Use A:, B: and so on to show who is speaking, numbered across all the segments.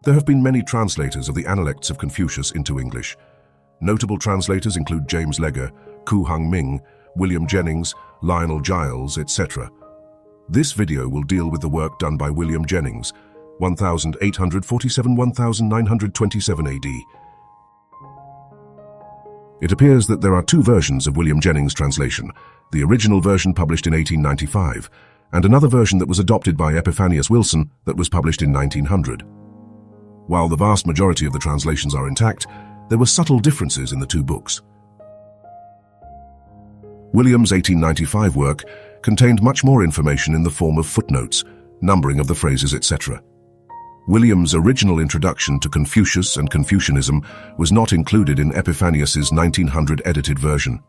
A: There have been many translators of the analects of Confucius into English. Notable translators include James Legger, Ku Hung Ming, William Jennings, Lionel Giles, etc. This video will deal with the work done by William Jennings, 1847–1927 AD. It appears that there are two versions of William Jennings' translation, the original version published in 1895, and another version that was adopted by Epiphanius Wilson that was published in 1900. While the vast majority of the translations are intact, there were subtle differences in the two books. William's 1895 work contained much more information in the form of footnotes, numbering of the phrases, etc. William's original introduction to Confucius and Confucianism was not included in Epiphanius's 1900 edited version.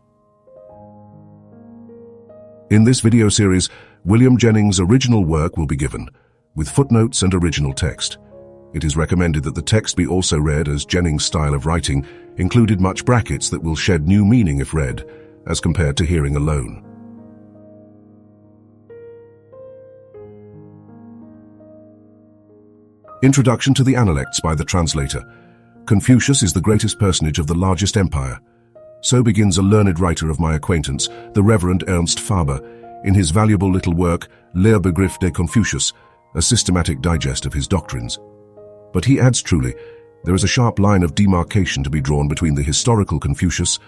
A: In this video series, William Jennings' original work will be given, with footnotes and original text. It is recommended that the text be also read, as Jennings' style of writing included much brackets that will shed new meaning if read, as compared to hearing alone. Introduction to the Analects by the translator. Confucius is the greatest personage of the largest empire. So begins a learned writer of my acquaintance, the Reverend Ernst Faber, in his valuable little work, Lehrbegriff de Confucius, a systematic digest of his doctrines. But he adds truly, there is a sharp line of demarcation to be drawn between the historical Confucius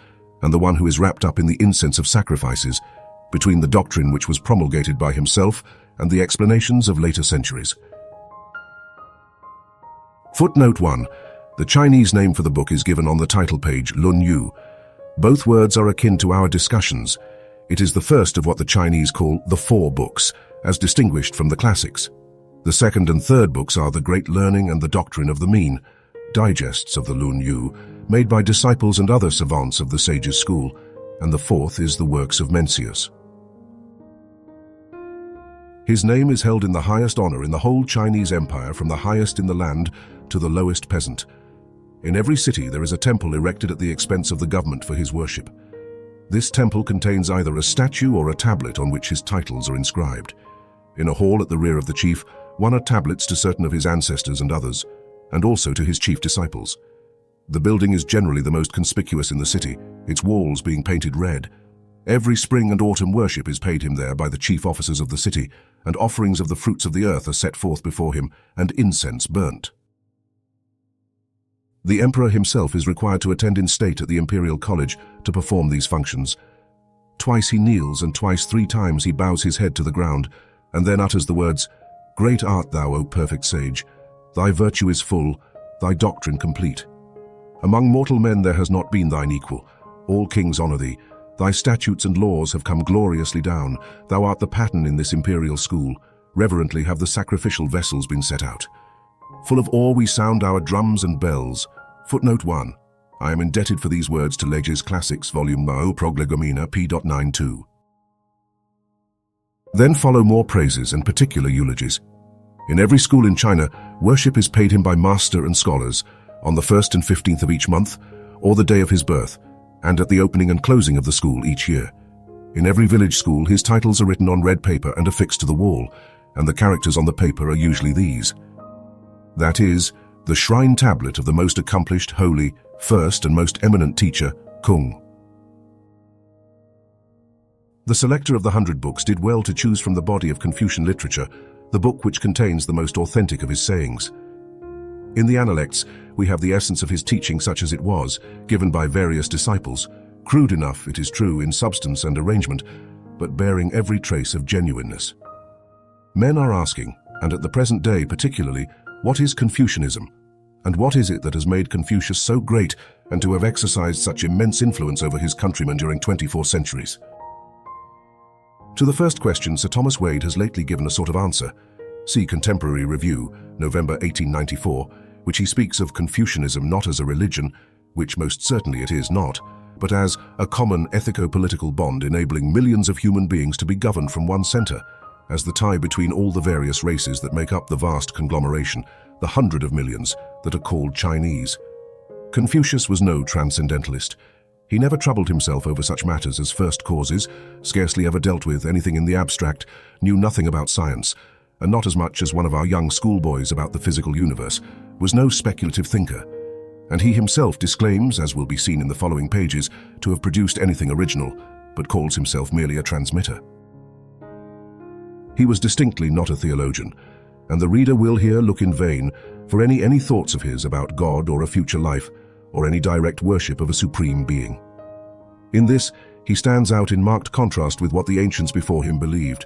A: and the one who is wrapped up in the incense of sacrifices, between the doctrine which was promulgated by himself and the explanations of later centuries. Footnote 1. The Chinese name for the book is given on the title page, Lun Yu. Both words are akin to our discussions. It is the first of what the Chinese call the four books, as distinguished from the classics. The second and third books are the Great Learning and the Doctrine of the Mean, digests of the Lun Yu, made by disciples and other savants of the sage's school, and the fourth is the works of Mencius. His name is held in the highest honor in the whole Chinese empire, from the highest in the land to the lowest peasant. In every city there is a temple erected at the expense of the government for his worship. This temple contains either a statue or a tablet on which his titles are inscribed. In a hall at the rear of the chief, one are tablets to certain of his ancestors and others, and also to his chief disciples. The building is generally the most conspicuous in the city, its walls being painted red. Every spring and autumn worship is paid him there by the chief officers of the city, and offerings of the fruits of the earth are set forth before him, and incense burnt. The emperor himself is required to attend in state at the imperial college to perform these functions. Twice he kneels, and twice 3 times he bows his head to the ground, and then utters the words, "Great art thou, O perfect sage! Thy virtue is full, thy doctrine complete. Among mortal men there has not been thine equal. All kings honor thee. Thy statutes and laws have come gloriously down. Thou art the pattern in this imperial school. Reverently have the sacrificial vessels been set out. Full of awe we sound our drums and bells." Footnote 1. I am indebted for these words to Leges Classics, Volume 1, Proglegomena, p.92. Then follow more praises and particular eulogies. In every school in China, worship is paid him by master and scholars, on the 1st and 15th of each month, or the day of his birth, and at the opening and closing of the school each year. In every village school, his titles are written on red paper and affixed to the wall, and the characters on the paper are usually these. That is, the shrine tablet of the most accomplished, holy, first and most eminent teacher, Kung. The selector of the 100 books did well to choose from the body of Confucian literature the book which contains the most authentic of his sayings. In the Analects, we have the essence of his teaching such as it was, given by various disciples, crude enough, it is true, in substance and arrangement, but bearing every trace of genuineness. Men are asking, and at the present day particularly, what is Confucianism? And what is it that has made Confucius so great and to have exercised such immense influence over his countrymen during 24 centuries? To the first question, Sir Thomas Wade has lately given a sort of answer. See Contemporary Review, November 1894, which he speaks of Confucianism not as a religion, which most certainly it is not, but as a common ethico-political bond enabling millions of human beings to be governed from one center, as the tie between all the various races that make up the vast conglomeration, the 100 of millions that are called Chinese. Confucius was no transcendentalist. He never troubled himself over such matters as first causes, scarcely ever dealt with anything in the abstract, knew nothing about science, and not as much as one of our young schoolboys about the physical universe, was no speculative thinker, and he himself disclaims, as will be seen in the following pages, to have produced anything original, but calls himself merely a transmitter. He was distinctly not a theologian, and the reader will here look in vain for any thoughts of his about God or a future life, or any direct worship of a supreme being. In this, he stands out in marked contrast with what the ancients before him believed,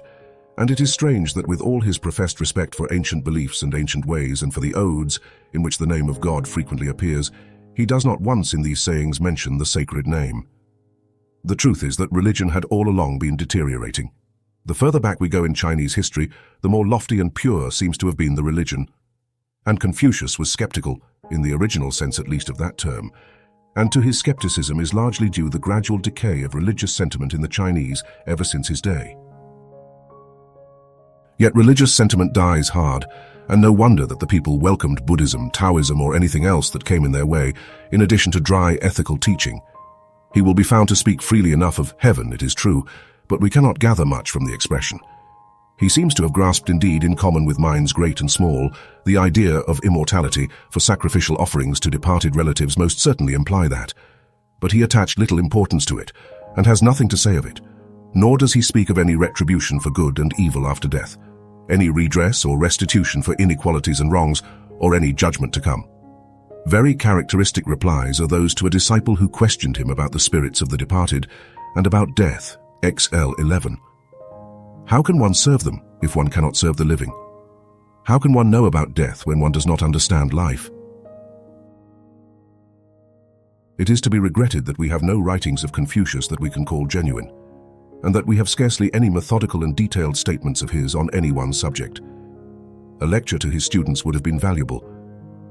A: and it is strange that with all his professed respect for ancient beliefs and ancient ways and for the odes, in which the name of God frequently appears, he does not once in these sayings mention the sacred name. The truth is that religion had all along been deteriorating. The further back we go in Chinese history, the more lofty and pure seems to have been the religion. And Confucius was skeptical, in the original sense at least of that term, and to his skepticism is largely due the gradual decay of religious sentiment in the Chinese ever since his day. Yet religious sentiment dies hard, and no wonder that the people welcomed Buddhism, Taoism, or anything else that came in their way, in addition to dry ethical teaching. He will be found to speak freely enough of heaven, it is true, but we cannot gather much from the expression. He seems to have grasped indeed, in common with minds great and small, the idea of immortality, for sacrificial offerings to departed relatives most certainly imply that. But he attached little importance to it, and has nothing to say of it, nor does he speak of any retribution for good and evil after death, any redress or restitution for inequalities and wrongs, or any judgment to come. Very characteristic replies are those to a disciple who questioned him about the spirits of the departed and about death, XL 11. How can one serve them if one cannot serve the living? How can one know about death when one does not understand life? It is to be regretted that we have no writings of Confucius that we can call genuine, and that we have scarcely any methodical and detailed statements of his on any one subject. A lecture to his students would have been valuable,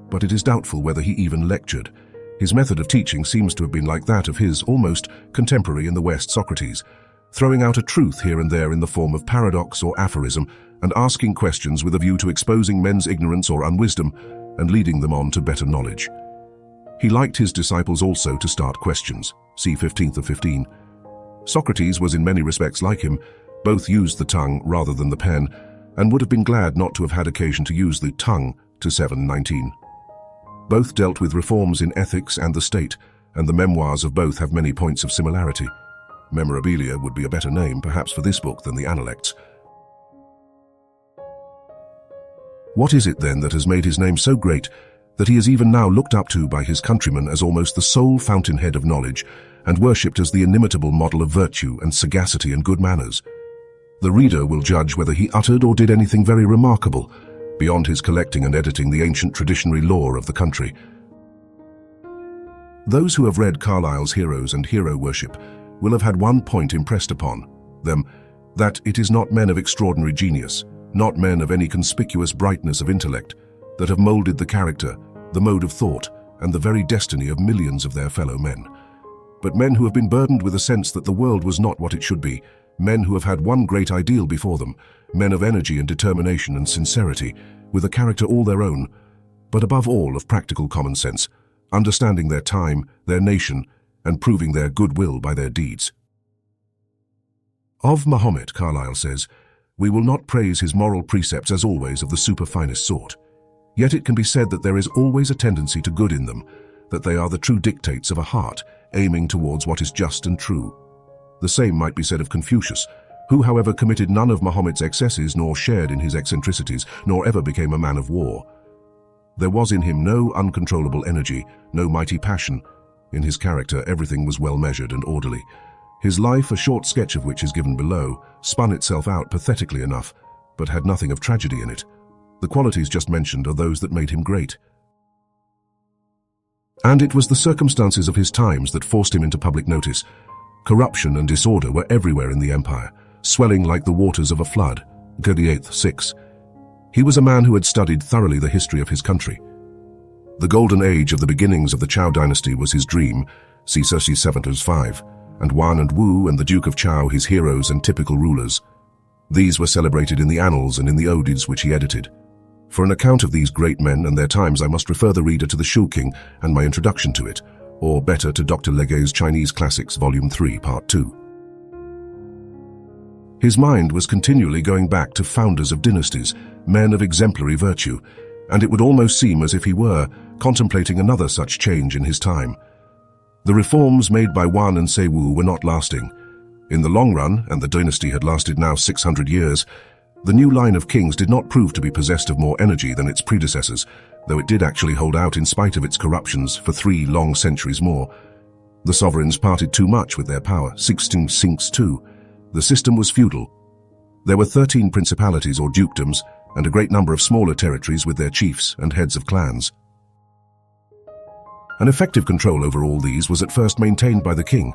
A: but it is doubtful whether he even lectured. His method of teaching seems to have been like that of his almost contemporary in the West, Socrates, throwing out a truth here and there in the form of paradox or aphorism, and asking questions with a view to exposing men's ignorance or unwisdom and leading them on to better knowledge. He liked his disciples also to start questions. See 15th of 15. Socrates was in many respects like him. Both used the tongue rather than the pen, and would have been glad not to have had occasion to use the tongue to 7:19. Both dealt with reforms in ethics and the state, and the memoirs of both have many points of similarity. Memorabilia would be a better name, perhaps, for this book than the analects. What is it, then, that has made his name so great that he is even now looked up to by his countrymen as almost the sole fountainhead of knowledge, and worshipped as the inimitable model of virtue and sagacity and good manners? The reader will judge whether he uttered or did anything very remarkable, beyond his collecting and editing the ancient traditionary lore of the country. Those who have read Carlyle's Heroes and Hero Worship will have had one point impressed upon them, that it is not men of extraordinary genius, not men of any conspicuous brightness of intellect, that have molded the character, the mode of thought, and the very destiny of millions of their fellow men, but men who have been burdened with a sense that the world was not what it should be, men who have had one great ideal before them, men of energy and determination and sincerity, with a character all their own, but above all of practical common sense, understanding their time, their nation, and proving their goodwill by their deeds. Of Mahomet, Carlyle says, "We will not praise his moral precepts as always of the superfinest sort. Yet it can be said that there is always a tendency to good in them, that they are the true dictates of a heart, aiming towards what is just and true." The same might be said of Confucius, who, however, committed none of Mahomet's excesses, nor shared in his eccentricities, nor ever became a man of war. There was in him no uncontrollable energy, no mighty passion. In his character, everything was well measured and orderly. His life, a short sketch of which is given below, spun itself out pathetically enough, but had nothing of tragedy in it. The qualities just mentioned are those that made him great. And it was the circumstances of his times that forced him into public notice. Corruption and disorder were everywhere in the empire, swelling like the waters of a flood. 38th 6. He was a man who had studied thoroughly the history of his country. The golden age of the beginnings of the Chao dynasty was his dream, see Circe 7:5, and Wan and Wu and the Duke of Chao his heroes and typical rulers. These were celebrated in the annals and in the odes which he edited. For an account of these great men and their times I must refer the reader to the Shu King and my introduction to it, or better to Dr. Legge's Chinese Classics, Volume 3, Part 2. His mind was continually going back to founders of dynasties, men of exemplary virtue, and it would almost seem as if he were contemplating another such change in his time. The reforms made by Wan and Seiwu were not lasting. In the long run, and the dynasty had lasted now 600 years, the new line of kings did not prove to be possessed of more energy than its predecessors, though it did actually hold out in spite of its corruptions for 3 long centuries more. The sovereigns parted too much with their power. 1662. The system was feudal. There were 13 principalities or dukedoms, and a great number of smaller territories with their chiefs and heads of clans. An effective control over all these was at first maintained by the king,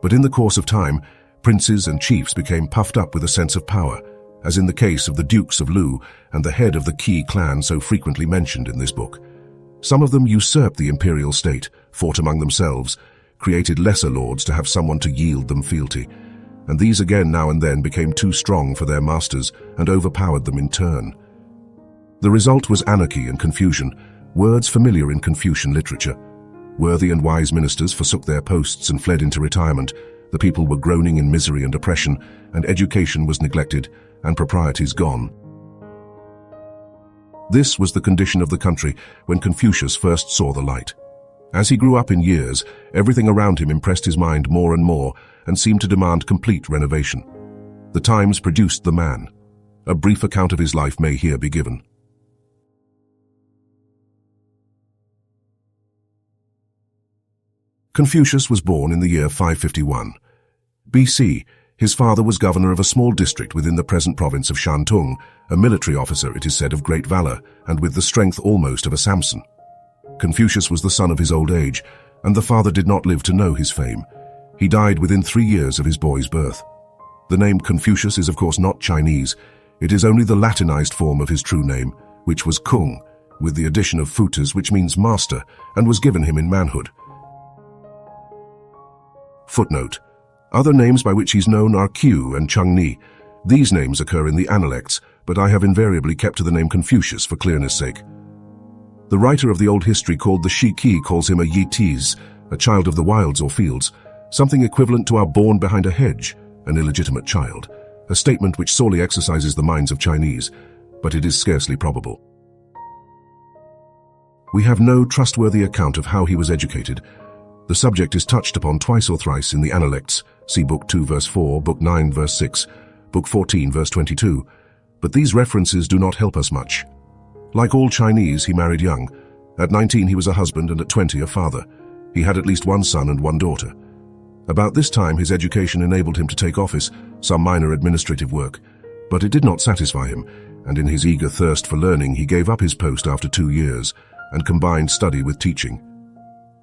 A: but in the course of time, princes and chiefs became puffed up with a sense of power, as in the case of the Dukes of Lu and the head of the key clan so frequently mentioned in this book. Some of them usurped the imperial state, fought among themselves, created lesser lords to have someone to yield them fealty, and these again now and then became too strong for their masters and overpowered them in turn. The result was anarchy and confusion, words familiar in Confucian literature. Worthy and wise ministers forsook their posts and fled into retirement. The people were groaning in misery and oppression, and education was neglected, and proprieties gone. This was the condition of the country when Confucius first saw the light. As he grew up in years, everything around him impressed his mind more and more and seemed to demand complete renovation. The Times produced the man. A brief account of his life may here be given. Confucius was born in the year 551. BC. His father was governor of a small district within the present province of Shantung, a military officer, it is said, of great valor, and with the strength almost of a Samson. Confucius was the son of his old age, and the father did not live to know his fame. He died within 3 years of his boy's birth. The name Confucius is of course not Chinese. It is only the Latinized form of his true name, which was Kung, with the addition of futus, which means master, and was given him in manhood. Footnote. Other names by which he's known are Qiu and Chengni. These names occur in the analects, but I have invariably kept to the name Confucius for clearness' sake. The writer of the old history called the Shiki calls him a Yitis, a child of the wilds or fields, something equivalent to our born behind a hedge, an illegitimate child, a statement which sorely exercises the minds of Chinese, but it is scarcely probable. We have no trustworthy account of how he was educated. The subject is touched upon twice or thrice in the Analects, see Book 2 verse 4, Book 9 verse 6, Book 14 verse 22, but these references do not help us much. Like all Chinese, he married young. At 19 he was a husband and at 20 a father. He had at least 1 son and 1 daughter. About this time his education enabled him to take office, some minor administrative work, but it did not satisfy him, and in his eager thirst for learning he gave up his post after 2 years and combined study with teaching.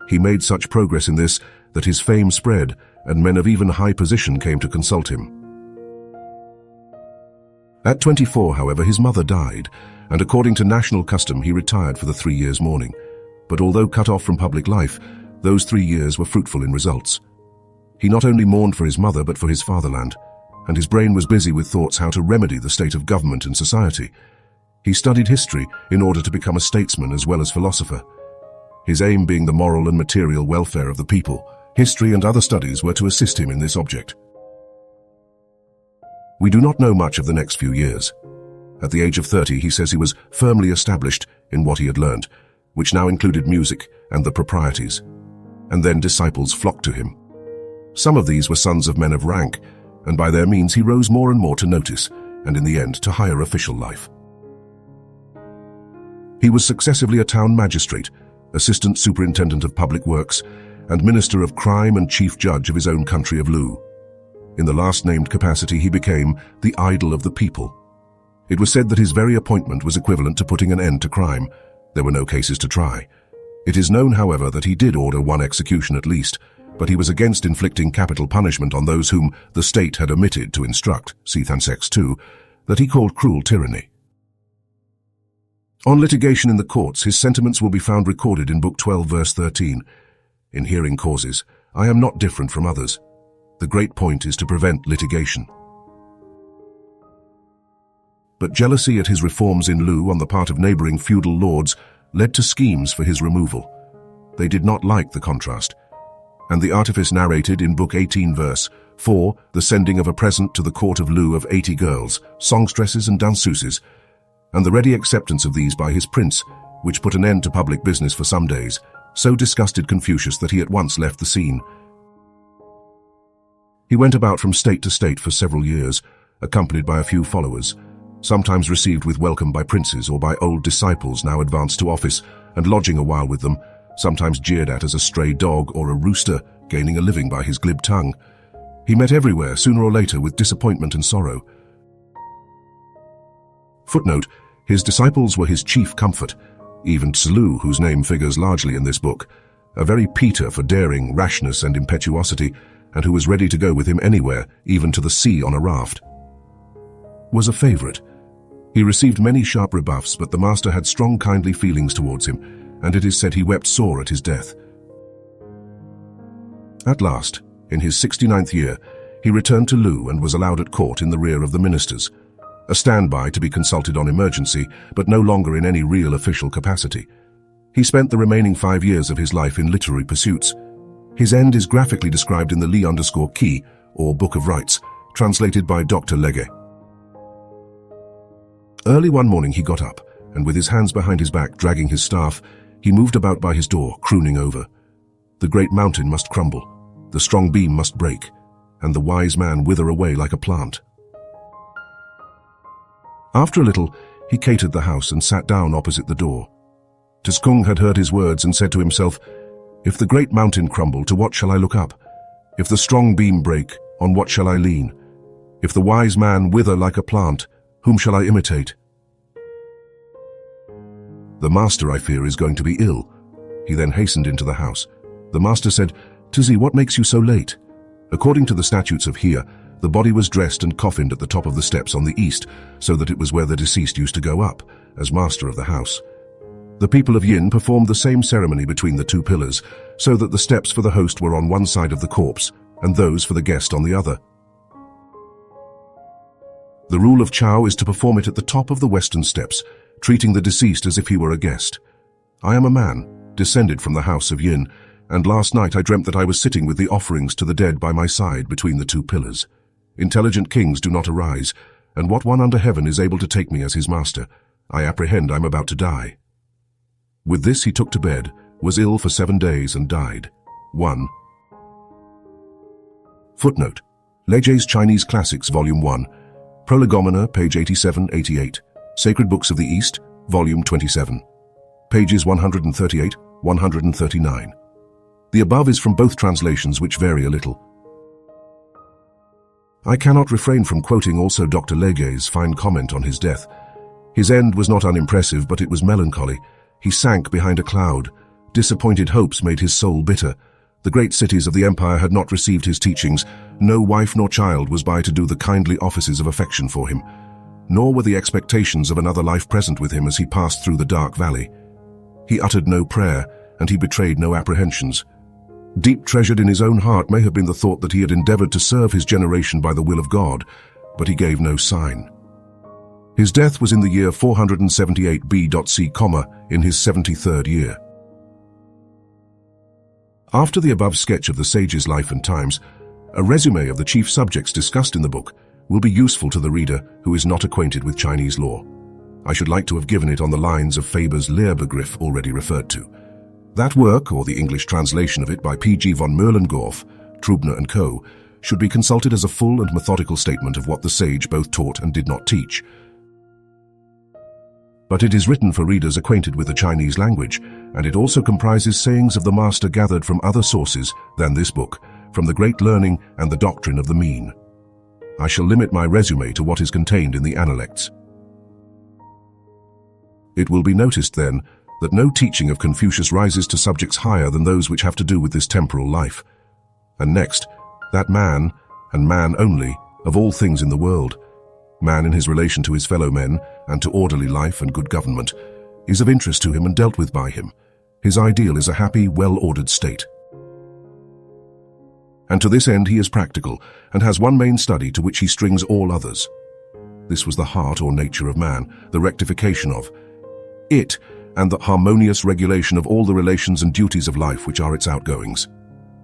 A: He made such progress in this that his fame spread, and men of even high position came to consult him. At 24, however, his mother died, and according to national custom he retired for the 3 years' mourning. But although cut off from public life, those 3 years were fruitful in results. He not only mourned for his mother but for his fatherland, and his brain was busy with thoughts how to remedy the state of government and society. He studied history in order to become a statesman as well as philosopher. His aim being the moral and material welfare of the people, history and other studies were to assist him in this object. We do not know much of the next few years. At the age of 30, he says he was firmly established in what he had learned, which now included music and the proprieties. And then disciples flocked to him. Some of these were sons of men of rank, and by their means he rose more and more to notice, and in the end to higher official life. He was successively a town magistrate, assistant superintendent of public works, and minister of crime and chief judge of his own country of Lu. In the last named capacity he became the idol of the people. It was said that his very appointment was equivalent to putting an end to crime. There were no cases to try. It is known, however, that he did order 1 execution at least, but he was against inflicting capital punishment on those whom the state had omitted to instruct, see Thansex 2, that he called cruel tyranny. On litigation in the courts, his sentiments will be found recorded in Book 12, verse 13. In hearing causes, I am not different from others. The great point is to prevent litigation. But jealousy at his reforms in Lu on the part of neighboring feudal lords led to schemes for his removal. They did not like the contrast, and the artifice narrated in Book 18, verse 4, the sending of a present to the court of Lu of 80 girls, songstresses and danseuses. and the ready acceptance of these by his prince, which put an end to public business for some days, so disgusted Confucius that he at once left the scene. He went about from state to state for several years, accompanied by a few followers, sometimes received with welcome by princes or by old disciples now advanced to office, and lodging a while with them, sometimes jeered at as a stray dog or a rooster, gaining a living by his glib tongue. He met everywhere, sooner or later, with disappointment and sorrow. Footnote: his disciples were his chief comfort, even Tzu, whose name figures largely in this book, a very Peter for daring, rashness and impetuosity, and who was ready to go with him anywhere, even to the sea on a raft, was a favorite. He received many sharp rebuffs, but the master had strong kindly feelings towards him, and it is said he wept sore at his death. At last, in his 69th year, he returned to Lu and was allowed at court in the rear of the ministers, a standby to be consulted on emergency, but no longer in any real official capacity. He spent the remaining 5 years of his life in literary pursuits. His end is graphically described in the Li_Qi, or Book of Rites, translated by Dr. Legge. Early one morning he got up, and with his hands behind his back dragging his staff, he moved about by his door, crooning over. The great mountain must crumble, the strong beam must break, and the wise man wither away like a plant. After a little, he catered the house and sat down opposite the door. Tskung had heard his words and said to himself, "If the great mountain crumble, to what shall I look up? If the strong beam break, on what shall I lean? If the wise man wither like a plant, whom shall I imitate? The master, I fear, is going to be ill." He then hastened into the house. The master said, "Tizzy, what makes you so late?" According to the statutes of here, the body was dressed and coffined at the top of the steps on the east, so that it was where the deceased used to go up, as master of the house. The people of Yin performed the same ceremony between the two pillars, so that the steps for the host were on one side of the corpse, and those for the guest on the other. The rule of Chow is to perform it at the top of the western steps, treating the deceased as if he were a guest. I am a man, descended from the house of Yin, and last night I dreamt that I was sitting with the offerings to the dead by my side between the two pillars. Intelligent kings do not arise, and what one under heaven is able to take me as his master? I apprehend I'm about to die. With this he took to bed, was ill for 7 days, and died. 1. Footnote: Legge's Chinese Classics, Volume 1, Prolegomena, page 87-88, Sacred Books of the East, Volume 27, pages 138-139. The above is from both translations, which vary a little. I cannot refrain from quoting also Dr. Legge's fine comment on his death. His end was not unimpressive, but it was melancholy. He sank behind a cloud. Disappointed hopes made his soul bitter. The great cities of the empire had not received his teachings. No wife nor child was by to do the kindly offices of affection for him. Nor were the expectations of another life present with him as he passed through the dark valley. He uttered no prayer, and he betrayed no apprehensions. Deep treasured in his own heart may have been the thought that he had endeavored to serve his generation by the will of God, but he gave no sign. His death was in the year 478 B.C., in his 73rd year. After the above sketch of the sage's life and times, a resume of the chief subjects discussed in the book will be useful to the reader who is not acquainted with Chinese law. I should like to have given it on the lines of Faber's Lehrbegriff already referred to. That work, or the English translation of it by P.G. von Merlengorff, Trubner and Co., should be consulted as a full and methodical statement of what the sage both taught and did not teach. But it is written for readers acquainted with the Chinese language, and it also comprises sayings of the master gathered from other sources than this book, from the great learning and the doctrine of the mean. I shall limit my resume to what is contained in the analects. It will be noticed, then, that no teaching of Confucius rises to subjects higher than those which have to do with this temporal life. And next, that man, and man only, of all things in the world, man in his relation to his fellow men and to orderly life and good government, is of interest to him and dealt with by him. His ideal is a happy, well-ordered state. And to this end he is practical, and has one main study to which he strings all others. This was the heart or nature of man, the rectification of it, and the harmonious regulation of all the relations and duties of life which are its outgoings.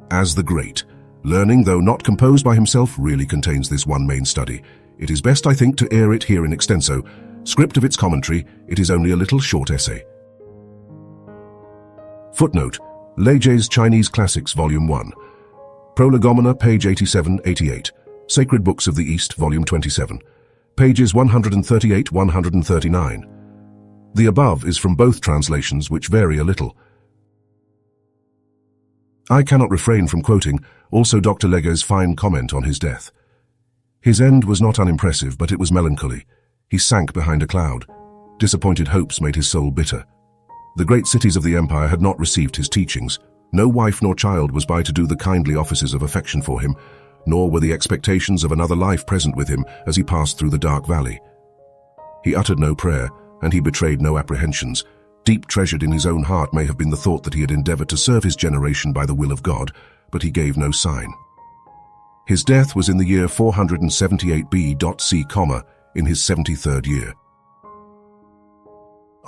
A: As the great, learning, though not composed by himself, really contains this one main study, it is best, I think, to air it here in extenso, Script of its commentary, it is only a little short essay. Footnote, Lege's Chinese Classics, Volume 1. Prolegomena, page 87-88. Sacred Books of the East, Volume 27. Pages 138-139. The above is from both translations, which vary a little. I cannot refrain from quoting also Dr. Lege's fine comment on his death. His end was not unimpressive, but it was melancholy. He sank behind a cloud. Disappointed hopes made his soul bitter. The great cities of the empire had not received his teachings. No wife nor child was by to do the kindly offices of affection for him, nor were the expectations of another life present with him as he passed through the dark valley. He uttered no prayer, and he betrayed no apprehensions. Deep treasured in his own heart may have been the thought that he had endeavored to serve his generation by the will of God, but he gave no sign. His death was in the year 478 B.C., in his 73rd year.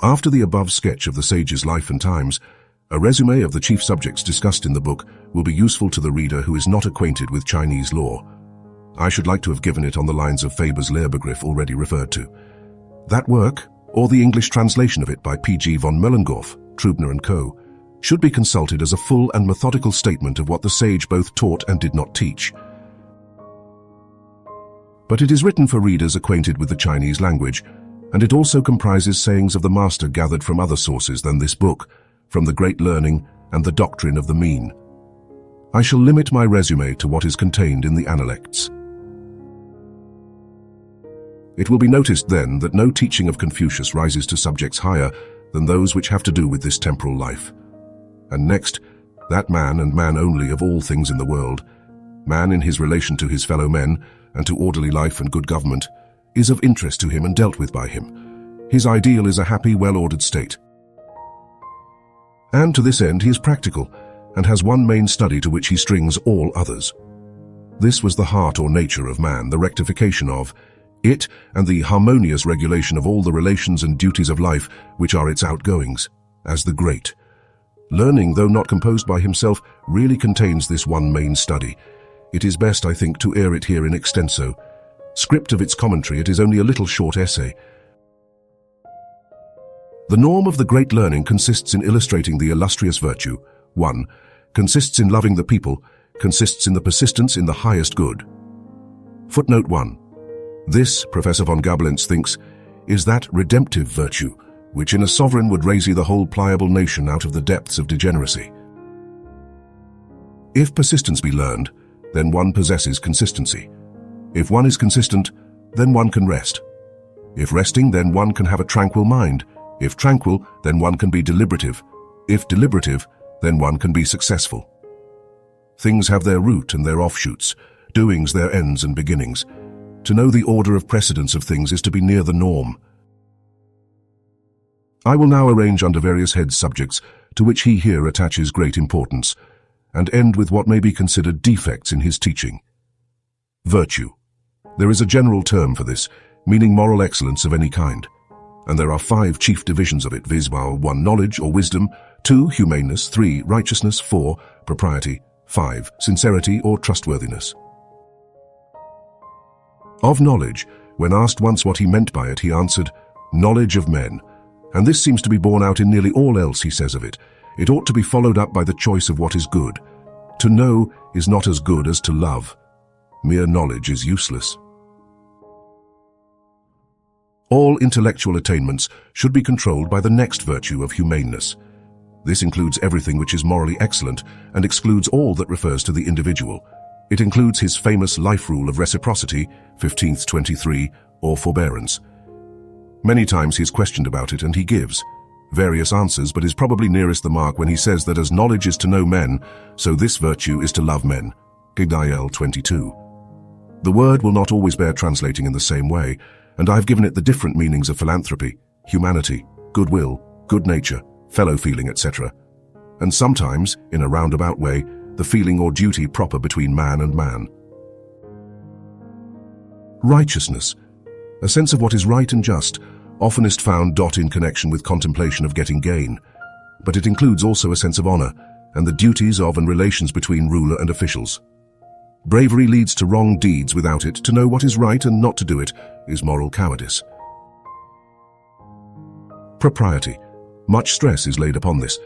A: After the above sketch of the sage's life and times, a resume of the chief subjects discussed in the book will be useful to the reader who is not acquainted with Chinese law. I should like to have given it on the lines of Faber's Lehrbegriff already referred to. That work, or the English translation of it by P.G. von Möllendorff, Trubner & Co., should be consulted as a full and methodical statement of what the sage both taught and did not teach. But it is written for readers acquainted with the Chinese language, and it also comprises sayings of the master gathered from other sources than this book, from the great learning and the doctrine of the mean. I shall limit my resume to what is contained in the analects. It will be noticed then that no teaching of Confucius rises to subjects higher than those which have to do with this temporal life. And next, that man and man only of all things in the world, man in his relation to his fellow men and to orderly life and good government, is of interest to him and dealt with by him. His ideal is a happy, well-ordered state. And to this end he is practical, and has one main study to which he strings all others. This was the heart or nature of man, the rectification of it, and the harmonious regulation of all the relations and duties of life which are its outgoings, as the great. Learning, though not composed by himself, really contains this one main study. It is best, I think, to air it here in extenso. Script of its commentary, it is only a little short essay. The norm of the great learning consists in illustrating the illustrious virtue. 1. Consists in loving the people, consists in the persistence in the highest good. Footnote 1. This, Professor von Gabelentz thinks, is that redemptive virtue, which in a sovereign would raise the whole pliable nation out of the depths of degeneracy. If persistence be learned, then one possesses consistency. If one is consistent, then one can rest. If resting, then one can have a tranquil mind. If tranquil, then one can be deliberative. If deliberative, then one can be successful. Things have their root and their offshoots, doings their ends and beginnings. To know the order of precedence of things is to be near the norm. I will now arrange under various heads subjects to which he here attaches great importance, and end with what may be considered defects in his teaching. Virtue. There is a general term for this, meaning moral excellence of any kind, and there are 5 chief divisions of it, viz. 1. Knowledge or wisdom, 2. Humaneness, 3. Righteousness, 4. Propriety, 5. Sincerity or trustworthiness. Of knowledge, when asked once what he meant by it, he answered, knowledge of men, and this seems to be borne out in nearly all else he says of it. It ought to be followed up by the choice of what is good. To know is not as good as to love. Mere knowledge is useless. All intellectual attainments should be controlled by the next virtue of humaneness. This includes everything which is morally excellent and excludes all that refers to the individual. It includes his famous life rule of reciprocity, 15th 23, or forbearance. Many times he is questioned about it, and he gives various answers, but is probably nearest the mark when he says that as knowledge is to know men, so this virtue is to love men. Gigdael 22. The word will not always bear translating in the same way, and I have given it the different meanings of philanthropy, humanity, goodwill, good nature, fellow feeling, etc., and sometimes, in a roundabout way, the feeling or duty proper between man and man. Righteousness, a sense of what is right and just, oftenest found in connection with contemplation of getting gain, but it includes also a sense of honor and the duties of and relations between ruler and officials. Bravery leads to wrong deeds. Without it, to know what is right and not to do it is moral cowardice. Propriety. Much stress is laid upon this.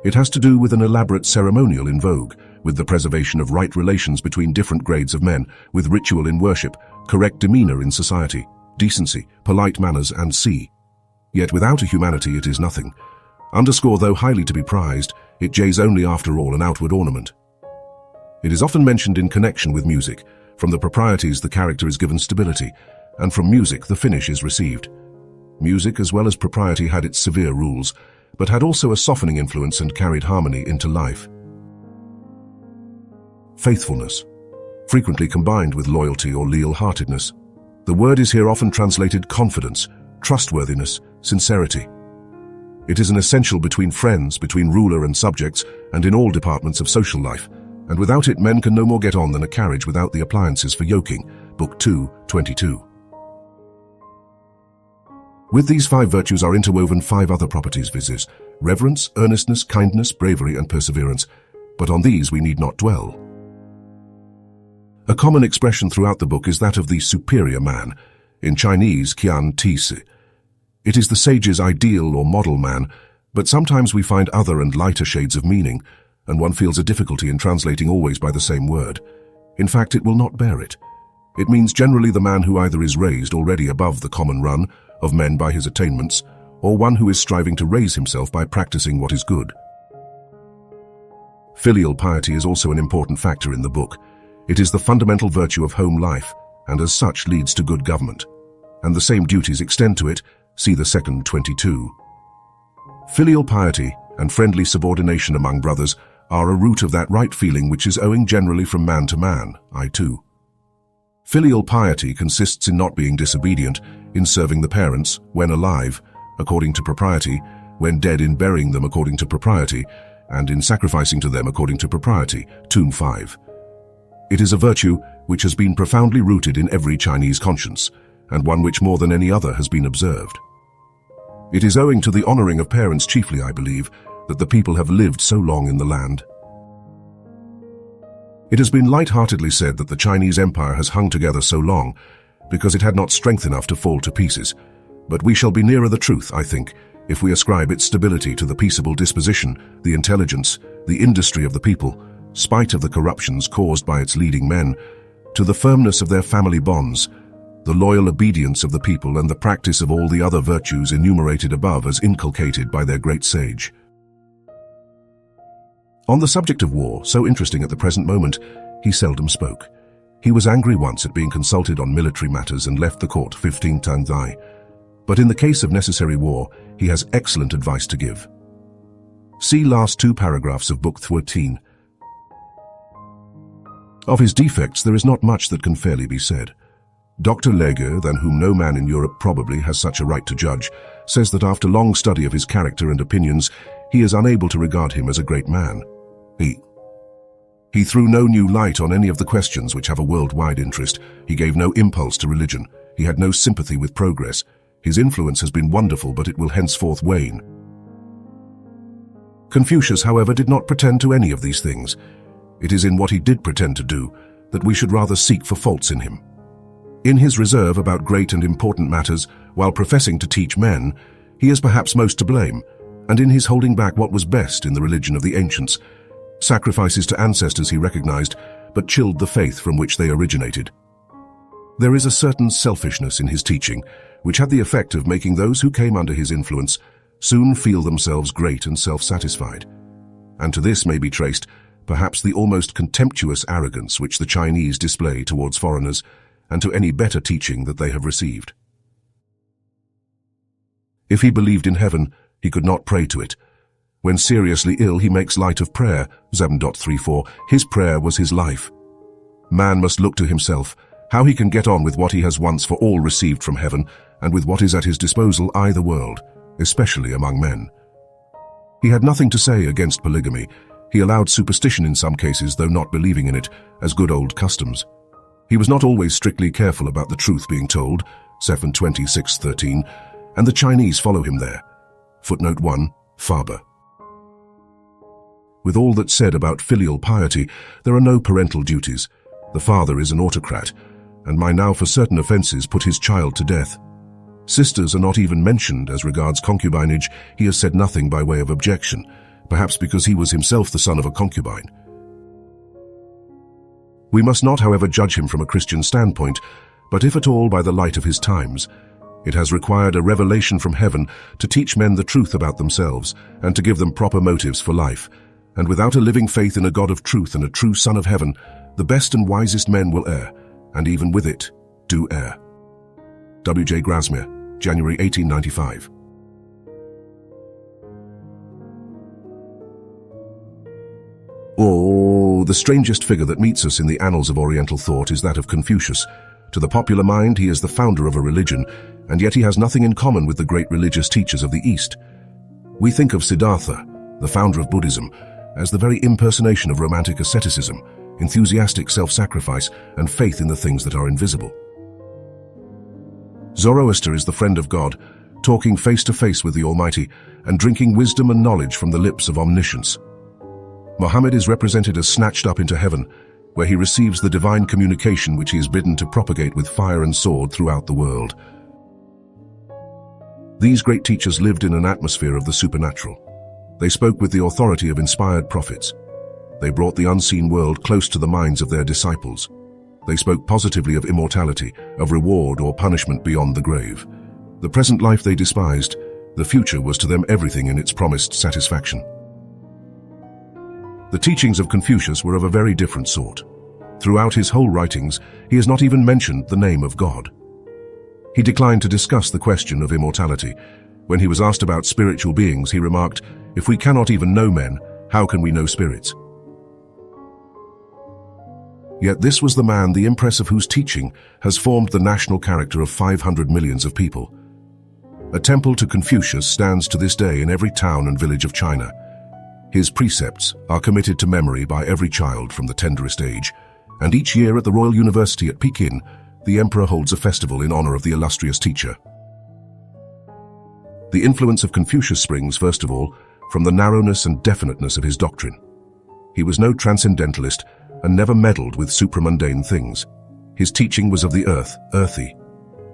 A: It has to do with an elaborate ceremonial in vogue, with the preservation of right relations between different grades of men, with ritual in worship, correct demeanor in society, decency, polite manners, and Yet without a humanity it is nothing. Underscore, though highly to be prized, it jays only after all an outward ornament. It is often mentioned in connection with music. From the proprieties the character is given stability, and from music the finish is received. Music as well as propriety had its severe rules, but had also a softening influence and carried harmony into life. Faithfulness. Frequently combined with loyalty or leal-heartedness. The word is here often translated confidence, trustworthiness, sincerity. It is an essential between friends, between ruler and subjects, and in all departments of social life, and without it men can no more get on than a carriage without the appliances for yoking. Book 2, 22. With these 5 virtues are interwoven 5 other properties, viz. reverence, earnestness, kindness, bravery, and perseverance, but on these we need not dwell. A common expression throughout the book is that of the superior man, in Chinese Qian Ti Si. It is the sage's ideal or model man, but sometimes we find other and lighter shades of meaning, and one feels a difficulty in translating always by the same word. In fact, it will not bear it. It means generally the man who either is raised already above the common run of men by his attainments, or one who is striving to raise himself by practicing what is good. Filial piety is also an important factor in the book. It is the fundamental virtue of home life, and as such leads to good government. And the same duties extend to it, see the second 22. Filial piety and friendly subordination among brothers are a root of that right feeling which is owing generally from man to man, I2. Filial piety consists in not being disobedient, in serving the parents, when alive, according to propriety, when dead in burying them according to propriety, and in sacrificing to them according to propriety, Tome 5. It is a virtue which has been profoundly rooted in every Chinese conscience, and one which more than any other has been observed. It is owing to the honoring of parents chiefly, I believe, that the people have lived so long in the land. It has been light-heartedly said that the Chinese Empire has hung together so long because it had not strength enough to fall to pieces, but we shall be nearer the truth, I think, if we ascribe its stability to the peaceable disposition, the intelligence, the industry of the people, spite of the corruptions caused by its leading men, to the firmness of their family bonds, the loyal obedience of the people, and the practice of all the other virtues enumerated above as inculcated by their great sage. On the subject of war, so interesting at the present moment, he seldom spoke. He was angry once at being consulted on military matters and left the court 15 times. But in the case of necessary war, he has excellent advice to give. See last 2 paragraphs of Book 13. Of his defects there is not much that can fairly be said. Dr. Leger, than whom no man in Europe probably has such a right to judge, says that after long study of his character and opinions, he is unable to regard him as a great man. He threw no new light on any of the questions which have a worldwide interest. He gave no impulse to religion. He had no sympathy with progress. His influence has been wonderful, but it will henceforth wane. Confucius, however, did not pretend to any of these things. It is in what he did pretend to do that we should rather seek for faults in him. In his reserve about great and important matters, while professing to teach men, he is perhaps most to blame, and in his holding back what was best in the religion of the ancients, sacrifices to ancestors he recognized, but chilled the faith from which they originated. There is a certain selfishness in his teaching, which had the effect of making those who came under his influence soon feel themselves great and self-satisfied. And to this may be traced, perhaps, the almost contemptuous arrogance which the Chinese display towards foreigners, and to any better teaching that they have received. If he believed in heaven, he could not pray to it. When seriously ill, he makes light of prayer, 7.34. His prayer was his life. Man must look to himself, how he can get on with what he has once for all received from heaven, and with what is at his disposal, i.e. the world, especially among men. He had nothing to say against polygamy. He allowed superstition in some cases, though not believing in it, as good old customs. He was not always strictly careful about the truth being told, 7:26-13, and the Chinese follow him there. Footnote 1, Faber. With all that's said about filial piety, there are no parental duties. The father is an autocrat, and might now for certain offences put his child to death. Sisters are not even mentioned as regards concubinage. He has said nothing by way of objection, perhaps because he was himself the son of a concubine. We must not, however, judge him from a Christian standpoint, but if at all by the light of his times. It has required a revelation from heaven to teach men the truth about themselves and to give them proper motives for life. And without a living faith in a God of truth and a true Son of heaven, the best and wisest men will err, and even with it, do err. W. J. Grasmere, January 1895. Oh, the strangest figure that meets us in the annals of Oriental thought is that of Confucius. To the popular mind, he is the founder of a religion, and yet he has nothing in common with the great religious teachers of the East. We think of Siddhartha, the founder of Buddhism, as the very impersonation of romantic asceticism, enthusiastic self-sacrifice, and faith in the things that are invisible. Zoroaster is the friend of God, talking face to face with the Almighty, and drinking wisdom and knowledge from the lips of omniscience. Mohammed is represented as snatched up into heaven, where he receives the divine communication which he is bidden to propagate with fire and sword throughout the world. These great teachers lived in an atmosphere of the supernatural. They spoke with the authority of inspired prophets. They brought the unseen world close to the minds of their disciples. They spoke positively of immortality, of reward or punishment beyond the grave. The present life they despised, the future was to them everything in its promised satisfaction. The teachings of Confucius were of a very different sort. Throughout his whole writings, he has not even mentioned the name of God. He declined to discuss the question of immortality. When he was asked about spiritual beings, he remarked, "If we cannot even know men, how can we know spirits?" Yet this was the man, the impress of whose teaching has formed the national character of 500 millions of people. A temple to Confucius stands to this day in every town and village of China. His precepts are committed to memory by every child from the tenderest age, and each year at the Royal University at Pekin, the emperor holds a festival in honor of the illustrious teacher. The influence of Confucius springs, first of all, from the narrowness and definiteness of his doctrine. He was no transcendentalist and never meddled with supramundane things. His teaching was of the earth, earthy.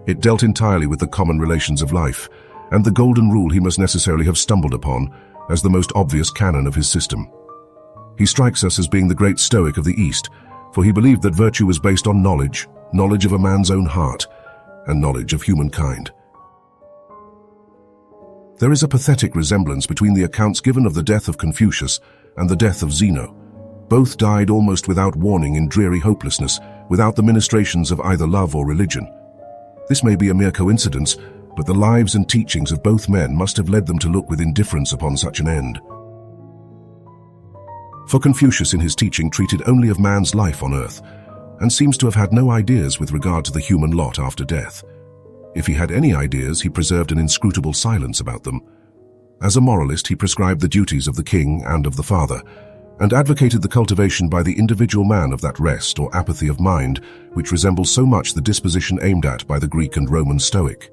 A: It dealt entirely with the common relations of life, and the golden rule he must necessarily have stumbled upon as the most obvious canon of his system. He strikes us as being the great Stoic of the East, for he believed that virtue was based on knowledge, knowledge of a man's own heart, and knowledge of humankind. There is a pathetic resemblance between the accounts given of the death of Confucius and the death of Zeno. Both died almost without warning in dreary hopelessness, without the ministrations of either love or religion. This may be a mere coincidence, but the lives and teachings of both men must have led them to look with indifference upon such an end. For Confucius in his teaching treated only of man's life on earth, and seems to have had no ideas with regard to the human lot after death. If he had any ideas, he preserved an inscrutable silence about them. As a moralist, he prescribed the duties of the king and of the father, and advocated the cultivation by the individual man of that rest or apathy of mind which resembles so much the disposition aimed at by the Greek and Roman Stoic.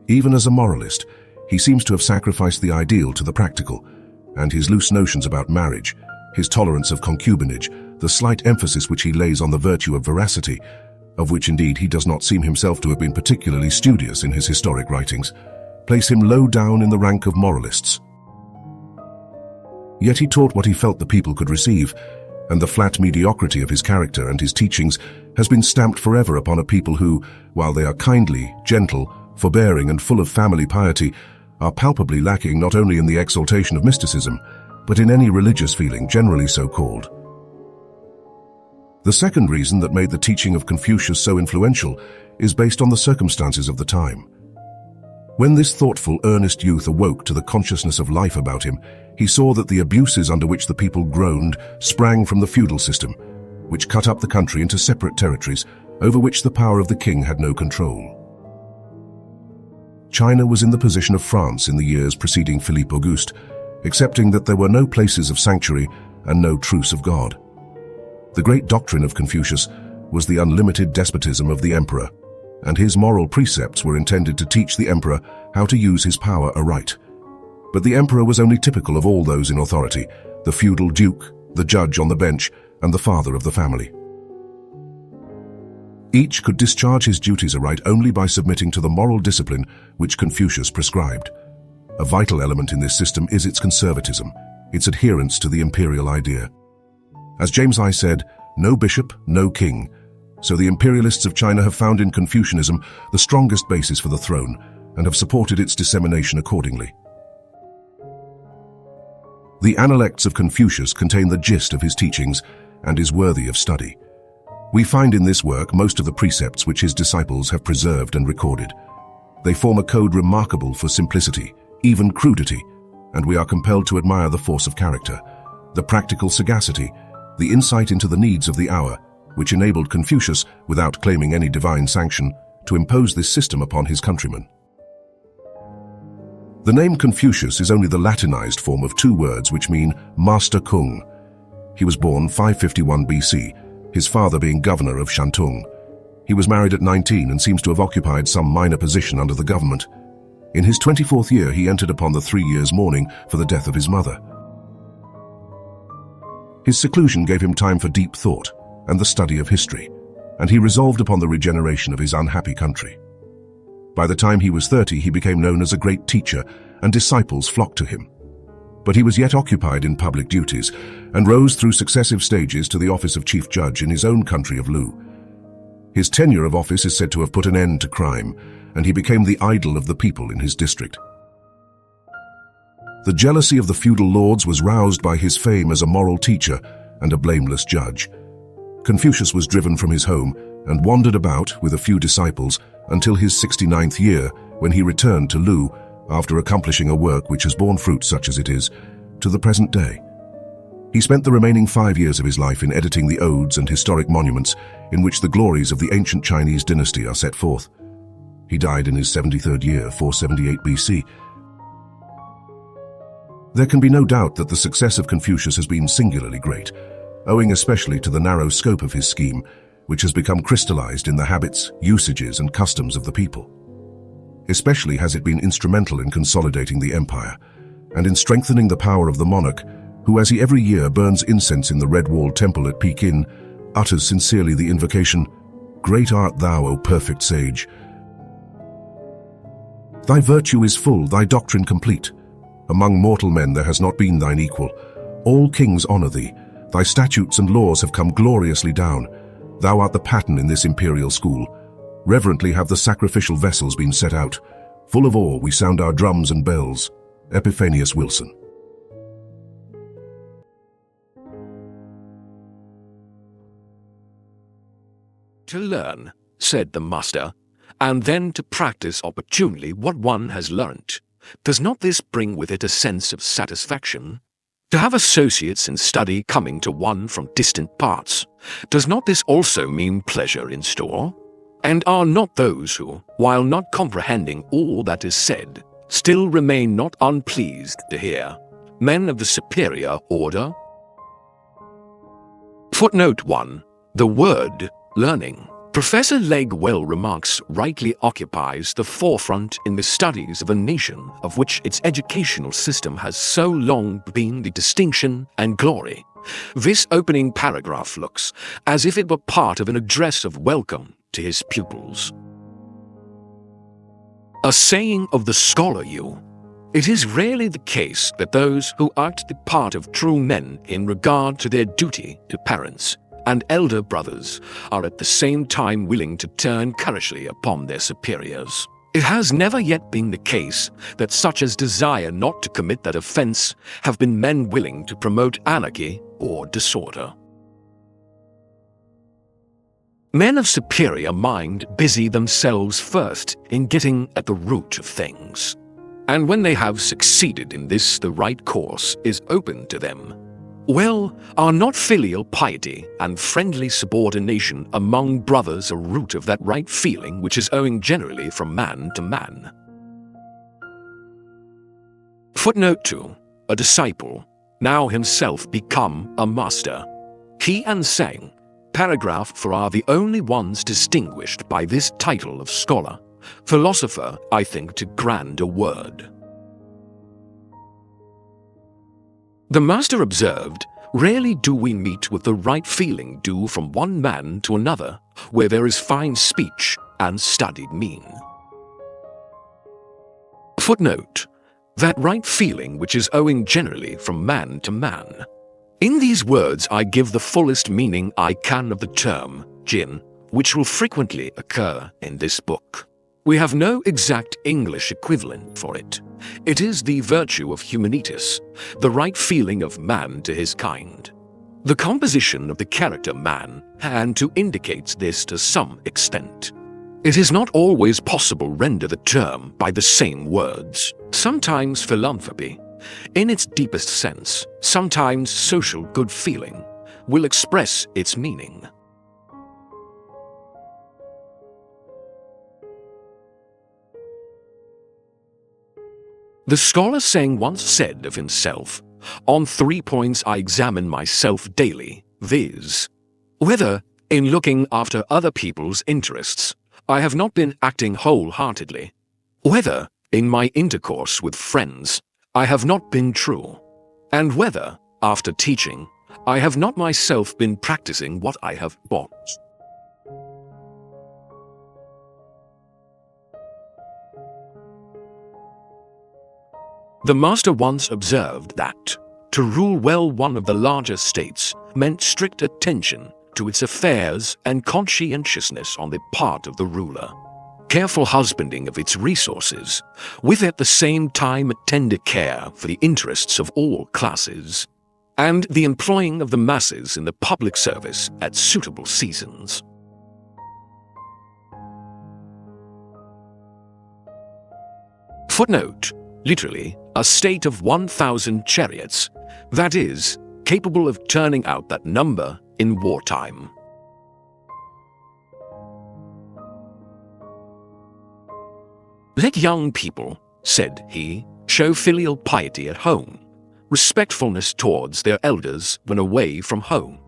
A: Even as a moralist, he seems to have sacrificed the ideal to the practical, and his loose notions about marriage, his tolerance of concubinage, the slight emphasis which he lays on the virtue of veracity, of which indeed he does not seem himself to have been particularly studious in his historic writings, place him low down in the rank of moralists. Yet he taught what he felt the people could receive, and the flat mediocrity of his character and his teachings has been stamped forever upon a people who, while they are kindly, gentle, forbearing and full of family piety, are palpably lacking not only in the exaltation of mysticism, but in any religious feeling generally so called. The second reason that made the teaching of Confucius so influential is based on the circumstances of the time. When this thoughtful, earnest youth awoke to the consciousness of life about him, he saw that the abuses under which the people groaned sprang from the feudal system, which cut up the country into separate territories over which the power of the king had no control. China was in the position of France in the years preceding Philippe Auguste, excepting that there were no places of sanctuary and no truce of God. The great doctrine of Confucius was the unlimited despotism of the emperor, and his moral precepts were intended to teach the emperor how to use his power aright. But the emperor was only typical of all those in authority, the feudal duke, the judge on the bench, and the father of the family. Each could discharge his duties aright only by submitting to the moral discipline which Confucius prescribed. A vital element in this system is its conservatism, its adherence to the imperial idea. As James I said, no bishop, no king. So the imperialists of China have found in Confucianism the strongest basis for the throne and have supported its dissemination accordingly. The Analects of Confucius contain the gist of his teachings and is worthy of study. We find in this work most of the precepts which his disciples have preserved and recorded. They form a code remarkable for simplicity, even crudity, and we are compelled to admire the force of character, the practical sagacity, the insight into the needs of the hour, which enabled Confucius, without claiming any divine sanction, to impose this system upon his countrymen. The name Confucius is only the Latinized form of two words which mean Master Kung. He was born 551 BC, his father being governor of Shantung. He was married at 19 and seems to have occupied some minor position under the government. In his 24th year, he entered upon the 3 years mourning for the death of his mother. His seclusion gave him time for deep thought and the study of history, and he resolved upon the regeneration of his unhappy country. By the time he was 30, he became known as a great teacher, and disciples flocked to him. But he was yet occupied in public duties, and rose through successive stages to the office of chief judge in his own country of Lu. His tenure of office is said to have put an end to crime, and he became the idol of the people in his district. The jealousy of the feudal lords was roused by his fame as a moral teacher and a blameless judge. Confucius was driven from his home and wandered about with a few disciples until his 69th year, when he returned to Lu after accomplishing a work which has borne fruit such as it is to the present day. He spent the remaining 5 years of his life in editing the odes and historic monuments in which the glories of the ancient Chinese dynasty are set forth. He died in his 73rd year, 478 BC. There can be no doubt that the success of Confucius has been singularly great, owing especially to the narrow scope of his scheme, which has become crystallized in the habits, usages, and customs of the people. Especially has it been instrumental in consolidating the empire, and in strengthening the power of the monarch, who as he every year burns incense in the red-walled temple at Pekin, utters sincerely the invocation, "Great art thou, O perfect sage! Thy virtue is full, thy doctrine complete. Among mortal men there has not been thine equal. All kings honor thee. Thy statutes and laws have come gloriously down. Thou art the pattern in this imperial school. Reverently have the sacrificial vessels been set out. Full of awe we sound our drums and bells." Epiphanius Wilson.
B: To learn, said the master, and then to practice opportunely what one has learnt. Does not this bring with it a sense of satisfaction? To have associates in study coming to one from distant parts, does not this also mean pleasure in store? And are not those who, while not comprehending all that is said, still remain not unpleased to hear, men of the superior order? Footnote 1. The word learning, Professor Legge well remarks, rightly occupies the forefront in the studies of a nation of which its educational system has so long been the distinction and glory. This opening paragraph looks as if it were part of an address of welcome to his pupils. A saying of the scholar you. It is rarely the case that those who act the part of true men in regard to their duty to parents and elder brothers are at the same time willing to turn currishly upon their superiors. It has never yet been the case that such as desire not to commit that offense have been men willing to promote anarchy or disorder. Men of superior mind busy themselves first in getting at the root of things, and when they have succeeded in this, the right course is open to them. Well, are not filial piety and friendly subordination among brothers a root of that right feeling which is owing generally from man to man? Footnote 2. A disciple, now himself become a master. He and Sang, paragraph 4 are the only ones distinguished by this title of scholar. Philosopher, I think, too grand a word. The master observed, Rarely do we meet with the right feeling due from one man to another, where there is fine speech and studied mien. Footnote: that right feeling which is owing generally from man to man. In these words I give the fullest meaning I can of the term jinn, which will frequently occur in this book. We have no exact English equivalent for it. It is the virtue of humanitas, the right feeling of man to his kind. The composition of the character man and to indicates this to some extent. It is not always possible to render the term by the same words. Sometimes philanthropy, in its deepest sense, sometimes social good feeling, will express its meaning. The scholar saying once said of himself, "On 3 points I examine myself daily, viz. whether, in looking after other people's interests, I have not been acting wholeheartedly, whether, in my intercourse with friends, I have not been true, and whether, after teaching, I have not myself been practicing what I have taught." The master once observed that to rule well one of the larger states meant strict attention to its affairs and conscientiousness on the part of the ruler, careful husbanding of its resources, with at the same time a tender care for the interests of all classes, and the employing of the masses in the public service at suitable seasons. Footnote: literally, a state of 1,000 chariots, that is, capable of turning out that number in wartime. "Let young people," said he, "show filial piety at home, respectfulness towards their elders when away from home.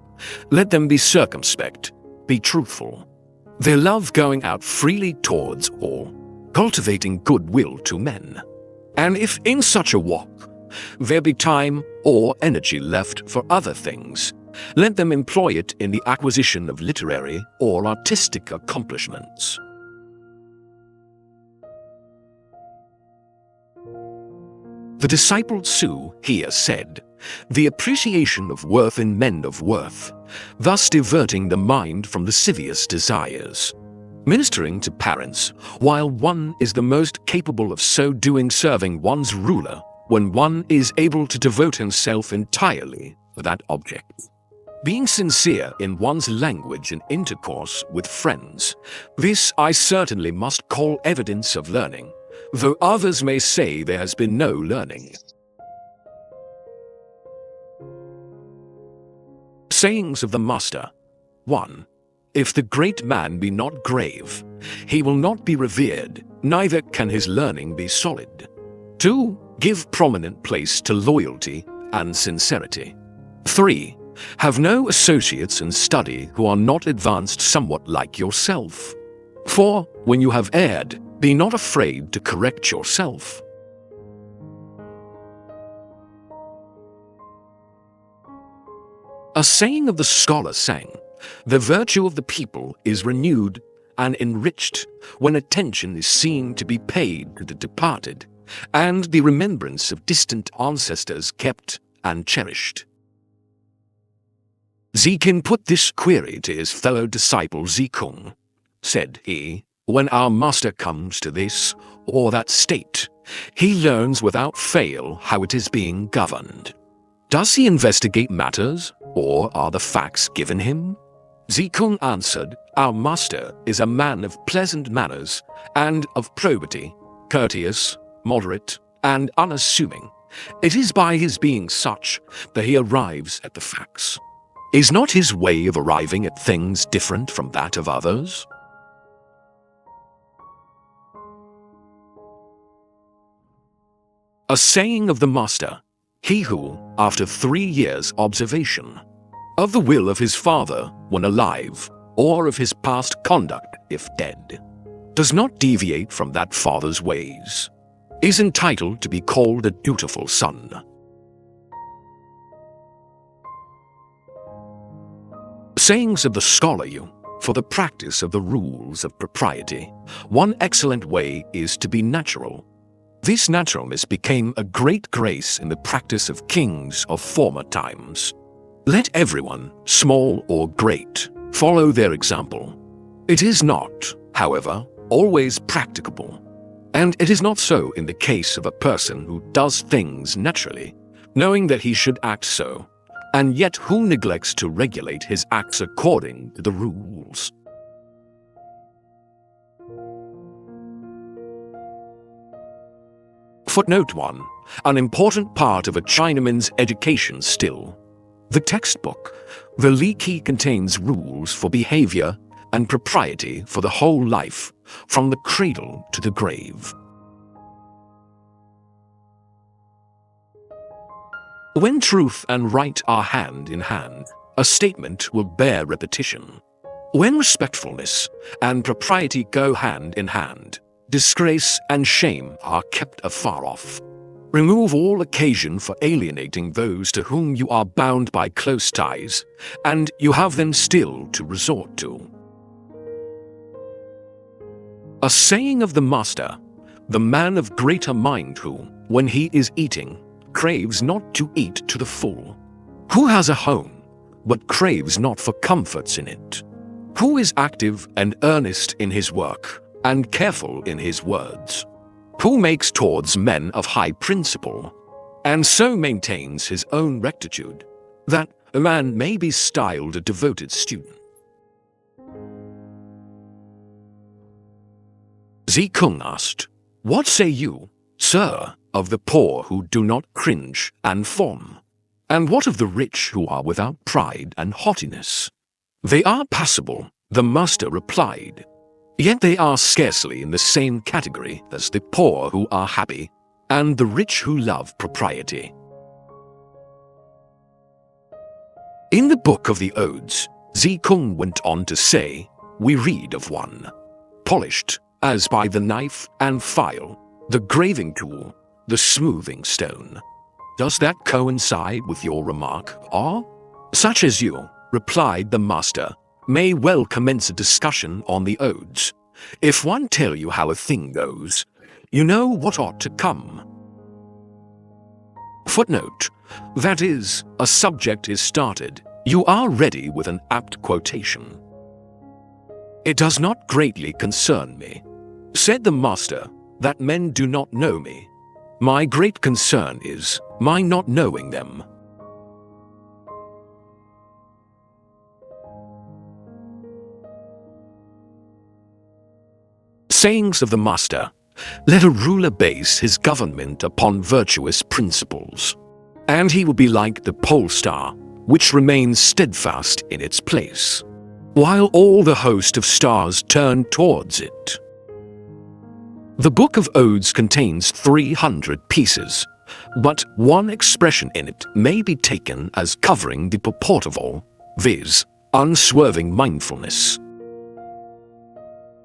B: Let them be circumspect, be truthful, their love going out freely towards all, cultivating goodwill to men. And if in such a walk there be time or energy left for other things, let them employ it in the acquisition of literary or artistic accomplishments." The disciple Tzu here said, "The appreciation of worth in men of worth, thus diverting the mind from lascivious desires. Ministering to parents, while one is the most capable of so doing, serving one's ruler, when one is able to devote himself entirely to that object. Being sincere in one's language and intercourse with friends, this I certainly must call evidence of learning, though others may say there has been no learning." Sayings of the Master. 1. If the great man be not grave, he will not be revered, neither can his learning be solid. 2. Give prominent place to loyalty and sincerity. 3. Have no associates in study who are not advanced somewhat like yourself. 4. When you have erred, be not afraid to correct yourself. A saying of the scholar saying, "The virtue of the people is renewed and enriched when attention is seen to be paid to the departed, and the remembrance of distant ancestors kept and cherished." Zikin put this query to his fellow disciple Zikung. Said he, "When our master comes to this or that state, he learns without fail how it is being governed. Does he investigate matters, or are the facts given him?" Zikung answered, "Our master is a man of pleasant manners and of probity, courteous, moderate, and unassuming. It is by his being such that he arrives at the facts. Is not his way of arriving at things different from that of others?" A saying of the master, "He who, after 3 years' observation, of the will of his father when alive, or of his past conduct if dead, does not deviate from that father's ways, is entitled to be called a dutiful son." Sayings of the scholar you, for the practice of the rules of propriety. One excellent way is to be natural. This naturalness became a great grace in the practice of kings of former times. Let everyone, small or great, follow their example. It is not, however, always practicable. And it is not so in the case of a person who does things naturally, knowing that he should act so, and yet who neglects to regulate his acts according to the rules. Footnote 1. An important part of a Chinaman's education still. The textbook. The Li Qi contains rules for behavior and propriety for the whole life, from the cradle to the grave. When truth and right are hand in hand, a statement will bear repetition. When respectfulness and propriety go hand in hand, disgrace and shame are kept afar off. Remove all occasion for alienating those to whom you are bound by close ties, and you have them still to resort to. A saying of the master, the man of greater mind who, when he is eating, craves not to eat to the full. Who has a home, but craves not for comforts in it? Who is active and earnest in his work, and careful in his words? Who makes towards men of high principle, and so maintains his own rectitude, that a man may be styled a devoted student? Zi Kung asked, "What say you, sir, of the poor who do not cringe and fawn? And what of the rich who are without pride and haughtiness?" "They are passable," the master replied, "yet they are scarcely in the same category as the poor who are happy, and the rich who love propriety." In the book of the Odes, Zi Kung went on to say, we read of one, polished as by the knife and file, the graving tool, the smoothing stone. Does that coincide with your remark, or? "Such as you," replied the master, "may well commence a discussion on the Odes. If one tell you how a thing goes, you know what ought to come." Footnote. That is, a subject is started, you are ready with an apt quotation. "It does not greatly concern me," said the master, "that men do not know me. My great concern is my not knowing them." Sayings of the master. Let a ruler base his government upon virtuous principles, and he will be like the pole star, which remains steadfast in its place, while all the host of stars turn towards it. The Book of Odes contains 300 pieces, but one expression in it may be taken as covering the purport of all, viz., unswerving mindfulness.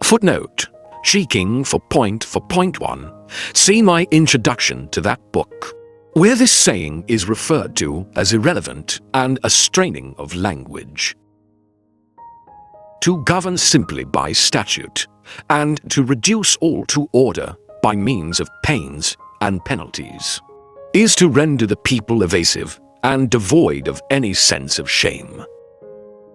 B: Footnote. Seeking for point 1, see my introduction to that book, where this saying is referred to as irrelevant and a straining of language. To govern simply by statute, and to reduce all to order by means of pains and penalties, is to render the people evasive and devoid of any sense of shame.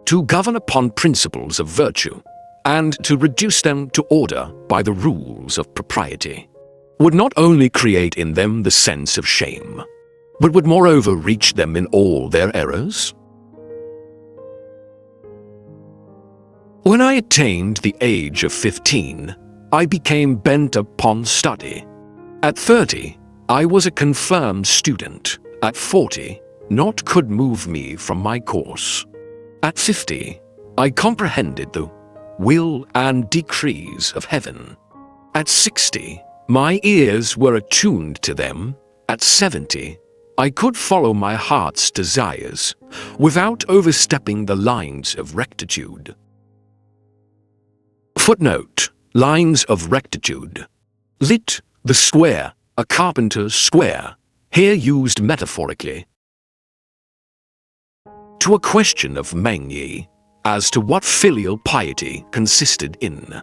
B: To govern upon principles of virtue, and to reduce them to order by the rules of propriety, would not only create in them the sense of shame, but would moreover reach them in all their errors. When I attained the age of 15, I became bent upon study. At 30, I was a confirmed student. At 40, naught could move me from my course. At 50, I comprehended the will and decrees of heaven. At 60, my ears were attuned to them. At 70, I could follow my heart's desires without overstepping the lines of rectitude. Footnote. Lines of rectitude. Lit. The square, a carpenter's square, here used metaphorically. To a question of Meng Yi, as to what filial piety consisted in.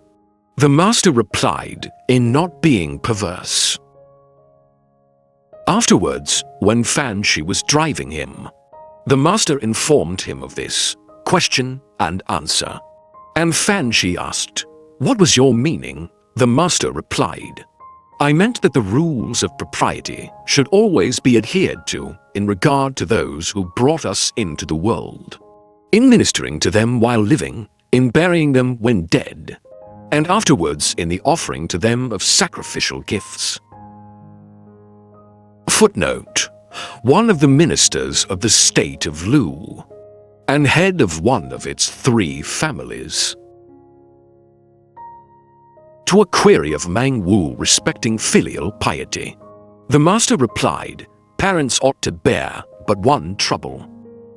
B: The master replied, in not being perverse. Afterwards, when Fan Shi was driving him, the master informed him of this, question and answer. And Fan Shi asked, "What was your meaning?" The master replied, "I meant that the rules of propriety should always be adhered to in regard to those who brought us into the world, in ministering to them while living, in burying them when dead, and afterwards in the offering to them of sacrificial gifts." Footnote: one of the ministers of the state of Lu, and head of one of its 3 families. To a query of Mang Wu respecting filial piety, the master replied, "Parents ought to bear but one trouble,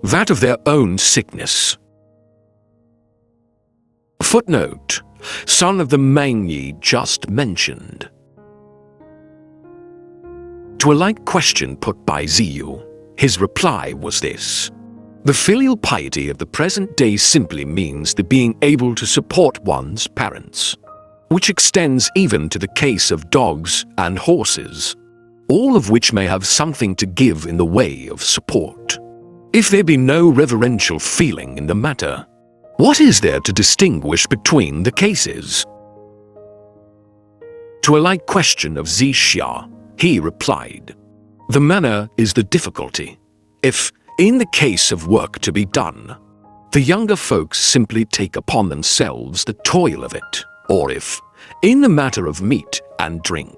B: that of their own sickness." Footnote: son of the Mang Yi just mentioned. To a like question put by Ziyu, his reply was this: the filial piety of the present day simply means the being able to support one's parents, which extends even to the case of dogs and horses, all of which may have something to give in the way of support. If there be no reverential feeling in the matter, what is there to distinguish between the cases? To a like question of Zixia, he replied, "The manner is the difficulty. If, in the case of work to be done, the younger folks simply take upon themselves the toil of it, or if, in the matter of meat and drink,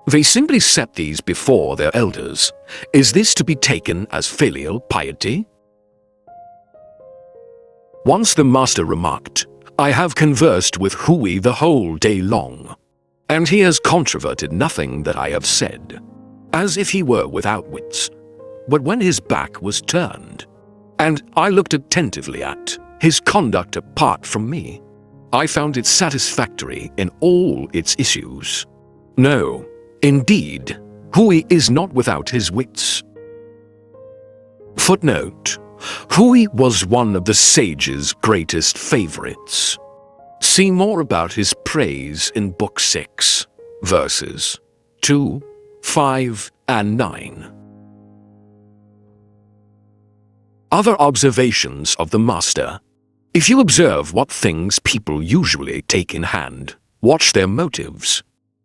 B: they simply set these before their elders, is this to be taken as filial piety?" Once the master remarked, "I have conversed with Hui the whole day long, and he has controverted nothing that I have said, as if he were without wits. But when his back was turned, and I looked attentively at his conduct apart from me, I found it satisfactory in all its issues. No, indeed, Hui is not without his wits." Footnote: Hui was one of the sage's greatest favorites. See more about his praise in Book 6, verses 2, 5, and 9. Other observations of the master. If you observe what things people usually take in hand, watch their motives,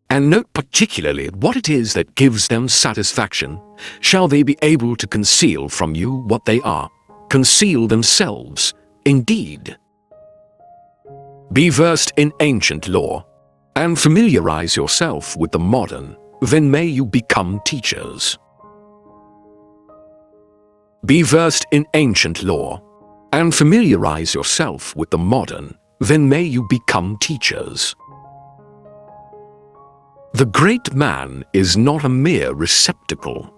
B: and note particularly what it is that gives them satisfaction, shall they be able to conceal from you what they are, conceal themselves, indeed. Be versed in ancient lore, and familiarize yourself with the modern, then may you become teachers. Be versed in ancient lore, and familiarize yourself with the modern, then may you become teachers. The great man is not a mere receptacle.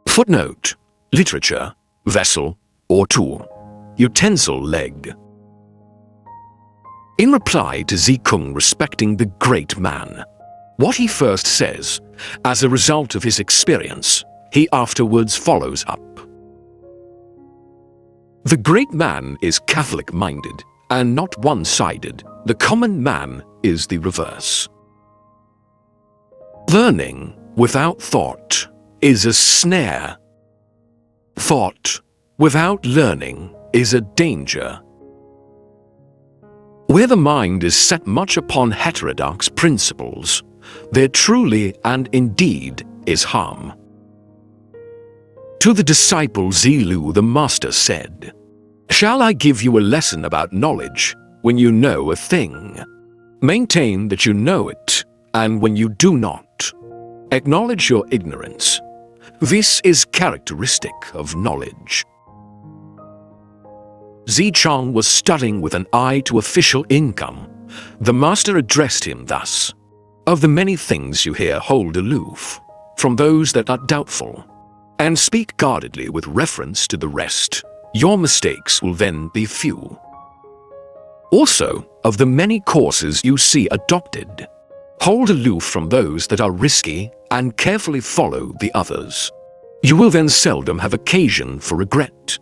B: Footnote: literature, vessel, or tool, utensil leg. In reply to Zikung respecting the great man, what he first says, as a result of his experience, he afterwards follows up. The great man is Catholic-minded and not one-sided. The common man is the reverse. Learning without thought is a snare. Thought without learning is a danger. Where the mind is set much upon heterodox principles, there truly and indeed is harm. To the disciple Zilu the master said, "Shall I give you a lesson about knowledge when you know a thing? Maintain that you know it, and when you do not, acknowledge your ignorance. This is characteristic of knowledge." Zichang was studying with an eye to official income. The master addressed him thus: "Of the many things you hear, hold aloof from those that are doubtful, and speak guardedly with reference to the rest. Your mistakes will then be few. Also, of the many courses you see adopted, hold aloof from those that are risky and carefully follow the others. You will then seldom have occasion for regret.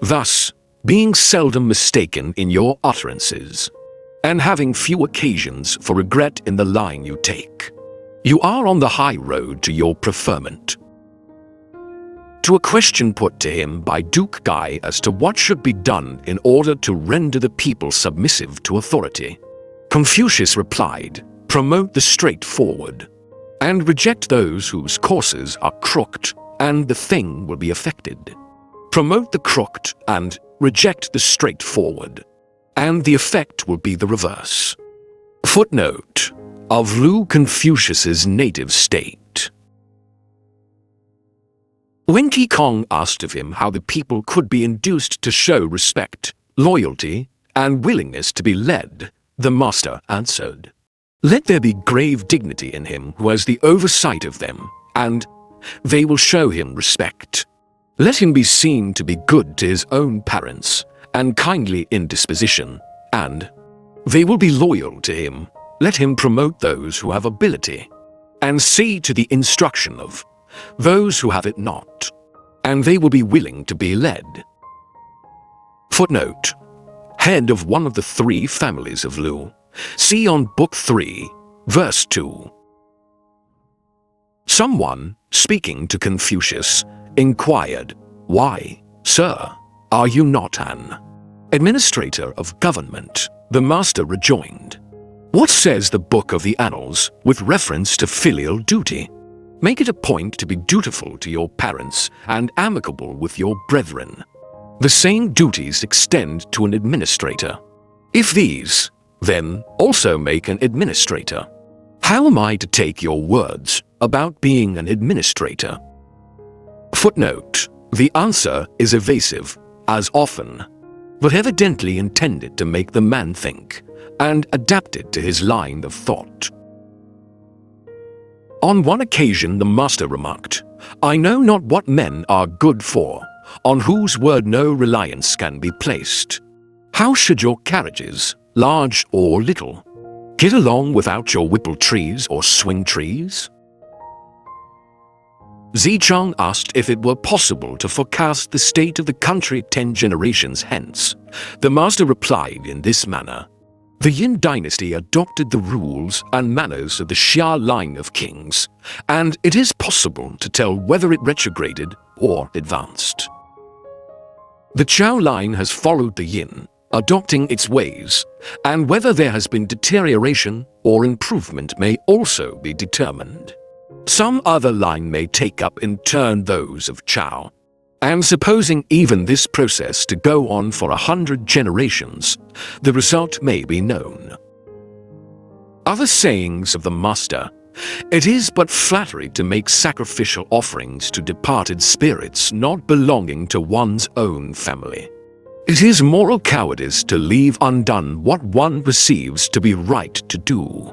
B: Thus, being seldom mistaken in your utterances, and having few occasions for regret in the line you take. You are on the high road to your preferment. To a question put to him by Duke Guy as to what should be done in order to render the people submissive to authority, Confucius replied, "Promote the straightforward, and reject those whose courses are crooked, and the thing will be effected. Promote the crooked and reject the straightforward, and the effect will be the reverse." Footnote of Lu Confucius's native state. When Qi Kong asked of him how the people could be induced to show respect, loyalty, and willingness to be led, the master answered, "Let there be grave dignity in him who has the oversight of them, and they will show him respect. Let him be seen to be good to his own parents, and kindly in disposition, and they will be loyal to him. Let him promote those who have ability, and see to the instruction of those who have it not, and they will be willing to be led." Footnote: head of one of the three families of Lu. See on Book 3, verse 2. Someone, speaking to Confucius, inquired, "Why, sir, are you not an administrator of government?" The master rejoined, "What says the Book of the Annals with reference to filial duty? Make it a point to be dutiful to your parents and amicable with your brethren. The same duties extend to an administrator. If these, then, also make an administrator, how am I to take your words about being an administrator?" Footnote: the answer is evasive, as often, but evidently intended to make the man think, and adapted to his line of thought. On one occasion the master remarked, "I know not what men are good for, on whose word no reliance can be placed. How should your carriages, large or little, get along without your whipple trees or swing trees?" Zichang asked if it were possible to forecast the state of the country 10 generations hence. The master replied in this manner: "The Yin dynasty adopted the rules and manners of the Xia line of kings, and it is possible to tell whether it retrograded or advanced. The Chao line has followed the Yin, adopting its ways, and whether there has been deterioration or improvement may also be determined. Some other line may take up in turn those of Chao, and supposing even this process to go on for 100 generations, the result may be known." Other sayings of the master: "It is but flattery to make sacrificial offerings to departed spirits not belonging to one's own family. It is moral cowardice to leave undone what one perceives to be right to do."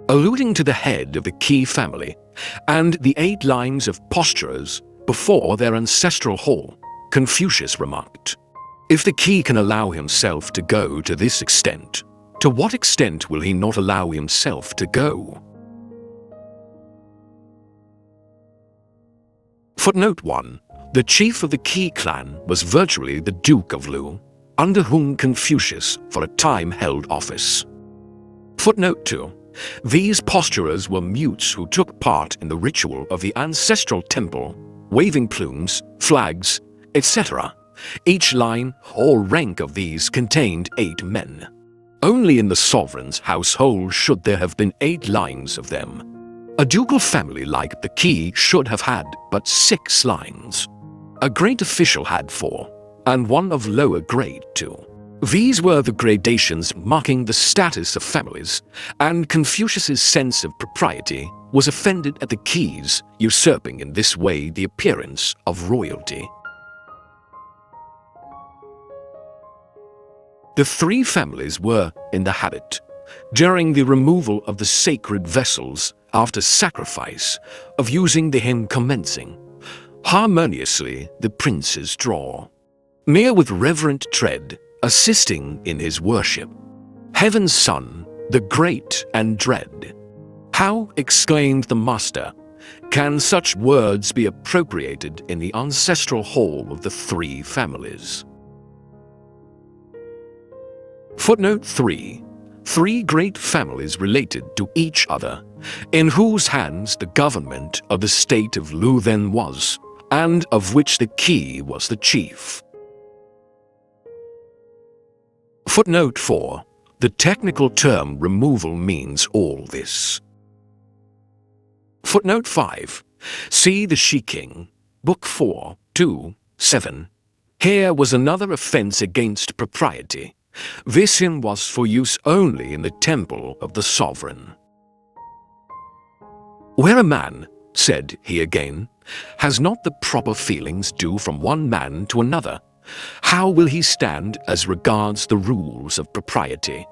B: Alluding to the head of the key family and the 8 lines of posturers before their ancestral hall, Confucius remarked, "If the key can allow himself to go to this extent, to what extent will he not allow himself to go?" Footnote 1. The chief of the Qi clan was virtually the Duke of Lu, under whom Confucius for a time held office. Footnote 2. These posturers were mutes who took part in the ritual of the ancestral temple, waving plumes, flags, etc. Each line or rank of these contained 8 men. Only in the sovereign's household should there have been 8 lines of them. A ducal family like the Qi should have had but 6 lines. A great official had 4, and one of lower grade 2. These were the gradations marking the status of families, and Confucius's sense of propriety was offended at the Qis usurping in this way the appearance of royalty. The 3 families were in the habit, during the removal of the sacred vessels after sacrifice, of using the hymn commencing, "Harmoniously the princes draw," mere with reverent tread, assisting in his worship. "Heaven's Son, the great and dread." "How," exclaimed the master, "can such words be appropriated in the ancestral hall of the 3 families?" Footnote 3. 3 great families related to each other, in whose hands the government of the state of Lu then was, and of which the Qi was the chief. Footnote 4. The technical term removal means all this. Footnote 5. See the Shi-King, Book 4, 2, 7. Here was another offense against propriety. This hymn was for use only in the temple of the sovereign. "Where a man," said he again, "has not the proper feelings due from one man to another, how will he stand as regards the rules of propriety?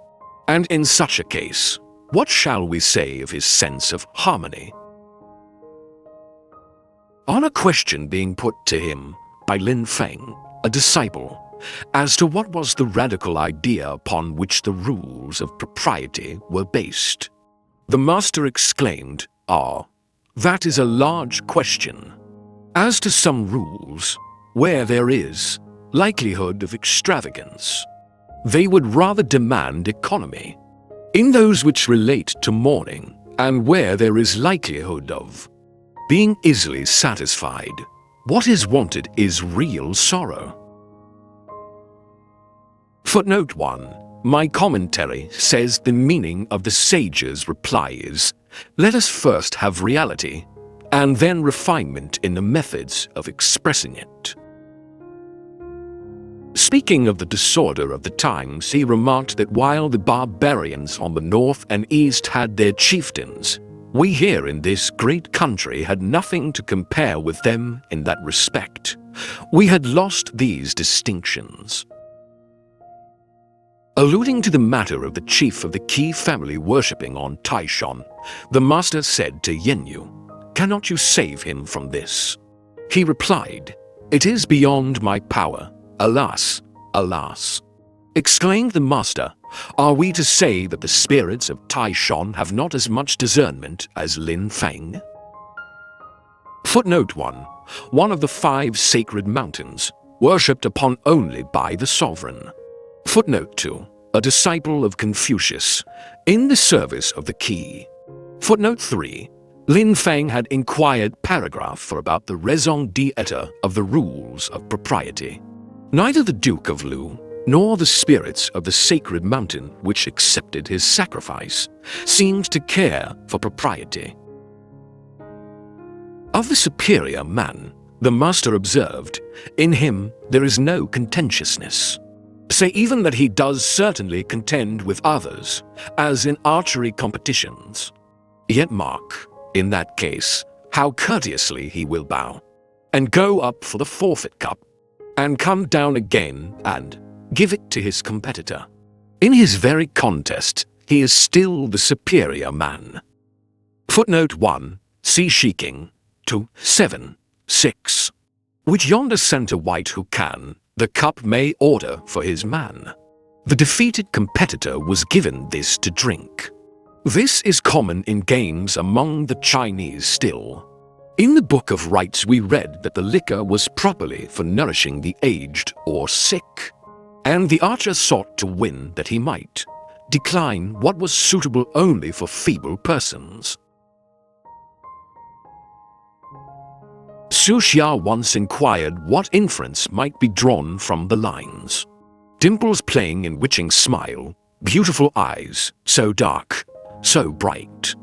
B: And in such a case, what shall we say of his sense of harmony?" On a question being put to him by Lin Feng, a disciple, as to what was the radical idea upon which the rules of propriety were based, the master exclaimed, "Ah, that is a large question. As to some rules, where there is likelihood of extravagance, they would rather demand economy. In those which relate to mourning, and where there is likelihood of being easily satisfied, what is wanted is real sorrow." Footnote 1. My commentary says the meaning of the sage's reply is, "Let us first have reality, and then refinement in the methods of expressing it." Speaking of the disorder of the times, he remarked that while the barbarians on the north and east had their chieftains, we here in this great country had nothing to compare with them in that respect. We had lost these distinctions. Alluding to the matter of the chief of the Qi family worshipping on Taishan, the master said to Yenyu, "Cannot you save him from this?" He replied, "It is beyond my power. Alas, alas." Exclaimed the master, "Are we to say that the spirits of Taishan have not as much discernment as Lin Feng?" Footnote 1. One of the 5 sacred mountains, worshipped upon only by the sovereign. Footnote 2. A disciple of Confucius, in the service of the Qi. Footnote 3. Lin Feng had inquired paragraph for about the raison d'etre of the rules of propriety. Neither the Duke of Lu, nor the spirits of the sacred mountain which accepted his sacrifice, seemed to care for propriety. Of the superior man, the master observed, in him there is no contentiousness. Say even that he does certainly contend with others, as in archery competitions. Yet mark, in that case, how courteously he will bow, and go up for the forfeit cup, and come down again and give it to his competitor. In his very contest, he is still the superior man. Footnote 1. See Shiking 2:7-6. Which yonder centre white who can, the cup may order for his man. The defeated competitor was given this to drink. This is common in games among the Chinese still. In the Book of Rites we read that the liquor was properly for nourishing the aged or sick, and the archer sought to win that he might decline what was suitable only for feeble persons. Su Xia once inquired what inference might be drawn from the lines. Dimples playing in witching smile, beautiful eyes, so dark, so bright.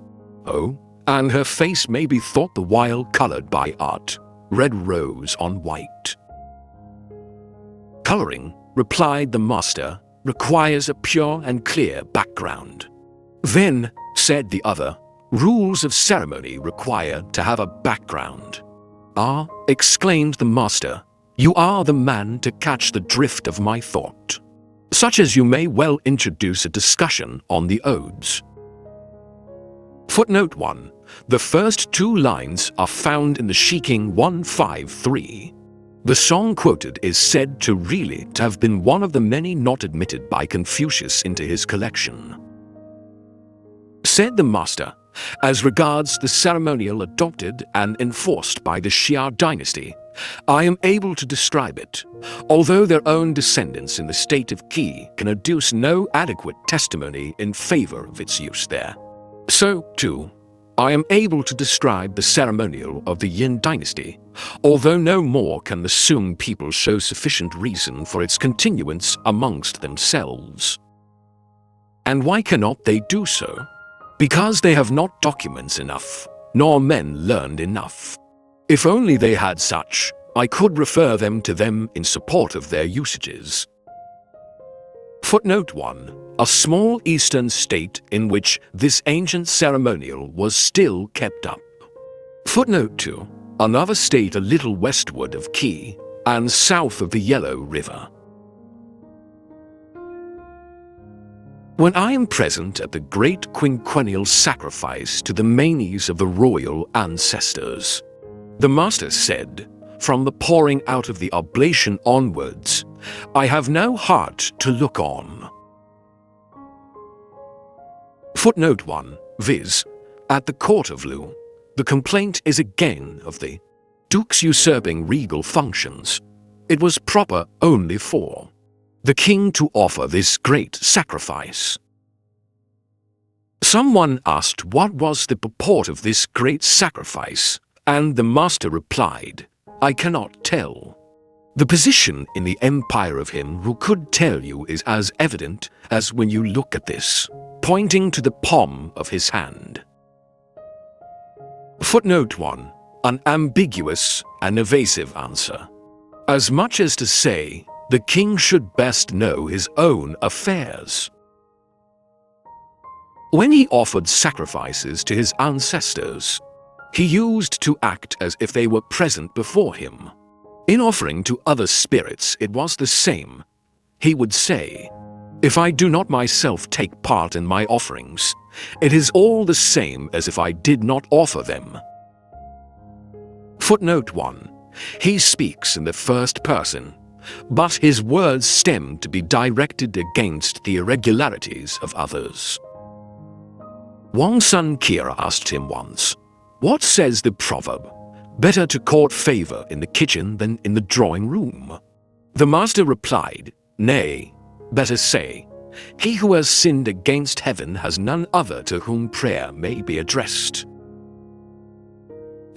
B: Oh, and her face may be thought the while colored by art, red rose on white. Coloring, replied the master, requires a pure and clear background. Then, said the other, rules of ceremony require to have a background. Ah, exclaimed the master, you are the man to catch the drift of my thought, such as you may well introduce a discussion on the odes. Footnote 1. The first two lines are found in the Shiking 153. The song quoted is said to really to have been one of the many not admitted by Confucius into his collection. Said the master, as regards the ceremonial adopted and enforced by the Xia dynasty, I am able to describe it, although their own descendants in the state of Qi can adduce no adequate testimony in favor of its use there. So, too, I am able to describe the ceremonial of the Yin dynasty, although no more can the Sung people show sufficient reason for its continuance amongst themselves. And why cannot they do so? Because they have not documents enough, nor men learned enough. If only they had such, I could refer them to them in support of their usages. Footnote 1. A small eastern state in which this ancient ceremonial was still kept up. Footnote 2. Another state a little westward of Qi and south of the Yellow River. When I am present at the great quinquennial sacrifice to the manes of the royal ancestors, the master said, from the pouring out of the oblation onwards, I have no heart to look on. Footnote 1, viz. At the court of Lu, the complaint is again of the Duke's usurping regal functions. It was proper only for the king to offer this great sacrifice. Someone asked what was the purport of this great sacrifice, and the master replied, I cannot tell. The position in the empire of him who could tell you is as evident as when you look at this, pointing to the palm of his hand. Footnote 1. An ambiguous and evasive answer. As much as to say, the king should best know his own affairs. When he offered sacrifices to his ancestors, he used to act as if they were present before him. In offering to other spirits it was the same. He would say, if I do not myself take part in my offerings, it is all the same as if I did not offer them. Footnote 1. He speaks in the first person, but his words stem to be directed against the irregularities of others. Wang Sun Kira asked him once, what says the proverb, better to court favor in the kitchen than in the drawing room? The master replied, nay, better say, he who has sinned against heaven has none other to whom prayer may be addressed.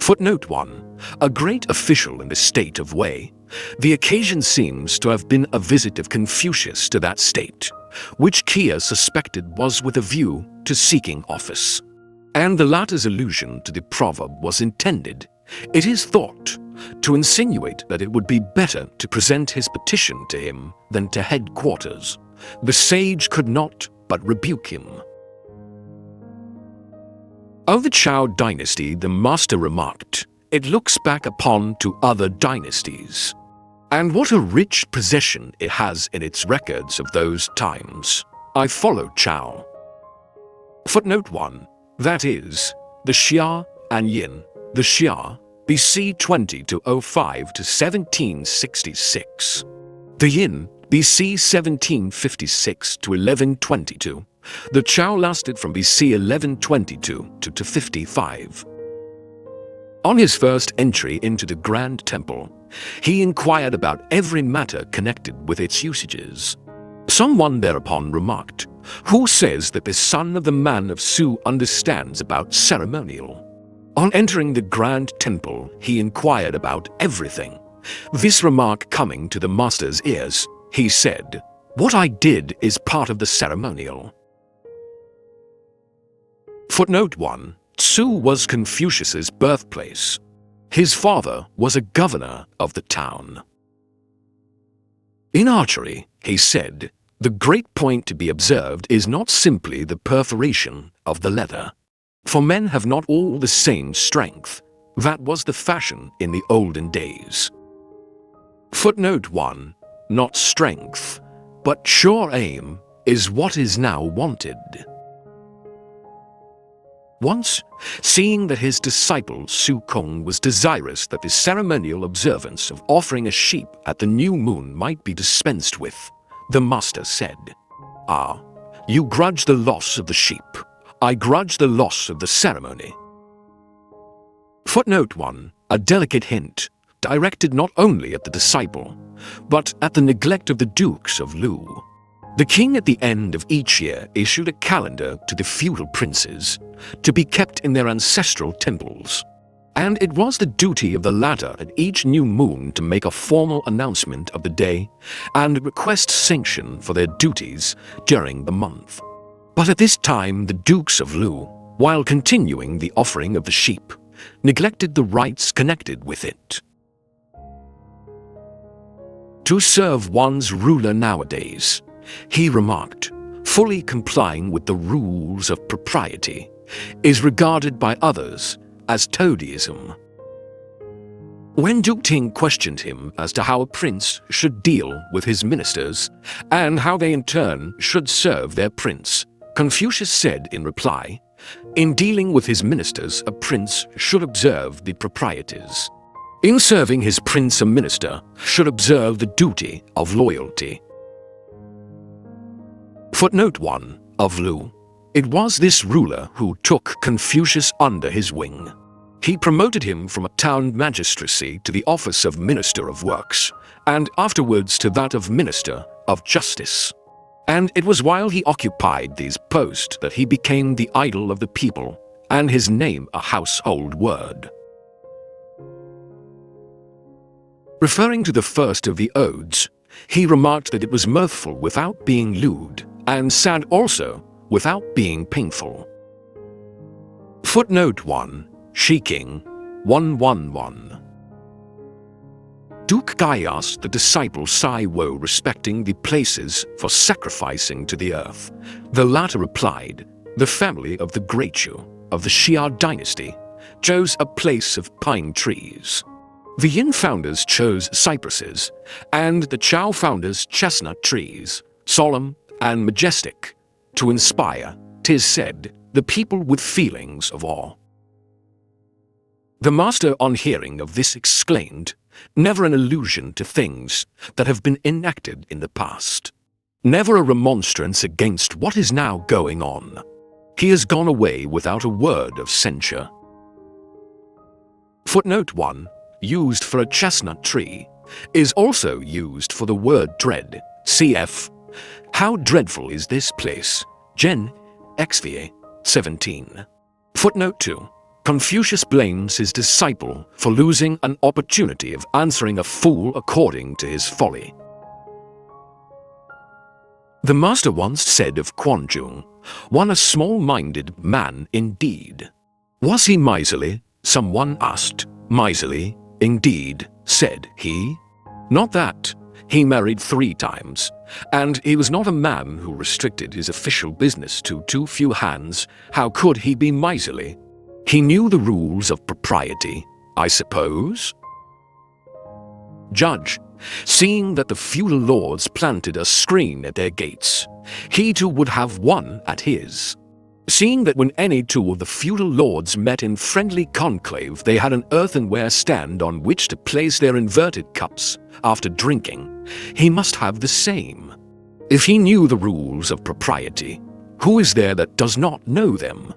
B: Footnote 1. A great official in the state of Wei, the occasion seems to have been a visit of Confucius to that state, which Kia suspected was with a view to seeking office. And the latter's allusion to the proverb was intended, it is thought, to insinuate that it would be better to present his petition to him than to headquarters. The sage could not but rebuke him. Of the Zhou dynasty, the master remarked, "It looks back upon to other dynasties. And what a rich possession it has in its records of those times. I follow Zhou." Footnote 1. That is, the Xia and Yin, the Xia, BC 20 to 05 to 1766. The Yin, BC 1756 to 1122. The Zhou lasted from BC 1122 to 55. On his first entry into the Grand Temple, he inquired about every matter connected with its usages. Someone thereupon remarked, "Who says that the son of the man of Su understands about ceremonial?" On entering the Grand Temple, he inquired about everything. This remark coming to the master's ears, he said, "What I did is part of the ceremonial." Footnote 1. Su was Confucius's birthplace. His father was a governor of the town. In archery, he said, "The great point to be observed is not simply the perforation of the leather. For men have not all the same strength. That was the fashion in the olden days." Footnote 1. Not strength, but sure aim is what is now wanted. Once, seeing that his disciple Su Kong was desirous that the ceremonial observance of offering a sheep at the new moon might be dispensed with, the master said, "Ah, you grudge the loss of the sheep. I grudge the loss of the ceremony." Footnote 1. A delicate hint, directed not only at the disciple, but at the neglect of the dukes of Lu. The king at the end of each year issued a calendar to the feudal princes to be kept in their ancestral temples, and it was the duty of the latter at each new moon to make a formal announcement of the day and request sanction for their duties during the month. But at this time the dukes of Lu, while continuing the offering of the sheep, neglected the rites connected with it. To serve one's ruler nowadays, he remarked, fully complying with the rules of propriety, is regarded by others as toadyism. When Duke Ting questioned him as to how a prince should deal with his ministers and how they in turn should serve their prince, Confucius said in reply, "In dealing with his ministers, a prince should observe the proprieties. In serving his prince, a minister should observe the duty of loyalty." Footnote 1. Of Lu. It was this ruler who took Confucius under his wing. He promoted him from a town magistracy to the office of Minister of Works, and afterwards to that of Minister of Justice. And it was while he occupied these posts that he became the idol of the people, and his name a household word. Referring to the first of the odes, he remarked that it was mirthful without being lewd, and sad also without being painful. Footnote 1. Shiking 111. Duke Gai asked the disciple Sai Wo respecting the places for sacrificing to the earth. The latter replied, "The family of the Great Chu of the Xia dynasty chose a place of pine trees. The Yin founders chose cypresses, and the Zhou founders chestnut trees, solemn and majestic, to inspire, 'tis said, the people with feelings of awe." The master on hearing of this exclaimed, "Never an allusion to things that have been enacted in the past. Never a remonstrance against what is now going on. He has gone away without a word of censure." Footnote 1. Used for a chestnut tree is also used for the word dread, cf. How dreadful is this place? Gen. XVA 17. Footnote 2. Confucius blames his disciple for losing an opportunity of answering a fool according to his folly. The master once said of Quanjung, "One a small-minded man indeed." Was he miserly? Someone asked. "Miserly, indeed," said he. "Not that. He married 3 times, and he was not a man who restricted his official business to too few hands. How could he be miserly?" He knew the rules of propriety, I suppose? Judge, seeing that the feudal lords planted a screen at their gates, he too would have one at his. Seeing that when any two of the feudal lords met in friendly conclave, they had an earthenware stand on which to place their inverted cups after drinking, he must have the same. If he knew the rules of propriety, who is there that does not know them?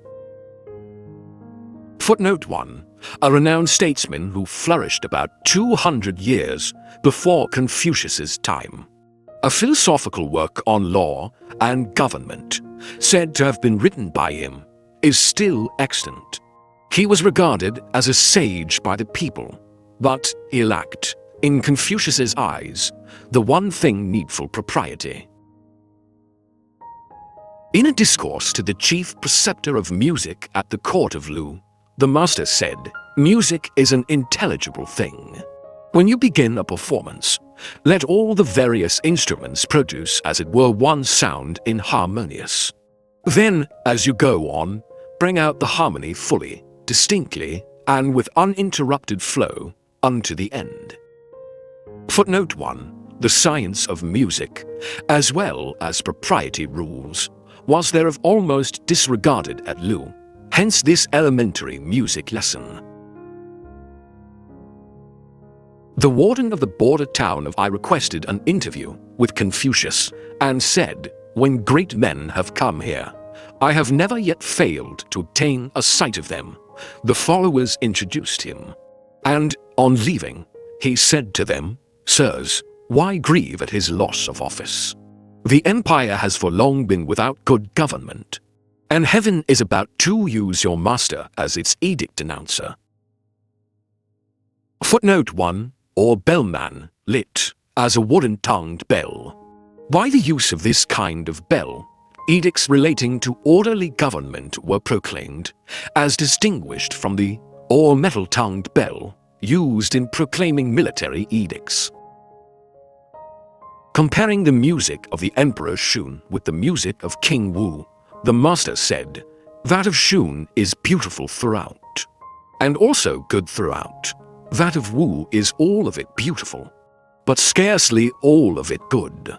B: Footnote 1. A renowned statesman who flourished about 200 years before Confucius's time. A philosophical work on law and government, said to have been written by him, is still extant. He was regarded as a sage by the people, but he lacked, in Confucius's eyes, the one thing needful: propriety. In a discourse to the chief preceptor of music at the court of Lu, the master said, "Music is an intelligible thing. When you begin a performance, let all the various instruments produce as it were one sound inharmonious. Then, as you go on, bring out the harmony fully, distinctly, and with uninterrupted flow unto the end." Footnote 1. The science of music, as well as propriety rules, was thereof almost disregarded at Lu, hence this elementary music lesson. The warden of the border town of I requested an interview with Confucius and said, "When great men have come here, I have never yet failed to obtain a sight of them." The followers introduced him, and on leaving, he said to them, "Sirs, why grieve at his loss of office? The empire has for long been without good government, and heaven is about to use your master as its edict announcer." Footnote 1. Or bellman, lit as a wooden-tongued bell. By the use of this kind of bell, edicts relating to orderly government were proclaimed, as distinguished from the or metal-tongued bell used in proclaiming military edicts. Comparing the music of the Emperor Shun with the music of King Wu, the master said, "That of Shun is beautiful throughout, and also good throughout. That of Wu is all of it beautiful, but scarcely all of it good."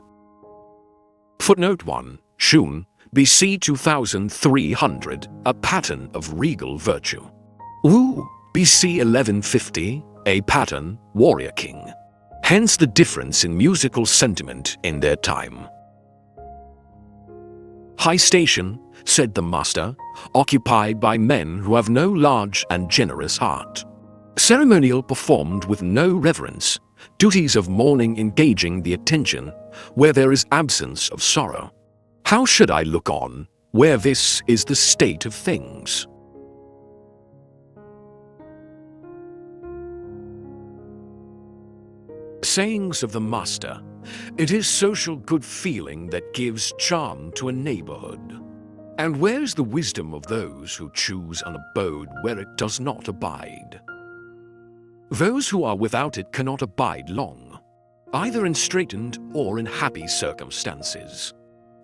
B: Footnote 1. Shun, BC 2300, a pattern of regal virtue. Wu, BC 1150, a pattern warrior king. Hence the difference in musical sentiment in their time. High station, said the master, occupied by men who have no large and generous heart. Ceremonial performed with no reverence, duties of mourning engaging the attention, where there is absence of sorrow. How should I look on, where this is the state of things? Sayings of the master. It is social good feeling that gives charm to a neighborhood. And where is the wisdom of those who choose an abode where it does not abide? Those who are without it cannot abide long, either in straitened or in happy circumstances.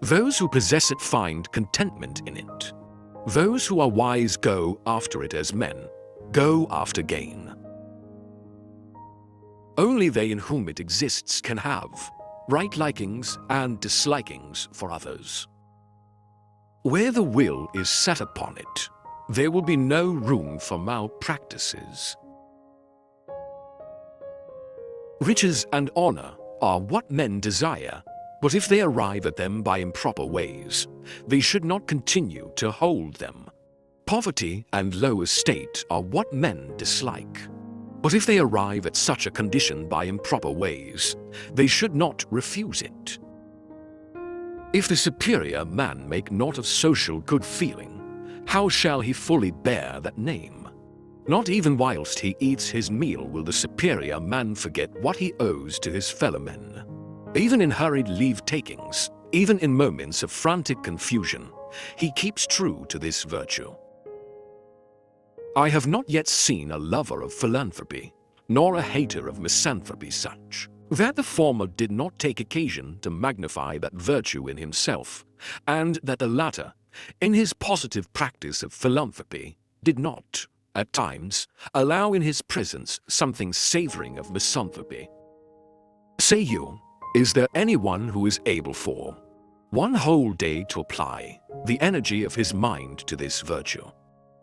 B: Those who possess it find contentment in it. Those who are wise go after it as men go after gain. Only they in whom it exists can have right likings and dislikings for others. Where the will is set upon it, there will be no room for malpractices. Riches and honor are what men desire, but if they arrive at them by improper ways, they should not continue to hold them. Poverty and low estate are what men dislike, but if they arrive at such a condition by improper ways, they should not refuse it. If the superior man make not of social good feeling, how shall he fully bear that name? Not even whilst he eats his meal will the superior man forget what he owes to his fellow men. Even in hurried leave-takings, even in moments of frantic confusion, he keeps true to this virtue. I have not yet seen a lover of philanthropy, nor a hater of misanthropy such, that the former did not take occasion to magnify that virtue in himself, and that the latter, in his positive practice of philanthropy, did not, at times, allow in his presence something savoring of misanthropy. Say you, is there anyone who is able for one whole day to apply the energy of his mind to this virtue?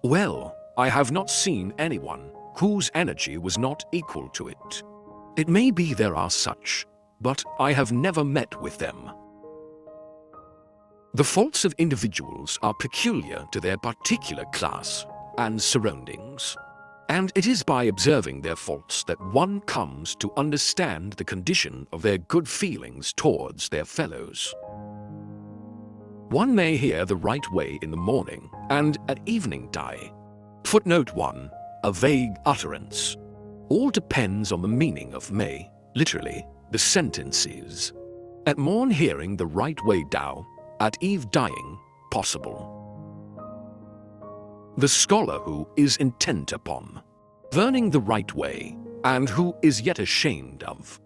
B: Well, I have not seen anyone whose energy was not equal to it. It may be there are such, but I have never met with them. The faults of individuals are peculiar to their particular class and surroundings, and it is by observing their faults that one comes to understand the condition of their good feelings towards their fellows. One may hear the right way in the morning and at evening die. Footnote 1, a vague utterance. All depends on the meaning of may, literally, the sentences. At morn hearing the right way Tao, at eve dying, possible. The scholar who is intent upon learning the right way, and who is yet ashamed of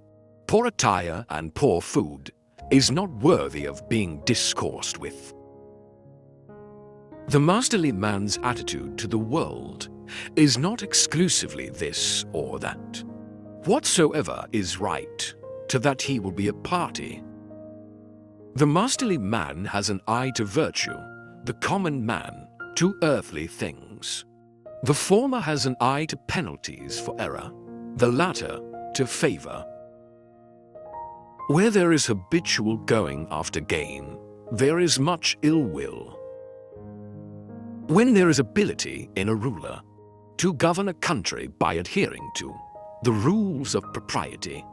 B: poor attire and poor food, is not worthy of being discoursed with. The masterly man's attitude to the world is not exclusively this or that. Whatsoever is right, to that he will be a party. The masterly man has an eye to virtue, the common man to earthly things. The former has an eye to penalties for error, the latter to favor. Where there is habitual going after gain, there is much ill will. When there is ability in a ruler to govern a country by adhering to the rules of propriety,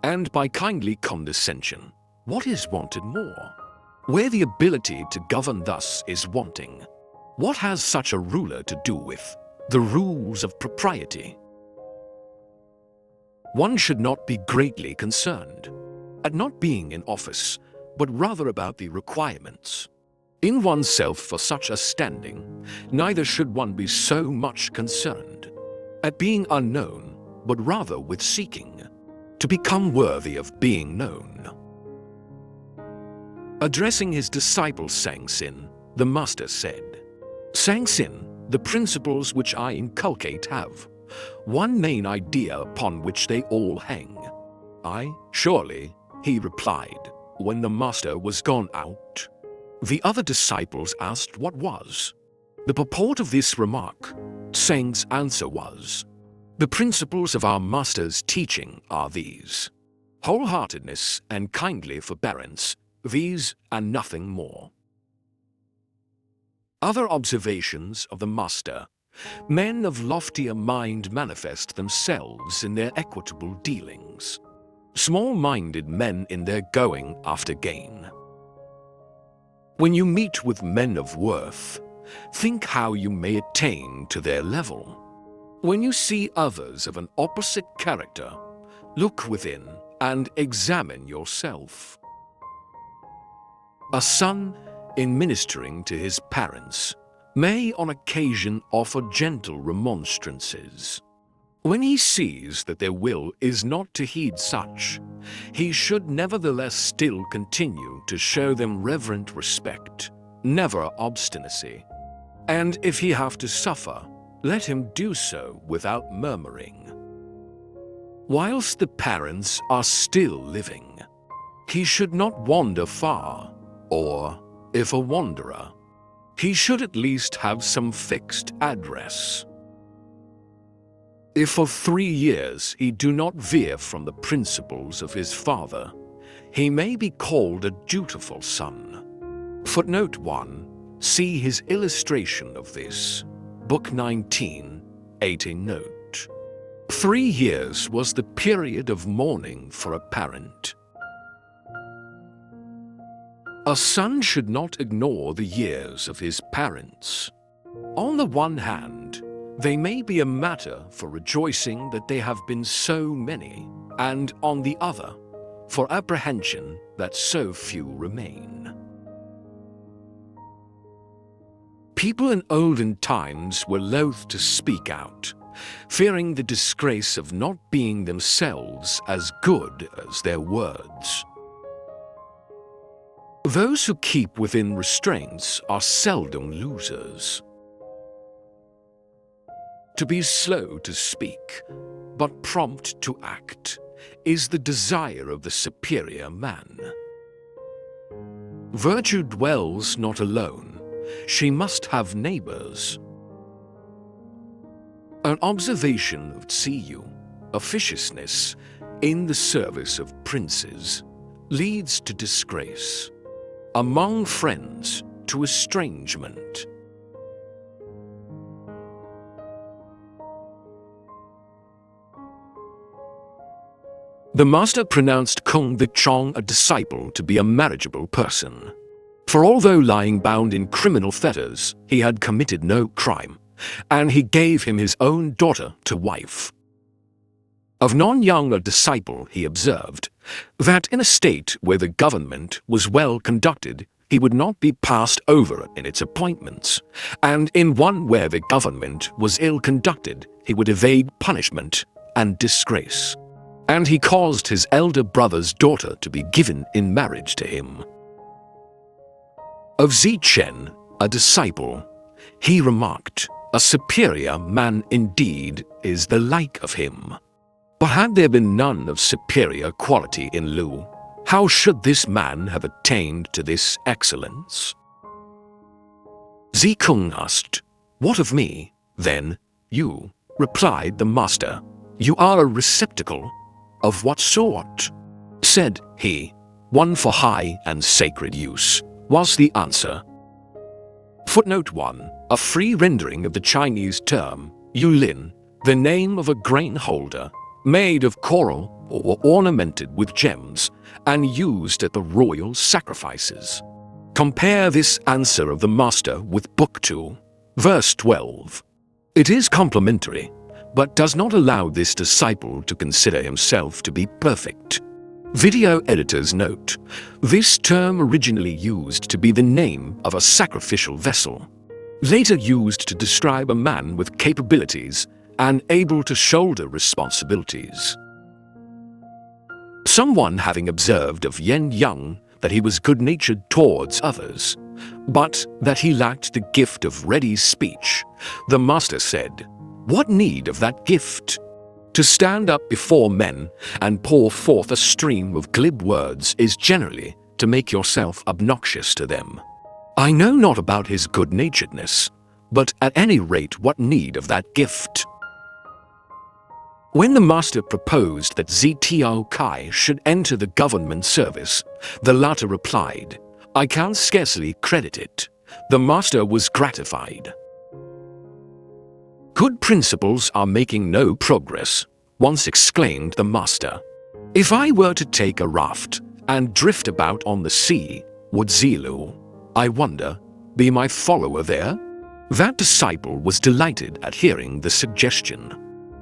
B: and by kindly condescension, what is wanted more? Where the ability to govern thus is wanting, what has such a ruler to do with the rules of propriety? One should not be greatly concerned at not being in office, but rather about the requirements in oneself for such a standing. Neither should one be so much concerned at being unknown, but rather with seeking to become worthy of being known. Addressing his disciple Sang-sin, the master said, Sang-sin, the principles which I inculcate have one main idea upon which they all hang. Aye, surely, he replied, when the master was gone out. The other disciples asked what was the purport of this remark. Tsang's answer was, the principles of our master's teaching are these: wholeheartedness and kindly forbearance, these and nothing more. Other observations of the master: men of loftier mind manifest themselves in their equitable dealings, small-minded men in their going after gain. When you meet with men of worth, think how you may attain to their level. When you see others of an opposite character, look within and examine yourself. A son, in ministering to his parents, may on occasion offer gentle remonstrances. When he sees that their will is not to heed such, he should nevertheless still continue to show them reverent respect, never obstinacy. And if he have to suffer, let him do so without murmuring. Whilst the parents are still living, he should not wander far, or, if a wanderer, he should at least have some fixed address. If for 3 years he do not veer from the principles of his father, he may be called a dutiful son. Footnote 1, see his illustration of this, Book 19, 18 note. 3 years was the period of mourning for a parent. A son should not ignore the years of his parents. On the one hand, they may be a matter for rejoicing that they have been so many, and on the other, for apprehension that so few remain. People in olden times were loath to speak out, fearing the disgrace of not being themselves as good as their words. Those who keep within restraints are seldom losers. To be slow to speak, but prompt to act, is the desire of the superior man. Virtue dwells not alone, she must have neighbors. An observation of Tzu, officiousness in the service of princes, leads to disgrace, among friends to estrangement. The master pronounced Kung the Chong a disciple to be a marriageable person. For although lying bound in criminal fetters, he had committed no crime, and he gave him his own daughter to wife. Of non-young a disciple he observed that in a state where the government was well conducted, he would not be passed over in its appointments, and in one where the government was ill conducted, he would evade punishment and disgrace. And he caused his elder brother's daughter to be given in marriage to him. Of Zichen, a disciple, he remarked, "A superior man indeed is the like of him. But had there been none of superior quality in Lu, how should this man have attained to this excellence?" Zi Kung asked, "What of me, then, you?" Replied the master, "You are a receptacle." "Of what sort?" said he. "One for high and sacred use," was the answer. Footnote 1. A free rendering of the Chinese term, yulin, the name of a grain holder, made of coral or ornamented with gems, and used at the royal sacrifices. Compare this answer of the master with Book 2, verse 12. It is complimentary, but does not allow this disciple to consider himself to be perfect. Video editor's note: this term originally used to be the name of a sacrificial vessel, later used to describe a man with capabilities and able to shoulder responsibilities. Someone having observed of Yen Yang that he was good-natured towards others, but that he lacked the gift of ready speech, the master said, "What need of that gift? To stand up before men and pour forth a stream of glib words is generally to make yourself obnoxious to them. I know not about his good-naturedness, but at any rate what need of that gift?" When the master proposed that Zitiao Kai should enter the government service, the latter replied, "I can scarcely credit it." The master was gratified. "Good principles are making no progress," once exclaimed the master. "If I were to take a raft and drift about on the sea, would Zilu, I wonder, be my follower there?" That disciple was delighted at hearing the suggestion.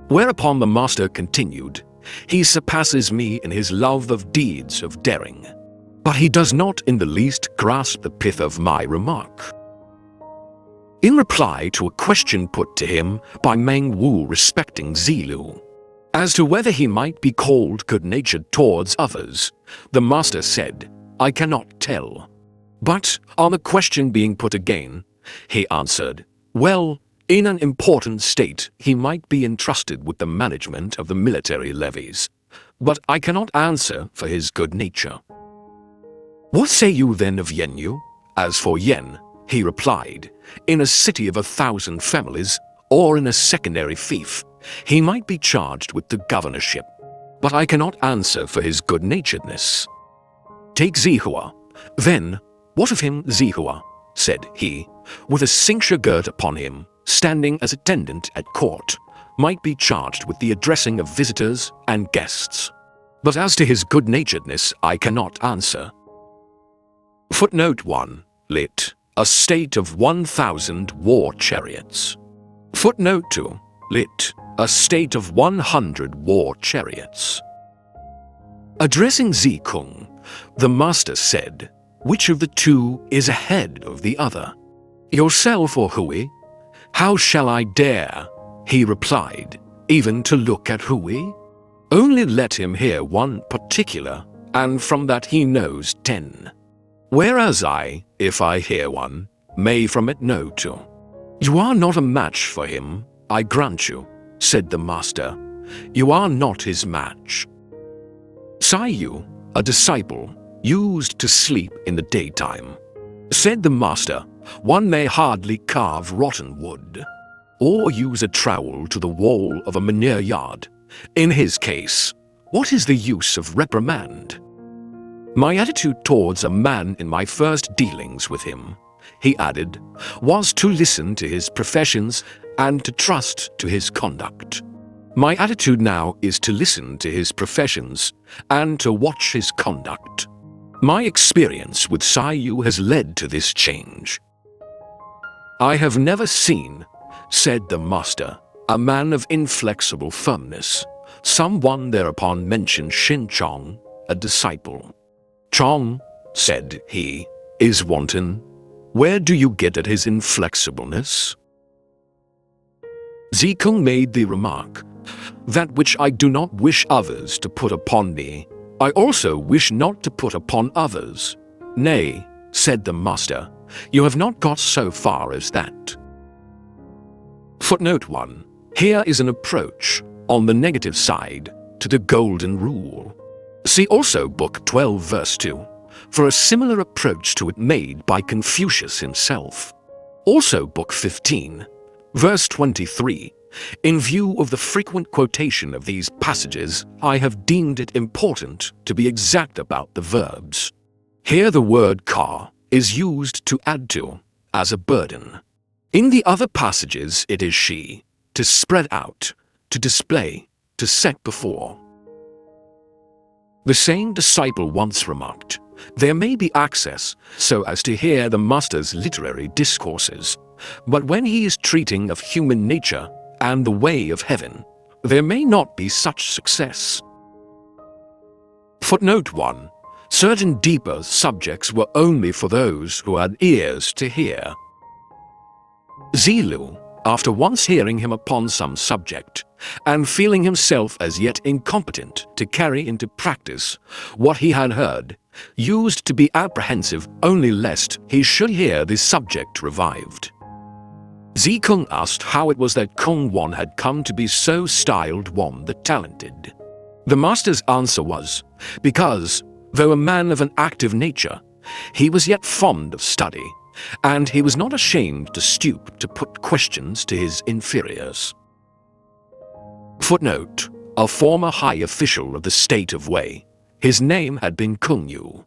B: Whereupon the master continued, "He surpasses me in his love of deeds of daring, but he does not in the least grasp the pith of my remark." In reply to a question put to him by Meng Wu respecting Zilu, as to whether he might be called good-natured towards others, the master said, "I cannot tell." But on the question being put again, he answered, "Well, in an important state he might be entrusted with the management of the military levies, but I cannot answer for his good nature." "What say you then of Yen Yu?" As for Yen, he replied, "In a city of 1,000 families, or in a secondary fief, he might be charged with the governorship, but I cannot answer for his good-naturedness." "Take Zihua, then, what of him Zihua?" said he, "with a cincture girt upon him, standing as attendant at court, might be charged with the addressing of visitors and guests. But as to his good-naturedness, I cannot answer." Footnote 1, lit. A state of 1,000 war chariots. Footnote 2, lit. A state of 100 war chariots. Addressing Zi Kung, the master said, "Which of the two is ahead of the other? Yourself or Hui?" "How shall I dare," he replied, "even to look at Hui? Only let him hear one particular, and from that he knows 10. Whereas I, if I hear one, may from it know 2. You are not a match for him, I grant you, said the master, you are not his match. Yu, a disciple, used to sleep in the daytime. Said the master, one may hardly carve rotten wood, or use a trowel to the wall of a manure yard. In his case, what is the use of reprimand? My attitude towards a man in my first dealings with him, he added, was to listen to his professions and to trust to his conduct. My attitude now is to listen to his professions and to watch his conduct. My experience with Yu has led to this change. I have never seen, said the master, a man of inflexible firmness. Someone thereupon mentioned Shin Chong, a disciple. Chong, said he, is wanton. Where do you get at his inflexibleness? Zikung made the remark, that which I do not wish others to put upon me, I also wish not to put upon others. Nay, said the master, you have not got so far as that. Footnote 1. Here is an approach, on the negative side, to the Golden Rule. See also Book 12, verse 2, for a similar approach to it made by Confucius himself. Also Book 15, verse 23. In view of the frequent quotation of these passages, I have deemed it important to be exact about the verbs. Here the word ka is used to add to, as a burden. In the other passages it is she, to spread out, to display, to set before. The same disciple once remarked, there may be access so as to hear the master's literary discourses, but when he is treating of human nature and the way of heaven, there may not be such success. Footnote 1. Certain deeper subjects were only for those who had ears to hear. Zilu, after once hearing him upon some subject, and feeling himself as yet incompetent to carry into practice what he had heard, used to be apprehensive only lest he should hear the subject revived. Zikung asked how it was that Kung Wan had come to be so styled Wan the Talented. The master's answer was, because, though a man of an active nature, he was yet fond of study, and he was not ashamed to stoop to put questions to his inferiors. Footnote. A former high official of the state of Wei, his name had been Kung Yu.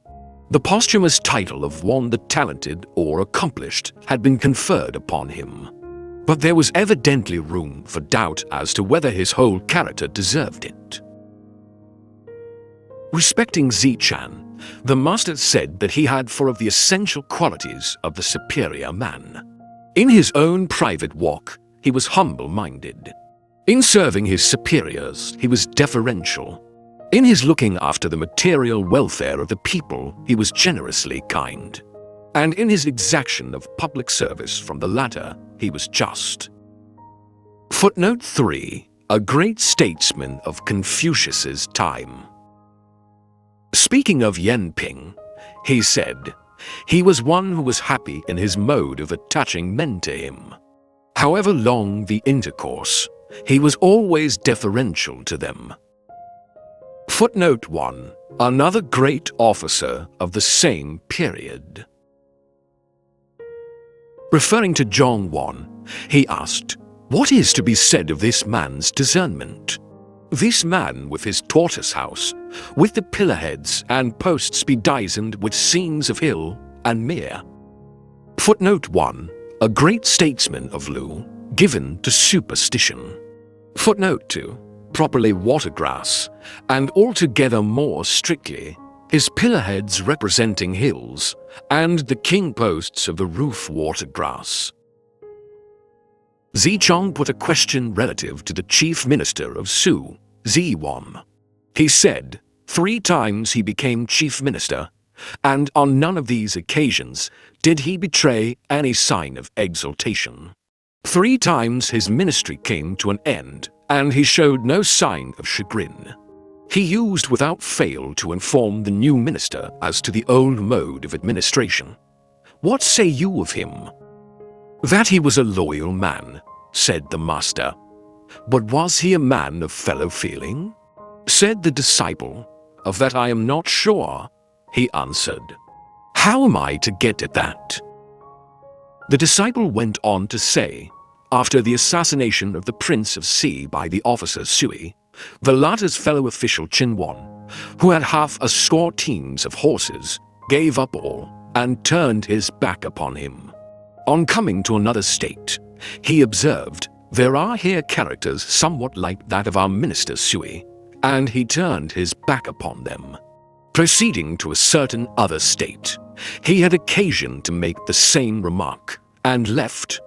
B: The posthumous title of Wan the Talented or Accomplished had been conferred upon him. But there was evidently room for doubt as to whether his whole character deserved it. Respecting Zichan, the master said that he had four of the essential qualities of the superior man. In his own private walk, he was humble-minded. In serving his superiors, he was deferential. In his looking after the material welfare of the people, he was generously kind. And in his exaction of public service from the latter, he was just. Footnote 3. A great statesman of Confucius's time. Speaking of Yenping, he said, he was one who was happy in his mode of attaching men to him. However long the intercourse, he was always deferential to them. Footnote 1. Another great officer of the same period. Referring to Zhong Wan, he asked, what is to be said of this man's discernment? This man with his tortoise house, with the pillar heads and posts bedizened with scenes of hill and mere. Footnote 1. A great statesman of Lu, given to superstition. Footnote 2. Properly watergrass, and altogether more strictly, his pillar heads representing hills, and the king posts of the roof watergrass. Zichong put a question relative to the chief minister of Su, Ziwam. He said, 3 times he became chief minister, and on none of these occasions did he betray any sign of exultation. 3 times his ministry came to an end, and he showed no sign of chagrin. He used without fail to inform the new minister as to the old mode of administration. What say you of him? That he was a loyal man, said the master. "But was he a man of fellow feeling?" Said the disciple. "Of that I am not sure," he answered. "How am I to get at that?" The disciple went on to say, after the assassination of the Prince of Sea by the officer Sui, the latter's fellow official Chinwon, who had half a score teams of horses, gave up all and turned his back upon him. On coming to another state, he observed, "There are here characters somewhat like that of our minister Sui," and he turned his back upon them. Proceeding to a certain other state, he had occasion to make the same remark, and left.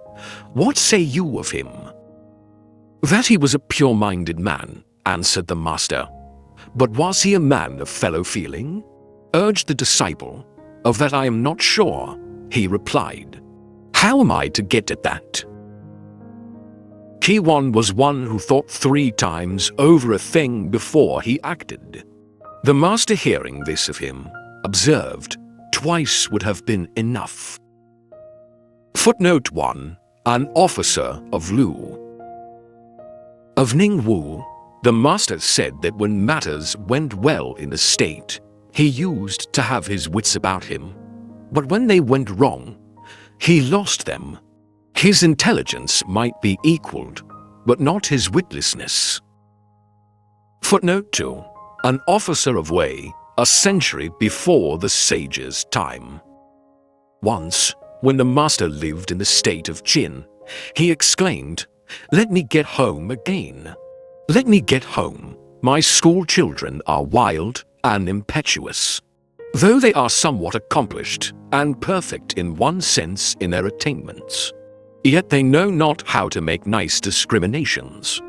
B: What say you of him? That he was a pure-minded man, answered the master. But was he a man of fellow feeling? Urged the disciple. Of that I am not sure, he replied. How am I to get at that? Kiwon was one who thought 3 times over a thing before he acted. The master, hearing this of him, observed, twice would have been enough. Footnote 1. An officer of Lu. Of Ningwu, the master said that when matters went well in the state, he used to have his wits about him, but when they went wrong, he lost them. His intelligence might be equaled, but not his witlessness. Footnote 2. An officer of Wei, a century before the sage's time. Once, when the master lived in the state of Qin, he exclaimed, "Let me get home again. Let me get home. My school children are wild and impetuous. Though they are somewhat accomplished and perfect in one sense in their attainments, yet they know not how to make nice discriminations."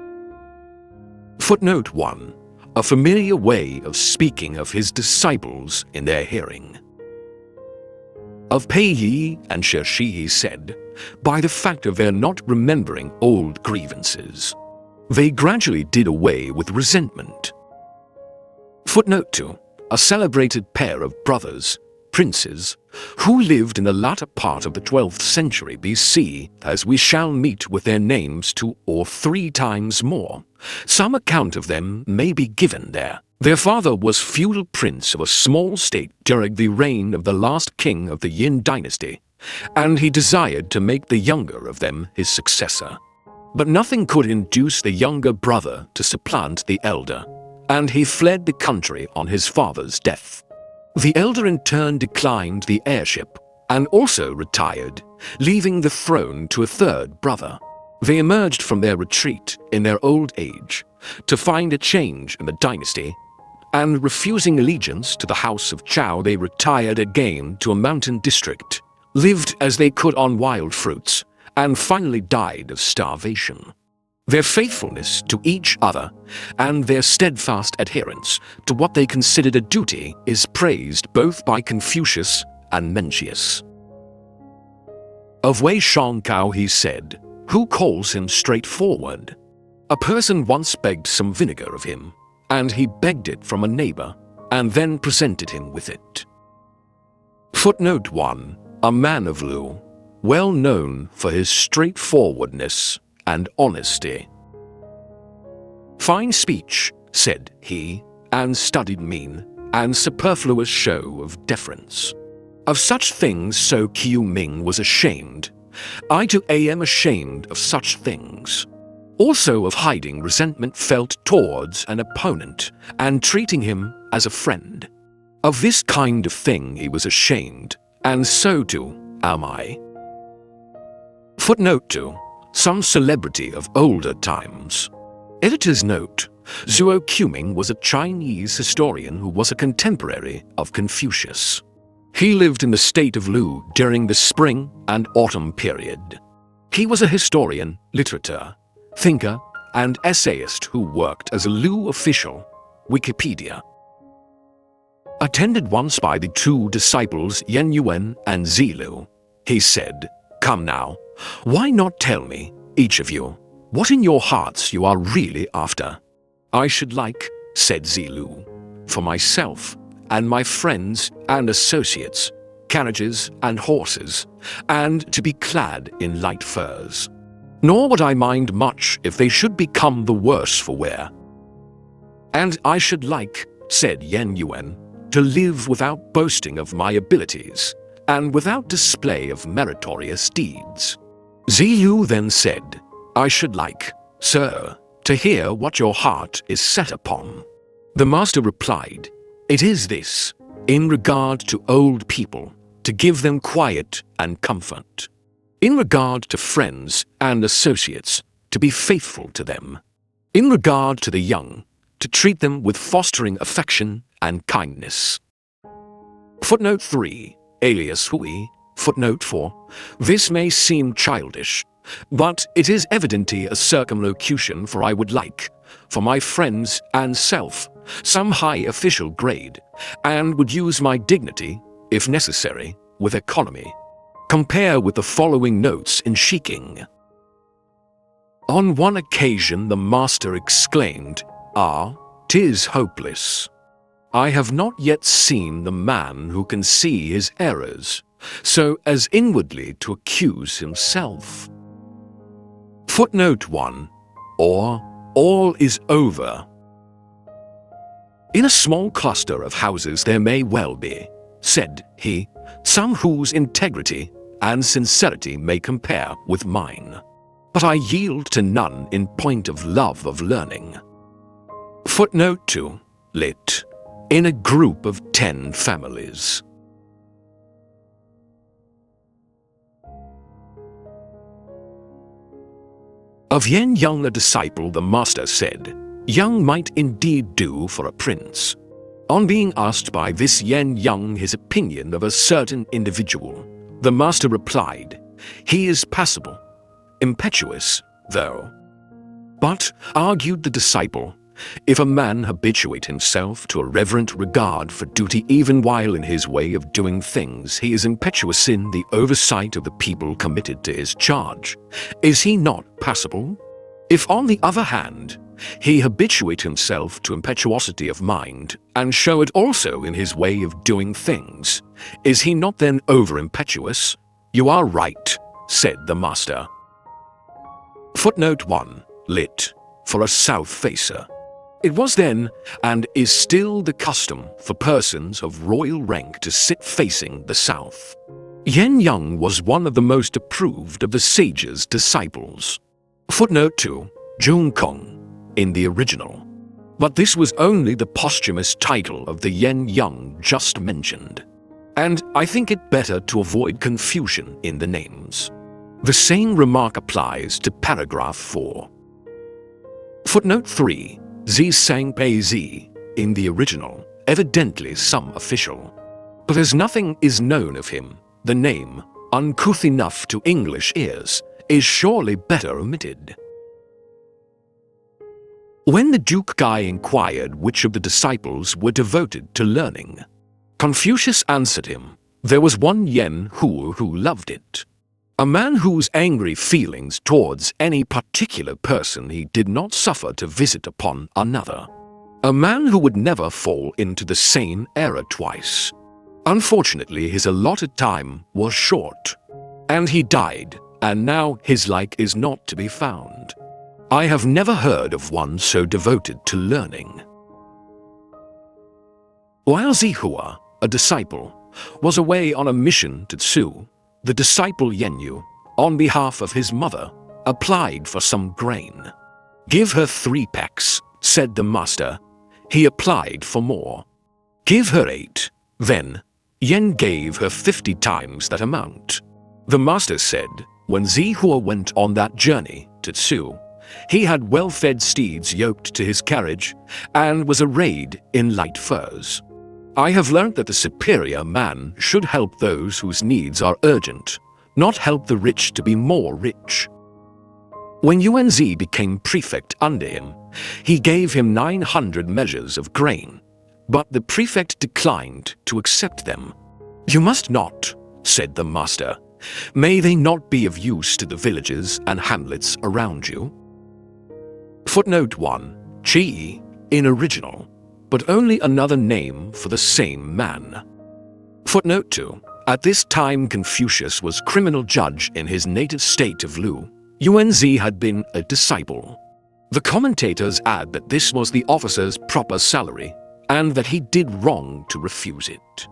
B: Footnote 1. A familiar way of speaking of his disciples in their hearing. Of Pei Yi and Shi he said, by the fact of their not remembering old grievances, they gradually did away with resentment. Footnote 2. A celebrated pair of brothers, princes, who lived in the latter part of the 12th century BC, as we shall meet with their names 2 or 3 times more. Some account of them may be given there. Their father was feudal prince of a small state during the reign of the last king of the Yin dynasty, and he desired to make the younger of them his successor. But nothing could induce the younger brother to supplant the elder, and he fled the country on his father's death. The elder in turn declined the heirship and also retired, leaving the throne to a third brother. They emerged from their retreat in their old age to find a change in the dynasty, and refusing allegiance to the house of Chao, they retired again to a mountain district, lived as they could on wild fruits, and finally died of starvation. Their faithfulness to each other and their steadfast adherence to what they considered a duty is praised both by Confucius and Mencius. Of Wei Shangkao he said, "Who calls him straightforward?" A person once begged some vinegar of him, and he begged it from a neighbor, and then presented him with it. Footnote 1. A man of Lu, well known for his straightforwardness and honesty. Fine speech, said he, and studied mien, and superfluous show of deference. Of such things so Qiu Ming was ashamed. I too am ashamed of such things. Also of hiding resentment felt towards an opponent, and treating him as a friend. Of this kind of thing he was ashamed, and so too am I. Footnote 2. Some celebrity of older times. Editor's note. Zhuo Quming was a Chinese historian who was a contemporary of Confucius. He lived in the state of Lu during the spring and autumn period. He was a historian, literator, thinker, and essayist who worked as a Lu official. Wikipedia. Attended once by the 2 disciples Yen Yuan and Zilu, he said, "Come now, why not tell me, each of you, what in your hearts you are really after?" "I should like," said Zilu, "for myself and my friends and associates, carriages and horses, and to be clad in light furs." Nor would I mind much if they should become the worse for wear. And I should like, said Yen Yuan, to live without boasting of my abilities, and without display of meritorious deeds. Ziyu then said, I should like, sir, to hear what your heart is set upon. The master replied, It is this, in regard to old people, to give them quiet and comfort. In regard to friends and associates, to be faithful to them. In regard to the young, to treat them with fostering affection and kindness. Footnote 3, alias Hui, footnote 4. This may seem childish, but it is evidently a circumlocution for I would like, for my friends and self, some high official grade, and would use my dignity, if necessary, with economy. Compare with the following notes in Shiking. On one occasion the master exclaimed, Ah, 'tis hopeless. I have not yet seen the man who can see his errors, so as inwardly to accuse himself. Footnote 1, or all is over. In a small cluster of houses there may well be, said he, some whose integrity and sincerity may compare with mine, but I yield to none in point of love of learning. Footnote 2, lit. In a group of 10 families. Of Yen Yang a disciple the master said, Young might indeed do for a prince. On being asked by this Yen Yang his opinion of a certain individual, the master replied, He is passable, impetuous, though. But, argued the disciple, if a man habituate himself to a reverent regard for duty even while in his way of doing things he is impetuous in the oversight of the people committed to his charge, is he not passable? If on the other hand, he habituate himself to impetuosity of mind, and show it also in his way of doing things, is he not then over-impetuous? You are right, said the master. Footnote 1, lit. For a south-facer. It was then, and is still the custom for persons of royal rank to sit facing the south. Yen Yang was one of the most approved of the sage's disciples. Footnote 2, Jung Kong, in the original. But this was only the posthumous title of the Yen Yang just mentioned. And I think it better to avoid confusion in the names. The same remark applies to paragraph 4. Footnote 3, Zi Sang Pei Zi, in the original, evidently some official. But as nothing is known of him, the name, uncouth enough to English ears, is surely better omitted. When the Duke Gai inquired which of the disciples were devoted to learning, Confucius answered him, there was one Yen Hu who loved it. A man whose angry feelings towards any particular person he did not suffer to visit upon another. A man who would never fall into the same error twice. Unfortunately, his allotted time was short, and he died, and now his like is not to be found. I have never heard of one so devoted to learning. While Zihua, a disciple, was away on a mission to Tsu, the disciple Yenyu, on behalf of his mother, applied for some grain. Give her 3 pecks, said the master. He applied for more. Give her 8. Then, Yen gave her 50 times that amount. The master said, when Zihua went on that journey to Tsu, he had well-fed steeds yoked to his carriage, and was arrayed in light furs. I have learnt that the superior man should help those whose needs are urgent, not help the rich to be more rich. When Yuanzi became prefect under him, he gave him 900 measures of grain, but the prefect declined to accept them. You must not, said the master. May they not be of use to the villages and hamlets around you? Footnote 1, Chi, in original, but only another name for the same man. Footnote 2. At this time Confucius was criminal judge in his native state of Lu, Yuan-zi had been a disciple. The commentators add that this was the officer's proper salary and that he did wrong to refuse it.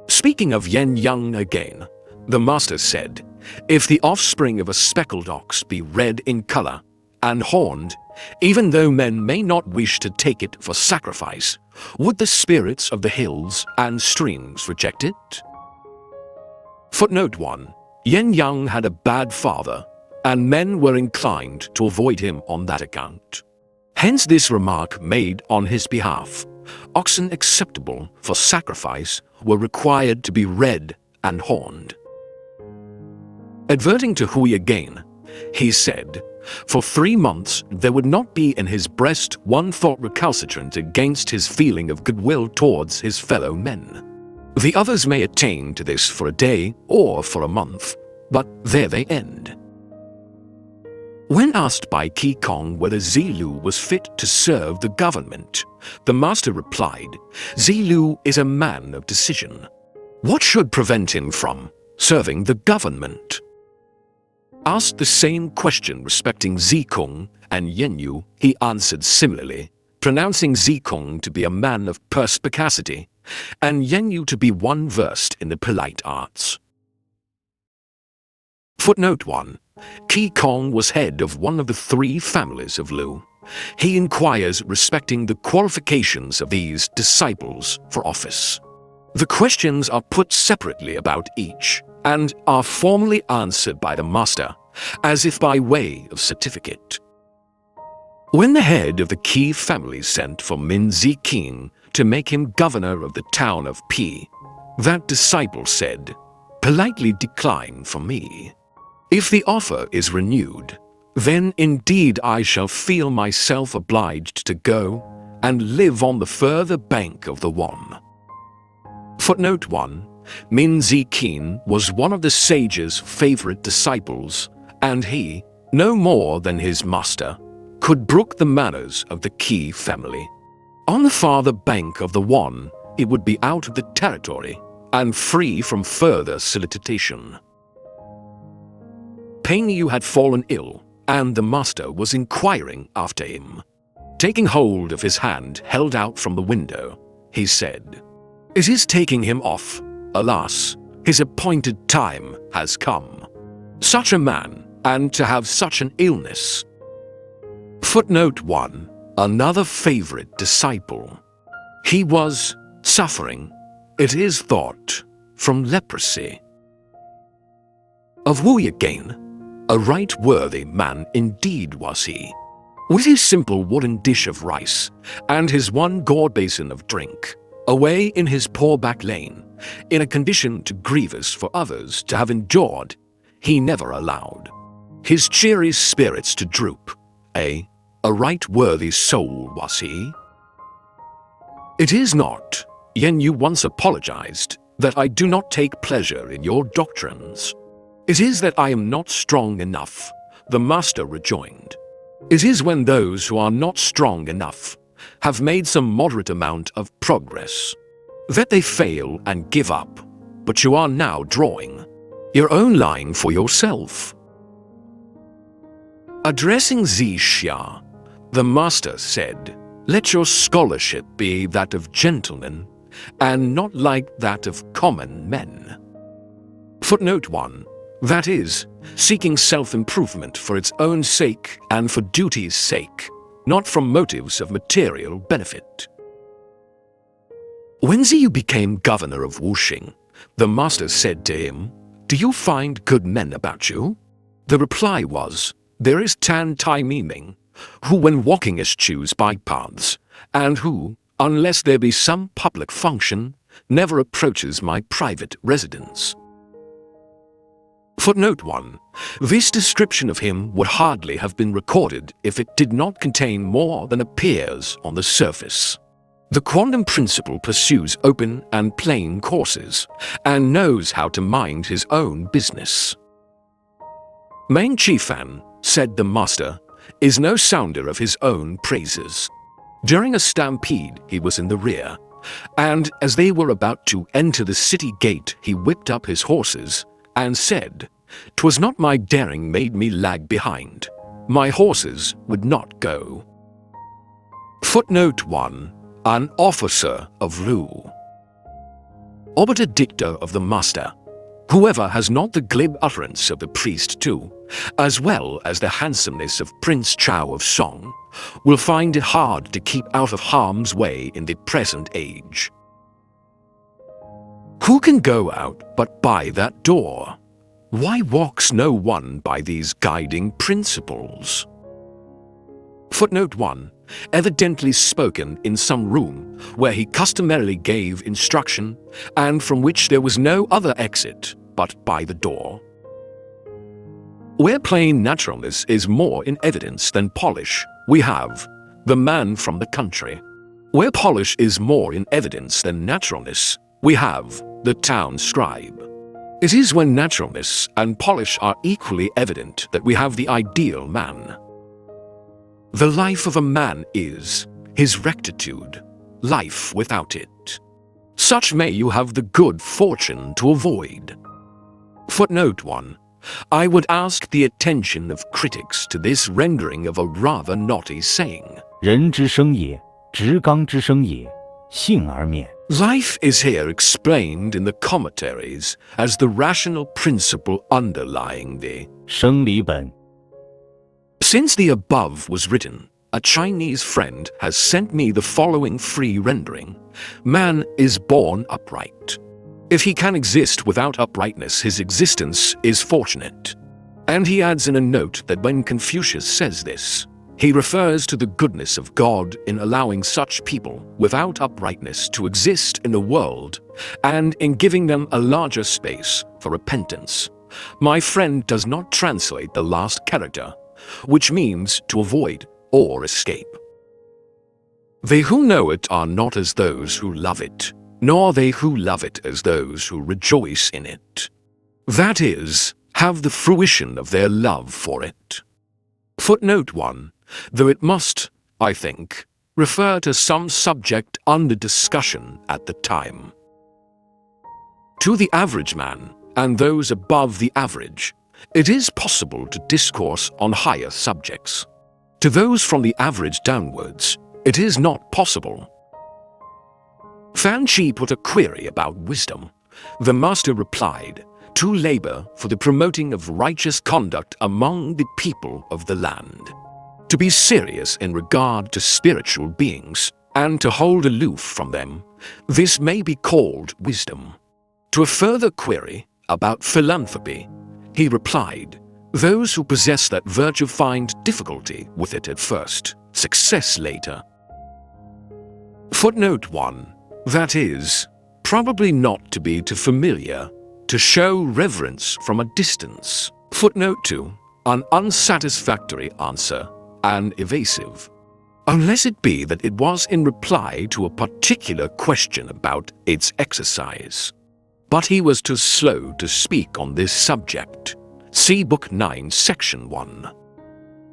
B: Speaking of Yen Yang again, the master said, "If the offspring of a speckled ox be red in color and horned, even though men may not wish to take it for sacrifice, would the spirits of the hills and streams reject it?" Footnote 1. Yen Yang had a bad father, and men were inclined to avoid him on that account. Hence this remark made on his behalf. Oxen acceptable for sacrifice were required to be red and horned. Adverting to Hui again, he said, "For 3 months there would not be in his breast one thought recalcitrant against his feeling of goodwill towards his fellow men. The others may attain to this for a day or for a month, but there they end." When asked by Qi Kong whether Zilu was fit to serve the government, the master replied, "Zilu is a man of decision. What should prevent him from serving the government?" Asked the same question respecting Zikong and Yenyu, he answered similarly, pronouncing Zikong to be a man of perspicacity and Yenyu to be one versed in the polite arts. Footnote 1. Qi Kong was head of one of the 3 families of Lu. He inquires respecting the qualifications of these disciples for office. The questions are put separately about each and are formally answered by the master, as if by way of certificate. When the head of the Qi family sent for Min Ziqing to make him governor of the town of Pi, that disciple said, "Politely decline for me. If the offer is renewed, then indeed I shall feel myself obliged to go and live on the further bank of the Wan." Footnote 1. Min Ziqing was one of the sage's favorite disciples, and he, no more than his master, could brook the manners of the Qi family. On the farther bank of the Wan, it would be out of the territory and free from further solicitation. Peng Yu had fallen ill, and the master was inquiring after him. Taking hold of his hand held out from the window, he said, "It is taking him off. Alas, his appointed time has come. Such a man, and to have such an illness." Footnote 1. Another favorite disciple. He was suffering, it is thought, from leprosy. Of Wu again, a right worthy man indeed was he. With his simple wooden dish of rice, and his one gourd basin of drink, away in his poor back lane, in a condition too grievous for others to have endured, he never allowed his cheery spirits to droop. A right worthy soul was he. "It is not," Yen Yu once apologized, "that I do not take pleasure in your doctrines. It is that I am not strong enough," the master rejoined. "It is when those who are not strong enough have made some moderate amount of progress that they fail and give up, but you are now drawing your own line for yourself." Addressing Zi Xia, the master said, "Let your scholarship be that of gentlemen, and not like that of common men." Footnote 1. That is, seeking self-improvement for its own sake and for duty's sake, not from motives of material benefit. When Ziyu became governor of Wuxing, the master said to him, "Do you find good men about you?" The reply was, "There is Tan Tai Miming, who when walking eschews bypaths, and who, unless there be some public function, never approaches my private residence." Footnote 1. This description of him would hardly have been recorded if it did not contain more than appears on the surface. The quantum principle pursues open and plain courses, and knows how to mind his own business. Meng Qifan, said the master, is no sounder of his own praises. During a stampede he was in the rear, and as they were about to enter the city gate he whipped up his horses and said, 'Twas not my daring made me lag behind. My horses would not go. Footnote 1. An officer of Lu. Omitted dicta of the master. Whoever has not the glib utterance of the priest too, as well as the handsomeness of Prince Chow of Song, will find it hard to keep out of harm's way in the present age. Who can go out but by that door? Why walks no one by these guiding principles? Footnote 1. Evidently spoken in some room where he customarily gave instruction, and from which there was no other exit but by the door. Where plain naturalness is more in evidence than polish, we have the man from the country. Where polish is more in evidence than naturalness, we have the town scribe. It is when naturalness and polish are equally evident that we have the ideal man. The life of a man is his rectitude, life without it. Such may you have the good fortune to avoid. Footnote 1. I would ask the attention of critics to this rendering of a rather knotty saying.
C: 人之生也，直刚之生也，幸而免。
B: Life is here explained in the commentaries as the rational principle underlying the
C: 生理本。
B: Since the above was written, a Chinese friend has sent me the following free rendering. Man is born upright. If he can exist without uprightness, his existence is fortunate. And he adds in a note that when Confucius says this, he refers to the goodness of God in allowing such people without uprightness to exist in the world and in giving them a larger space for repentance. My friend does not translate the last character, which means to avoid or escape. They who know it are not as those who love it, nor they who love it as those who rejoice in it. That is, have the fruition of their love for it. Footnote 1. Though it must, I think, refer to some subject under discussion at the time. To the average man, and those above the average, it is possible to discourse on higher subjects. To those from the average downwards, it is not possible. Fan Chi put a query about wisdom. The master replied, to labor for the promoting of righteous conduct among the people of the land. To be serious in regard to spiritual beings, and to hold aloof from them, this may be called wisdom. To a further query about philanthropy, he replied, those who possess that virtue find difficulty with it at first, success later. Footnote 1. That is, probably not to be too familiar, to show reverence from a distance. Footnote 2. An unsatisfactory answer, and evasive. Unless it be that it was in reply to a particular question about its exercise. But he was too slow to speak on this subject. See Book 9, Section 1.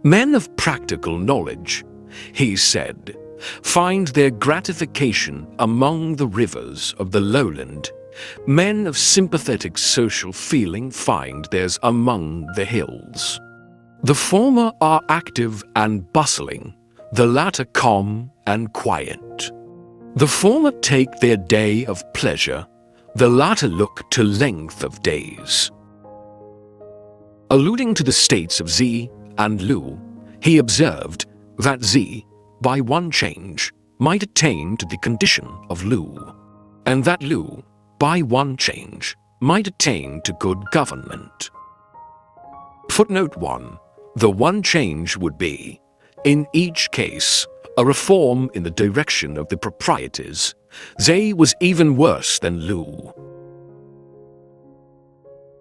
B: Men of practical knowledge, he said, find their gratification among the rivers of the lowland. Men of sympathetic social feeling find theirs among the hills. The former are active and bustling, the latter calm and quiet. The former take their day of pleasure, the latter look to length of days. Alluding to the states of Zi and Lu, he observed that Zi, by one change, might attain to the condition of Lu, and that Lu, by one change, might attain to good government. Footnote 1. The one change would be, in each case, a reform in the direction of the proprieties. Zi was even worse than Lu.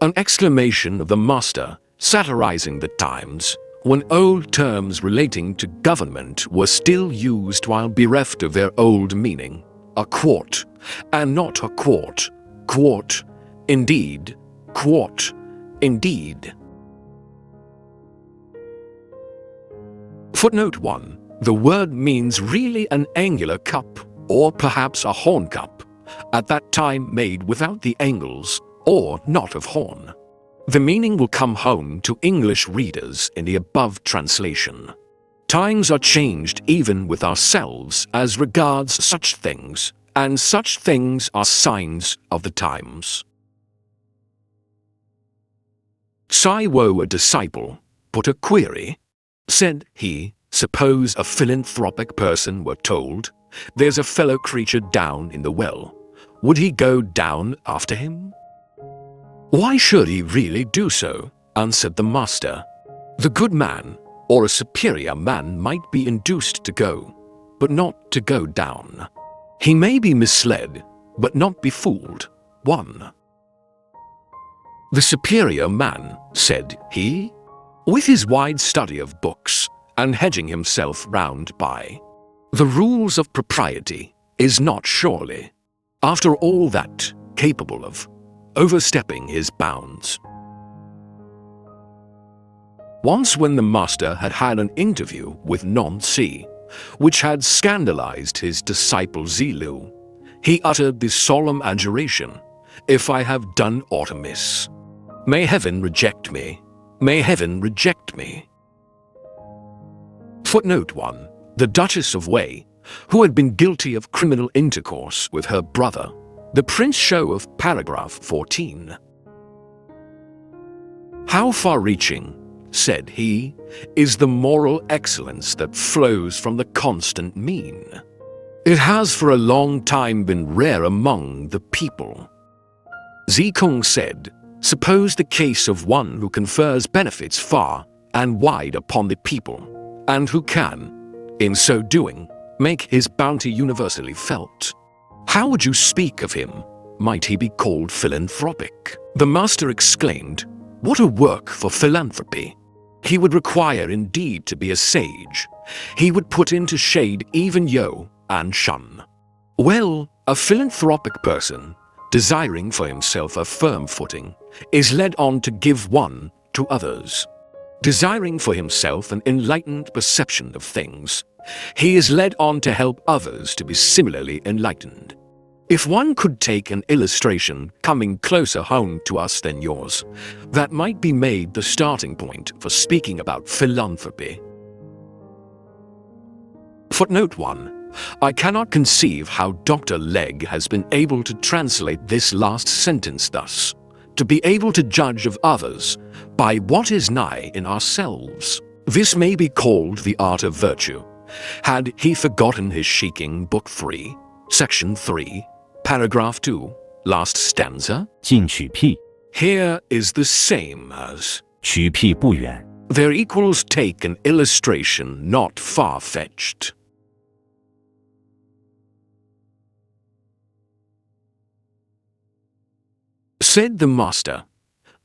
B: An exclamation of the master, satirizing the times, when old terms relating to government were still used while bereft of their old meaning. A quart, and not a quart. Quart, indeed. Quart, indeed. Footnote 1. The word means really an angular cup, or perhaps a horn cup, at that time made without the angles, or not of horn. The meaning will come home to English readers in the above translation. Times are changed even with ourselves as regards such things, and such things are signs of the times. Saiwo, a disciple, put a query. Said he, suppose a philanthropic person were told, there's a fellow creature down in the well. Would he go down after him? Why should he really do so? Answered the master. The good man, or a superior man, might be induced to go, but not to go down. He may be misled, but not be fooled. 1. The superior man, said he, with his wide study of books, and hedging himself round by the rules of propriety, is not surely, after all that, capable of overstepping his bounds. Once when the master had had an interview with Non-Si, which had scandalized his disciple Zilu, he uttered the solemn adjuration, if I have done aught amiss, may heaven reject me, may heaven reject me. Footnote 1. The Duchess of Wei, who had been guilty of criminal intercourse with her brother, the Prince Show of paragraph 14. How far-reaching, said he, is the moral excellence that flows from the constant mean. It has for a long time been rare among the people. Zikong said, suppose the case of one who confers benefits far and wide upon the people, and who can, in so doing, make his bounty universally felt. How would you speak of him? Might he be called philanthropic? The master exclaimed, what a work for philanthropy! He would require indeed to be a sage. He would put into shade even Yo and Shun. Well, a philanthropic person, desiring for himself a firm footing, is led on to give one to others. Desiring for himself an enlightened perception of things, he is led on to help others to be similarly enlightened. If one could take an illustration coming closer home to us than yours, that might be made the starting point for speaking about philanthropy. Footnote 1. I cannot conceive how Dr. Legg has been able to translate this last sentence thus, to be able to judge of others by what is nigh in ourselves. This may be called the art of virtue. Had he forgotten his Shiking, Book 3, Section 3, Paragraph 2, last stanza?
C: 近取辟，
B: Here is the same as
C: 取辟不远。
B: their equals take an illustration not far-fetched. Said the master,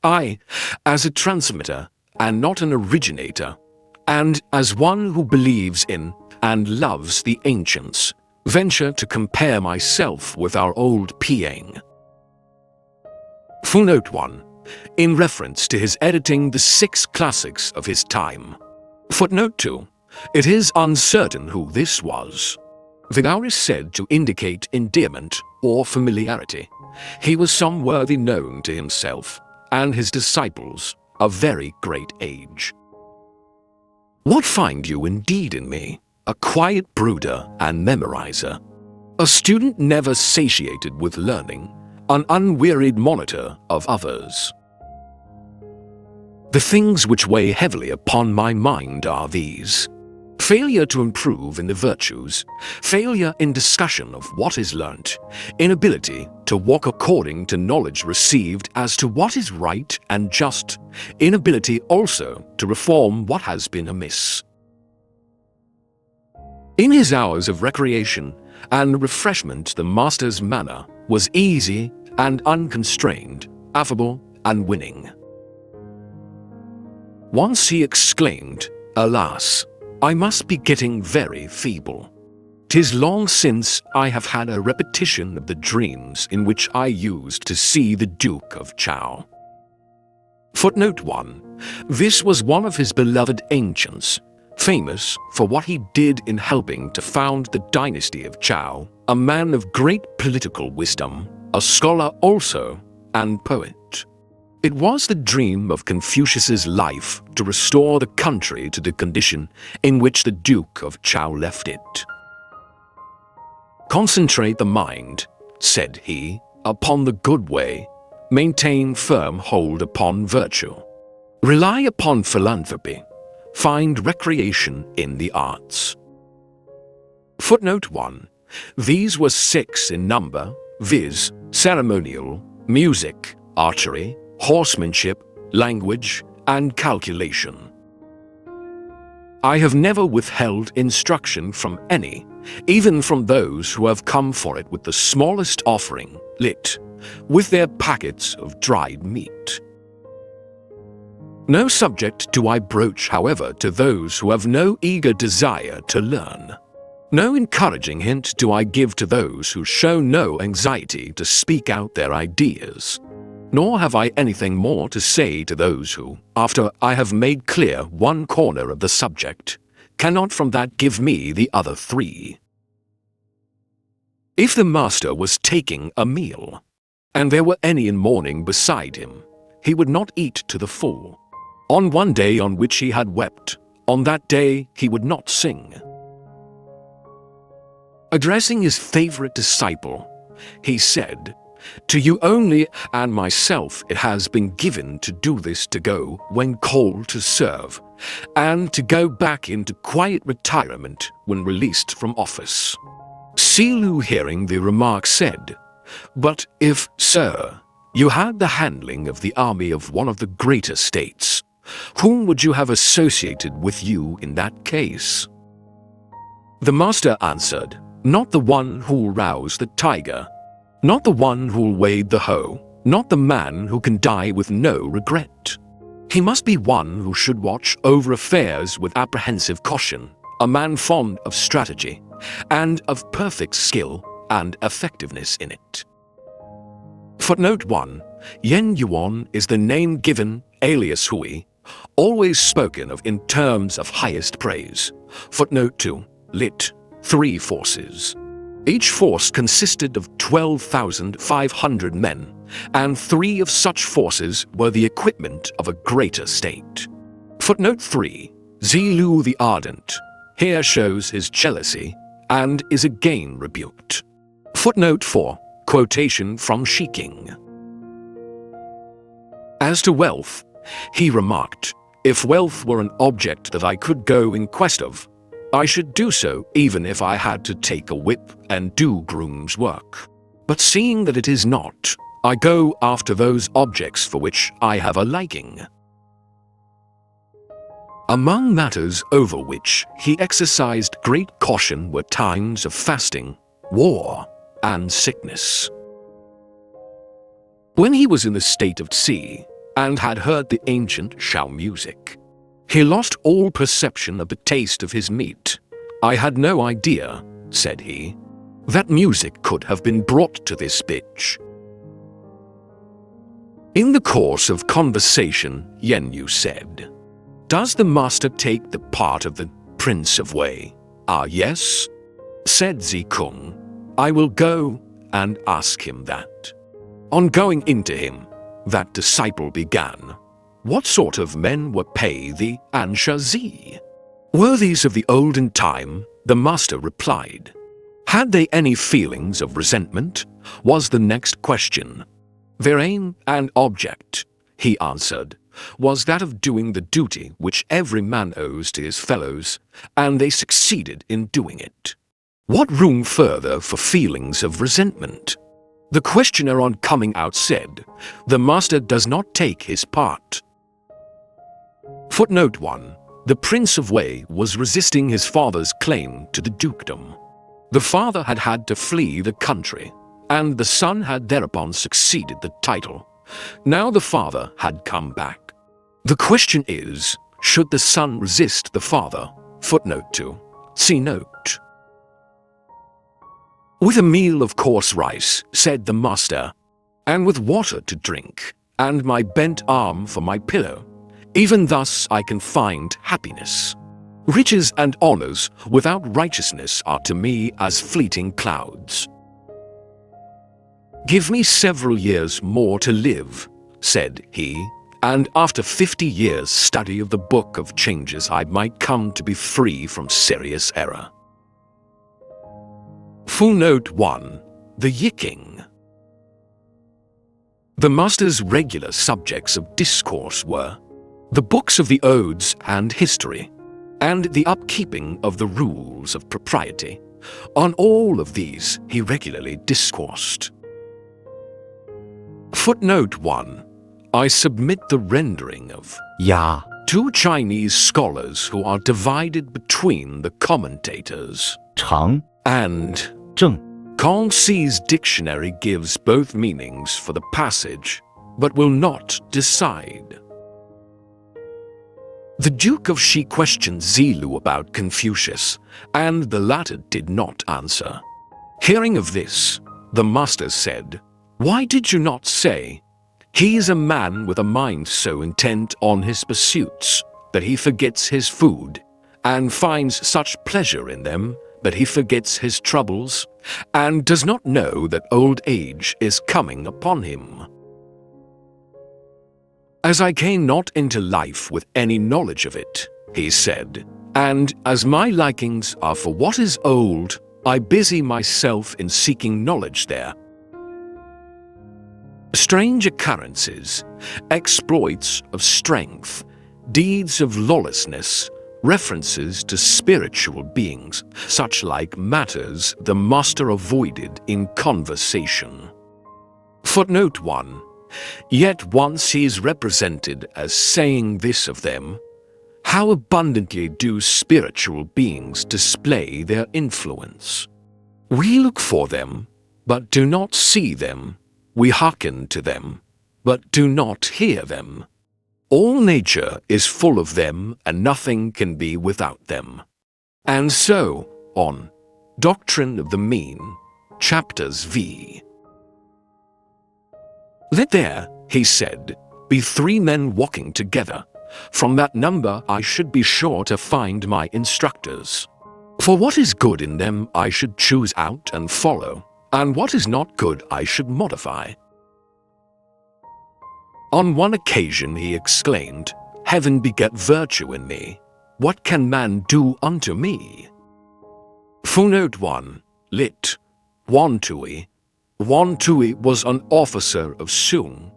B: I, as a transmitter and not an originator, and as one who believes in and loves the ancients, venture to compare myself with our old Piang. Footnote 1. In reference to his editing the 6 classics of his time. Footnote 2. It is uncertain who this was. The hour is said to indicate endearment or familiarity. He was some worthy known to himself and his disciples of very great age. What find you indeed in me? A quiet brooder and memorizer, a student never satiated with learning, an unwearied monitor of others. The things which weigh heavily upon my mind are these: failure to improve in the virtues, failure in discussion of what is learnt, inability to walk according to knowledge received as to what is right and just, inability also to reform what has been amiss. In his hours of recreation and refreshment, the master's manner was easy and unconstrained, affable and winning. Once he exclaimed, Alas, I must be getting very feeble. 'Tis long since I have had a repetition of the dreams in which I used to see the Duke of Chao. Footnote 1. This was one of his beloved ancients, famous for what he did in helping to found the dynasty of Chao, a man of great political wisdom, a scholar also, and poet. It was the dream of Confucius's life to restore the country to the condition in which the Duke of Chao left it. "Concentrate the mind," said he, "upon the good way. Maintain firm hold upon virtue. Rely upon philanthropy. Find recreation in the arts." Footnote 1. These were 6 in number, viz., ceremonial, music, archery, horsemanship, language, and calculation. "I have never withheld instruction from any, even from those who have come for it with the smallest offering, lit, with their packets of dried meat. No subject do I broach, however, to those who have no eager desire to learn. No encouraging hint do I give to those who show no anxiety to speak out their ideas. Nor have I anything more to say to those who, after I have made clear one corner of the subject, cannot from that give me the other 3. If the master was taking a meal, and there were any in mourning beside him, he would not eat to the full. On one day on which he had wept, on that day he would not sing." Addressing his favorite disciple, he said, "To you only and myself it has been given to do this, to go when called to serve, and to go back into quiet retirement when released from office." Silu, hearing the remark, said, "But if, sir, you had the handling of the army of one of the greater states, whom would you have associated with you in that case?" The master answered, "Not the one who'll rouse the tiger, not the one who'll wade the hoe, not the man who can die with no regret. He must be one who should watch over affairs with apprehensive caution, a man fond of strategy, and of perfect skill and effectiveness in it." Footnote 1. Yen Yuan is the name given, alias Hui, always spoken of in terms of highest praise. Footnote 2. Lit. 3 forces. Each force consisted of 12,500 men, and 3 of such forces were the equipment of a greater state. Footnote 3. Zilu the Ardent here shows his jealousy and is again rebuked. Footnote 4. Quotation from Shiking. As to wealth, he remarked, "If wealth were an object that I could go in quest of, I should do so even if I had to take a whip and do groom's work. But seeing that it is not, I go after those objects for which I have a liking." Among matters over which he exercised great caution were times of fasting, war, and sickness. When he was in the state of Tsi, and had heard the ancient Shao music, he lost all perception of the taste of his meat. "I had no idea," said he, "that music could have been brought to this pitch." In the course of conversation, Yen Yu said, "Does the master take the part of the Prince of Wei?" "Ah, yes," said Zikung. "I will go and ask him that." On going into him, that disciple began, "What sort of men were Pei the Ansha Zi?" "Worthies of the olden time," the master replied. "Had they any feelings of resentment?" was the next question. "Their aim and object," he answered, "was that of doing the duty which every man owes to his fellows, and they succeeded in doing it. What room further for feelings of resentment?" The questioner on coming out said, "The master does not take his part." Footnote 1. The Prince of Wei was resisting his father's claim to the dukedom. The father had had to flee the country, and the son had thereupon succeeded the title. Now the father had come back. The question is, should the son resist the father? Footnote 2. See note. "With a meal of coarse rice," said the master, "and with water to drink, and my bent arm for my pillow, even thus I can find happiness. Riches and honors without righteousness are to me as fleeting clouds. Give me several years more to live, said he, and after 50 years' study of the Book of Changes I might come to be free from serious error. Footnote 1. The Yicking. The master's regular subjects of discourse were the books of the odes and history, and the upkeeping of the rules of propriety. On all of these he regularly discoursed. Footnote 1. I submit the rendering of
C: 呀
B: two Chinese scholars who are divided between the commentators,
C: 长
B: and
C: 正
B: Kongxi's dictionary gives both meanings for the passage, but will not decide. The Duke of Shi questioned Zilu about Confucius, and the latter did not answer. Hearing of this, the master said, "Why did you not say, 'He is a man with a mind so intent on his pursuits that he forgets his food, and finds such pleasure in them that he forgets his troubles, and does not know that old age is coming upon him?' As I came not into life with any knowledge of it," he said, "and as my likings are for what is old, I busy myself in seeking knowledge there. Strange occurrences, exploits of strength, deeds of lawlessness, references to spiritual beings, such like matters the master avoided in conversation." Footnote 1. Yet once he is represented as saying this of them, how abundantly do spiritual beings display their influence. We look for them, but do not see them. We hearken to them, but do not hear them. All nature is full of them, and nothing can be without them. And so on. Doctrine of the Mean, chapters v. Let there, he said, be 3 men walking together. From that number I should be sure to find my instructors. For what is good in them I should choose out and follow, and what is not good I should modify. On one occasion he exclaimed, "Heaven beget virtue in me. What can man do unto me?" Footnote 1. Lit. Wantui. Wantui was an officer of Sung,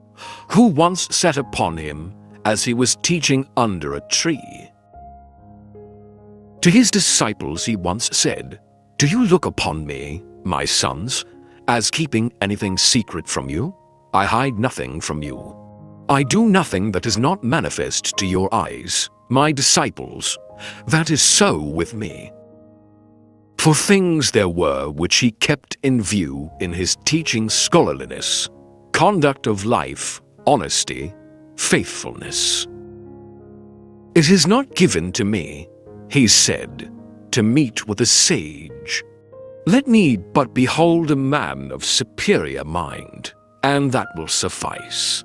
B: who once sat upon him as he was teaching under a tree. To his disciples he once said, "Do you look upon me, my sons, as keeping anything secret from you? I hide nothing from you. I do nothing that is not manifest to your eyes, my disciples. That is so with me." For things there were which he kept in view in his teaching: scholarliness, conduct of life, honesty, faithfulness. "It is not given to me," he said, "to meet with a sage. Let me but behold a man of superior mind, and that will suffice.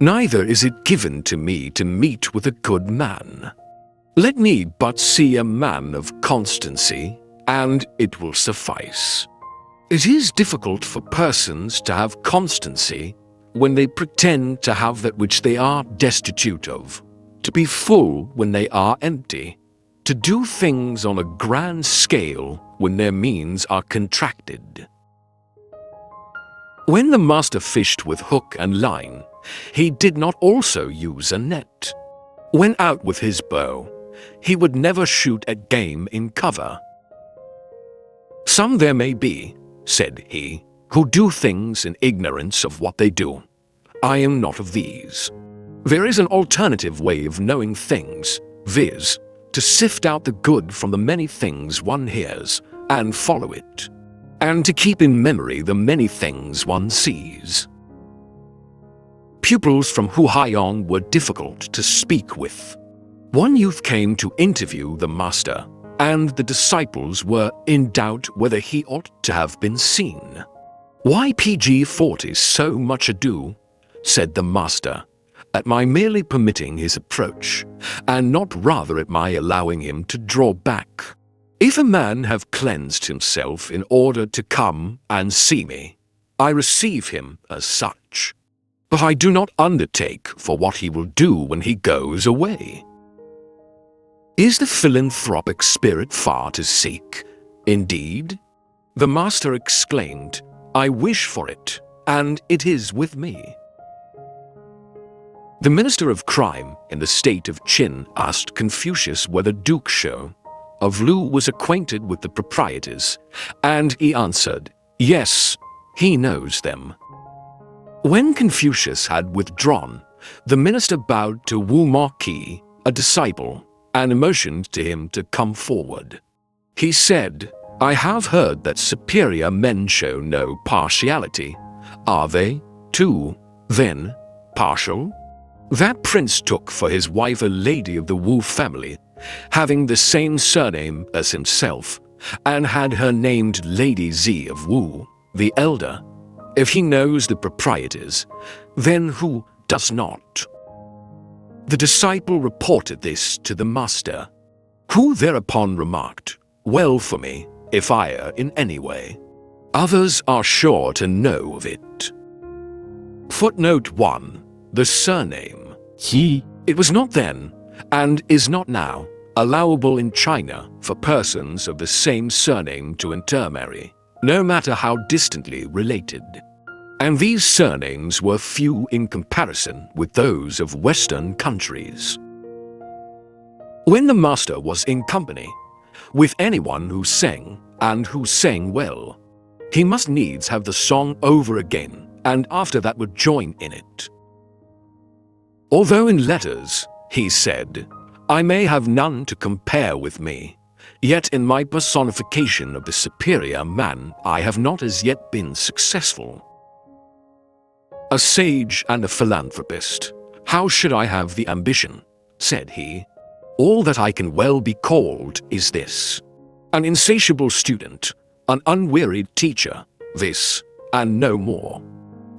B: Neither is it given to me to meet with a good man. Let me but see a man of constancy, and it will suffice. It is difficult for persons to have constancy when they pretend to have that which they are destitute of, to be full when they are empty, to do things on a grand scale when their means are contracted." When the master fished with hook and line, he did not also use a net. When out with his bow, he would never shoot at game in cover. "Some there may be," said he, "who do things in ignorance of what they do. I am not of these. There is an alternative way of knowing things, viz., to sift out the good from the many things one hears and follow it, and to keep in memory the many things one sees." Pupils from Huaiong were difficult to speak with. One youth came to interview the master, and the disciples were in doubt whether he ought to have been seen. "Why PG 40 so much ado," said the master, "at my merely permitting his approach, and not rather at my allowing him to draw back? If a man have cleansed himself in order to come and see me, I receive him as such. but I do not undertake for what he will do when he goes away. Is the philanthropic spirit far to seek? Indeed? The master exclaimed, I wish for it, and it is with me. The minister of crime in the state of Qin asked Confucius whether Duke Shou of Lu was acquainted with the proprietors, and he answered, yes, he knows them. When Confucius had withdrawn, the minister bowed to Wu Ma-Ki, a disciple, and motioned to him to come forward. He said, I have heard that superior men show no partiality. Are they, too, then, partial? That prince took for his wife a lady of the Wu family, having the same surname as himself, and had her named Lady Zi of Wu, the elder. If he knows the proprietors, then who does not? The disciple reported this to the master, who thereupon remarked, well for me, if I err in any way. Others are sure to know of it. Footnote 1. The surname.
C: 其
B: It was not then, and is not now, allowable in China for persons of the same surname to intermarry, no matter how distantly related. And these surnames were few in comparison with those of Western countries. When the master was in company with anyone who sang, and who sang well, he must needs have the song over again, and after that would join in it. Although in letters, he said, I may have none to compare with me, yet in my personification of the superior man I have not as yet been successful. A sage and a philanthropist, how should I have the ambition? Said he. All that I can well be called is this. An insatiable student, an unwearied teacher, this, and no more.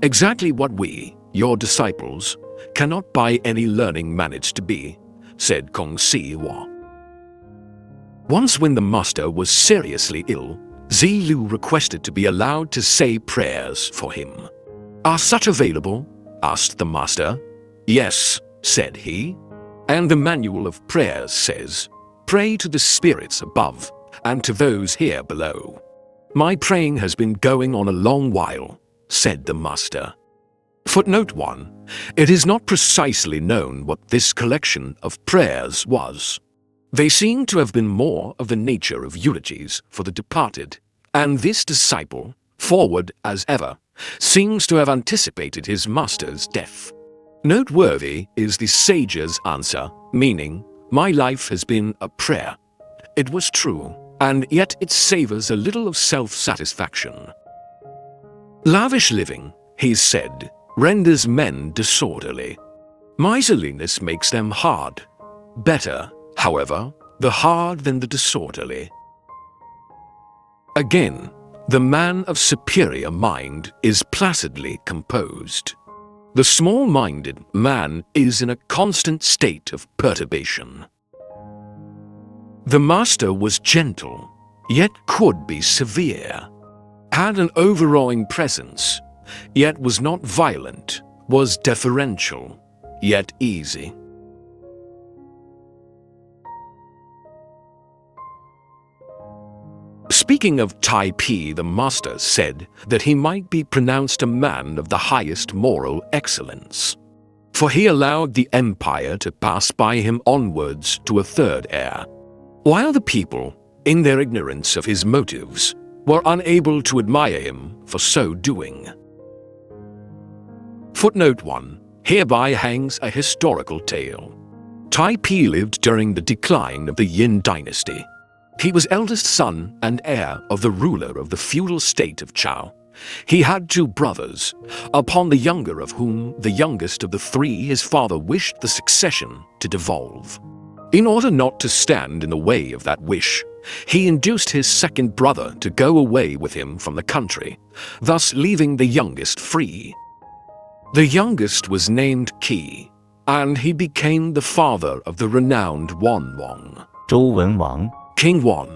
B: Exactly what we, your disciples, cannot by any learning manage to be, said Kong Si Hua. Once when the master was seriously ill, Zi Lu requested to be allowed to say prayers for him. Are such available? Asked the master. Yes, said he. And the manual of prayers says, pray to the spirits above and to those here below. My praying has been going on a long while, said the master. Footnote 1. It is not precisely known what this collection of prayers was. They seem to have been more of the nature of eulogies for the departed, and this disciple, forward as ever, seems to have anticipated his master's death. Noteworthy is the sage's answer, meaning, my life has been a prayer. It was true, and yet it savors a little of self-satisfaction. Lavish living, he said, renders men disorderly. Miserliness makes them hard. Better, however, the hard than the disorderly. Again, the man of superior mind is placidly composed. The small-minded man is in a constant state of perturbation. The master was gentle, yet could be severe, had an overawing presence, yet was not violent, was deferential, yet easy. Speaking of Tai Pi, the master said that he might be pronounced a man of the highest moral excellence, for he allowed the empire to pass by him onwards to a third heir, while the people, in their ignorance of his motives, were unable to admire him for so doing. Footnote 1. Hereby hangs a historical tale. Tai Pi lived during the decline of the Yin dynasty. He was eldest son and heir of the ruler of the feudal state of Chao. He had 2 brothers, upon the younger of whom the youngest of the 3 his father wished the succession to devolve. In order not to stand in the way of that wish, he induced his second brother to go away with him from the country, thus leaving the youngest free. The youngest was named Qi, and he became the father of the renowned Wanwang,
C: 周文王
B: King Wan,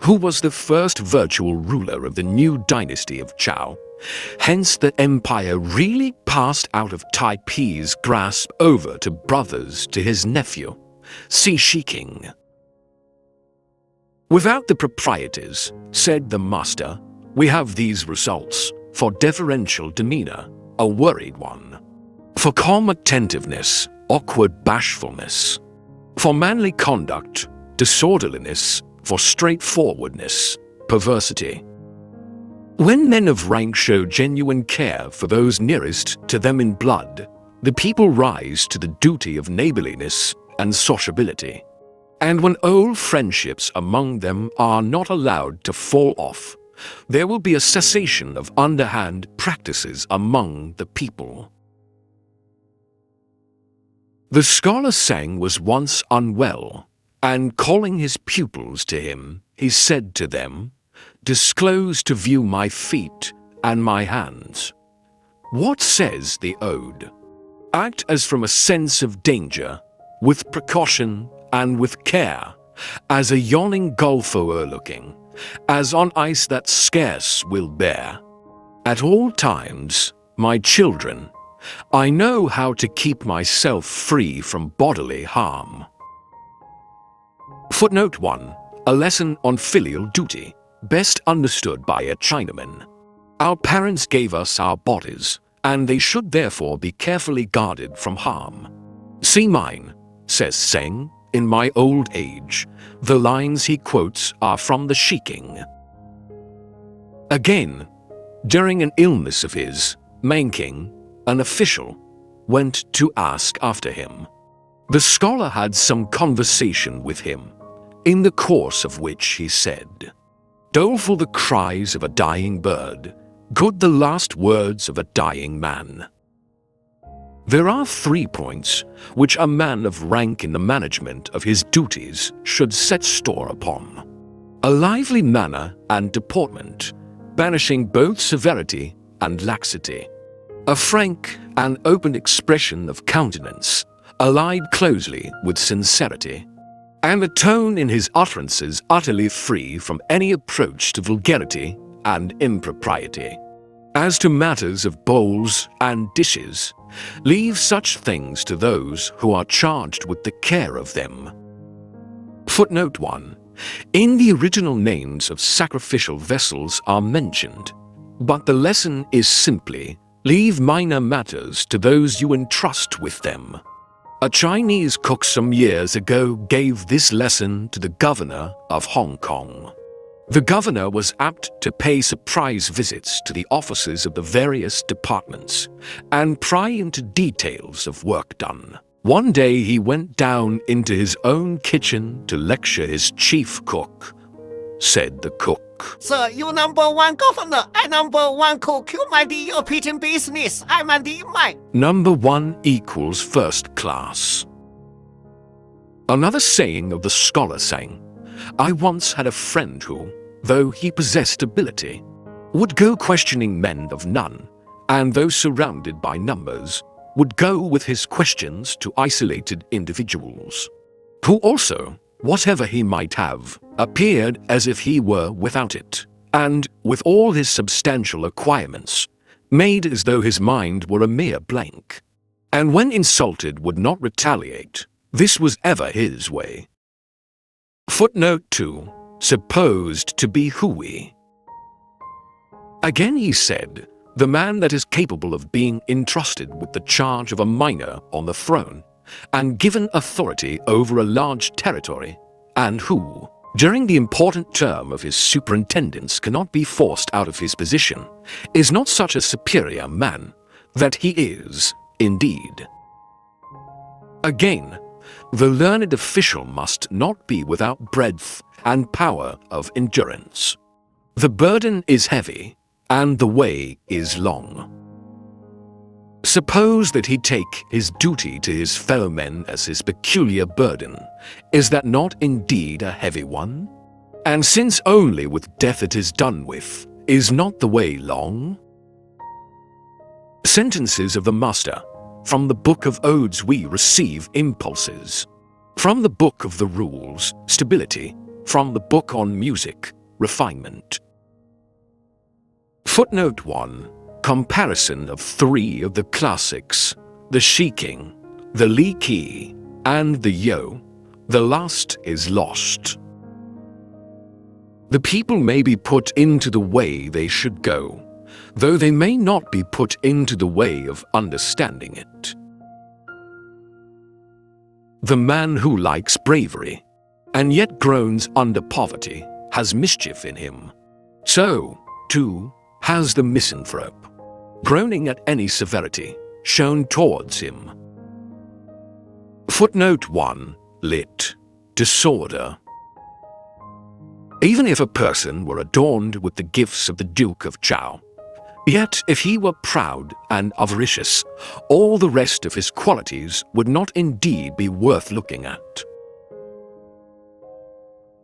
B: who was the first virtual ruler of the new dynasty of Chao, Hence the empire really passed out of Taipe's grasp over to brothers to his nephew, Shi King. Without the proprieties, said the master, we have these results: for deferential demeanor, a worried one; for calm attentiveness, awkward bashfulness; for manly conduct, disorderliness; for straightforwardness, perversity. When men of rank show genuine care for those nearest to them in blood, the people rise to the duty of neighborliness and sociability. And when old friendships among them are not allowed to fall off, there will be a cessation of underhand practices among the people. The scholar Sang was once unwell, and calling his pupils to him, he said to them, "Disclose to view my feet and my hands." What says the ode? Act as from a sense of danger, with precaution and with care, as a yawning gulf o'erlooking, as on ice that scarce will bear. At all times, my children, I know how to keep myself free from bodily harm. Footnote 1. A lesson on filial duty, best understood by a Chinaman. Our parents gave us our bodies, and they should therefore be carefully guarded from harm. See mine, says Sang, in my old age. The lines he quotes are from the Shi King. Again, during an illness of his, Manking, an official, went to ask after him. The scholar had some conversation with him, in the course of which he said, "Doleful the cries of a dying bird, good the last words of a dying man." There are 3 points which a man of rank in the management of his duties should set store upon: a lively manner and deportment, banishing both severity and laxity; a frank and open expression of countenance, allied closely with sincerity; and a tone in his utterances utterly free from any approach to vulgarity and impropriety. As to matters of bowls and dishes, leave such things to those who are charged with the care of them. Footnote 1. In the original names of sacrificial vessels are mentioned, but the lesson is simply, leave minor matters to those you entrust with them. A Chinese cook some years ago gave this lesson to the governor of Hong Kong. The governor was apt to pay surprise visits to the offices of the various departments and pry into details of work done. One day he went down into his own kitchen to lecture his chief cook. Said the cook,
D: "Sir, you number 1 governor, I number 1 cook. You mind your pitching business, I mind mine."
B: Number 1 equals first class. Another saying of the scholar Sang, I once had a friend who, though he possessed ability, would go questioning men of none, and though surrounded by numbers, would go with his questions to isolated individuals, who also, whatever he might have, appeared as if he were without it, and, with all his substantial acquirements, made as though his mind were a mere blank, and when insulted would not retaliate. This was ever his way. Footnote 2. Supposed to be Hui. Again he said, the man that is capable of being entrusted with the charge of a minor on the throne, and given authority over a large territory, and who, during the important term of his superintendence cannot be forced out of his position, is not such a superior man, that he is, indeed. Again, the learned official must not be without breadth and power of endurance. The burden is heavy, and the way is long. Suppose that he take his duty to his fellow men as his peculiar burden, is that not indeed a heavy one? And since only with death it is done with, is not the way long? Sentences of the Master. From the Book of Odes we receive impulses. From the Book of the Rules, stability. From the Book on Music, refinement. Footnote 1. Comparison of three of the classics, the Shiking, the Li Qi, and the Yo. The last is lost. The people may be put into the way they should go, though they may not be put into the way of understanding it. The man who likes bravery, and yet groans under poverty, has mischief in him. So, too, has the misanthrope, groaning at any severity shown towards him. Footnote 1. Lit. Disorder. Even if a person were adorned with the gifts of the Duke of Chow, yet if he were proud and avaricious, all the rest of his qualities would not indeed be worth looking at.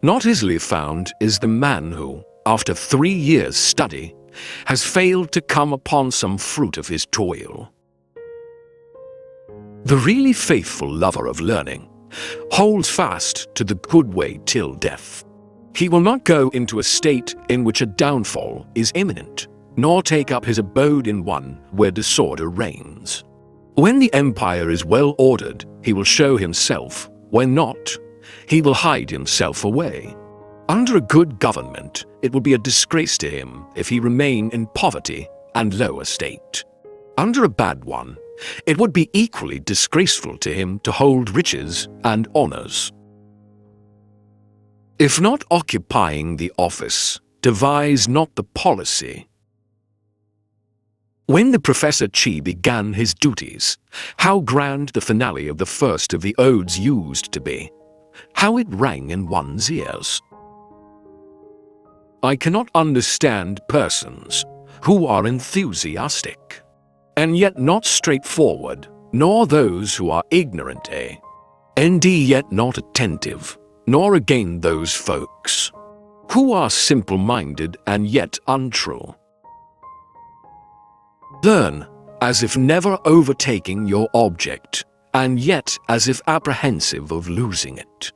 B: Not easily found is the man who, after 3 years' study, has failed to come upon some fruit of his toil. The really faithful lover of learning holds fast to the good way till death. He will not go into a state in which a downfall is imminent, nor take up his abode in one where disorder reigns. When the empire is well ordered, he will show himself. When not, he will hide himself away. Under a good government, it will be a disgrace to him if he remain in poverty and low estate. Under a bad one, it would be equally disgraceful to him to hold riches and honors. If not occupying the office, devise not the policy. When the Professor Chi began his duties, how grand the finale of the first of the odes used to be, how it rang in one's ears. I cannot understand persons who are enthusiastic, and yet not straightforward, nor those who are ignorant, and yet not attentive, nor again those folks who are simple-minded and yet untrue. Learn as if never overtaking your object, and yet as if apprehensive of losing it.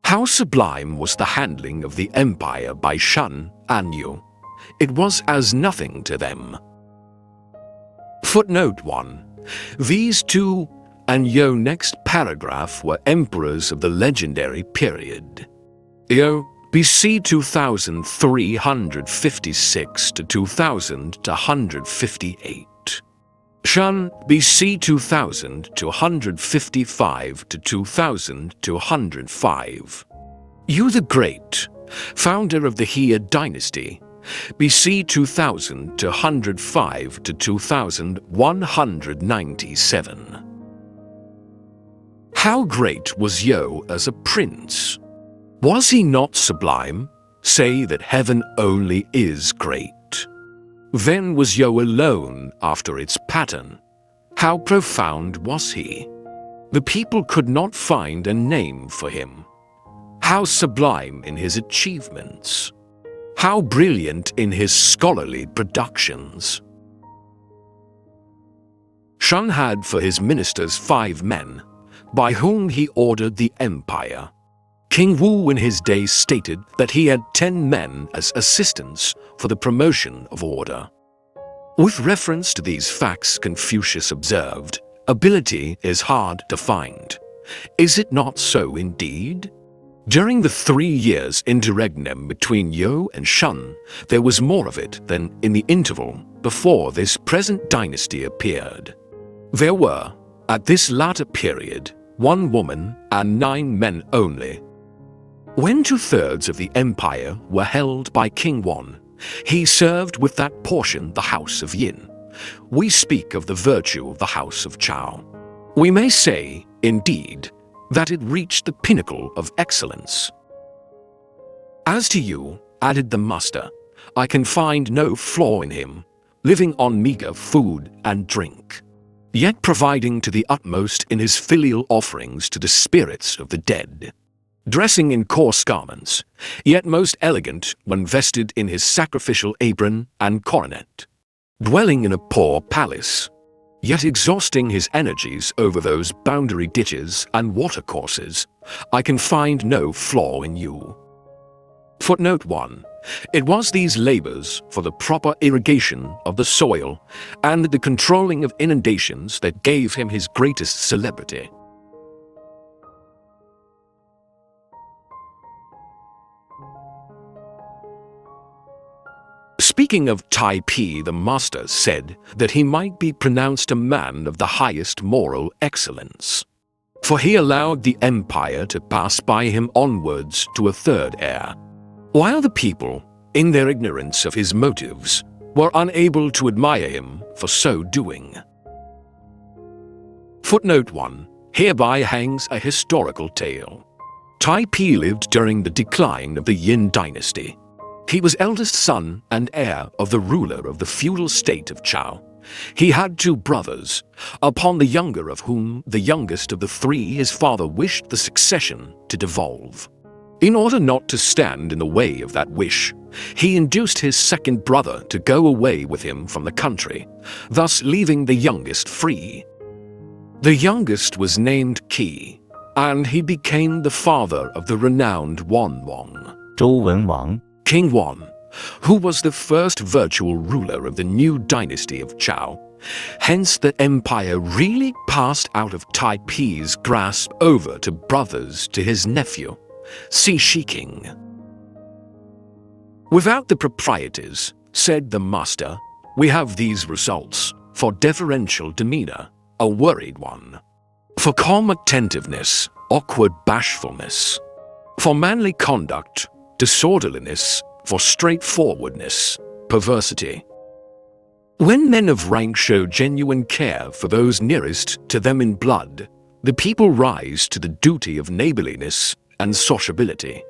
B: How sublime was the handling of the empire by Shan and Yu! It was as nothing to them. Footnote 1. These two and Yo next paragraph were emperors of the legendary period. Yo, BC 2356 to 2158. Shan, BC 2255 to 2205. Yu the Great, founder of the He dynasty, BC 2205 to 2197. How great was Yo as a prince? Was he not sublime? Say that heaven only is great. Then was Yo alone after its pattern. How profound was he? The people could not find a name for him. How sublime in his achievements! How brilliant in his scholarly productions! Shan had for his ministers 5 men, by whom he ordered the empire. King Wu in his day stated that he had 10 men as assistants for the promotion of order. With reference to these facts, Confucius observed, "Ability is hard to find. Is it not so indeed?" During the 3 years interregnum between Yo and Shan, there was more of it than in the interval before this present dynasty appeared. There were, at this latter period, 1 woman and 9 men only. When 2/3 of the empire were held by King Wan, he served with that portion the house of Yin. We speak of the virtue of the house of Chow. We may say, indeed, that it reached the pinnacle of excellence. As to you, added the master, I can find no flaw in him, living on meager food and drink, yet providing to the utmost in his filial offerings to the spirits of the dead. Dressing in coarse garments, yet most elegant when vested in his sacrificial apron and coronet. Dwelling in a poor palace, yet exhausting his energies over those boundary ditches and watercourses, I can find no flaw in you. Footnote 1. It was these labors for the proper irrigation of the soil and the controlling of inundations that gave him his greatest celebrity. Speaking of Tai Pi, the master said that he might be pronounced a man of the highest moral excellence, for he allowed the empire to pass by him onwards to a third heir, while the people, in their ignorance of his motives, were unable to admire him for so doing. Footnote 1. Hereby hangs a historical tale. Tai Pi lived during the decline of the Yin dynasty. He was eldest son and heir of the ruler of the feudal state of Chao. He had 2 brothers, upon the younger of whom the youngest of the 3 his father wished the succession to devolve. In order not to stand in the way of that wish, he induced his second brother to go away with him from the country, thus leaving the youngest free. The youngest was named Qi, and he became the father of the renowned Wanwang,
C: 周文王
B: King Wan, who was the first virtual ruler of the new dynasty of Chao. Hence the empire really passed out of Tai Pi's grasp over to brothers to his nephew, Si Shiking. Without the proprieties, said the master, we have these results: for deferential demeanor, a worried one; for calm attentiveness, awkward bashfulness; for manly conduct, disorderliness; for straightforwardness, perversity. When men of rank show genuine care for those nearest to them in blood, the people rise to the duty of neighborliness and sociability.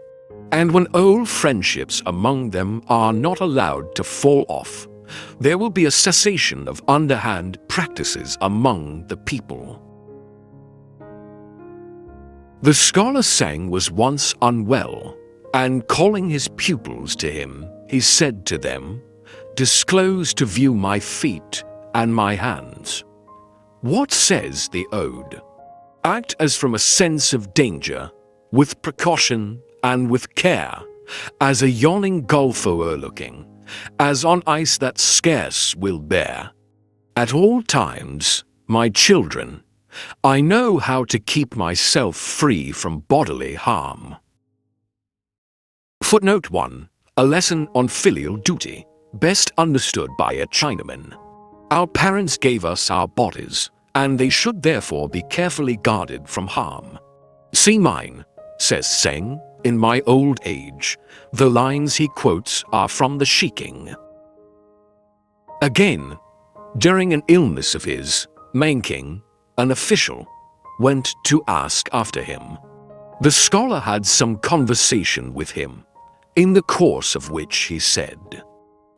B: And when old friendships among them are not allowed to fall off, there will be a cessation of underhand practices among the people. The scholar Sang was once unwell, and calling his pupils to him, he said to them, "Disclose to view my feet and my hands." What says the ode? Act as from a sense of danger, with precaution and with care, as a yawning gulf o'erlooking, as on ice that scarce will bear. At all times, my children, I know how to keep myself free from bodily harm. Footnote 1. A lesson on filial duty, best understood by a Chinaman. Our parents gave us our bodies, and they should therefore be carefully guarded from harm. See mine, says Seng, in my old age. The lines he quotes are from the Shiking. Again, during an illness of his, Manking, an official, went to ask after him. The scholar had some conversation with him, in the course of which he said,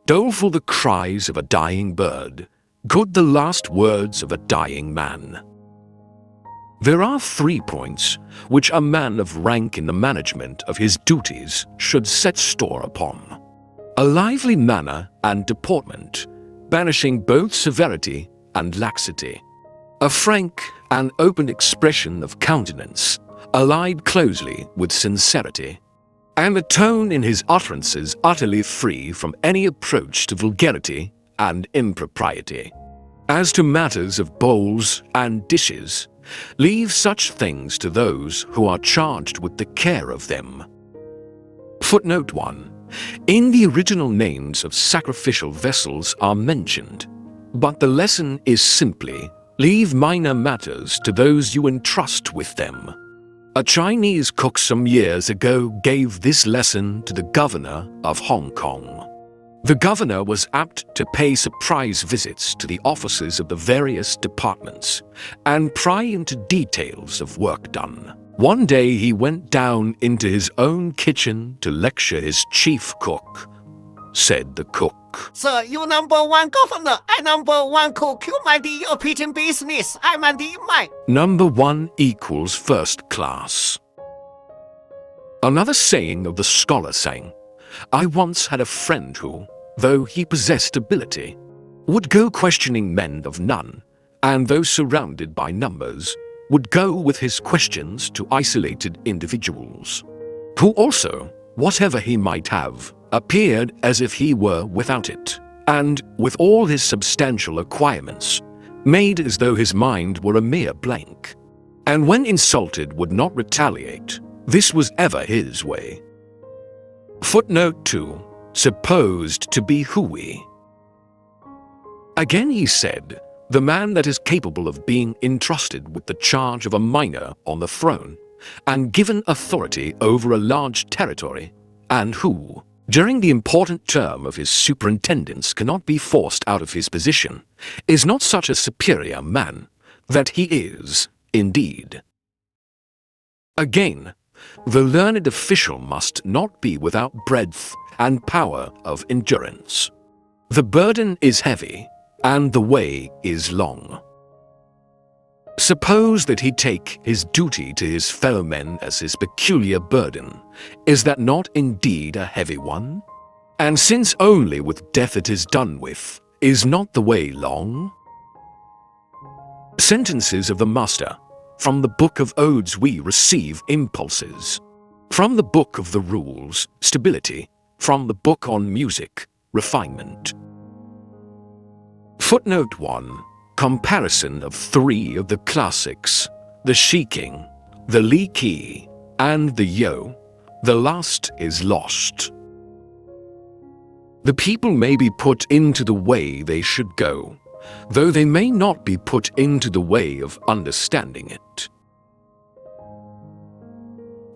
B: "Doleful the cries of a dying bird, good the last words of a dying man." There are 3 points which a man of rank in the management of his duties should set store upon: a lively manner and deportment, banishing both severity and laxity; a frank and open expression of countenance, allied closely with sincerity; and a tone in his utterances utterly free from any approach to vulgarity and impropriety. As to matters of bowls and dishes, leave such things to those who are charged with the care of them. Footnote 1. In the original names of sacrificial vessels are mentioned, but the lesson is simply, leave minor matters to those you entrust with them. A Chinese cook some years ago gave this lesson to the governor of Hong Kong. The governor was apt to pay surprise visits to the offices of the various departments and pry into details of work done. One day he went down into his own kitchen to lecture his chief cook. Said the cook,
D: "Sir, you number 1 governor, I number 1 cook, you mind your pitching business, I mind mine."
B: Number 1 equals first class. Another saying of the scholar sang, I once had a friend who, though he possessed ability, would go questioning men of none, and though surrounded by numbers, would go with his questions to isolated individuals, who also, whatever he might have, appeared as if he were without it, and, with all his substantial acquirements, made as though his mind were a mere blank, and when insulted would not retaliate. This was ever his way. Footnote 2. Supposed to be Hui. Again he said, the man that is capable of being entrusted with the charge of a minor on the throne, and given authority over a large territory, and who, during the important term of his superintendence, cannot be forced out of his position, is not such a superior man, that he is, indeed. Again, the learned official must not be without breadth and power of endurance. The burden is heavy, and the way is long. Suppose that he take his duty to his fellow men as his peculiar burden. Is that not indeed a heavy one? And since only with death it is done with, is not the way long? Sentences of the Master. From the Book of Odes we receive impulses. From the Book of the Rules, stability. From the Book on Music, refinement. Footnote 1. Comparison of three of the classics, the Shiking, the Li Qi, and the Yo. The last is lost. The people may be put into the way they should go, though they may not be put into the way of understanding it.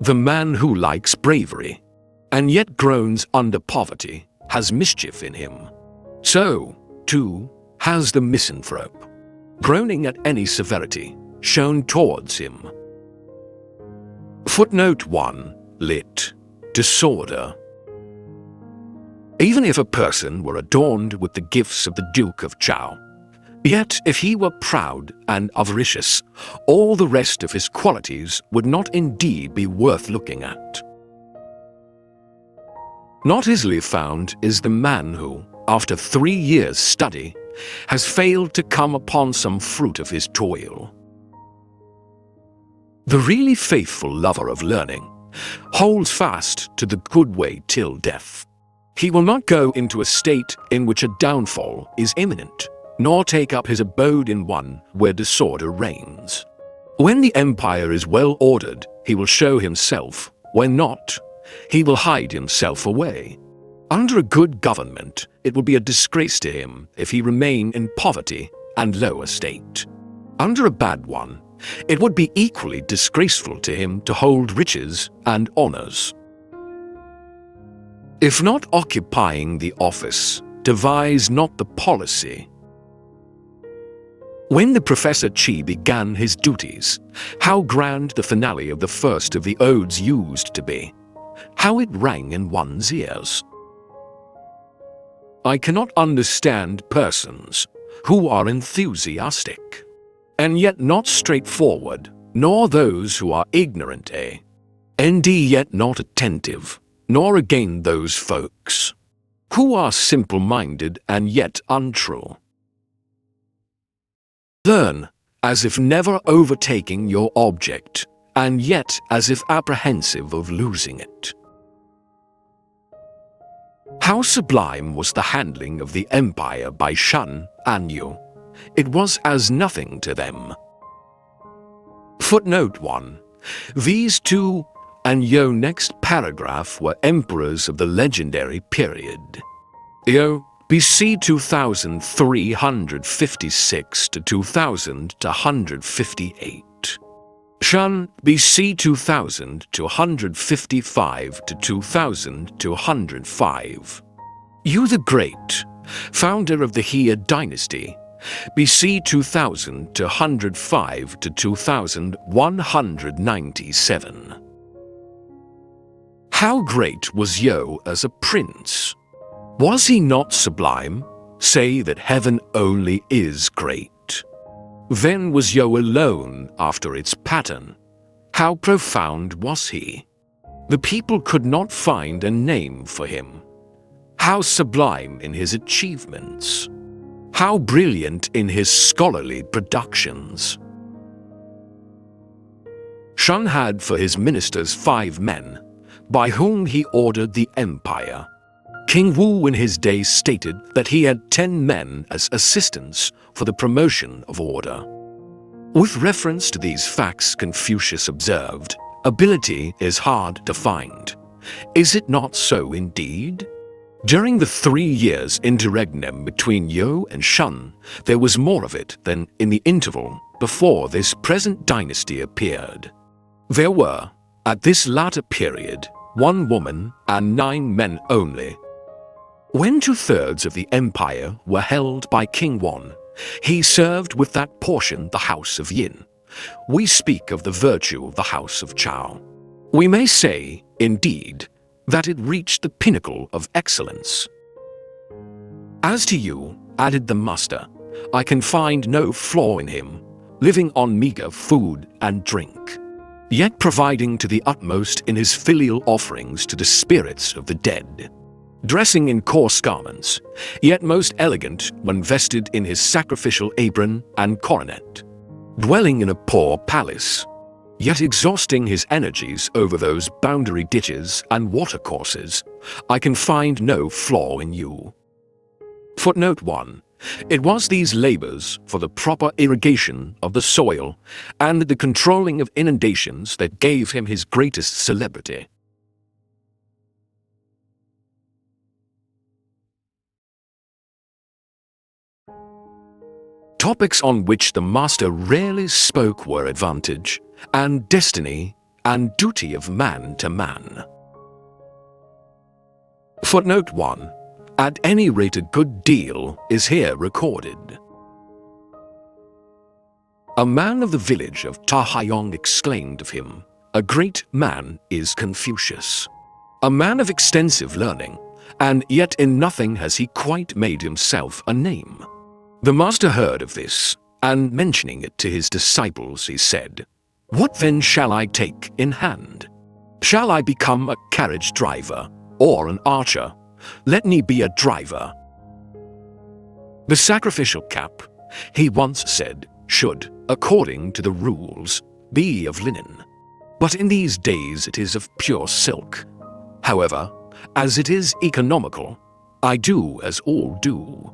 B: The man who likes bravery, and yet groans under poverty, has mischief in him. So, too, has the misanthrope, groaning at any severity shown towards him. Footnote 1. Lit. Disorder. Even if a person were adorned with the gifts of the Duke of Chao, yet if he were proud and avaricious, all the rest of his qualities would not indeed be worth looking at. Not easily found is the man who, after 3 years' study, has failed to come upon some fruit of his toil. The really faithful lover of learning holds fast to the good way till death. He will not go into a state in which a downfall is imminent, nor take up his abode in one where disorder reigns. When the empire is well ordered, he will show himself. When not, he will hide himself away. Under a good government, it will be a disgrace to him if he remain in poverty and low estate. Under a bad one, it would be equally disgraceful to him to hold riches and honors. If not occupying the office, devise not the policy. When the Professor Chi began his duties, how grand the finale of the first of the odes used to be! How it rang in one's ears! I cannot understand persons who are enthusiastic, and yet not straightforward, nor those who are ignorant, and yet not attentive, nor again those folks who are simple-minded and yet untrue. Learn as if never overtaking your object, and yet as if apprehensive of losing it. How sublime was the handling of the empire by Shan and Yu! It was as nothing to them. Footnote 1. These two and Yo next paragraph were emperors of the legendary period. Yo, BC 2356 to 2158. Shan, BC 2255 to 2205. Yu the Great, founder of the He dynasty, BC 2205 to 2197. How great was Yo as a prince? Was he not sublime? Say that heaven only is great. Then was Yo alone after its pattern. How profound was he? The people could not find a name for him. How sublime in his achievements! How brilliant in his scholarly productions! Shan had for his ministers 5 men, by whom he ordered the empire. King Wu in his day stated that he had 10 men as assistants for the promotion of order. With reference to these facts, Confucius observed, "Ability is hard to find. Is it not so indeed?" During the 3 years interregnum between Yo and Shun, there was more of it than in the interval before this present dynasty appeared. There were, at this latter period, 1 woman and 9 men only. When 2/3 of the empire were held by King Wan, he served with that portion the house of Yin. We speak of the virtue of the house of Chao. We may say, indeed, that it reached the pinnacle of excellence. "As to you," added the master, "I can find no flaw in him, living on meager food and drink, yet providing to the utmost in his filial offerings to the spirits of the dead, dressing in coarse garments, yet most elegant when vested in his sacrificial apron and coronet, dwelling in a poor palace, yet exhausting his energies over those boundary ditches and watercourses. I can find no flaw in you." Footnote 1. It was these labors for the proper irrigation of the soil and the controlling of inundations that gave him his greatest celebrity. Topics on which the master rarely spoke were advantage and destiny and duty of man to man. Footnote 1. At any rate, a good deal is here recorded. A man of the village of Tahayong exclaimed of him, "A great man is Confucius, a man of extensive learning, and yet in nothing has he quite made himself a name." The master heard of this, and mentioning it to his disciples, he said, "What then shall I take in hand? Shall I become a carriage driver or an archer? Let me be a driver." The sacrificial cap, he once said, should, according to the rules, be of linen. But in these days it is of pure silk. However, as it is economical, I do as all do.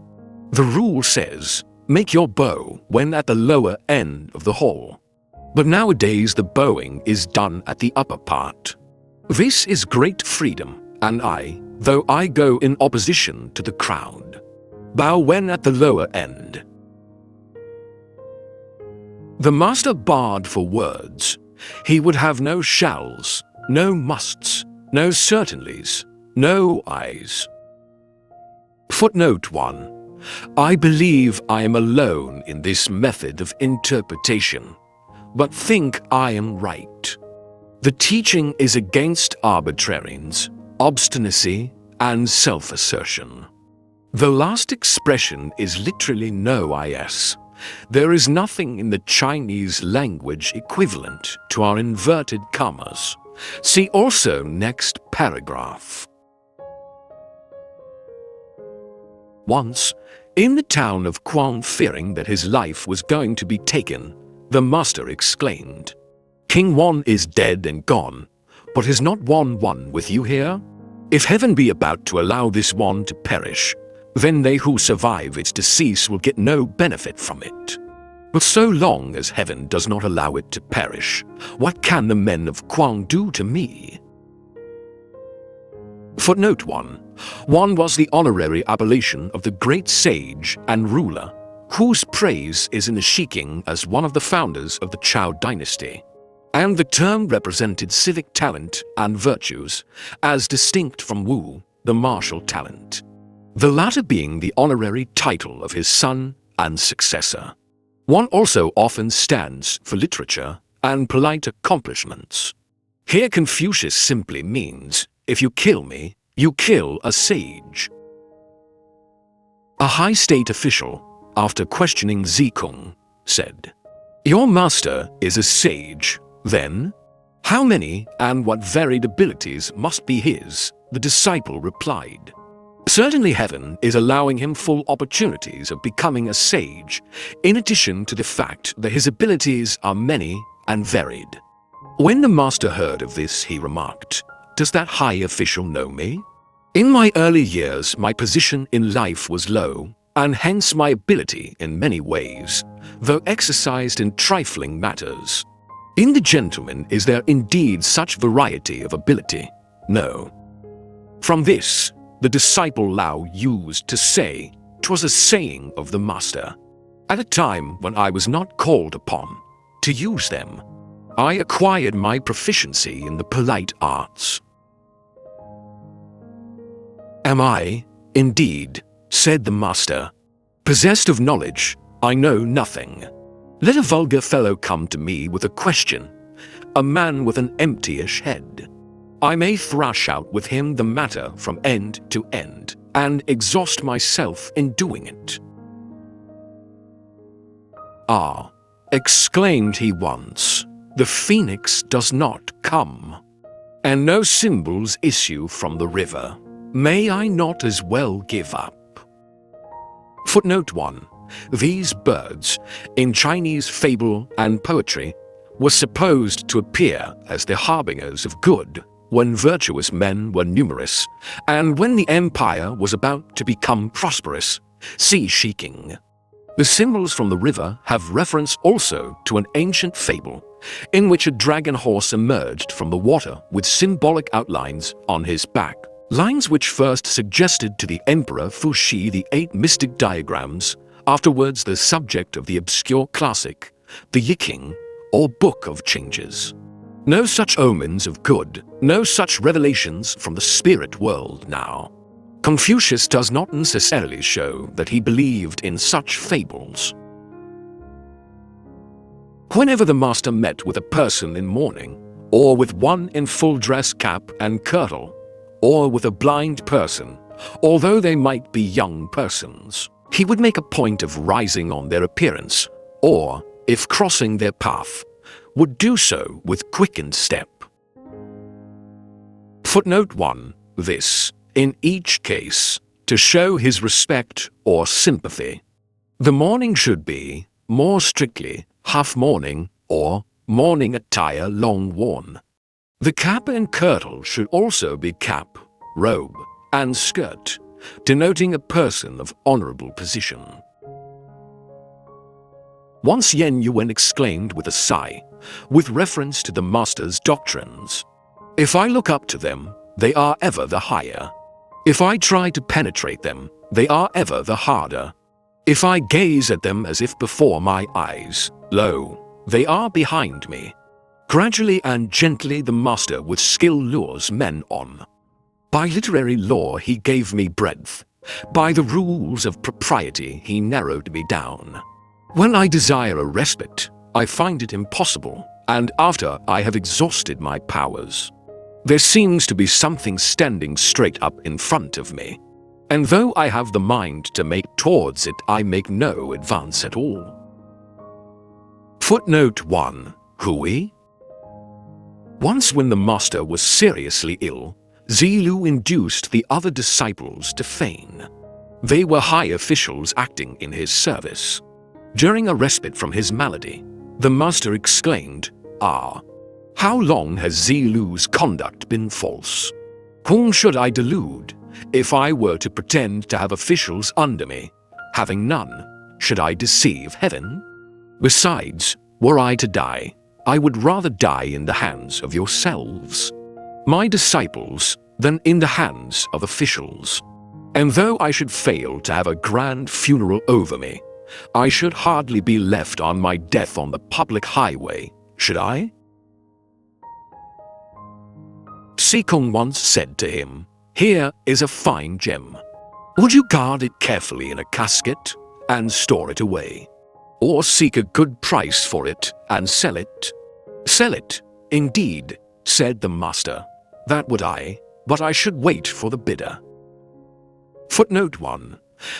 B: The rule says, make your bow when at the lower end of the hole. But nowadays the bowing is done at the upper part. This is great freedom, and I, though I go in opposition to the crowd, bow when at the lower end. The master barred for words. He would have no shalls, no musts, no certainlys, no eyes. Footnote 1. I believe I am alone in this method of interpretation, but think I am right. The teaching is against arbitrariness, obstinacy, and self-assertion. The last expression is literally no is. There is nothing in the Chinese language equivalent to our inverted commas. See also next paragraph. Once, in the town of Quang, fearing that his life was going to be taken, the master exclaimed, "King Wan is dead and gone, but is not Wan one with you here? If heaven be about to allow this Wan to perish, then they who survive its decease will get no benefit from it. But so long as heaven does not allow it to perish, what can the men of Quang do to me?" Footnote 1. Wan was the honorary appellation of the great sage and ruler, whose praise is in the Shiking as one of the founders of the Chao dynasty, and the term represented civic talent and virtues, as distinct from Wu, the martial talent, the latter being the honorary title of his son and successor. Wan also often stands for literature and polite accomplishments. Here Confucius simply means, if you kill me, you kill a sage. A high state official, after questioning Zikung, said, "Your master is a sage, then? How many and what varied abilities must be his?" The disciple replied, "Certainly heaven is allowing him full opportunities of becoming a sage, in addition to the fact that his abilities are many and varied." When the master heard of this, he remarked, Does that high official know me? In my early years, my position in life was low, and hence my ability in many ways, though exercised in trifling matters. In the gentleman is there indeed such variety of ability? No. From this, the disciple Lao used to say, "'Twas a saying of the master." At a time when I was not called upon to use them, I acquired my proficiency in the polite arts. "Am I, indeed," said the master, "possessed of knowledge? I know nothing. Let a vulgar fellow come to me with a question, a man with an emptyish head. I may thrash out with him the matter from end to end, and exhaust myself in doing it." "Ah," exclaimed he once, "the phoenix does not come, and no symbols issue from the river. May I not as well give up?" Footnote 1. These birds, in Chinese fable and poetry, were supposed to appear as the harbingers of good when virtuous men were numerous, and when the empire was about to become prosperous. See Shiking. The symbols from the river have reference also to an ancient fable, in which a dragon horse emerged from the water with symbolic outlines on his back, lines which first suggested to the Emperor Fuxi the 8 mystic diagrams, afterwards the subject of the obscure classic, the Yiking, or Book of Changes. No such omens of good, no such revelations from the spirit world now. Confucius does not necessarily show that he believed in such fables. Whenever the master met with a person in mourning, or with one in full dress cap and kirtle, or with a blind person, although they might be young persons, he would make a point of rising on their appearance, or, if crossing their path, would do so with quickened step. Footnote 1. This, in each case, to show his respect or sympathy. The mourning should be, more strictly, half mourning or mourning attire long worn. The cap and kirtle should also be cap, robe, and skirt, denoting a person of honorable position. Once Yen Yuan exclaimed with a sigh, with reference to the master's doctrines, "If I look up to them, they are ever the higher. If I try to penetrate them, they are ever the harder. If I gaze at them as if before my eyes, lo, they are behind me." Gradually and gently the master with skill lures men on. By literary law he gave me breadth. By the rules of propriety he narrowed me down. When I desire a respite, I find it impossible, and after I have exhausted my powers, there seems to be something standing straight up in front of me, and though I have the mind to make towards it, I make no advance at all. Footnote 1. Hui. Once when the master was seriously ill, Zilu induced the other disciples to feign. They were high officials acting in his service. During a respite from his malady, the master exclaimed, "Ah, how long has Zilu's conduct been false? Whom should I delude? If I were to pretend to have officials under me, having none, should I deceive heaven? Besides, were I to die, I would rather die in the hands of yourselves, my disciples, than in the hands of officials. And though I should fail to have a grand funeral over me, I should hardly be left on my death on the public highway, should I?" Sikong once said to him, "Here is a fine gem. Would you guard it carefully in a casket and store it away? Or seek a good price for it and sell it?" "Sell it, indeed," said the master. "That would I, but I should wait for the bidder." Footnote 1.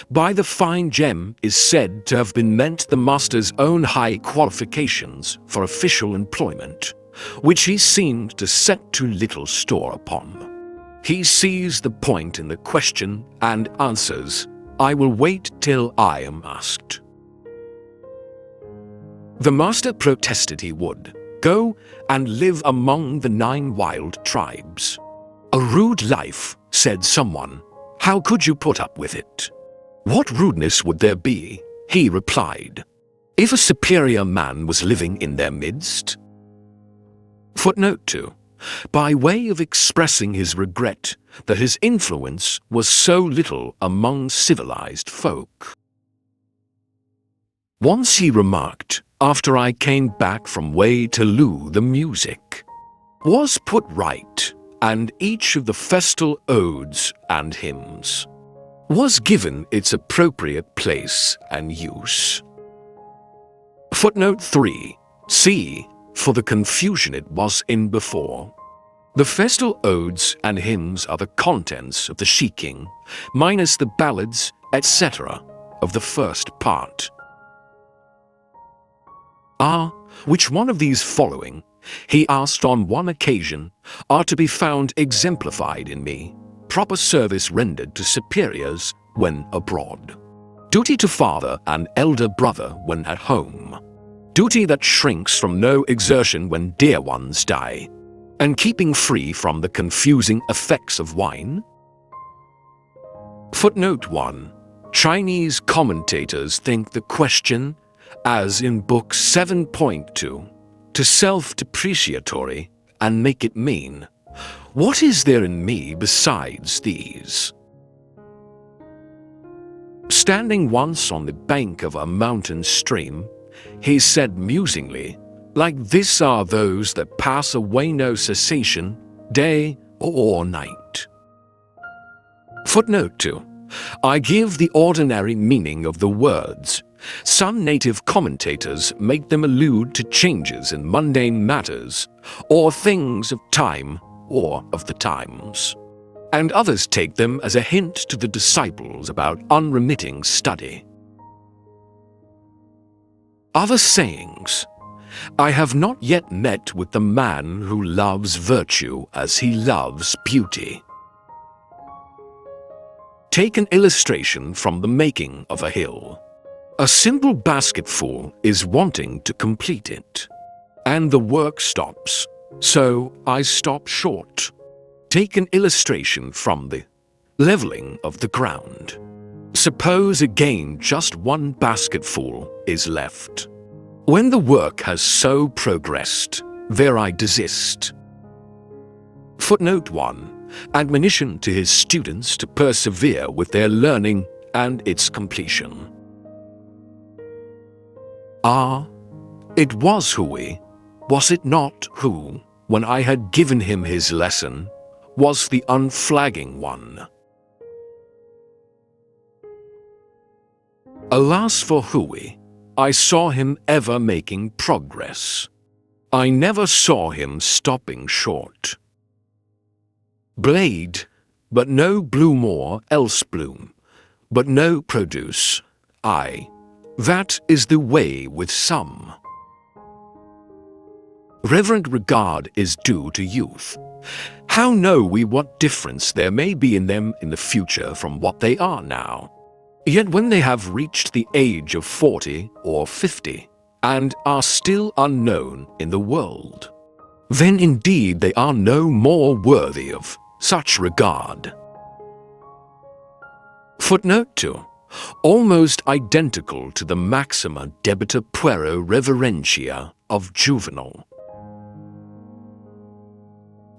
B: By the fine gem is said to have been meant the master's own high qualifications for official employment, which he seemed to set too little store upon. He sees the point in the question and answers, "I will wait till I am asked." The master protested he would go and live among the 9 wild tribes. A rude life, said someone. How could you put up with it? What rudeness would there be, he replied, if a superior man was living in their midst? Footnote 2. By way of expressing his regret that his influence was so little among civilized folk. Once he remarked, after I came back from way to loo, the music was put right, and each of the festal odes and hymns was given its appropriate place and use. Footnote 3. C. For the confusion it was in before. The festal odes and hymns are the contents of the Shiking, minus the ballads, etc., of the first part. Which one of these following, he asked on one occasion, are to be found exemplified in me? Proper service rendered to superiors when abroad. Duty to father and elder brother when at home. Duty that shrinks from no exertion when dear ones die. And keeping free from the confusing effects of wine? Footnote 1. Chinese commentators think the question, as in Book 7.2, to self-depreciatory and make it mean, what is there in me besides these? Standing once on the bank of a mountain stream, he said musingly, like this are those that pass away no cessation, day or night. Footnote 2. I give the ordinary meaning of the words. Some native commentators make them allude to changes in mundane matters, or things of time or of the times, and others take them as a hint to the disciples about unremitting study. Other sayings. I have not yet met with the man who loves virtue as he loves beauty. Take an illustration from the making of a hill. A simple basketful is wanting to complete it, and the work stops, so I stop short. Take an illustration from the leveling of the ground. Suppose again just one basketful is left. When the work has so progressed, there I desist. Footnote 1. Admonition to his students to persevere with their learning and its completion. It was Hui, was it not, who, when I had given him his lesson, was the unflagging one. Alas for Hui, I saw him ever making progress. I never saw him stopping short. Blade, but no bloom or else bloom, but no produce. That is the way with some. Reverent regard is due to youth. How know we what difference there may be in them in the future from what they are now? Yet when they have reached the age of 40 or 50, and are still unknown in the world, then indeed they are no more worthy of such regard. Footnote 2. Almost identical to the maxima debita puero reverentia of Juvenal.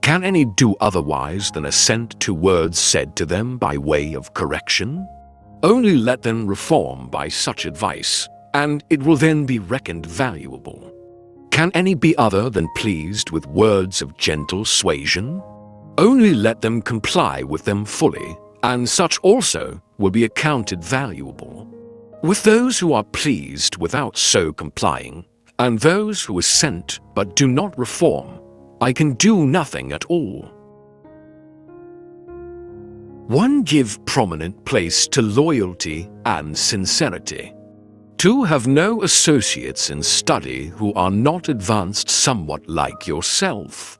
B: Can any do otherwise than assent to words said to them by way of correction? Only let them reform by such advice, and it will then be reckoned valuable. Can any be other than pleased with words of gentle suasion? Only let them comply with them fully, and such also will be accounted valuable. With those who are pleased without so complying, and those who assent but do not reform, I can do nothing at all. 1. Give prominent place to loyalty and sincerity. 2. Have no associates in study who are not advanced somewhat like yourself.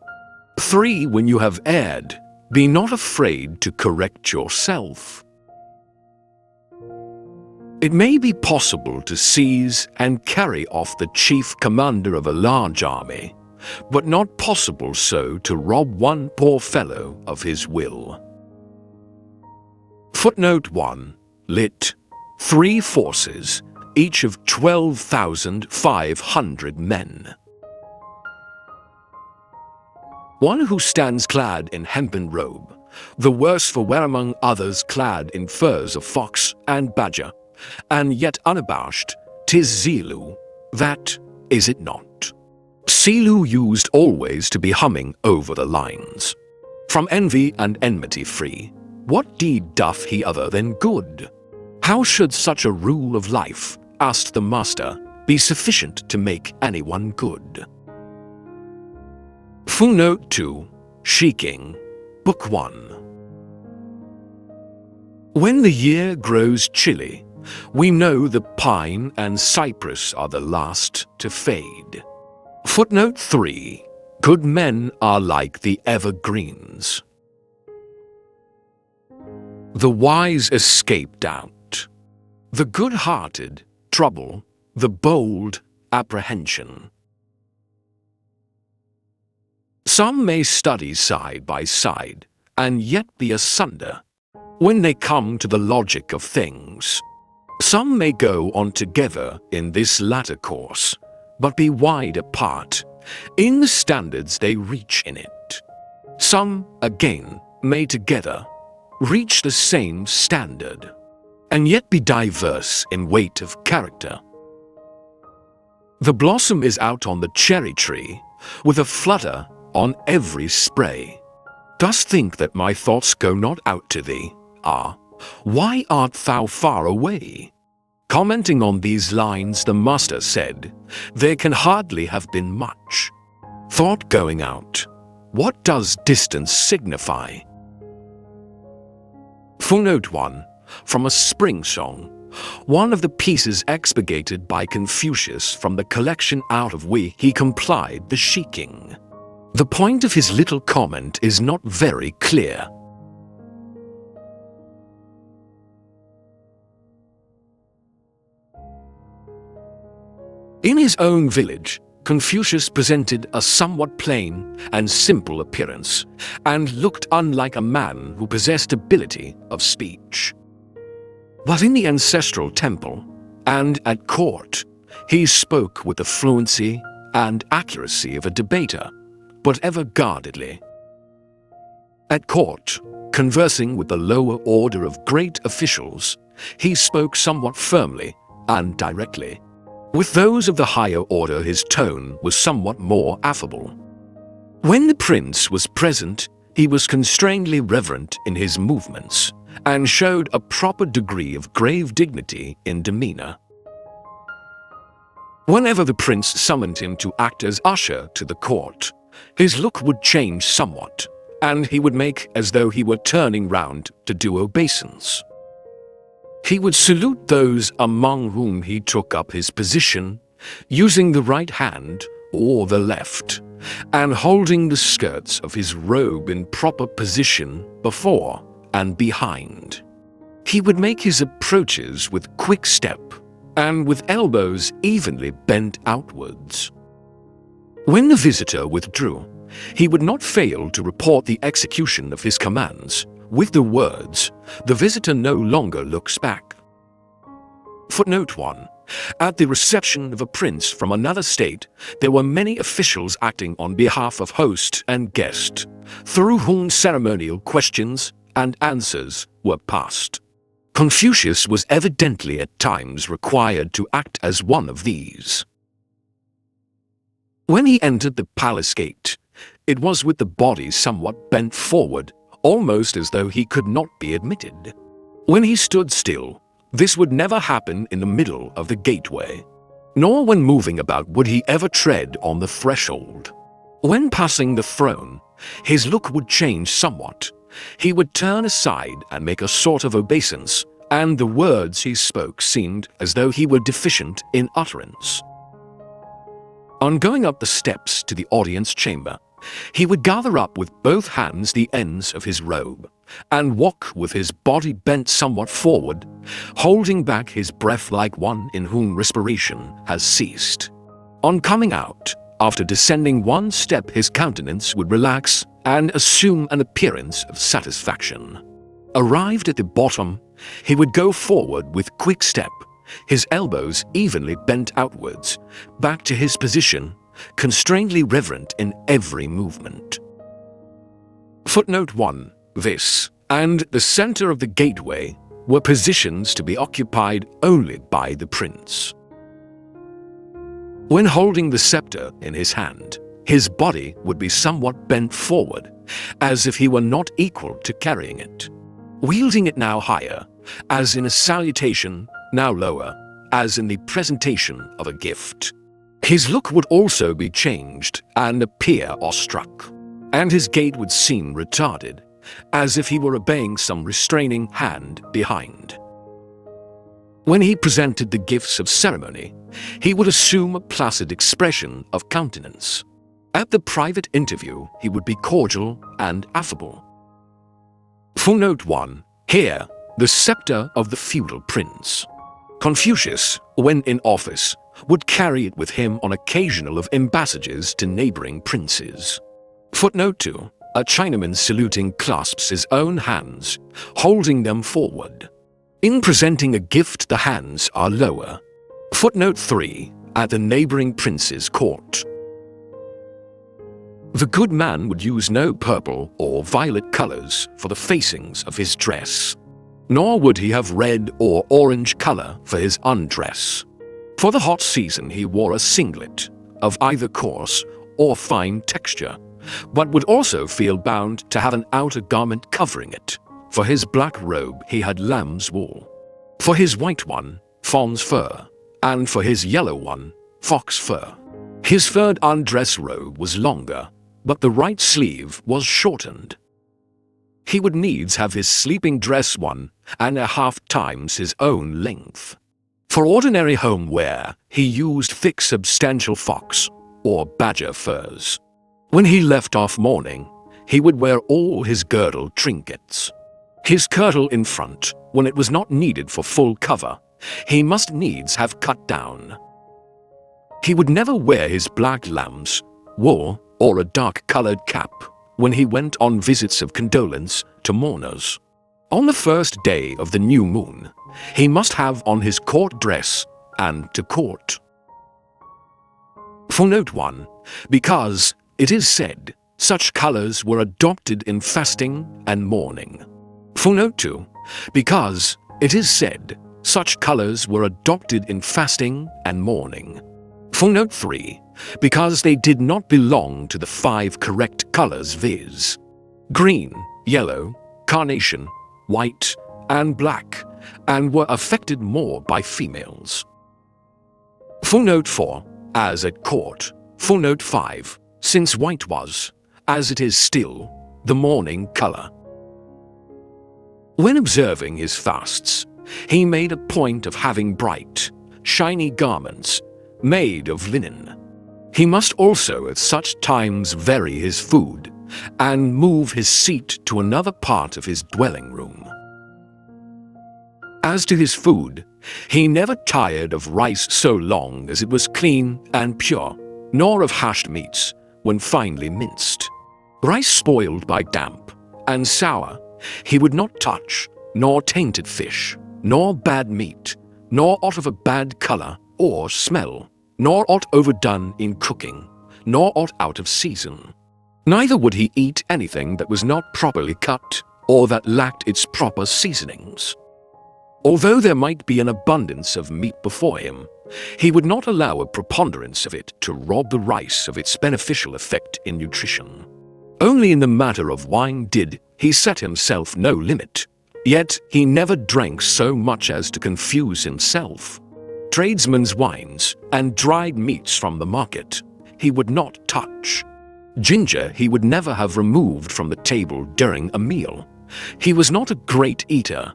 B: 3. When you have erred, be not afraid to correct yourself. It may be possible to seize and carry off the chief commander of a large army, but not possible so to rob one poor fellow of his will. Footnote 1. Lit. 3 forces, each of 12,500 men. One who stands clad in hempen robe, the worse for wear among others clad in furs of fox and badger, and yet unabashed, 'tis Zilu, that is it not? Zilu used always to be humming over the lines. From envy and enmity free, what deed doth he other than good? How should such a rule of life, asked the master, be sufficient to make anyone good? Footnote 2. Sheaking, Book 1. When the year grows chilly, we know the pine and cypress are the last to fade. Footnote 3. Good men are like the evergreens. The wise escape doubt, the good-hearted trouble, the bold apprehension. Some may study side by side, and yet be asunder, when they come to the logic of things. Some may go on together in this latter course, but be wide apart, in the standards they reach in it. Some, again, may together reach the same standard, and yet be diverse in weight of character. The blossom is out on the cherry tree, with a flutter on every spray. Dost think that my thoughts go not out to thee? Ah, why art thou far away? Commenting on these lines, the master said, there can hardly have been much thought going out. What does distance signify? Footnote 1. From a spring song, one of the pieces expurgated by Confucius from the collection out of which he complied the sheaking. The point of his little comment is not very clear. In his own village, Confucius presented a somewhat plain and simple appearance, and looked unlike a man who possessed ability of speech. But in the ancestral temple, and at court, he spoke with the fluency and accuracy of a debater, but ever guardedly. At court, conversing with the lower order of great officials, he spoke somewhat firmly and directly. With those of the higher order his tone was somewhat more affable. When the prince was present, he was constrainedly reverent in his movements, and showed a proper degree of grave dignity in demeanor. Whenever the prince summoned him to act as usher to the court, his look would change somewhat, and he would make as though he were turning round to do obeisance. He would salute those among whom he took up his position, using the right hand or the left, and holding the skirts of his robe in proper position before and behind. He would make his approaches with quick step, and with elbows evenly bent outwards. When the visitor withdrew, he would not fail to report the execution of his commands, with the words, "The visitor no longer looks back." Footnote 1. At the reception of a prince from another state, there were many officials acting on behalf of host and guest, through whom ceremonial questions and answers were passed. Confucius was evidently at times required to act as one of these. When he entered the palace gate, it was with the body somewhat bent forward, almost as though he could not be admitted. When he stood still, this would never happen in the middle of the gateway, nor when moving about would he ever tread on the threshold. When passing the throne, his look would change somewhat. He would turn aside and make a sort of obeisance, and the words he spoke seemed as though he were deficient in utterance. On going up the steps to the audience chamber, he would gather up with both hands the ends of his robe, and walk with his body bent somewhat forward, holding back his breath like one in whom respiration has ceased. On coming out, after descending one step his countenance would relax and assume an appearance of satisfaction. Arrived at the bottom, he would go forward with quick step, his elbows evenly bent outwards, back to his position, constrainedly reverent in every movement. Footnote 1. This and the center of the gateway were positions to be occupied only by the prince. When holding the scepter in his hand, his body would be somewhat bent forward, as if he were not equal to carrying it. Wielding it now higher, as in a salutation, now lower, as in the presentation of a gift. His look would also be changed and appear awestruck, and his gait would seem retarded, as if he were obeying some restraining hand behind. When he presented the gifts of ceremony, he would assume a placid expression of countenance. At the private interview, he would be cordial and affable. Footnote 1. Here, the scepter of the feudal prince. Confucius, when in office, would carry it with him on occasional of embassages to neighboring princes. Footnote 2. A Chinaman saluting clasps his own hands, holding them forward. In presenting a gift, the hands are lower. Footnote 3. At the neighboring prince's court. The good man would use no purple or violet colors for the facings of his dress, nor would he have red or orange color for his undress. For the hot season he wore a singlet of either coarse or fine texture, but would also feel bound to have an outer garment covering it. For his black robe he had lamb's wool, for his white one, fawn's fur, and for his yellow one, fox fur. His furred undress robe was longer, but the right sleeve was shortened. He would needs have his sleeping dress 1.5 times his own length. For ordinary home wear, he used thick substantial fox or badger furs. When he left off mourning, he would wear all his girdle trinkets. His kirtle in front, when it was not needed for full cover, he must needs have cut down. He would never wear his black lamb's wool or a dark-colored cap when he went on visits of condolence to mourners. On the first day of the new moon, he must have on his court dress and to court. Footnote 1. Because, it is said, such colors were adopted in fasting and mourning. Footnote 2. Because, it is said, such colors were adopted in fasting and mourning. Footnote 3. Because they did not belong to the 5 correct colors, viz. green, yellow, carnation, white, and black, and were affected more by females. Footnote 4. As at court. Footnote 5. Since white was, as it is still, the mourning color. When observing his fasts, he made a point of having bright, shiny garments made of linen. He must also at such times vary his food and move his seat to another part of his dwelling room. As to his food, he never tired of rice so long as it was clean and pure, nor of hashed meats when finely minced. Rice spoiled by damp and sour he would not touch, nor tainted fish, nor bad meat, nor aught of a bad color or smell, nor aught overdone in cooking, nor aught out of season. Neither would he eat anything that was not properly cut, or that lacked its proper seasonings. Although there might be an abundance of meat before him, he would not allow a preponderance of it to rob the rice of its beneficial effect in nutrition. Only in the matter of wine did he set himself no limit, yet he never drank so much as to confuse himself. Tradesmen's wines and dried meats from the market he would not touch. Ginger he would never have removed from the table during a meal. He was not a great eater.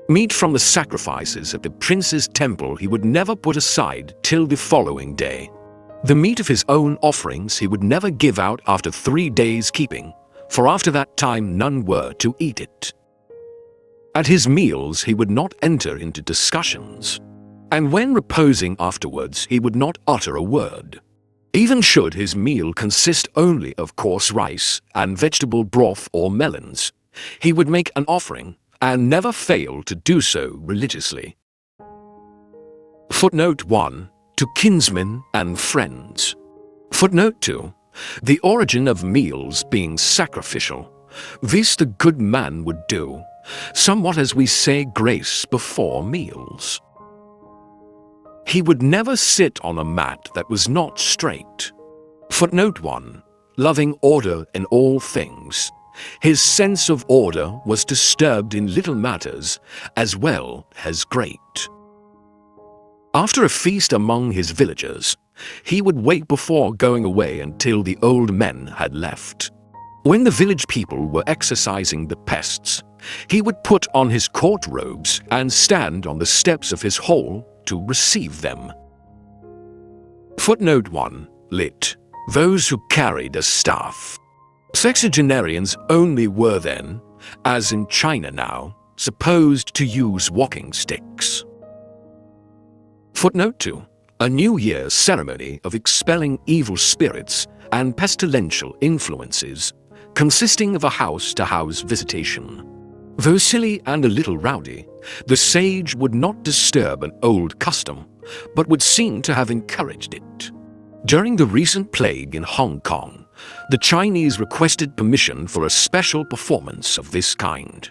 B: Meat from the sacrifices at the prince's temple he would never put aside till the following day. The meat of his own offerings he would never give out after 3 days' keeping, for after that time none were to eat it. At his meals he would not enter into discussions, and when reposing afterwards he would not utter a word. Even should his meal consist only of coarse rice and vegetable broth or melons, he would make an offering and never fail to do so religiously. Footnote 1. To kinsmen and friends. Footnote 2. The origin of meals being sacrificial. This the good man would do, somewhat as we say grace before meals. He would never sit on a mat that was not straight. Footnote 1. Loving order in all things. His sense of order was disturbed in little matters as well as great. After a feast among his villagers, he would wait before going away until the old men had left. When the village people were exorcising the pests, he would put on his court robes and stand on the steps of his hall to receive them. Footnote 1. Lit. Those who carried a staff. Sexagenarians only were then, as in China now, supposed to use walking sticks. Footnote 2. A New Year's ceremony of expelling evil spirits and pestilential influences, consisting of a house-to-house visitation. Though silly and a little rowdy, the sage would not disturb an old custom, but would seem to have encouraged it. During the recent plague in Hong Kong, the Chinese requested permission for a special performance of this kind.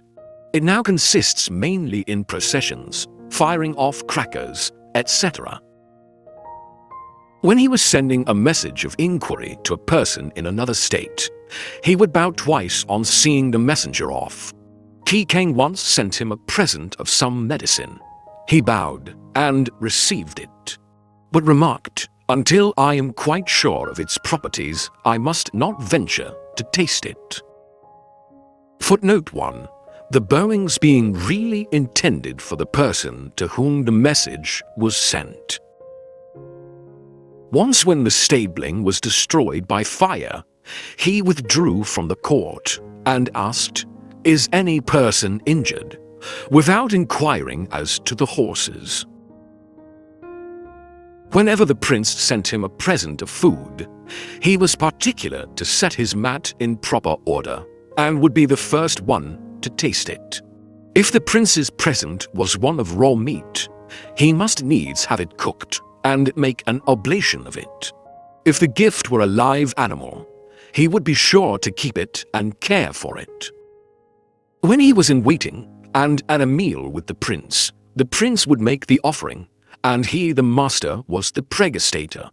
B: It now consists mainly in processions, firing off crackers, etc. When he was sending a message of inquiry to a person in another state, he would bow twice on seeing the messenger off. Qi Kang once sent him a present of some medicine. He bowed and received it, but remarked, "Until I am quite sure of its properties, I must not venture to taste it." Footnote 1. The bowings being really intended for the person to whom the message was sent. Once when the stabling was destroyed by fire, he withdrew from the court and asked, "Is any person injured?" without inquiring as to the horses. Whenever the prince sent him a present of food, he was particular to set his mat in proper order, and would be the first one to taste it. If the prince's present was one of raw meat, he must needs have it cooked and make an oblation of it. If the gift were a live animal, he would be sure to keep it and care for it. When he was in waiting and at a meal with the prince would make the offering, and he, the master, was the pregestator.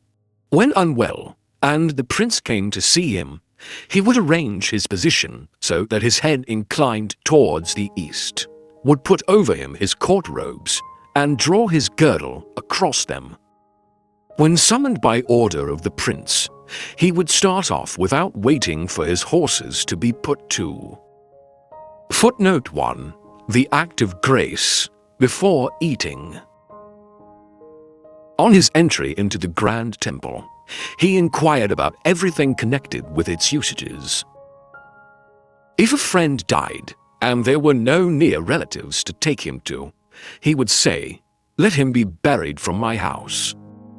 B: When unwell, and the prince came to see him, he would arrange his position so that his head inclined towards the east, would put over him his court robes, and draw his girdle across them. When summoned by order of the prince, he would start off without waiting for his horses to be put to. Footnote 1. The act of grace before eating. On his entry into the Grand Temple, he inquired about everything connected with its usages. If a friend died, and there were no near relatives to take him to, he would say, "Let him be buried from my house."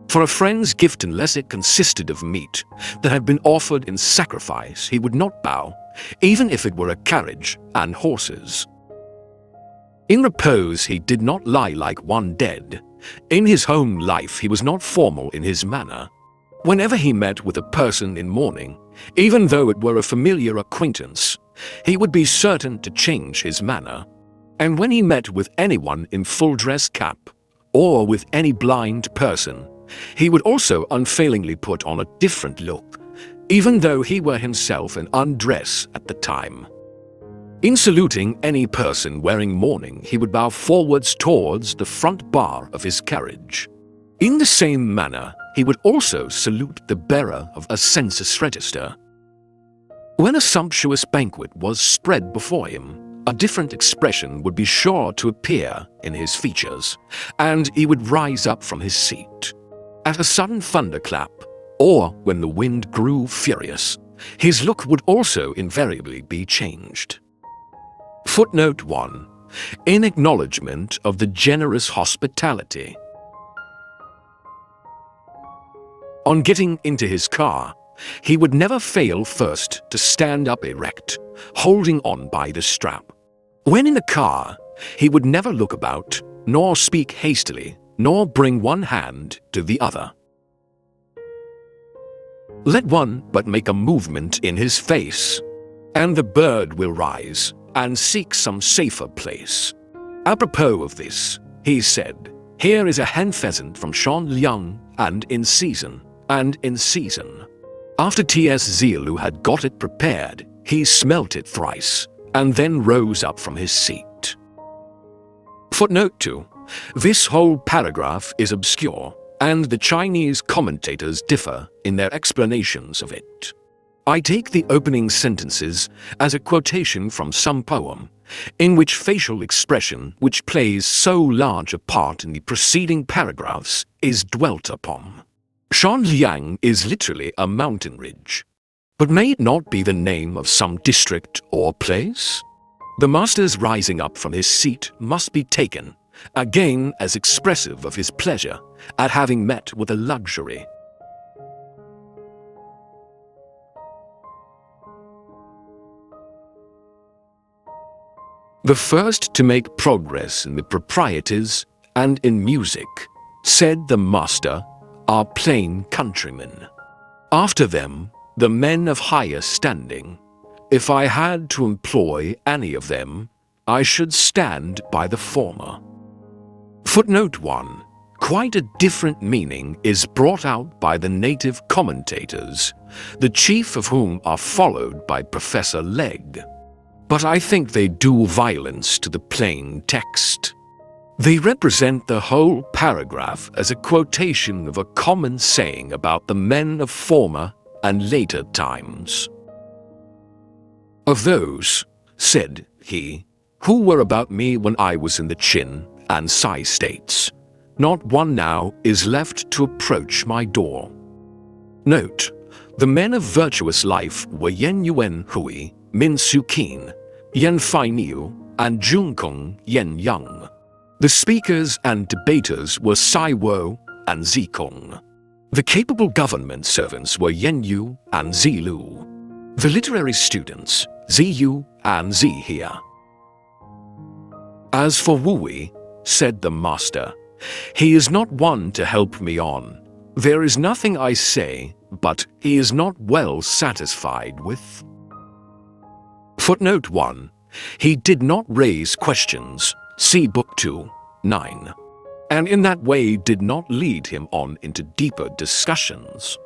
B: For a friend's gift, unless it consisted of meat that had been offered in sacrifice, he would not bow, even if it were a carriage and horses. In repose he did not lie like one dead. In his home life he was not formal in his manner. Whenever he met with a person in mourning, even though it were a familiar acquaintance, he would be certain to change his manner. And when he met with anyone in full dress cap, or with any blind person, he would also unfailingly put on a different look, even though he were himself in undress at the time. In saluting any person wearing mourning, he would bow forwards towards the front bar of his carriage. In the same manner, he would also salute the bearer of a census register. When a sumptuous banquet was spread before him, a different expression would be sure to appear in his features, and he would rise up from his seat. At a sudden thunderclap, or when the wind grew furious, his look would also invariably be changed. Footnote 1. In acknowledgement of the generous hospitality. On getting into his car, he would never fail first to stand up erect, holding on by the strap. When in the car, he would never look about, nor speak hastily, nor bring one hand to the other. Let one but make a movement in his face, and the bird will rise and seek some safer place. Apropos of this, he said, "Here is a hen pheasant from Shanliang, and in season, and in season." After T.S. Zilu had got it prepared, he smelt it thrice, and then rose up from his seat. Footnote 2. This whole paragraph is obscure, and the Chinese commentators differ in their explanations of it. I take the opening sentences as a quotation from some poem, in which facial expression, which plays so large a part in the preceding paragraphs, is dwelt upon. Shanliang is literally a mountain ridge. But may it not be the name of some district or place? The master's rising up from his seat must be taken, again as expressive of his pleasure at having met with a luxury. The first to make progress in the proprieties and in music, said the master, are plain countrymen. After them, the men of higher standing. If I had to employ any of them, I should stand by the former. Footnote 1. Quite a different meaning is brought out by the native commentators, the chief of whom are followed by Professor Legge. But I think they do violence to the plain text. They represent the whole paragraph as a quotation of a common saying about the men of former and later times. Of those, said he, who were about me when I was in the Qin and Sai states, not one now is left to approach my door. Note, the men of virtuous life were Yen Yuan Hui, Min Su Qin, Yen Fai Niu, and Jun Kong Yen Yang. The speakers and debaters were Sai Wo and Zi Kong. The capable government servants were Yen Yu and Zi Lu. The literary students, Zi Yu and Zi Hia. As for Wu Wei, said the master, he is not one to help me on. There is nothing I say, but he is not well satisfied with. Footnote 1. He did not raise questions, see Book 2, 9, and in that way did not lead him on into deeper discussions.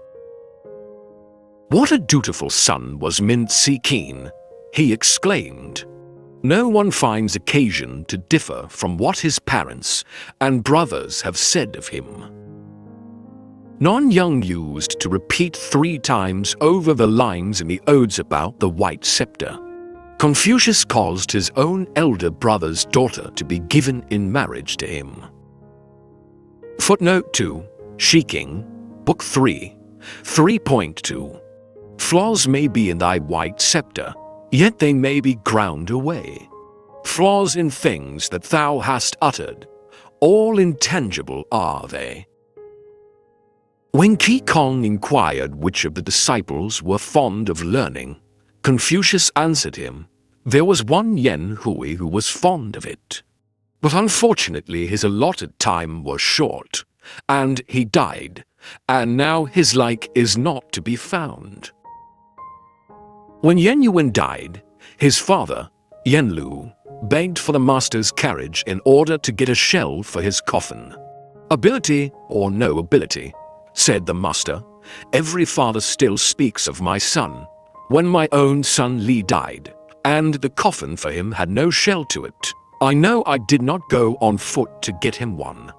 B: What a dutiful son was Min Si Qin, he exclaimed. No one finds occasion to differ from what his parents and brothers have said of him. Non Young used to repeat 3 times over the lines in the odes about the white scepter. Confucius caused his own elder brother's daughter to be given in marriage to him. Footnote 2, Shiking, Book 3, 3.2. Flaws may be in thy white scepter, yet they may be ground away. Flaws in things that thou hast uttered, all intangible are they. When Qi Kong inquired which of the disciples were fond of learning, Confucius answered him, there was one Yen Hui who was fond of it. But unfortunately his allotted time was short, and he died, and now his like is not to be found. When Yen Yuan died, his father, Yen Lu, begged for the master's carriage in order to get a shell for his coffin. Ability or no ability, said the master, every father still speaks of my son. When my own son Li died, and the coffin for him had no shell to it, I know I did not go on foot to get him one.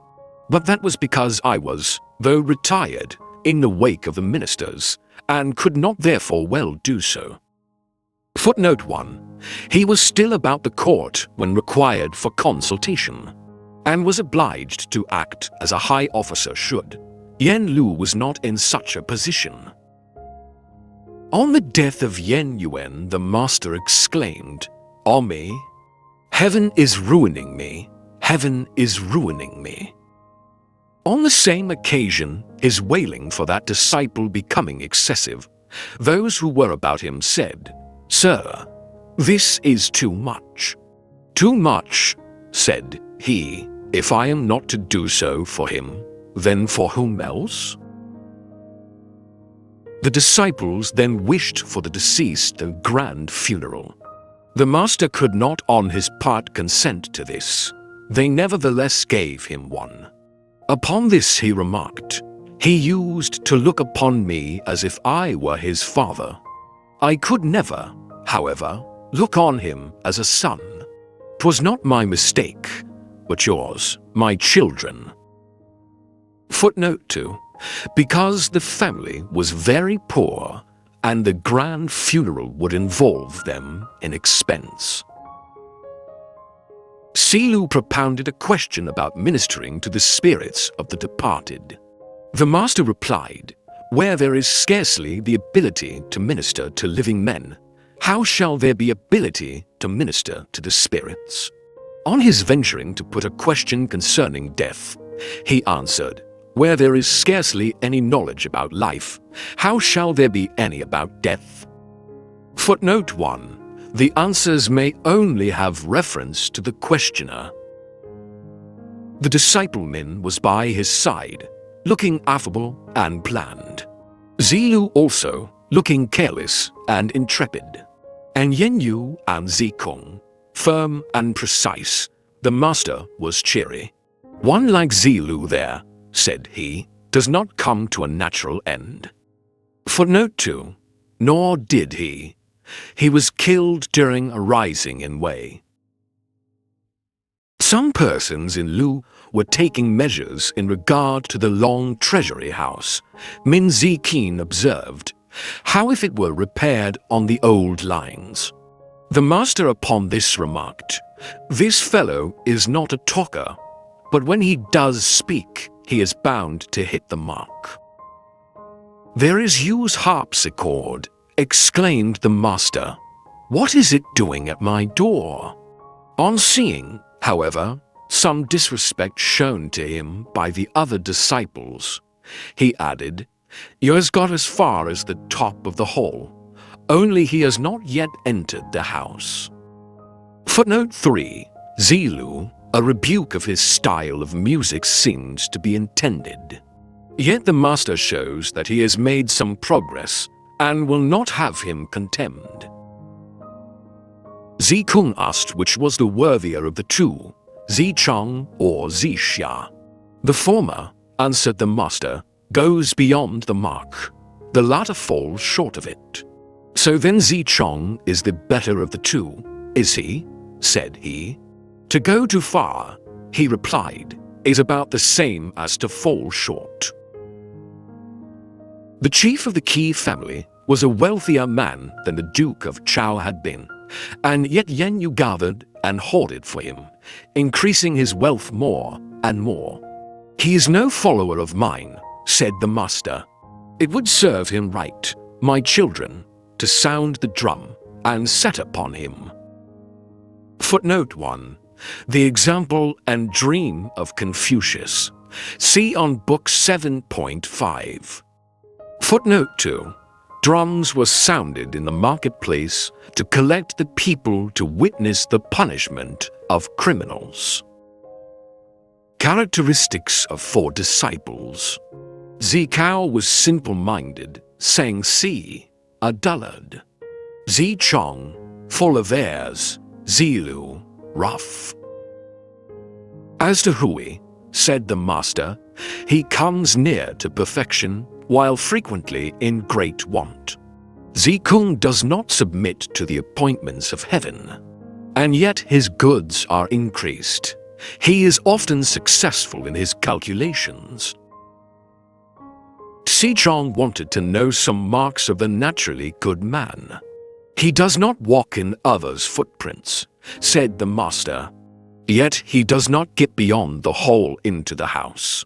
B: But that was because I was, though retired, in the wake of the ministers, and could not therefore well do so. Footnote 1. He was still about the court when required for consultation, and was obliged to act as a high officer should. Yen Lu was not in such a position. On the death of Yen Yuan, the master exclaimed, "O me, heaven is ruining me, heaven is ruining me." On the same occasion, his wailing for that disciple becoming excessive, those who were about him said, "Sir, this is too much." "Too much," said he, "if I am not to do so for him, then for whom else?" The disciples then wished for the deceased a grand funeral. The master could not on his part consent to this. They nevertheless gave him one. Upon this he remarked, "He used to look upon me as if I were his father. I could never, however, look on him as a son. 'Twas not my mistake, but yours, my children." Footnote 2. Because the family was very poor, and the grand funeral would involve them in expense. Zilu propounded a question about ministering to the spirits of the departed. The master replied, "Where there is scarcely the ability to minister to living men, how shall there be ability to minister to the spirits?" On his venturing to put a question concerning death, he answered, "Where there is scarcely any knowledge about life, how shall there be any about death?" Footnote 1. The answers may only have reference to the questioner. The disciple-man was by his side, looking affable and bland. Zilu also, looking careless and intrepid. And Yenyu and Zikong, firm and precise. The master was cheery. "One like Zilu there," said he, "does not come to a natural end." Footnote 2. Nor did he. He was killed during a rising in Wei. Some persons in Lu were taking measures in regard to the long treasury house. Min Ziqin observed, "How if it were repaired on the old lines?" The master upon this remarked, "This fellow is not a talker, but when he does speak, he is bound to hit the mark." "There is Yu's harpsichord," exclaimed the master. "What is it doing at my door?" On seeing, however, some disrespect shown to him by the other disciples, he added, "You has got as far as the top of the hall, only he has not yet entered the house." Footnote 3. Zilu, a rebuke of his style of music seems to be intended. Yet the master shows that he has made some progress and will not have him contemned. Zikung asked which was the worthier of the two, Zichang or Zixia. "The former," answered the master, "goes beyond the mark. The latter falls short of it." "So then Zichang is the better of the two, is he?" said he. "To go too far," he replied, "is about the same as to fall short." The chief of the Qi family was a wealthier man than the Duke of Chao had been, and yet Yenyu gathered and hoarded for him, increasing his wealth more and more. "He is no follower of mine," said the master. "It would serve him right, my children, to sound the drum and set upon him." Footnote 1. The example and dream of Confucius. See on Book 7.5. Footnote 2. Drums were sounded in the marketplace to collect the people to witness the punishment of criminals. Characteristics of 4 disciples. Zikao was simple-minded, Sang Si, a dullard. Zichong, full of airs, Zilu, rough. As to Hui, said the master, he comes near to perfection, while frequently in great want. Zikung does not submit to the appointments of heaven, and yet his goods are increased. He is often successful in his calculations. Zichong wanted to know some marks of the naturally good man. "He does not walk in others' footprints," said the master, "yet he does not get beyond the hall into the house."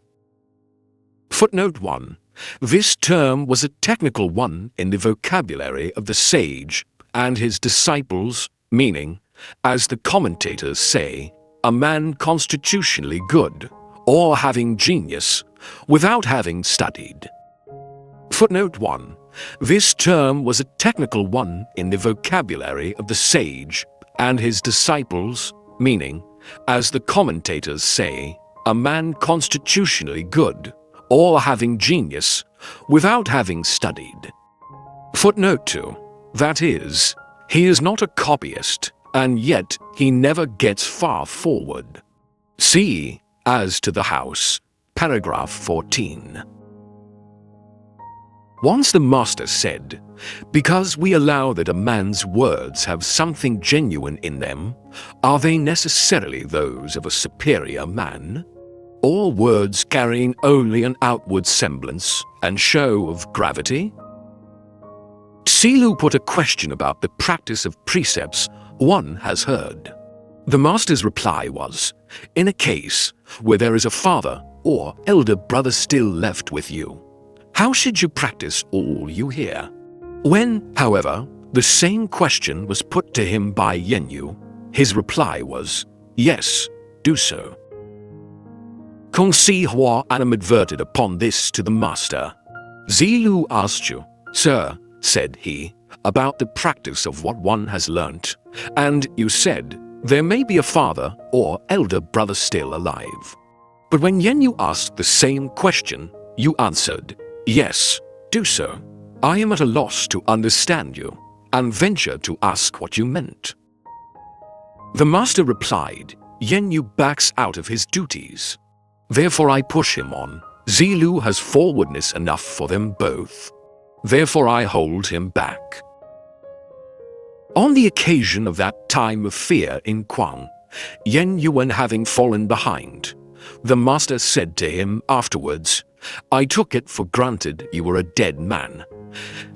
B: Footnote 1. This term was a technical one in the vocabulary of the sage and his disciples, meaning, as the commentators say, a man constitutionally good, or having genius without having studied. Footnote 1. This term was a technical one in the vocabulary of the sage and his disciples, meaning, as the commentators say, a man constitutionally good, or having genius without having studied. Footnote 2. That is, he is not a copyist, and yet he never gets far forward. See, as to the house, paragraph 14. Once the master said, because we allow that a man's words have something genuine in them, are they necessarily those of a superior man? Or words carrying only an outward semblance and show of gravity? Zilu put a question about the practice of precepts one has heard. The master's reply was, in a case where there is a father or elder brother still left with you, how should you practice all you hear? When, however, the same question was put to him by Yenyu, his reply was, yes, do so. Kong Si Hua animadverted upon this to the master. Zilu asked you, sir, said he, about the practice of what one has learnt, and you said, there may be a father or elder brother still alive. But when Yenyu asked the same question, you answered, yes, do so. I am at a loss to understand you, and venture to ask what you meant. The master replied, Yenyu backs out of his duties. Therefore I push him on. Zilu has forwardness enough for them both. Therefore I hold him back. On the occasion of that time of fear in Kwang, Yenyu having fallen behind, the master said to him afterwards, I took it for granted you were a dead man.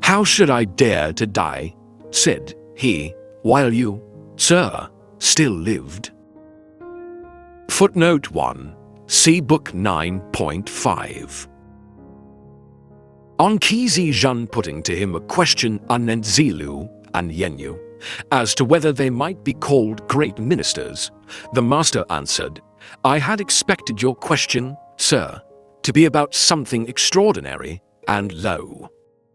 B: How should I dare to die, said he, while you, sir, still lived? Footnote 1. See Book 9.5. On Qi Zhan putting to him a question anent Zilu and Yenyu, as to whether they might be called great ministers, the master answered, I had expected your question, sir, to be about something extraordinary and low.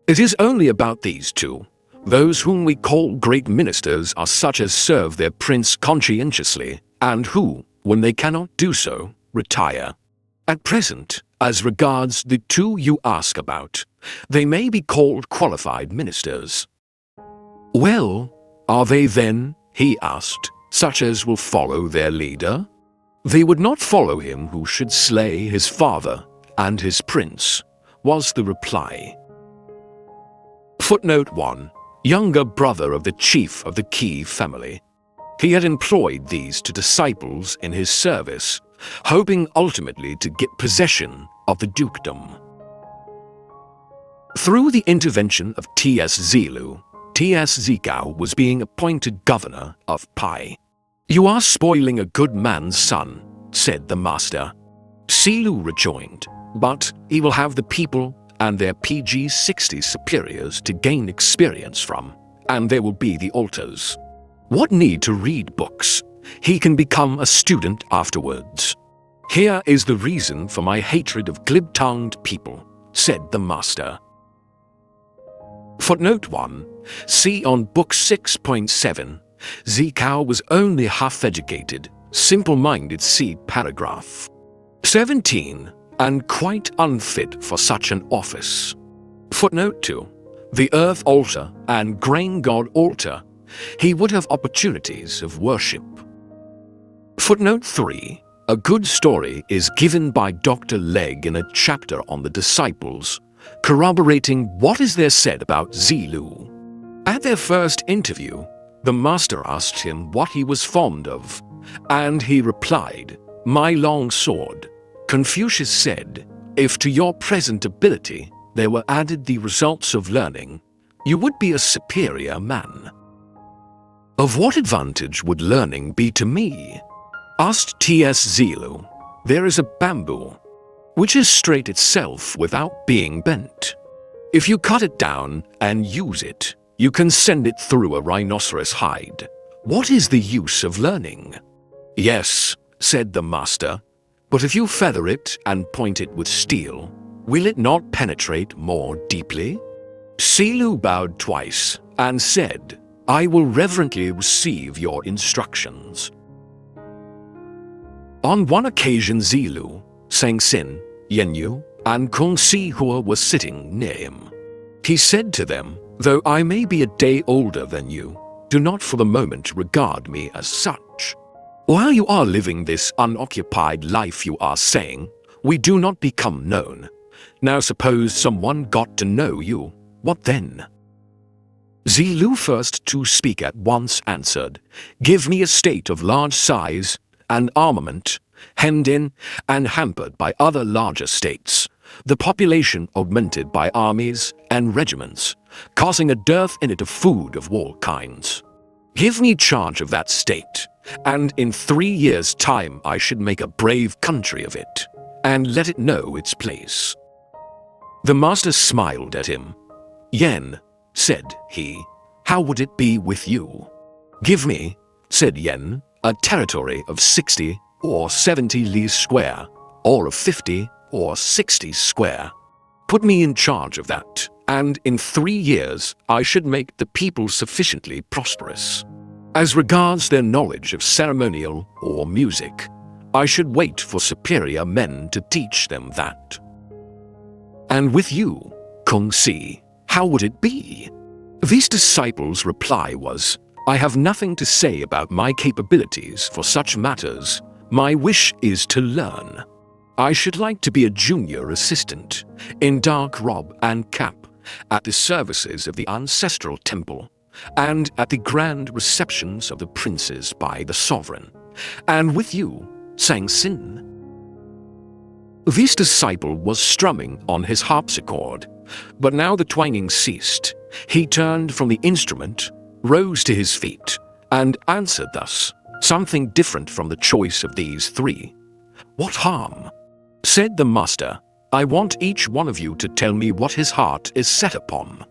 B: It is only about these two. Those whom we call great ministers are such as serve their prince conscientiously, and who, when they cannot do so, retire. At present, as regards the two you ask about, they may be called qualified ministers. Well, are they then, he asked, such as will follow their leader? They would not follow him who should slay his father and his prince, was the reply. Footnote 1. Younger brother of the chief of the Qi family. He had employed these two disciples in his service, hoping ultimately to get possession of the dukedom. Through the intervention of T.S. Zilu, T.S. Zikao was being appointed governor of Pai. You are spoiling a good man's son, said the master. Zilu rejoined, but he will have the people and their PG-60 superiors to gain experience from, and there will be the altars. What need to read books? He can become a student afterwards. Here is the reason for my hatred of glib-tongued people, said the master. Footnote 1. See on Book 6.7. Zikao was only half-educated, simple-minded. See paragraph 17, and quite unfit for such an office. Footnote 2. The earth altar and grain god altar, he would have opportunities of worship. Footnote 3. A good story is given by Dr. Legg in a chapter on the disciples, corroborating what is there said about Zilu. At their first interview, the master asked him what he was fond of, and he replied, my long sword. Confucius said, if to your present ability there were added the results of learning, you would be a superior man. Of what advantage would learning be to me? Asked T.S. Zilu. There is a bamboo, which is straight itself without being bent. If you cut it down and use it, you can send it through a rhinoceros hide. What is the use of learning? Yes, said the master, But if you feather it and point it with steel, will it not penetrate more deeply? Zilu bowed twice and said, I will reverently receive your instructions. On one occasion Zilu, Shangxin, Yenyu, and Kung Si Hua were sitting near him. He said to them, though I may be a day older than you, do not for the moment regard me as such. While you are living this unoccupied life you are saying, we do not become known. Now suppose someone got to know you, what then? Zilu, first to speak at once, answered, give me a state of large size and armament, hemmed in and hampered by other larger states, the population augmented by armies and regiments, causing a dearth in it of food of all kinds. Give me charge of that state, and in 3 years' time I should make a brave country of it, and let it know its place. The master smiled at him. Yen, said he, how would it be with you? Give me, said Yen, a territory of 60 or 70 leagues square, or of 50 or 60 square. Put me in charge of that, and in 3 years I should make the people sufficiently prosperous. As regards their knowledge of ceremonial or music, I should wait for superior men to teach them that. And with you, Kung Si, how would it be? These disciples' reply was, I have nothing to say about my capabilities for such matters. My wish is to learn. I should like to be a junior assistant, in dark robe and cap, at the services of the ancestral temple, and at the grand receptions of the princes by the sovereign. And with you, Shangxin. This disciple was strumming on his harpsichord, but now the twanging ceased. He turned from the instrument, rose to his feet, and answered thus, something different from the choice of these three. What harm? Said the master, I want each one of you to tell me what his heart is set upon.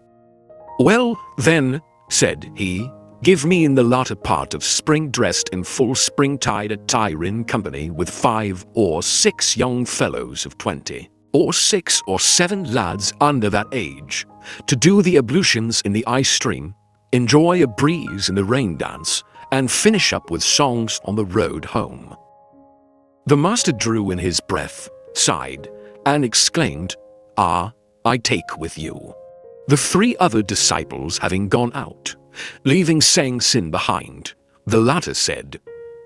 B: Well, then, said he, give me in the latter part of spring dressed in full spring-tide attire in company with 5 or 6 young fellows of 20, or 6 or 7 lads under that age, to do the ablutions in the ice stream, enjoy a breeze in the rain dance, and finish up with songs on the road home. The master drew in his breath, sighed, and exclaimed, Ah, I take with you. The 3 other disciples having gone out, leaving Shangxin behind, the latter said,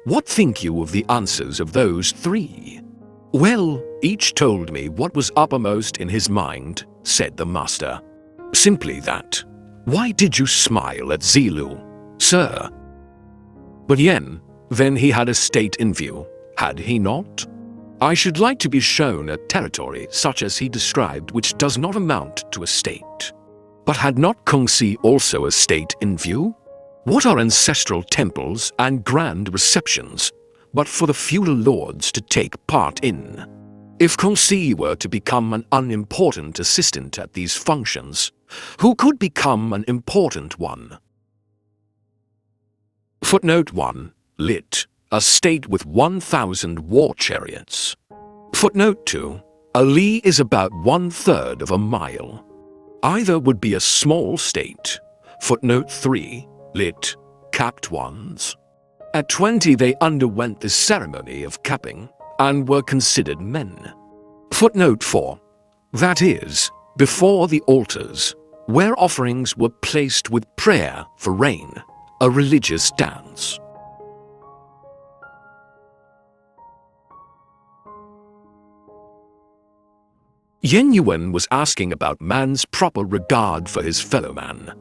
B: What think you of the answers of those 3? Well, each told me what was uppermost in his mind, said the master. Simply that. Why did you smile at Zilu, sir? But Yen, then he had a state in view, had he not? I should like to be shown a territory such as he described which does not amount to a state. But had not Kung Si also a state in view? What are ancestral temples and grand receptions, but for the feudal lords to take part in? If Kung Si were to become an unimportant assistant at these functions, who could become an important one? Footnote 1, lit. A state with 1,000 war chariots. Footnote 2, a li is about 1/3 of a mile. Either would be a small state. Footnote 3, lit. Capped ones. At 20 they underwent the ceremony of capping and were considered men. Footnote 4, that is, before the altars, where offerings were placed with prayer for rain, a religious dance. Yen Yuan was asking about man's proper regard for his fellow man.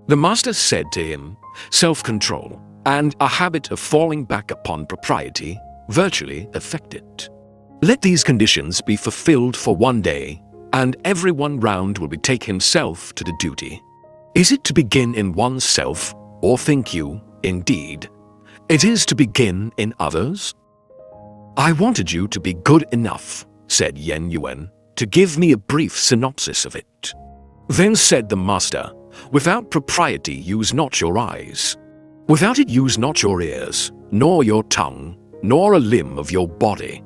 B: The master said to him, self-control and a habit of falling back upon propriety virtually affect it. Let these conditions be fulfilled for one day, and everyone round will betake himself to the duty. Is it to begin in oneself, or think you, indeed, it is to begin in others? I wanted you to be good enough, said Yen Yuan, to give me a brief synopsis of it. Then said the master, without propriety use not your eyes. Without it use not your ears, nor your tongue, nor a limb of your body.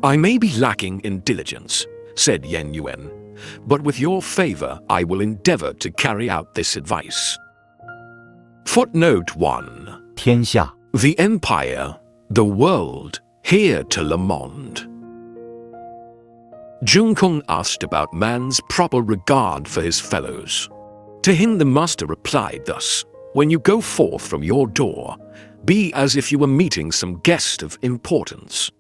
B: I may be lacking in diligence, said Yen Yuan, but with your favor I will endeavor to carry out this advice. Footnote 1.
C: 天下
B: The empire, the world, here to Le Monde. Jung Kung asked about man's proper regard for his fellows. To him the master replied thus, when you go forth from your door, be as if you were meeting some guest of importance.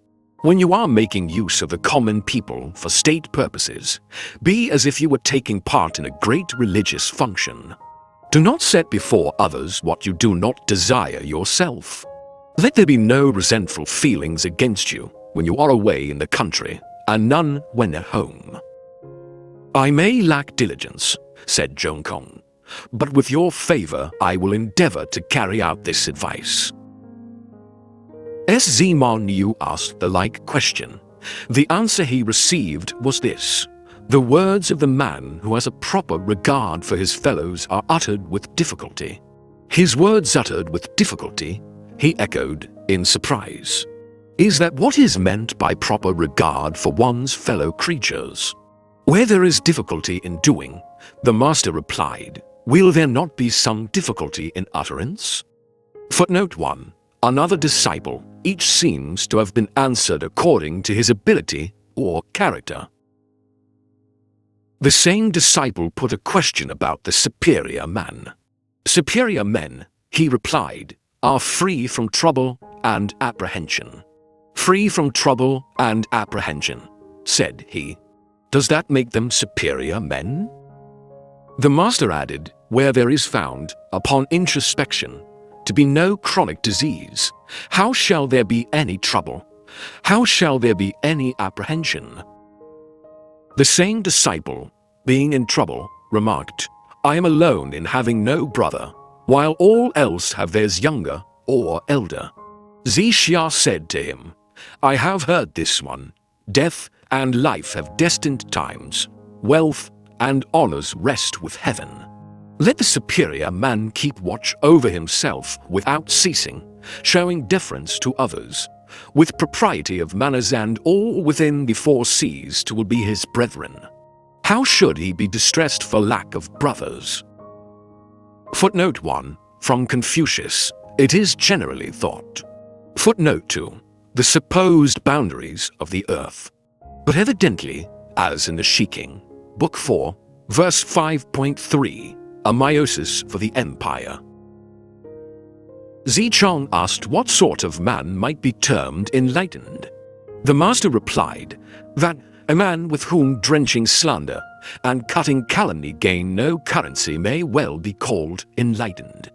B: When you are making use of the common people for state purposes, be as if you were taking part in a great religious function. Do not set before others what you do not desire yourself. Let there be no resentful feelings against you when you are away in the country, and none when at home. I may lack diligence, said Jung Kong, but with your favor I will endeavor to carry out this advice. As Zimon Yu asked the like question, the answer he received was this: the words of the man who has a proper regard for his fellows are uttered with difficulty. His words uttered with difficulty, he echoed in surprise. Is that what is meant by proper regard for one's fellow creatures? Where there is difficulty in doing, the master replied, will there not be some difficulty in utterance? Footnote 1. Another disciple, each seems to have been answered according to his ability or character. The same disciple put a question about the superior man. Superior men, he replied, are free from trouble and apprehension. Free from trouble and apprehension, said he. Does that make them superior men? The master added, where there is found, upon introspection, to be no chronic disease, how shall there be any trouble? How shall there be any apprehension? The same disciple, being in trouble, remarked, I am alone in having no brother, while all else have theirs younger or elder. Zixia said to him, I have heard this one. Death and life have destined times. Wealth and honors rest with heaven. Let the superior man keep watch over himself without ceasing, showing deference to others, with propriety of manners, and all within before seized will be his brethren. How should he be distressed for lack of brothers? Footnote 1. From Confucius, it is generally thought. Footnote 2. The supposed boundaries of the earth. But evidently, as in the Shiking, Book 4, verse 5.3, a meiosis for the empire. Zichong asked what sort of man might be termed enlightened. The master replied that a man with whom drenching slander and cutting calumny gain no currency may well be called enlightened.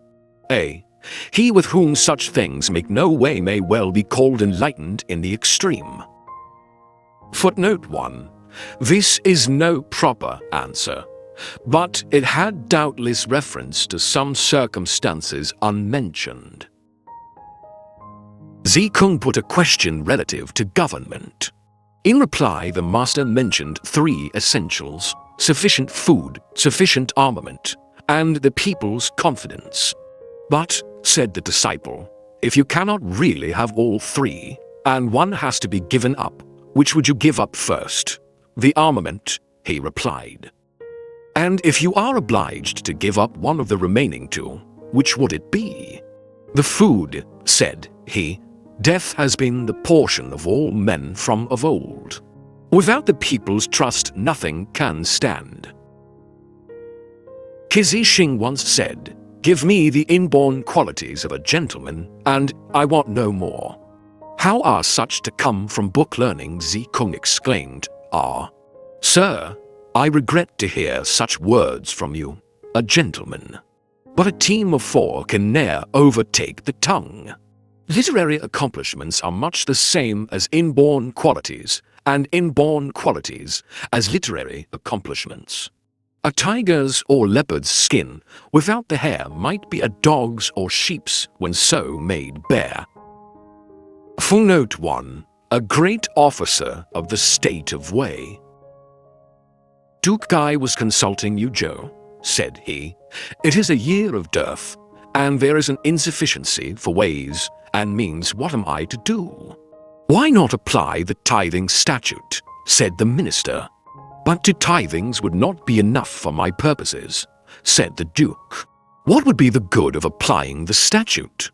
B: He with whom such things make no way may well be called enlightened in the extreme. Footnote 1. This is no proper answer, but it had doubtless reference to some circumstances unmentioned. Zikung put a question relative to government. In reply, the master mentioned 3 essentials: sufficient food, sufficient armament, and the people's confidence. But, said the disciple, if you cannot really have all 3, and one has to be given up, which would you give up first? The armament, he replied. And if you are obliged to give up one of the remaining 2, which would it be? The food, said he. Death has been the portion of all men from of old. Without the people's trust, nothing can stand. Kizi Xing once said, give me the inborn qualities of a gentleman, and I want no more. How are such to come from book learning? Zikung exclaimed, Sir, I regret to hear such words from you, a gentleman. But a team of 4 can ne'er overtake the tongue. Literary accomplishments are much the same as inborn qualities, and inborn qualities as literary accomplishments. A tiger's or leopard's skin without the hair might be a dog's or sheep's when so made bare. Footnote 1. A great officer of the state of Wei. Duke Gai was consulting Yu Zhou, said he. It is a year of dearth, and there is an insufficiency for ways and means. What am I to do? "Why not apply the tithing statute?" said the minister. "But two tithings would not be enough for my purposes," said the duke. "What would be the good of applying the statute?"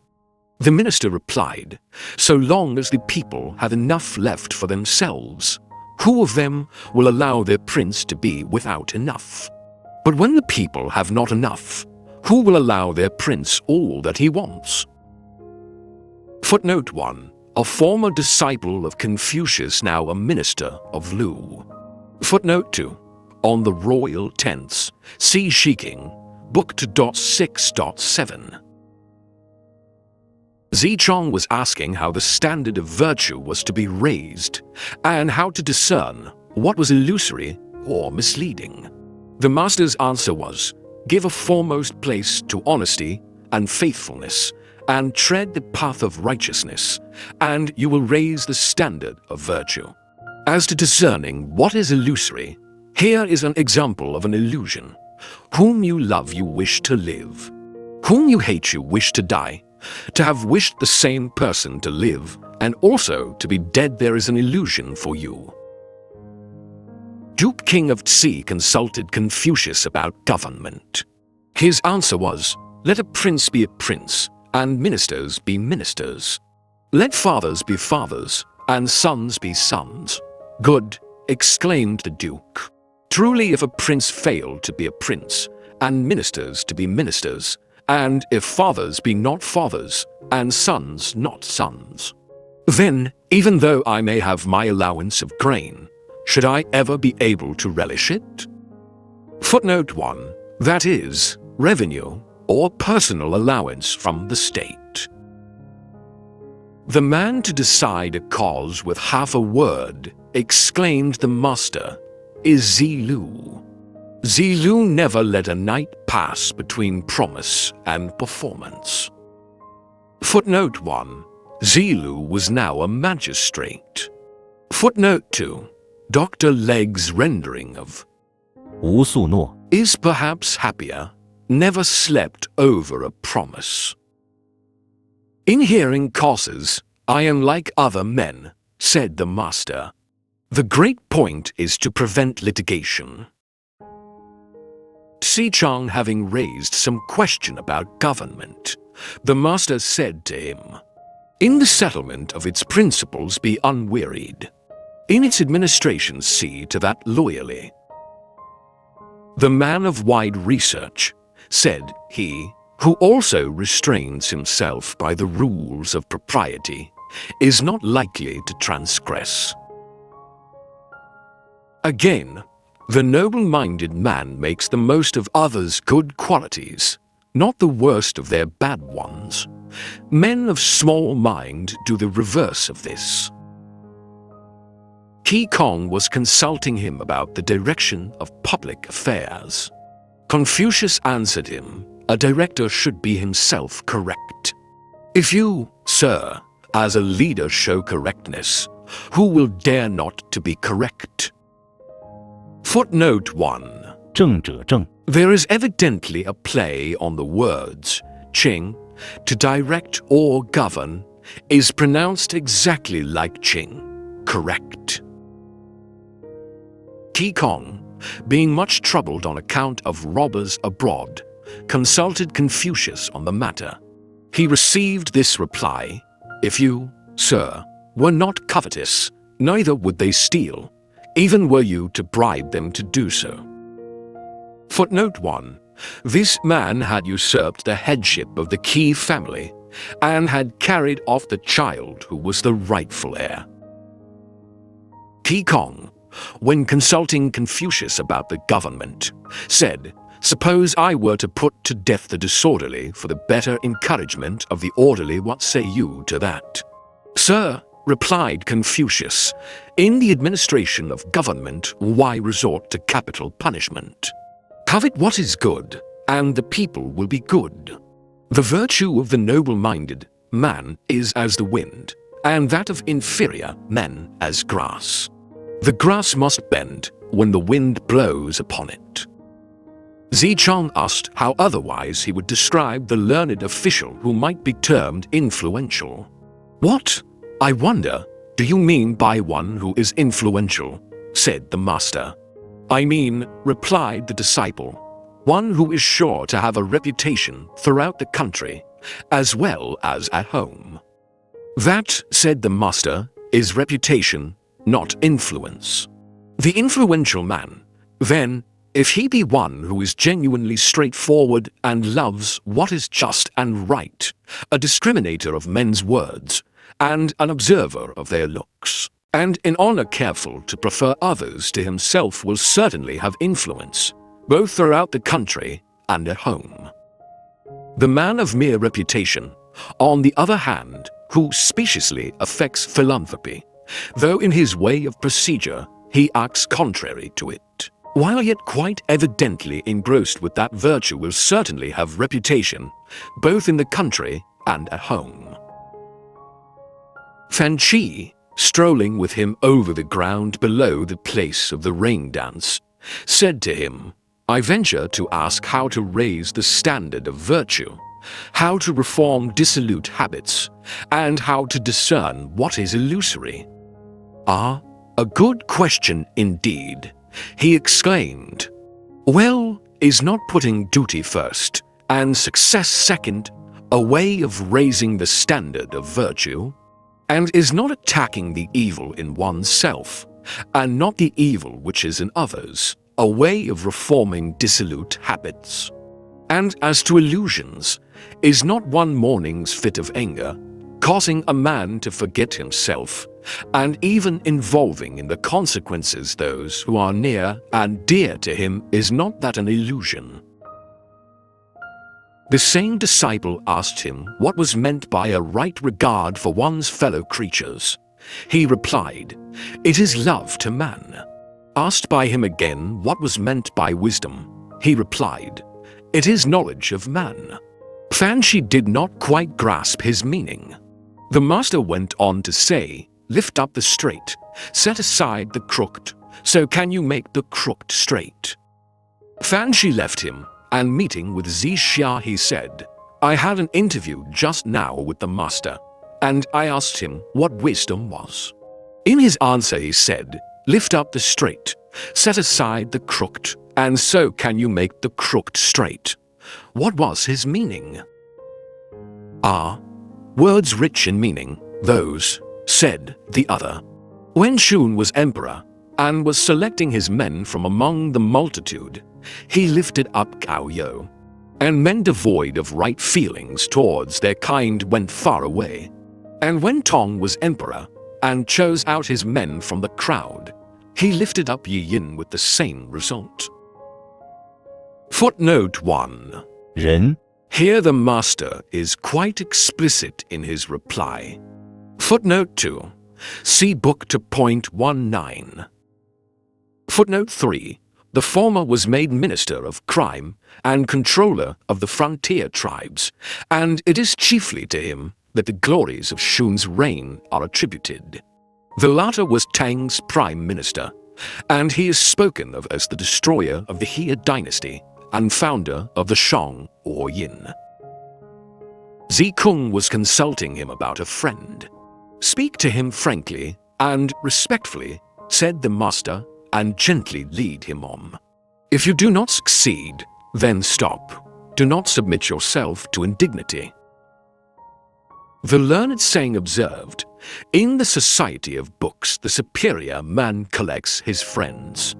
B: The minister replied, "So long as the people have enough left for themselves, who of them will allow their prince to be without enough? But when the people have not enough, who will allow their prince all that he wants?" Footnote 1. A former disciple of Confucius, now a minister of Lu. Footnote 2. On the royal tents, see Shiking, Book 2.6.7. Zichong was asking how the standard of virtue was to be raised, and how to discern what was illusory or misleading. The master's answer was, "Give a foremost place to honesty and faithfulness, and tread the path of righteousness, and you will raise the standard of virtue." As to discerning what is illusory, here is an example of an illusion. Whom you love you wish to live. Whom you hate you wish to die. To have wished the same person to live, and also to be dead, there is an illusion for you. Duke King of Tsi consulted Confucius about government. His answer was, "Let a prince be a prince, and ministers be ministers. Let fathers be fathers, and sons be sons." "Good," exclaimed the duke. "Truly, if a prince fail to be a prince, and ministers to be ministers, and if fathers be not fathers, and sons not sons, then, even though I may have my allowance of grain, should I ever be able to relish it?" Footnote 1. That is, revenue or personal allowance from the state. "The man to decide a cause with half a word," exclaimed the master, "is Zilu. Zilu never let a night pass between promise and performance." Footnote 1. Zilu was now a magistrate. Footnote 2. Dr. Legg's rendering of
C: 无素诺
B: is perhaps happier, never slept over a promise. "In hearing causes, I am like other men," said the master. "The great point is to prevent litigation." Zichong having raised some question about government, the master said to him, "In the settlement of its principles be unwearied. In its administration see to that loyally." "The man of wide research," said he, "who also restrains himself by the rules of propriety, is not likely to transgress." Again, the noble-minded man makes the most of others' good qualities, not the worst of their bad ones. Men of small mind do the reverse of this. Qi Kong was consulting him about the direction of public affairs. Confucius answered him, "A director should be himself correct. If you, sir, as a leader show correctness, who will dare not to be correct?" Footnote 1.
C: 正者正
B: There is evidently a play on the words. Qing, to direct or govern, is pronounced exactly like Qing, correct. Qi Kong, being much troubled on account of robbers abroad, consulted Confucius on the matter. He received this reply, "If you, sir, were not covetous, neither would they steal, even were you to bribe them to do so." Footnote 1. This man had usurped the headship of the Qi family, and had carried off the child who was the rightful heir. Qi Kong, when consulting Confucius about the government, said, "Suppose I were to put to death the disorderly for the better encouragement of the orderly, what say you to that?" "Sir," replied Confucius, "in the administration of government, why resort to capital punishment? Covet what is good, and the people will be good. The virtue of the noble-minded man is as the wind, and that of inferior men as grass. The grass must bend when the wind blows upon it." Zichong asked how otherwise he would describe the learned official who might be termed influential. "What, I wonder, "Do you mean by one who is influential?" said the master. "I mean," replied the disciple, "one who is sure to have a reputation throughout the country, as well as at home." "That," said the master, "is reputation, not influence. The influential man, then, if he be one who is genuinely straightforward and loves what is just and right, a discriminator of men's words, and an observer of their looks, and in honor careful to prefer others to himself, will certainly have influence, both throughout the country and at home. The man of mere reputation, on the other hand, who speciously affects philanthropy, though in his way of procedure he acts contrary to it, while yet quite evidently engrossed with that virtue, will certainly have reputation, both in the country and at home." Fan Chi, strolling with him over the ground below the place of the rain dance, said to him, "I venture to ask how to raise the standard of virtue, how to reform dissolute habits, and how to discern what is illusory." "Ah, a good question indeed," he exclaimed. "Well, is not putting duty first and success second a way of raising the standard of virtue? And is not attacking the evil in oneself, and not the evil which is in others, a way of reforming dissolute habits? And as to illusions, is not one morning's fit of anger, causing a man to forget himself, and even involving in the consequences those who are near and dear to him, is not that an illusion?" The same disciple asked him what was meant by a right regard for one's fellow creatures. He replied, "It is love to man." Asked by him again what was meant by wisdom, he replied, "It is knowledge of man." Fan Chi did not quite grasp his meaning. The master went on to say, "Lift up the straight, set aside the crooked, so can you make the crooked straight." Fan Chi left him, and meeting with Xia, he said, "I had an interview just now with the master, and I asked him what wisdom was. In his answer he said, 'Lift up the straight, set aside the crooked, and so can you make the crooked straight.' What was his meaning?" "Ah, words rich in meaning, those," said the other. "When Shun was emperor, and was selecting his men from among the multitude, he lifted up Cao Yo, and men devoid of right feelings towards their kind went far away. And when Tong was emperor, and chose out his men from the crowd, he lifted up Yi Yin with the same result." Footnote 1.
C: 人
B: Here the master is quite explicit in his reply. Footnote 2. See book to point 19. Footnote 3. The former was made minister of crime and controller of the frontier tribes, and it is chiefly to him that the glories of Shun's reign are attributed. The latter was Tang's prime minister, and he is spoken of as the destroyer of the He dynasty and founder of the Shang or Yin. Zikung was consulting him about a friend. "Speak to him frankly and respectfully," said the master, "and gently lead him on. If you do not succeed, then stop. Do not submit yourself to indignity." The learned saying observed, "In the society of books the superior man collects his friends.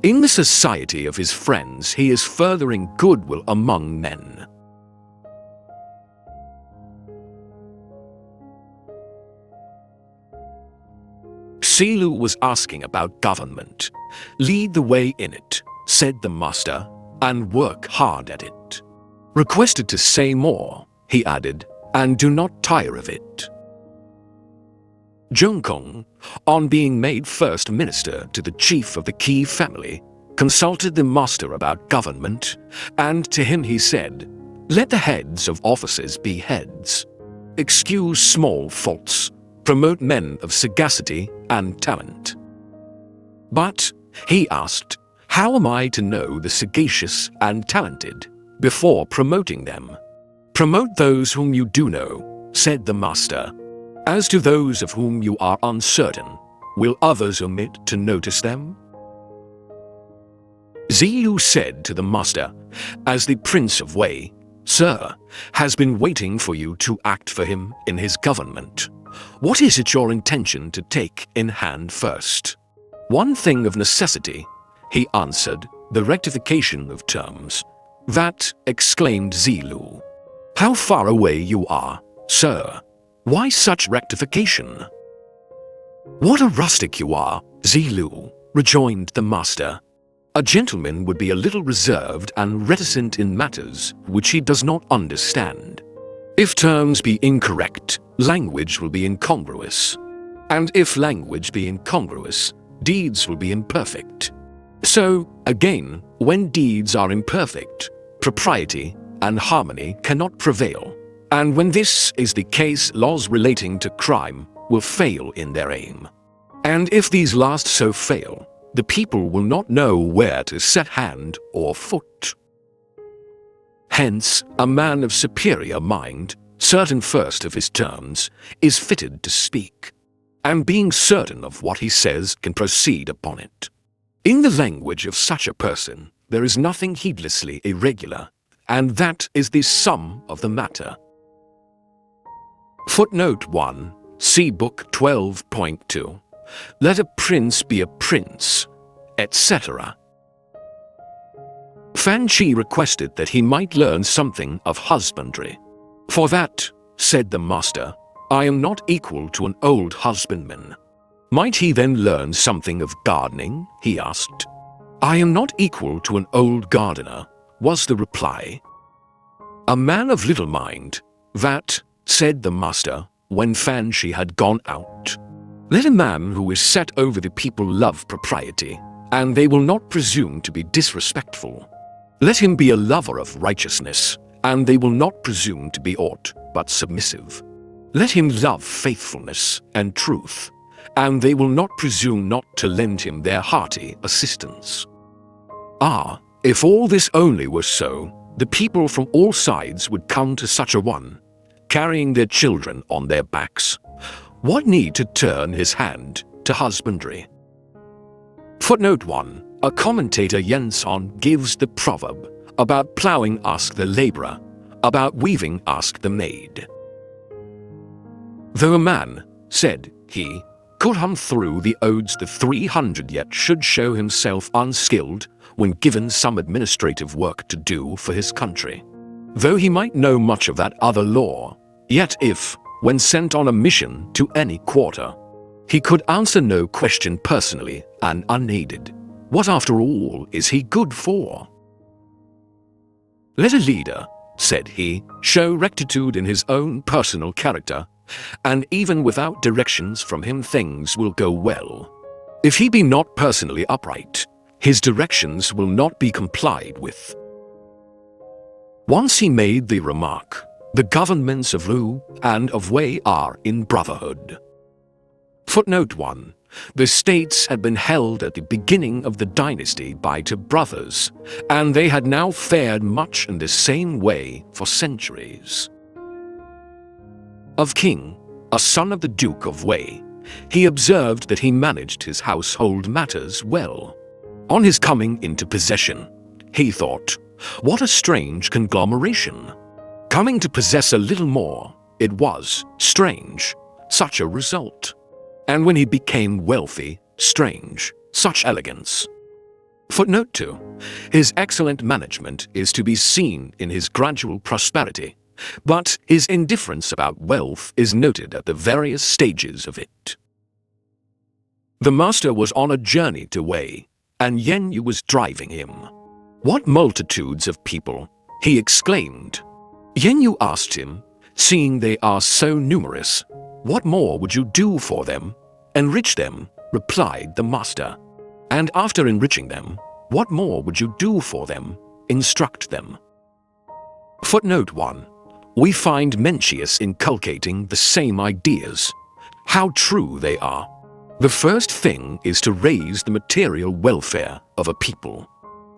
B: In the society of his friends he is furthering goodwill among men." Silu was asking about government. "Lead the way in it," said the master, "and work hard at it. Requested to say more," he added, "and do not tire of it." Zhongkong, on being made first minister to the chief of the Qi family, consulted the master about government, and to him he said, "Let the heads of offices be heads. Excuse small faults. Promote men of sagacity and talent." "But," he asked, "how am I to know the sagacious and talented before promoting them?" "Promote those whom you do know," said the master, As to those of whom you are uncertain, will others omit to notice them? Zilu said to the master, as the Prince of Wei, Sir, has been waiting for you to act for him in his government. What is it your intention to take in hand first? One thing of necessity, he answered, the rectification of terms. That, exclaimed Zilu. How far away you are, sir. Why such rectification? What a rustic you are, Zilu, rejoined the master. A gentleman would be a little reserved and reticent in matters which he does not understand. If terms be incorrect, language will be incongruous. And if language be incongruous, deeds will be imperfect. So, again, when deeds are imperfect, propriety and harmony cannot prevail. And when this is the case, laws relating to crime will fail in their aim. And if these last so fail, the people will not know where to set hand or foot. Hence, a man of superior mind, certain first of his terms, is fitted to speak, and being certain of what he says can proceed upon it. In the language of such a person, there is nothing heedlessly irregular, and that is the sum of the matter. Footnote 1, see Book 12.2. Let a prince be a prince, etc. Fan Chi requested that he might learn something of husbandry. For that, said the master, I am not equal to an old husbandman. Might he then learn something of gardening? He asked. I am not equal to an old gardener, was the reply. A man of little mind, that, said the master, when Fan Chi had gone out. Let a man who is set over the people love propriety, and they will not presume to be disrespectful. Let him be a lover of righteousness, and they will not presume to be aught but submissive. Let him love faithfulness and truth, and they will not presume not to lend him their hearty assistance. Ah, if all this only were so, the people from all sides would come to such a one, carrying their children on their backs. What need to turn his hand to husbandry? Footnote 1. A commentator Yenson gives the proverb, about ploughing ask the laborer, about weaving ask the maid. Though a man, said he, could hum through the odes the 300 yet should show himself unskilled when given some administrative work to do for his country. Though he might know much of that other law, yet if, when sent on a mission to any quarter, he could answer no question personally and unaided, what after all is he good for? Let a leader, said he, show rectitude in his own personal character, and even without directions from him things will go well. If he be not personally upright, his directions will not be complied with. Once he made the remark, the governments of Lu and of Wei are in brotherhood. Footnote 1. The states had been held at the beginning of the dynasty by two brothers, and they had now fared much in the same way for centuries. Of King, a son of the Duke of Wei, he observed that he managed his household matters well. On his coming into possession, he thought, what a strange conglomeration. Coming to possess a little more, it was strange, such a result. And when he became wealthy, strange, such elegance. Footnote 2. His excellent management is to be seen in his gradual prosperity, but his indifference about wealth is noted at the various stages of it. The master was on a journey to Wei, and Yen Yu was driving him. What multitudes of people, he exclaimed. Yen Yu asked him, seeing they are so numerous, what more would you do for them? Enrich them, replied the master. And after enriching them, what more would you do for them? Instruct them. Footnote 1. We find Mencius inculcating the same ideas. How true they are. The first thing is to raise the material welfare of a people.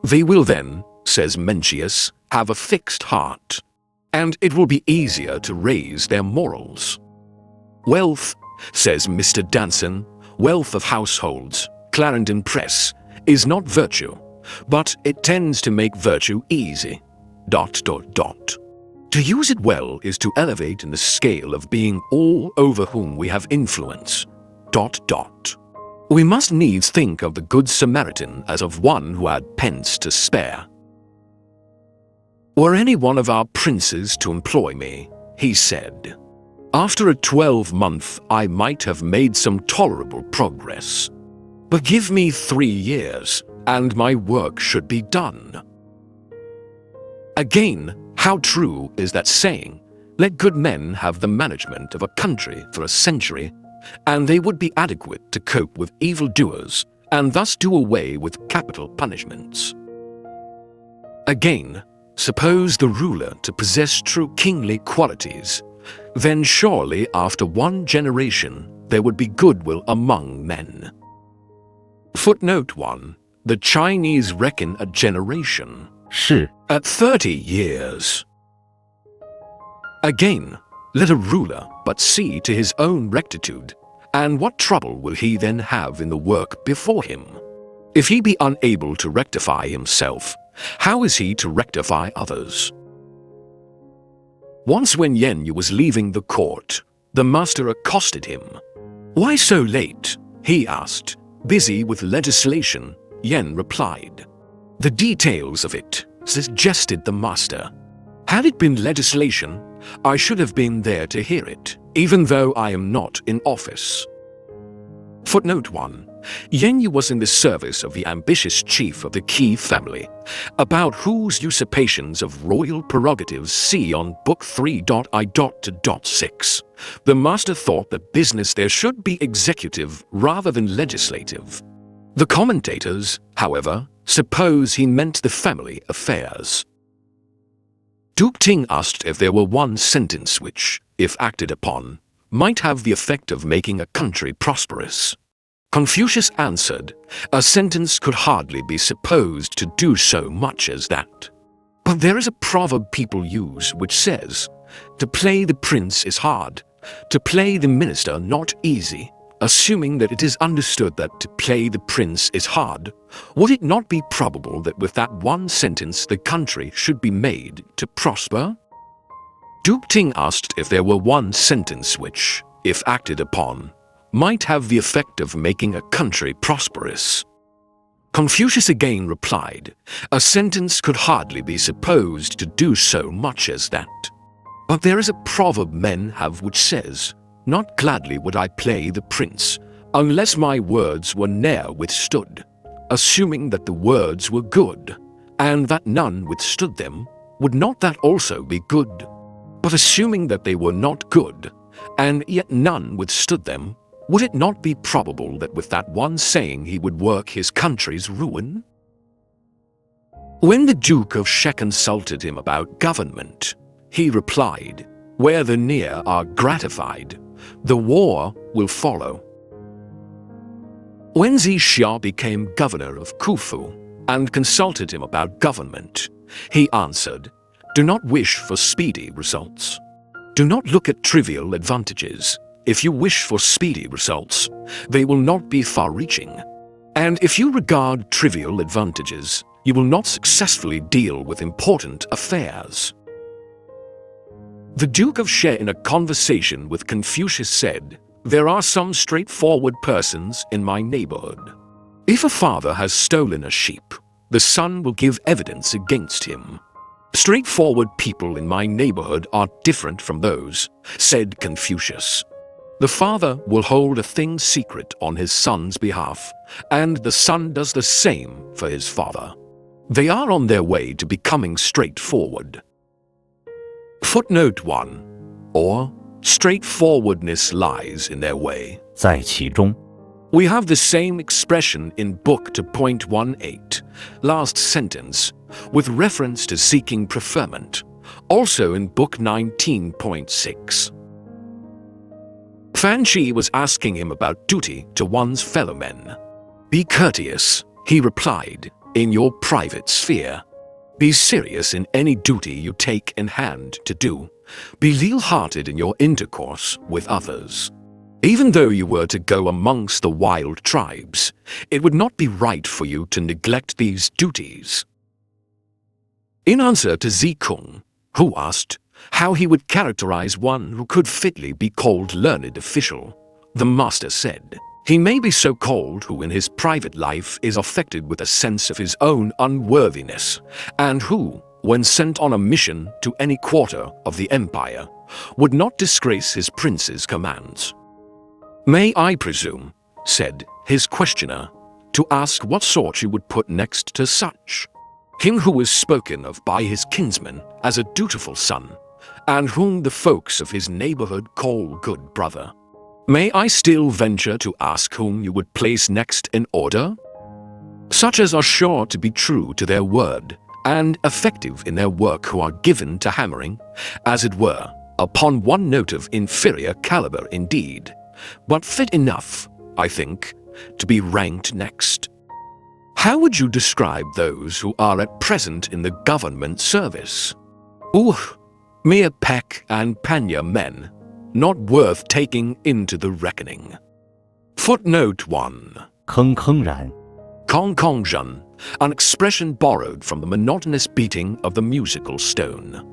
B: They will then, says Mencius, have a fixed heart, and it will be easier to raise their morals. Wealth, says Mr. Danson, wealth of households, Clarendon Press, is not virtue, but it tends to make virtue easy. ... To use it well is to elevate in the scale of being all over whom we have influence. ... We must needs think of the Good Samaritan as of one who had pence to spare. Were any one of our princes to employ me, he said, after a 12-month I might have made some tolerable progress. But give me 3 years, and my work should be done. Again, how true is that saying, let good men have the management of a country for a century, and they would be adequate to cope with evildoers, and thus do away with capital punishments. Again, suppose the ruler to possess true kingly qualities, then surely after 1 generation there would be goodwill among men. Footnote 1. The Chinese reckon a generation
C: 是
B: at 30 years. Again, let a ruler but see to his own rectitude, and what trouble will he then have in the work before him? If he be unable to rectify himself, how is he to rectify others? Once when Yen Yu was leaving the court, the master accosted him. Why so late? He asked. Busy with legislation, Yen replied. The details of it, suggested the master. Had it been legislation, I should have been there to hear it, even though I am not in office. Footnote 1. Yen Yu was in the service of the ambitious chief of the Qi family, about whose usurpations of royal prerogatives see on Book 3.I.6. The master thought that business there should be executive rather than legislative. The commentators, however, suppose he meant the family affairs. Duke Ting asked if there were one sentence which, if acted upon, might have the effect of making a country prosperous. Confucius answered, a sentence could hardly be supposed to do so much as that. But there is a proverb people use which says, to play the prince is hard, to play the minister not easy. Assuming that it is understood that to play the prince is hard, would it not be probable that with that one sentence the country should be made to prosper? Duke Ting asked if there were one sentence which, if acted upon, might have the effect of making a country prosperous. Confucius again replied, a sentence could hardly be supposed to do so much as that. But there is a proverb men have which says, not gladly would I play the prince, unless my words were ne'er withstood. Assuming that the words were good, and that none withstood them, would not that also be good? But assuming that they were not good, and yet none withstood them, would it not be probable that with that one saying he would work his country's ruin? When the Duke of She consulted him about government, he replied, where the near are gratified, the war will follow. When Xia became governor of Khufu and consulted him about government, he answered, do not wish for speedy results. Do not look at trivial advantages. If you wish for speedy results, they will not be far-reaching. And if you regard trivial advantages, you will not successfully deal with important affairs. The Duke of She in a conversation with Confucius said, there are some straightforward persons in my neighborhood. If a father has stolen a sheep, the son will give evidence against him. Straightforward people in my neighborhood are different from those, said Confucius. The father will hold a thing secret on his son's behalf, and the son does the same for his father. They are on their way to becoming straightforward. Footnote 1, or straightforwardness lies in their way.
C: 在其中
B: We have the same expression in Book 2.18, last sentence, with reference to seeking preferment, also in Book 19.6. Fan Chi was asking him about duty to one's fellow men. Be courteous, he replied, in your private sphere. Be serious in any duty you take in hand to do, Be leal-hearted in your intercourse with others. Even though you were to go amongst the wild tribes, it would not be right for you to neglect these duties. In answer to Zikung, who asked how he would characterize one who could fitly be called learned official, the master said, "He may be so called who in his private life is affected with a sense of his own unworthiness, and who, when sent on a mission to any quarter of the empire, would not disgrace his prince's commands." "May I presume," said his questioner, "to ask what sort you would put next to such? Him who is spoken of by his kinsmen as a dutiful son, and whom the folks of his neighborhood call good brother. May I still venture to ask whom you would place next in order? Such as are sure to be true to their word, and effective in their work, who are given to hammering, as it were, upon one note of inferior caliber indeed, but fit enough, I think, to be ranked next. How would you describe those who are at present in the government service? Mere peck and panya men, not worth taking into the reckoning." Footnote 1.
C: 铿铿然
B: Kong Kong Zhen, an expression borrowed from the monotonous beating of the musical stone.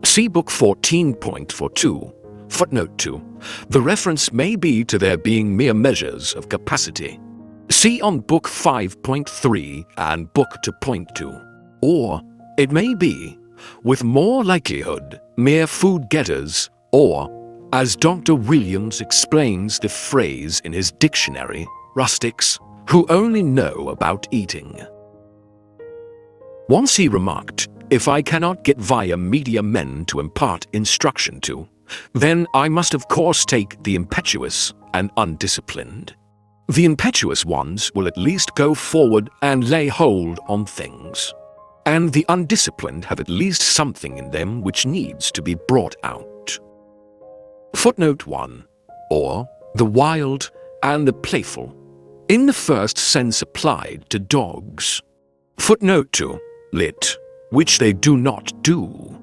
B: See Book 14.42, Footnote 2. The reference may be to their being mere measures of capacity. See on Book 5.3 and Book 2.2. Or it may be, with more likelihood, mere food-getters, or, as Dr. Williams explains the phrase in his dictionary, rustics who only know about eating. Once he remarked, "If I cannot get via media men to impart instruction to, then I must of course take the impetuous and undisciplined. The impetuous ones will at least go forward and lay hold on things, and the undisciplined have at least something in them which needs to be brought out." Footnote 1. Or, the wild and the playful, in the first sense applied to dogs. Footnote 2. Lit. Which they do not do.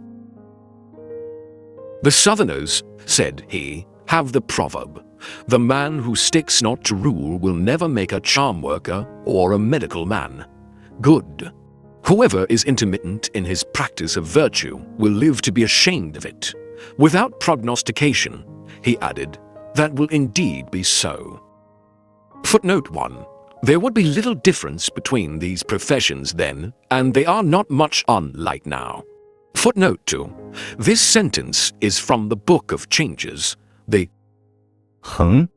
B: "The Southerners," said he, "have the proverb, 'The man who sticks not to rule will never make a charm worker or a medical man good. Whoever is intermittent in his practice of virtue will live to be ashamed of it. Without prognostication," he added, "that will indeed be so." Footnote 1. There would be little difference between these professions then, and they are not much unlike now. Footnote 2. This sentence is from the Book of Changes, the
C: 横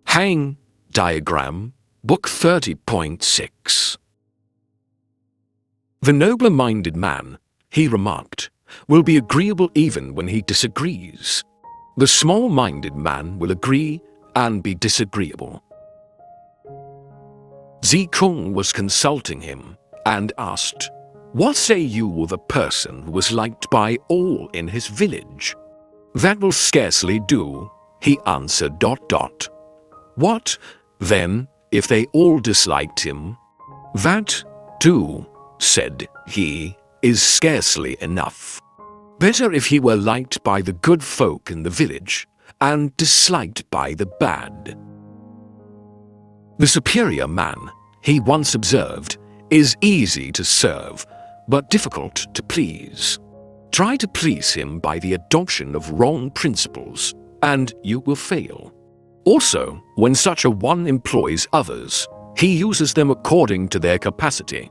B: Hang diagram, Book 30.6. "The nobler-minded man," he remarked, "will be agreeable even when he disagrees. The small-minded man will agree and be disagreeable." Zikung was consulting him and asked, "What say you of a person who was liked by all in his village?" "That will scarcely do," he answered. "What, then, if they all disliked him?" "That, too," said he, "is scarcely enough. Better if he were liked by the good folk in the village, and disliked by the bad." "The superior man," he once observed, "is easy to serve, but difficult to please. Try to please him by the adoption of wrong principles, and you will fail. Also, when such a one employs others, he uses them according to their capacity.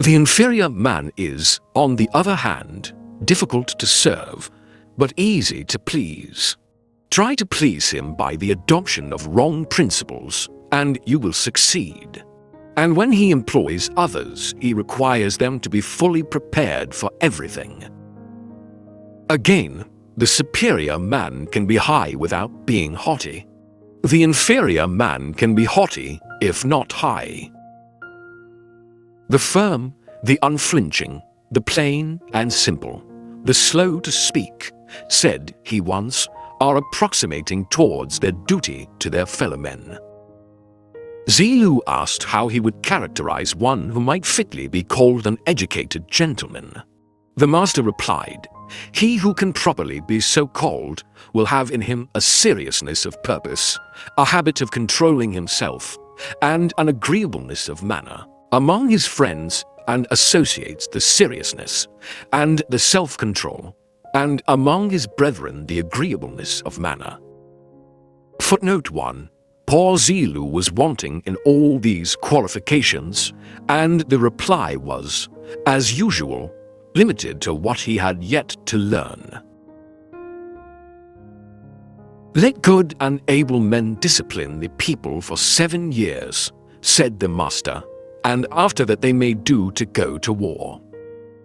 B: The inferior man is, on the other hand, difficult to serve, but easy to please. Try to please him by the adoption of wrong principles, and you will succeed. And when he employs others, he requires them to be fully prepared for everything. Again, the superior man can be high without being haughty. The inferior man can be haughty, if not high. The firm, the unflinching, the plain and simple, the slow to speak, said he once, are approximating towards their duty to their fellow men. Zilu asked how he would characterize one who might fitly be called an educated gentleman. The master replied, He who can properly be so called will have in him a seriousness of purpose, a habit of controlling himself, and an agreeableness of manner. Among his friends and associates the seriousness and the self-control, and among his brethren the agreeableness of manner. Footnote 1. Poor Zilu was wanting in all these qualifications, and the reply was, as usual, limited to what he had yet to learn. Let good and able men discipline the people for 7 years, said the master, and after that they may do to go to war.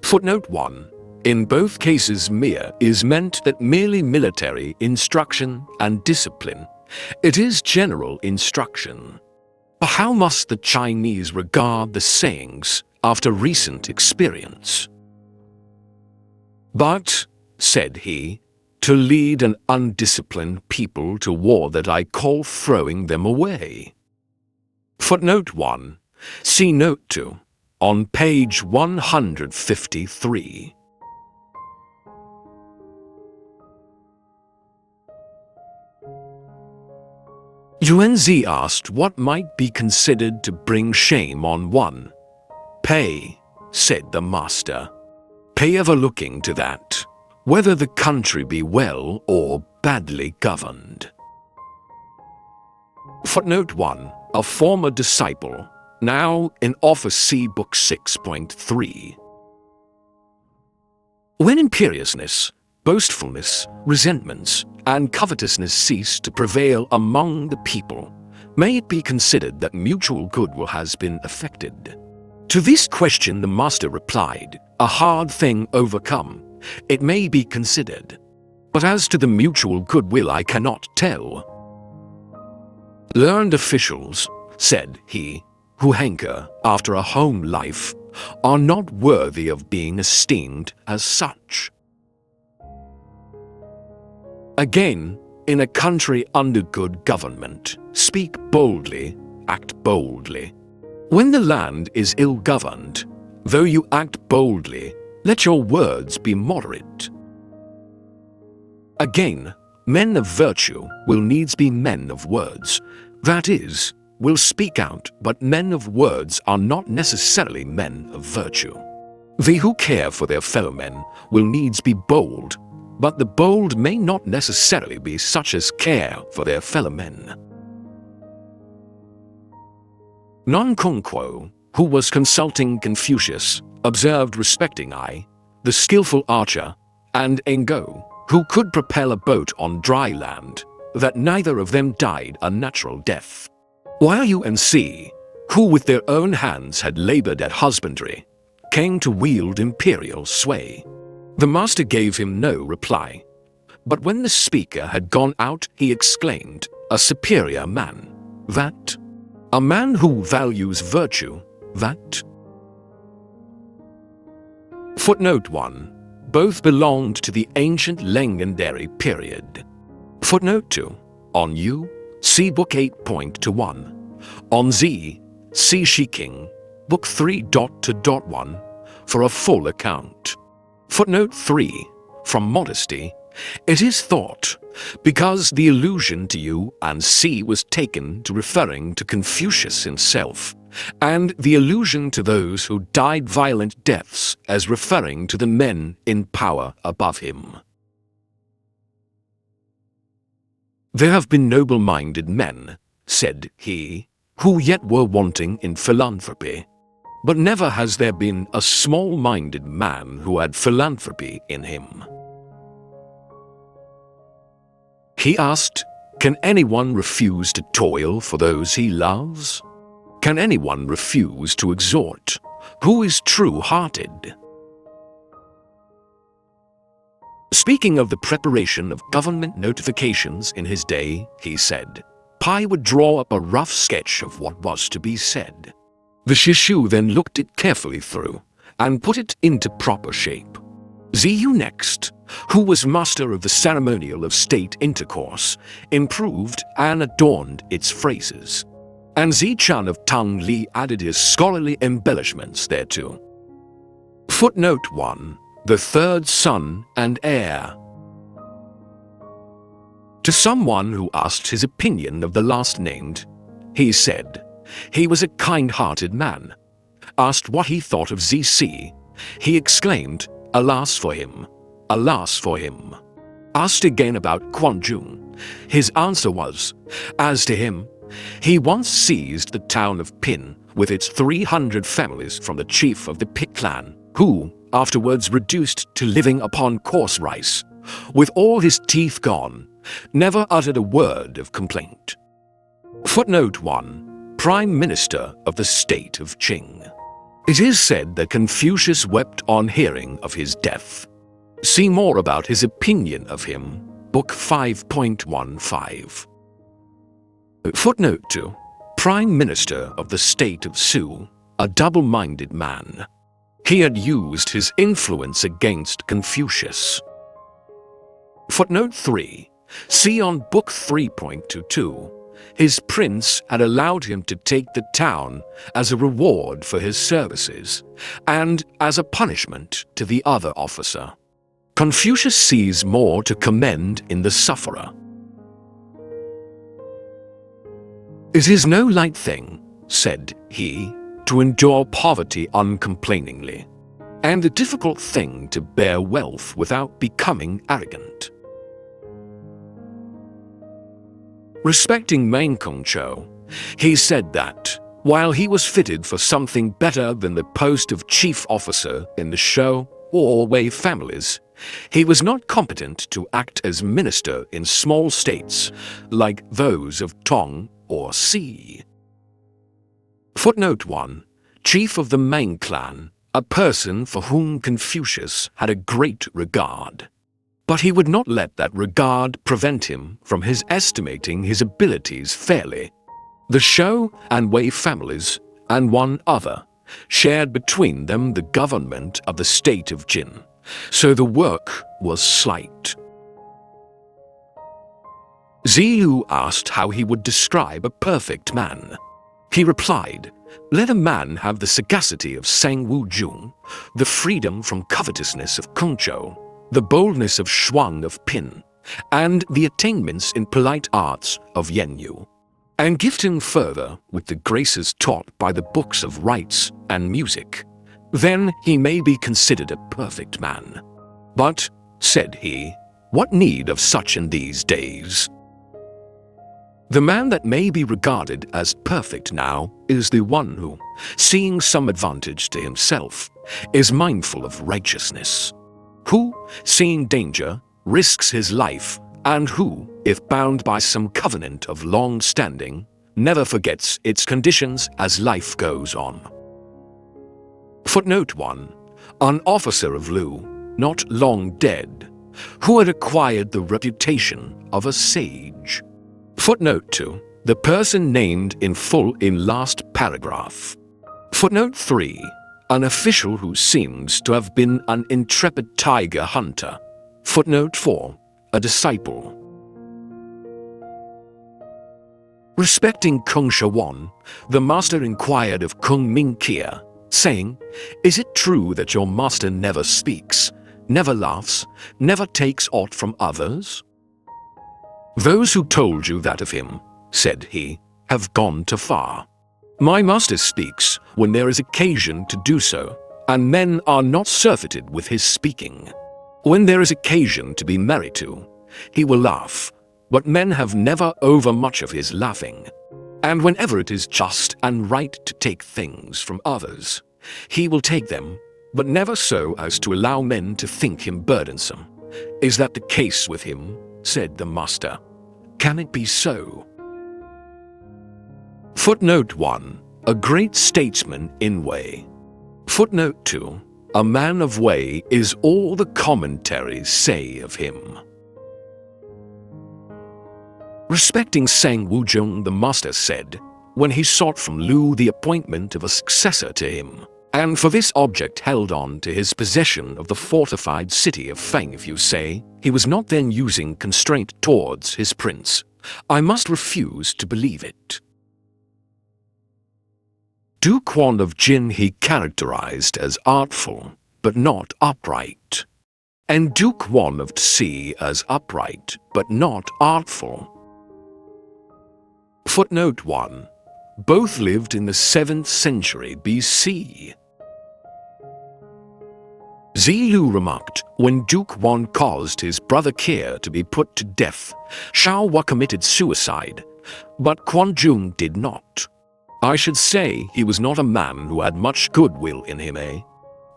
B: Footnote 1. In both cases mere is meant that merely military instruction and discipline. It is general instruction. But how must the Chinese regard the sayings after recent experience? But, said he, to lead an undisciplined people to war that I call throwing them away. Footnote 1. See Note 2, on page 153. Yuanzi asked what might be considered to bring shame on one. Pay, said the master. Pay ever looking to that, whether the country be well or badly governed. Footnote 1. A former disciple, now in office, see Book 6.3. When imperiousness, boastfulness, resentments, and covetousness cease to prevail among the people, may it be considered that mutual goodwill has been effected? To this question the master replied, a hard thing overcome, it may be considered. But as to the mutual goodwill I cannot tell. Learned officials, said he, who hanker after a home life, are not worthy of being esteemed as such. Again, in a country under good government, speak boldly, act boldly. When the land is ill-governed, though you act boldly, let your words be moderate. Again, men of virtue will needs be men of words, that is, will speak out, but men of words are not necessarily men of virtue. They who care for their fellow men will needs be bold, but the bold may not necessarily be such as care for their fellow men. Non Kongquo, who was consulting Confucius, observed respecting Ai, the skillful archer, and Engo, who could propel a boat on dry land, that neither of them died a natural death. While UNC, who with their own hands had labored at husbandry, came to wield imperial sway. The master gave him no reply, but when the speaker had gone out he exclaimed, a superior man, that? A man who values virtue, that? Footnote 1. Both belonged to the ancient legendary period. Footnote 2. On U, see Book 8.1. On Z, see Shiking, Book 3.2.1, for a full account. Footnote 3. From modesty, it is thought, because the allusion to U and C was taken to referring to Confucius himself, and the allusion to those who died violent deaths as referring to the men in power above him. There have been noble-minded men, said he, who yet were wanting in philanthropy. But never has there been a small-minded man who had philanthropy in him. He asked, can anyone refuse to toil for those he loves? Can anyone refuse to exhort? Who is true-hearted? Speaking of the preparation of government notifications in his day, he said, Pai would draw up a rough sketch of what was to be said. The Shishu then looked it carefully through and put it into proper shape. Ziyu next, who was master of the ceremonial of state intercourse, improved and adorned its phrases. And Zi-chan of Tang Li added his scholarly embellishments thereto. Footnote 1. the third son and heir. To someone who asked his opinion of the last named, he said he was a kind-hearted man. Asked what he thought of ZC, he exclaimed, "Alas for him! Alas for him!" Asked again about Quanjung, his answer was, as to him, he once seized the town of Pin with its 300 families from the chief of the Pit clan, who, afterwards reduced to living upon coarse rice, with all his teeth gone, never uttered a word of complaint. Footnote 1. Prime Minister of the State of Qing. It is said that Confucius wept on hearing of his death. See more about his opinion of him, Book 5.15. Footnote 2. Prime Minister of the State of Su, a double-minded man. He had used his influence against Confucius. Footnote 3. See on Book 3.22. His prince had allowed him to take the town as a reward for his services, and as a punishment to the other officer. Confucius sees more to commend in the sufferer. "It is no light thing," said he, "to endure poverty uncomplainingly, and a difficult thing to bear wealth without becoming arrogant." Respecting Meng Kongqiu, he said that, while he was fitted for something better than the post of chief officer in the Shou or Wei families, he was not competent to act as minister in small states like those of Tong or Si. Footnote 1. Chief of the Meng clan, a person for whom Confucius had a great regard. But he would not let that regard prevent him from his estimating his abilities fairly. The Shou and Wei families, and one other, shared between them the government of the state of Jin, so the work was slight. Ziyu asked how he would describe a perfect man. He replied, "Let a man have the sagacity of Sang Wuzhong, the freedom from covetousness of Kongqiu, the boldness of Shuang of Pin, and the attainments in polite arts of Yenyu, and gift him further with the graces taught by the books of rites and music. Then he may be considered a perfect man. But," said he, "what need of such in these days?" The man that may be regarded as perfect now is the one who, seeing some advantage to himself, is mindful of righteousness, who, seeing danger, risks his life, and who, if bound by some covenant of long standing, never forgets its conditions as life goes on. Footnote 1. An officer of Lu, not long dead, who had acquired the reputation of a sage. Footnote 2. The person named in full in last paragraph. Footnote 3. An official who seems to have been an intrepid tiger hunter. Footnote 4. A disciple. Respecting Kung Shawan, the master inquired of Kung Mingkia, saying, "Is it true that your master never speaks, never laughs, never takes aught from others?" "Those who told you that of him," said he, "have gone too far. My master speaks when there is occasion to do so, and men are not surfeited with his speaking. When there is occasion to be merry too, he will laugh, but men have never overmuch of his laughing. And whenever it is just and right to take things from others, he will take them, but never so as to allow men to think him burdensome. Is that the case with him?" said the master. "Can it be so?" Footnote 1. A great statesman in Wei. Footnote 2. A man of Wei is all the commentaries say of him. Respecting Sang Wuzhong, the master said, when he sought from Lu the appointment of a successor to him, and for this object held on to his possession of the fortified city of Feng, if you say, he was not then using constraint towards his prince, I must refuse to believe it. Du Quan of Jin he characterized as artful, but not upright, and Duke Wan of Tsi as upright, but not artful. Footnote 1. Both lived in the 7th century BC. Zilu remarked, when Duke Wan caused his brother Keir to be put to death, Shao Wa committed suicide, but Quan Jung did not. I should say he was not a man who had much goodwill in him, eh?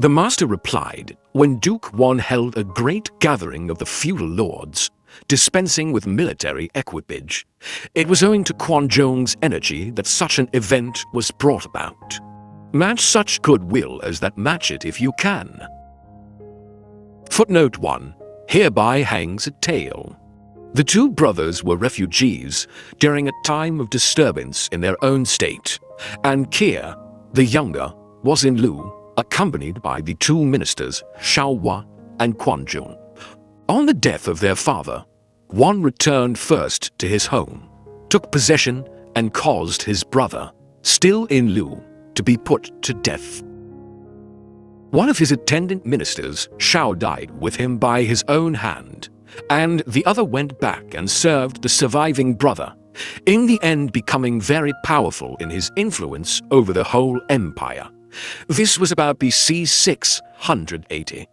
B: The master replied, when Duke Wan held a great gathering of the feudal lords, dispensing with military equipage, it was owing to Quan Jung's energy that such an event was brought about. Match such goodwill as that, match it if you can. Footnote 1. Hereby hangs a tale. The two brothers were refugees during a time of disturbance in their own state, and Keir, the younger, was in Lu, accompanied by the two ministers, Shao Wa and Quan Jung. On the death of their father, one returned first to his home, took possession, and caused his brother, still in Lu, to be put to death. One of his attendant ministers, Shao, died with him by his own hand, and the other went back and served the surviving brother, in the end becoming very powerful in his influence over the whole empire. This was about BC 680.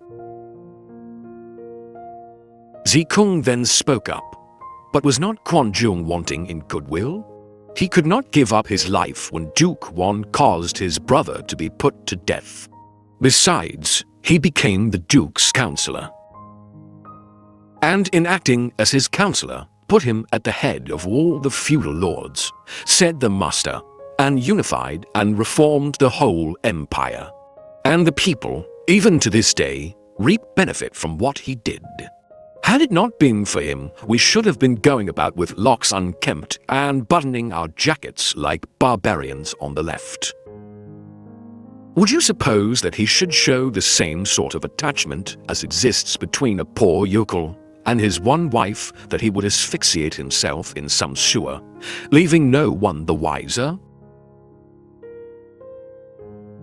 B: Zikung then spoke up, but was not Quan Jung wanting in goodwill? He could not give up his life when Duke Wan caused his brother to be put to death. Besides, he became the Duke's counselor, and in acting as his counselor, put him at the head of all the feudal lords, said the master, and unified and reformed the whole empire. And the people, even to this day, reap benefit from what he did. Had it not been for him, we should have been going about with locks unkempt and buttoning our jackets like barbarians on the left. Would you suppose that he should show the same sort of attachment as exists between a poor yokel and his one wife, that he would asphyxiate himself in some sewer, leaving no one the wiser?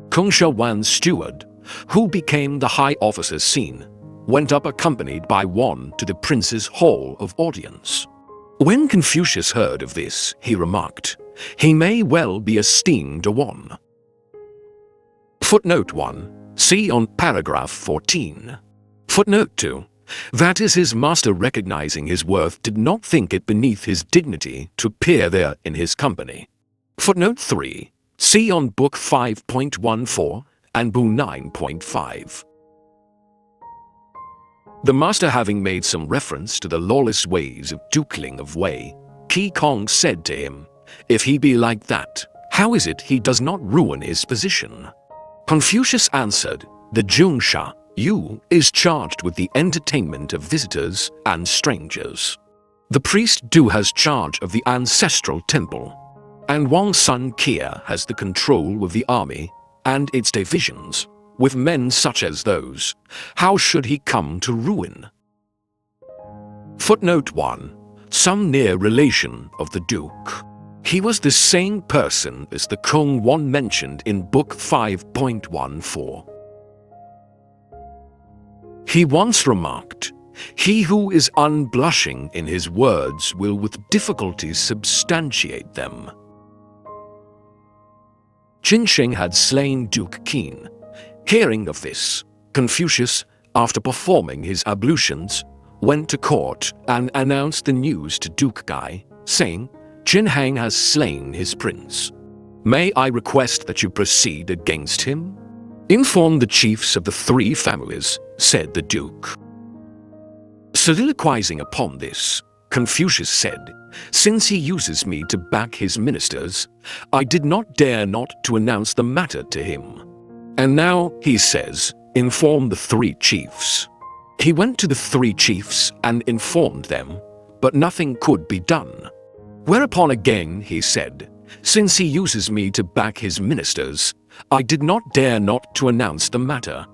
B: Kung Sha Wan's steward, who became the high officer's scene, went up accompanied by Wan to the prince's hall of audience. When Confucius heard of this, he remarked, he may well be esteemed a Wan. Footnote 1. See on paragraph 14. Footnote 2. That is, his master, recognizing his worth, did not think it beneath his dignity to appear there in his company. Footnote 3. See on book 5.14 and Boo 9.5. The master, having made some reference to the lawless ways of Dukeling of Wei, Qi Kong said to him, if he be like that, how is it he does not ruin his position? Confucius answered, the Zhongsha, Yu, is charged with the entertainment of visitors and strangers. The priest Du has charge of the ancestral temple, and Wang's son Keir has the control of the army and its divisions. With men such as those, how should he come to ruin? Footnote 1. Some near relation of the Duke. He was the same person as the Kung Wan mentioned in book 5.14. He once remarked, he who is unblushing in his words will with difficulty substantiate them. Qin Sheng had slain Duke Qin. Hearing of this, Confucius, after performing his ablutions, went to court and announced the news to Duke Gai, saying, Qin Hang has slain his prince. May I request that you proceed against him? Inform the chiefs of the three families, said the Duke. Soliloquizing upon this, Confucius said, since he uses me to back his ministers, I did not dare not to announce the matter to him. And now, he says, inform the three chiefs. He went to the three chiefs and informed them, but nothing could be done. Whereupon again he said, since he uses me to back his ministers, I did not dare not to announce the matter.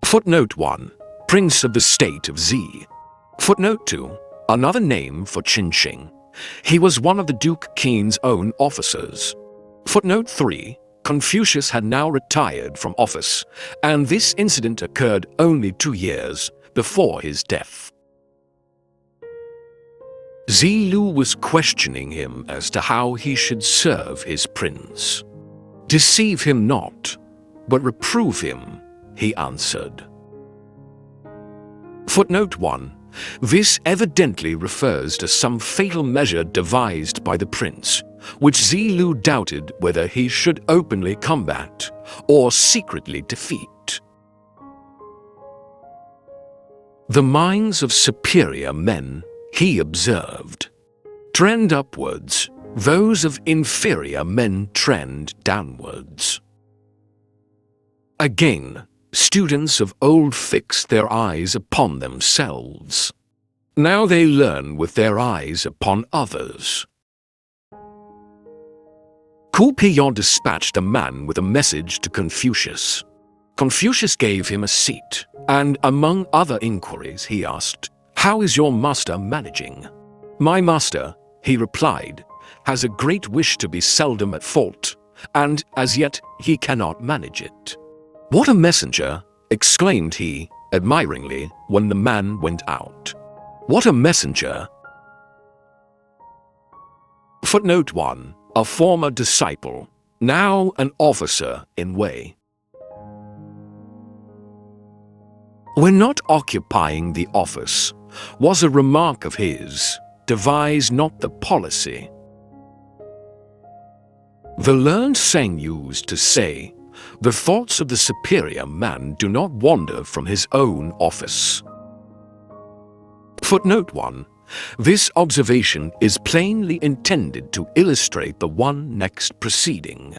B: Footnote 1. Prince of the State of Zi. Footnote 2. Another name for Qin Sheng. He was one of the Duke Qin's own officers. Footnote 3. Confucius had now retired from office, and this incident occurred only 2 years before his death. Zilu was questioning him as to how he should serve his prince. "Deceive him not, but reprove him," he answered. Footnote 1. This evidently refers to some fatal measure devised by the prince, which Zilu doubted whether he should openly combat or secretly defeat. The minds of superior men, he observed, trend upwards, those of inferior men trend downwards. Again, students of old fix their eyes upon themselves. Now they learn with their eyes upon others. Coupillon dispatched a man with a message to Confucius. Confucius gave him a seat, and among other inquiries he asked, "How is your master managing?" "My master," he replied, "has a great wish to be seldom at fault, and as yet he cannot manage it." "What a messenger!" exclaimed he, admiringly, when the man went out. "What a messenger!" Footnote 1. A former disciple, now an officer in Wei. "When not occupying the office," was a remark of his, "devise not the policy." The learned saying used to say, "The thoughts of the superior man do not wander from his own office." Footnote 1. This observation is plainly intended to illustrate the one next preceding.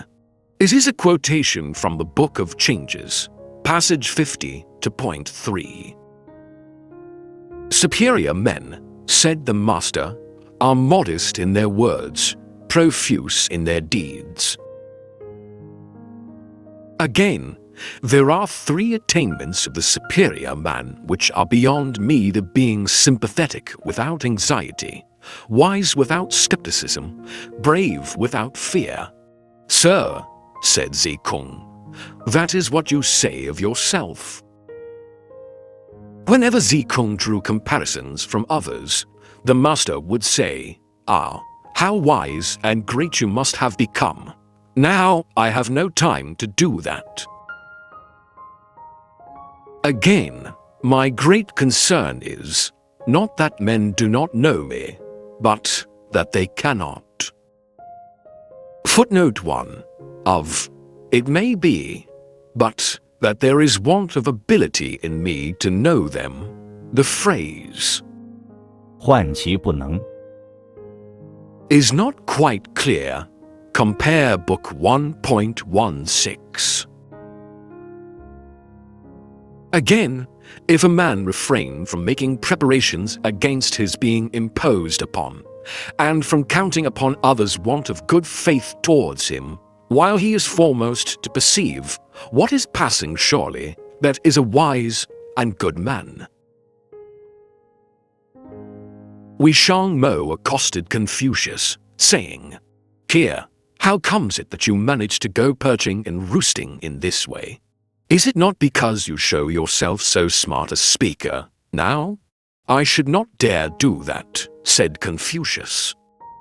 B: It is a quotation from the Book of Changes, passage 50 to point 3. "Superior men," said the master, "are modest in their words, profuse in their deeds." Again, there are 3 attainments of the superior man which are beyond me, the being sympathetic without anxiety, wise without skepticism, brave without fear. "Sir," said Zikung, "that is what you say of yourself." Whenever Zikung drew comparisons from others, the master would say, "Ah, how wise and great you must have become. Now I have no time to do that." Again, my great concern is not that men do not know me, but that they cannot. Footnote 1. Of, "It may be, but that there is want of ability in me to know them," the phrase
C: 患其不能
B: is not quite clear. Compare Book 1.16. Again, if a man refrain from making preparations against his being imposed upon, and from counting upon others' want of good faith towards him, while he is foremost to perceive what is passing, surely that is a wise and good man. Wei Shangmo accosted Confucius, saying, "Here, how comes it that you manage to go perching and roosting in this way? Is it not because you show yourself so smart a speaker? Now, I should not dare do that," said Confucius.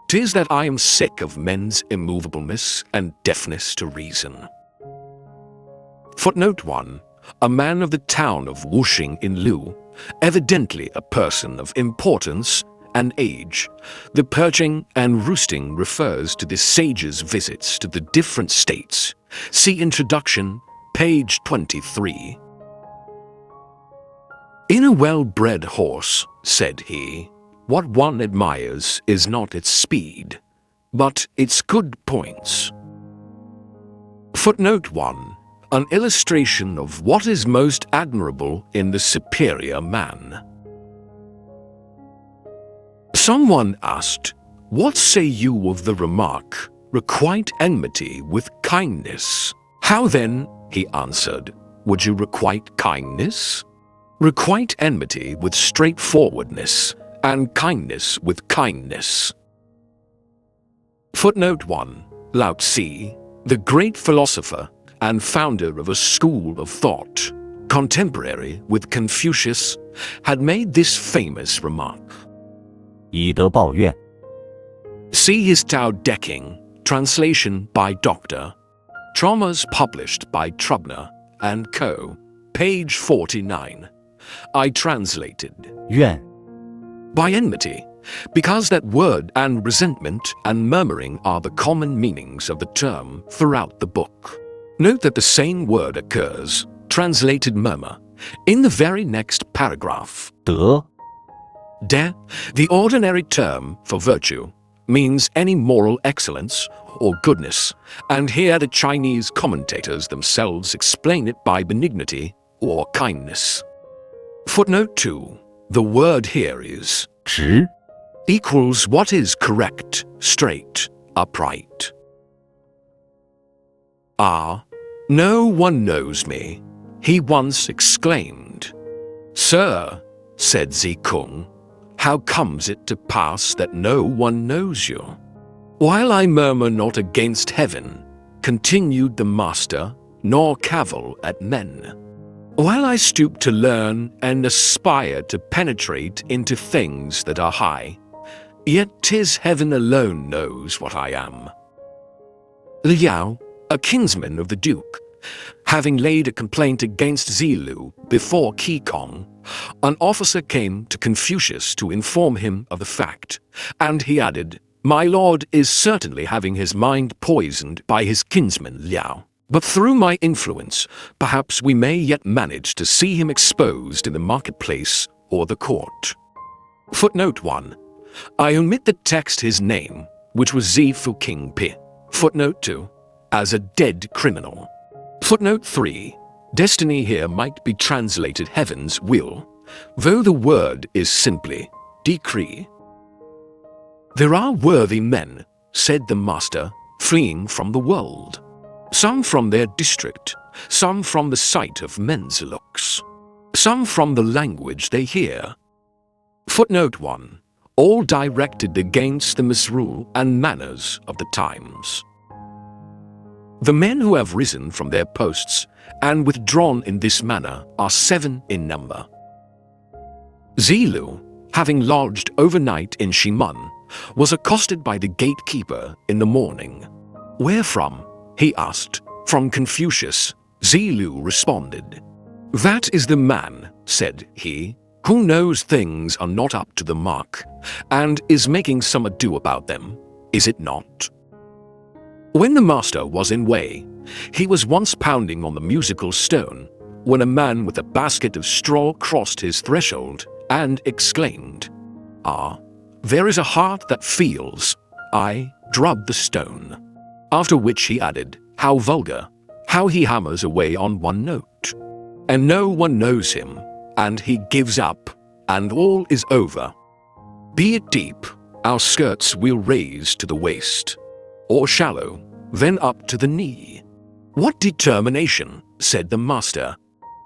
B: "'Tis that I am sick of men's immovableness and deafness to reason." Footnote 1. A man of the town of Wuxing in Lu, evidently a person of importance and age. The perching and roosting refers to the sage's visits to the different states. See Introduction, page 23. "In a well-bred horse," said he, "what one admires is not its speed, but its good points." Footnote 1. An illustration of what is most admirable in the superior man. Someone asked, "What say you of the remark, 'Requite enmity with kindness'? How then," he answered, "would you requite kindness? Requite enmity with straightforwardness, and kindness with kindness." Footnote 1. Lao Tzu, the great philosopher and founder of a school of thought, contemporary with Confucius, had made this famous remark.
C: 以德报怨.
B: See his Tao Decking, translation by Dr. Chalmers, published by Trubner and Co., page 49. I translated.
C: 怨.
B: By enmity, because that word and resentment and murmuring are the common meanings of the term throughout the book. Note that the same word occurs, translated murmur, in the very next paragraph.
C: 德.
B: De, the ordinary term for virtue, means any moral excellence or goodness, and here the Chinese commentators themselves explain it by benignity or kindness. Footnote 2. The word here is
C: 直.
B: equals what is correct, straight, upright. Ah, no one knows me, he once exclaimed. Sir, said Zikung, how comes it to pass that no one knows you? While I murmur not against heaven, continued the master, nor cavil at men. While I stoop to learn and aspire to penetrate into things that are high, yet 'tis heaven alone knows what I am. Liao, a kinsman of the duke, having laid a complaint against Zilu before Qigong, an officer came to Confucius to inform him of the fact, and he added, My lord is certainly having his mind poisoned by his kinsman Liao, but through my influence, perhaps we may yet manage to see him exposed in the marketplace or the court. Footnote 1. I omit the text his name, which was Zifu King Pi. Footnote 2. As a dead criminal. Footnote 3. Destiny here might be translated heaven's will, though the word is simply decree. There are worthy men, said the master, fleeing from the world. Some from their district, some from the sight of men's looks, some from the language they hear. Footnote 1. All directed against the misrule and manners of the times. The men who have risen from their posts and withdrawn in this manner are 7 in number. Zilu, having lodged overnight in Shimun, was accosted by the gatekeeper in the morning. Where from? He asked. From Confucius, Zilu responded. That is the man, said he, who knows things are not up to the mark, and is making some ado about them, is it not? When the master was in Wei, he was once pounding on the musical stone, when a man with a basket of straw crossed his threshold and exclaimed, Ah, there is a heart that feels, I drub the stone. After which he added, how vulgar, how he hammers away on one note. And no one knows him, and he gives up, and all is over. Be it deep, our skirts we'll raise to the waist, or shallow, then up to the knee. What determination, said the master.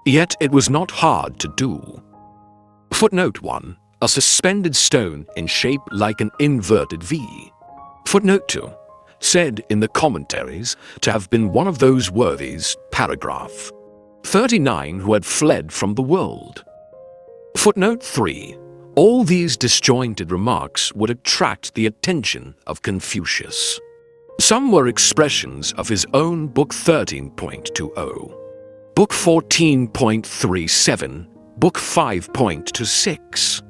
B: Yet it was not hard to do. Footnote 1. A suspended stone in shape like an inverted V. Footnote 2. Said in the commentaries to have been one of those worthies, paragraph 39, who had fled from the world. Footnote 3. All these disjointed remarks would attract the attention of Confucius. Some were expressions of his own Book 13.20, Book 14.37, Book 5.26,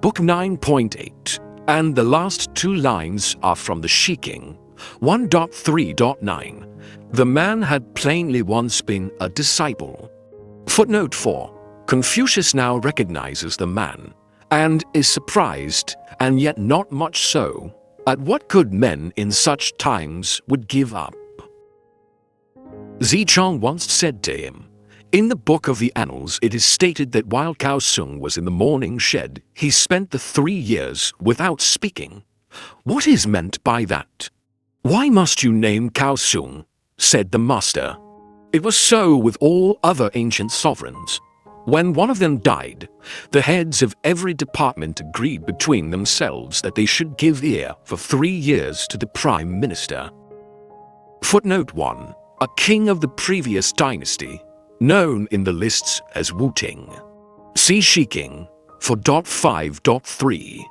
B: Book 9.8, and the last 2 lines are from the Shiking, 1.3.9. The man had plainly once been a disciple. Footnote 4. Confucius now recognizes the man, and is surprised, and yet not much so, at what good men in such times would give up. Zichang once said to him, in the book of the Annals it is stated that while Cao Sung was in the mourning shed, he spent the 3 years without speaking. What is meant by that? Why must you name Cao Sung? Said the master. It was so with all other ancient sovereigns. When one of them died, the heads of every department agreed between themselves that they should give ear for 3 years to the prime minister. Footnote 1. A king of the previous dynasty, known in the lists as Wu-Ting. See Shiking for .5.3.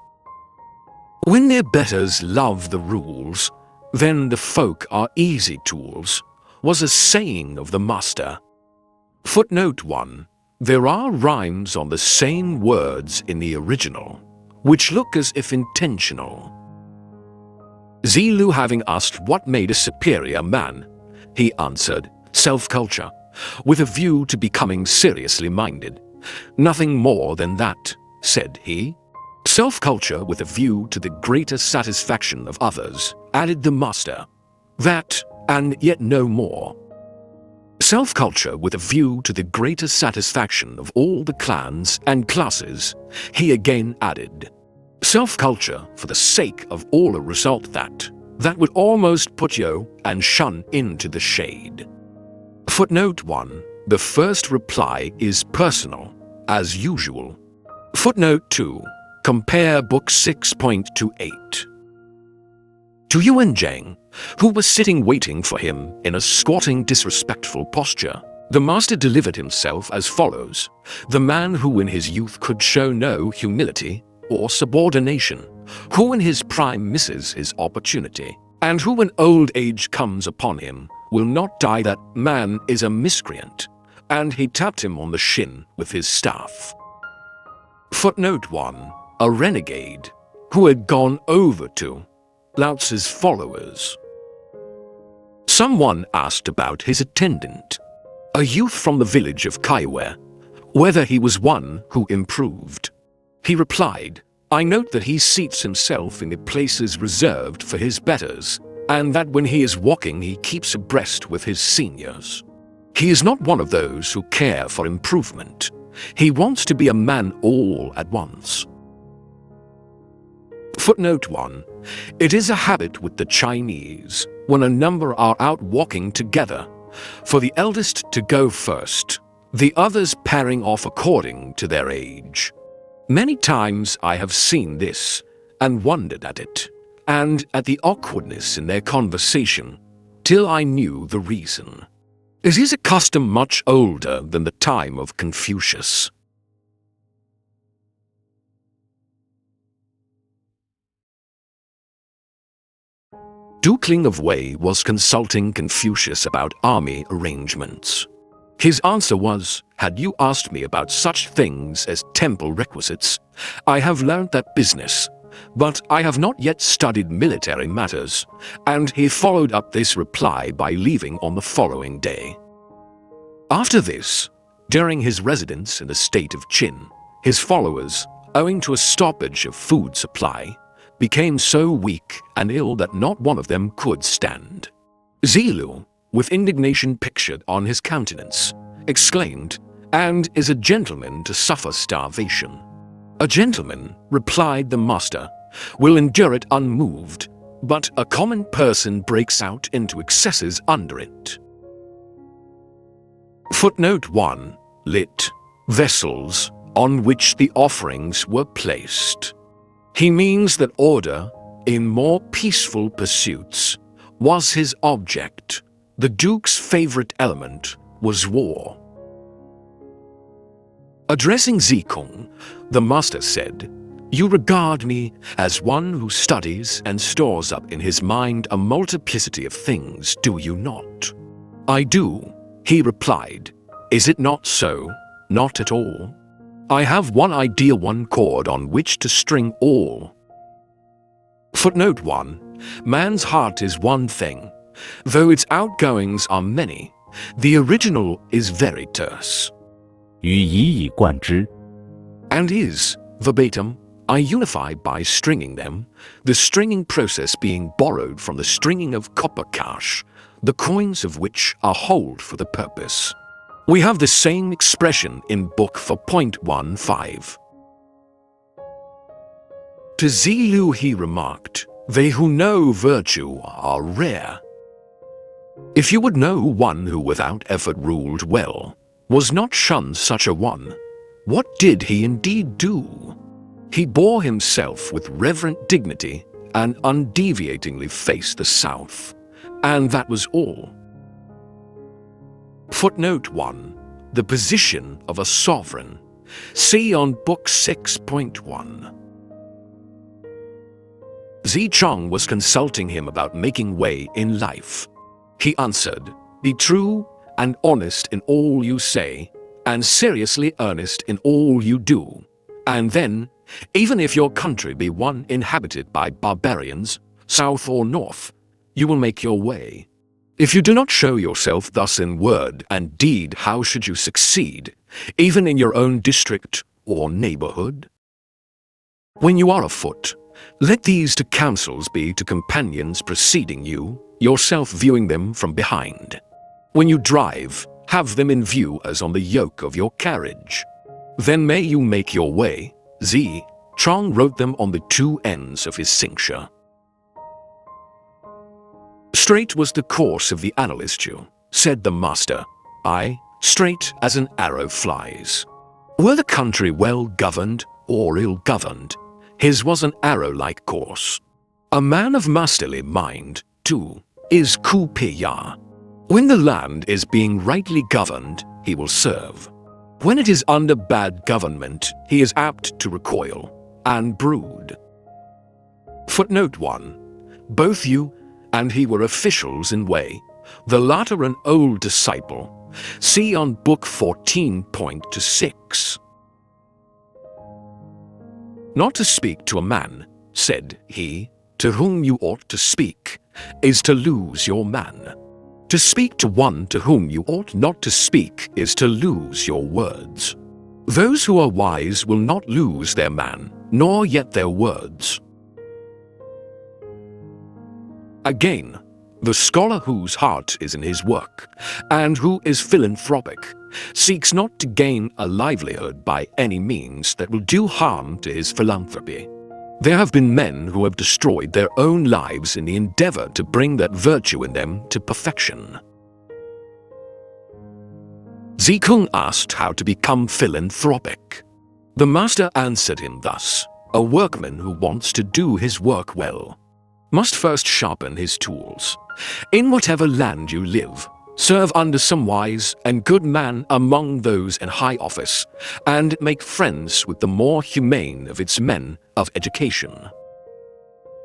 B: When their betters love the rules, then the folk are easy tools, was a saying of the master. Footnote 1. There are rhymes on the same words in the original, which look as if intentional. Zilu having asked what made a superior man, he answered, self-culture, with a view to becoming seriously minded. Nothing more than that, said he. Self-culture with a view to the greater satisfaction of others, added the master. That, and yet no more. Self-culture with a view to the greater satisfaction of all the clans and classes, he again added. Self-culture for the sake of all a result that would almost put you and shun into the shade. Footnote 1. The first reply is personal, as usual. Footnote 2. Compare Book 6.28. To Yuan Zhang, who was sitting waiting for him in a squatting disrespectful posture, the master delivered himself as follows. The man who in his youth could show no humility or subordination, who in his prime misses his opportunity, and who when old age comes upon him will not die, that man is a miscreant. And he tapped him on the shin with his staff. Footnote 1. A renegade who had gone over to Lao Tzu's followers. Someone asked about his attendant, a youth from the village of Kaiwe, whether he was one who improved. He replied, I note that he seats himself in the places reserved for his betters, and that when he is walking he keeps abreast with his seniors. He is not one of those who care for improvement. He wants to be a man all at once. Footnote 1. It is a habit with the Chinese, when a number are out walking together, for the eldest to go first, the others pairing off according to their age. Many times I have seen this and wondered at it, and at the awkwardness in their conversation, till I knew the reason. It is a custom much older than the time of Confucius. Duke of Wei was consulting Confucius about army arrangements. His answer was, had you asked me about such things as temple requisites, I have learned that business, but I have not yet studied military matters, and he followed up this reply by leaving on the following day. After this, during his residence in the state of Qin, his followers, owing to a stoppage of food supply, became so weak and ill that not one of them could stand. Zilu, with indignation pictured on his countenance, exclaimed, "And is a gentleman to suffer starvation?" "A gentleman," replied the master, "will endure it unmoved, but a common person breaks out into excesses under it." Footnote 1. Lit. Vessels on which the offerings were placed. He means that order, in more peaceful pursuits, was his object. The Duke's favorite element was war. Addressing Zikong, the master said, "You regard me as one who studies and stores up in his mind a multiplicity of things, do you not?" "I do," he replied. "Is it not so?" "Not at all. I have one idea, one chord on which to string all." Footnote 1. Man's heart is one thing. Though its outgoings are many, the original is very terse.
C: 予以以贯之.
B: And is, verbatim, I unify by stringing them, the stringing process being borrowed from the stringing of copper cash, the coins of which are holed for the purpose. We have the same expression in book 4.15. To Zilu he remarked, "They who know virtue are rare." If you would know one who without effort ruled well, was not shunned such a one, what did he indeed do? He bore himself with reverent dignity and undeviatingly faced the south, and that was all. Footnote 1. The position of a sovereign. See on Book 6.1. Zi Chong was consulting him about making way in life. He answered, "Be true and honest in all you say, and seriously earnest in all you do. And then, even if your country be one inhabited by barbarians, south or north, you will make your way. If you do not show yourself thus in word and deed, how should you succeed, even in your own district or neighborhood? When you are afoot, let these two counsels be to companions preceding you, yourself viewing them from behind. When you drive, have them in view as on the yoke of your carriage. Then may you make your way." Zi Chong wrote them on the two ends of his cincture. "Straight was the course of the analyst, said the master. Aye, straight as an arrow flies. Were the country well governed or ill governed, his was an arrow-like course. A man of masterly mind, too, is Ku Pi. When the land is being rightly governed, he will serve. When it is under bad government, he is apt to recoil and brood." Footnote 1. Both you and he were officials in way, the latter an old disciple. See on Book 14.6. "Not to speak to a man," said he, "to whom you ought to speak, is to lose your man. To speak to one to whom you ought not to speak is to lose your words. Those who are wise will not lose their man, nor yet their words." Again, the scholar whose heart is in his work, and who is philanthropic, seeks not to gain a livelihood by any means that will do harm to his philanthropy. There have been men who have destroyed their own lives in the endeavor to bring that virtue in them to perfection. Zi Kung asked how to become philanthropic. The master answered him thus: "A workman who wants to do his work well must first sharpen his tools. In whatever land you live, serve under some wise and good man among those in high office, and make friends with the more humane of its men of education."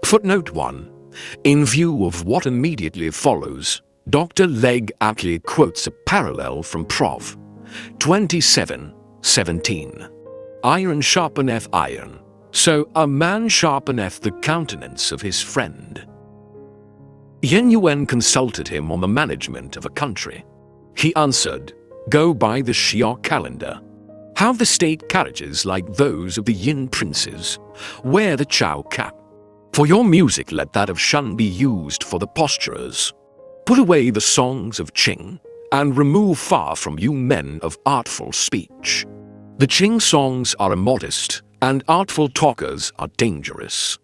B: Footnote 1. In view of what immediately follows, Dr. Legge aptly quotes a parallel from Prov. 27:17. "Iron sharpeneth iron, so a man sharpeneth the countenance of his friend." Yen Yuen consulted him on the management of a country. He answered, "Go by the Xiao calendar. Have the state carriages like those of the Yin princes. Wear the Chao cap. For your music let that of Shan be used for the posturers. Put away the songs of Qing, and remove far from you men of artful speech. The Qing songs are immodest, and artful talkers are dangerous."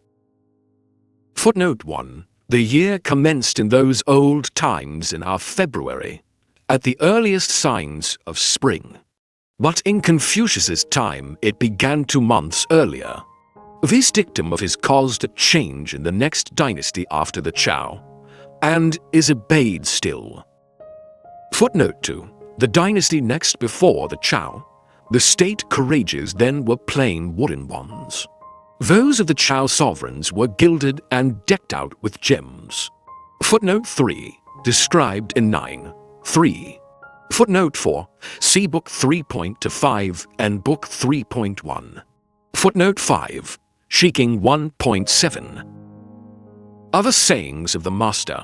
B: Footnote 1. The year commenced in those old times in our February, at the earliest signs of spring. But in Confucius's time it began 2 months earlier. This dictum of his caused a change in the next dynasty after the Chao, and is obeyed still. Footnote 2. The dynasty next before the Chao, the state courages then were plain wooden ones. Those of the Chao sovereigns were gilded and decked out with gems. Footnote 3. Described in 9:3. Footnote 4. See Book 3.5 and Book 3.1. Footnote 5. Shiking 1.7. Other sayings of the master: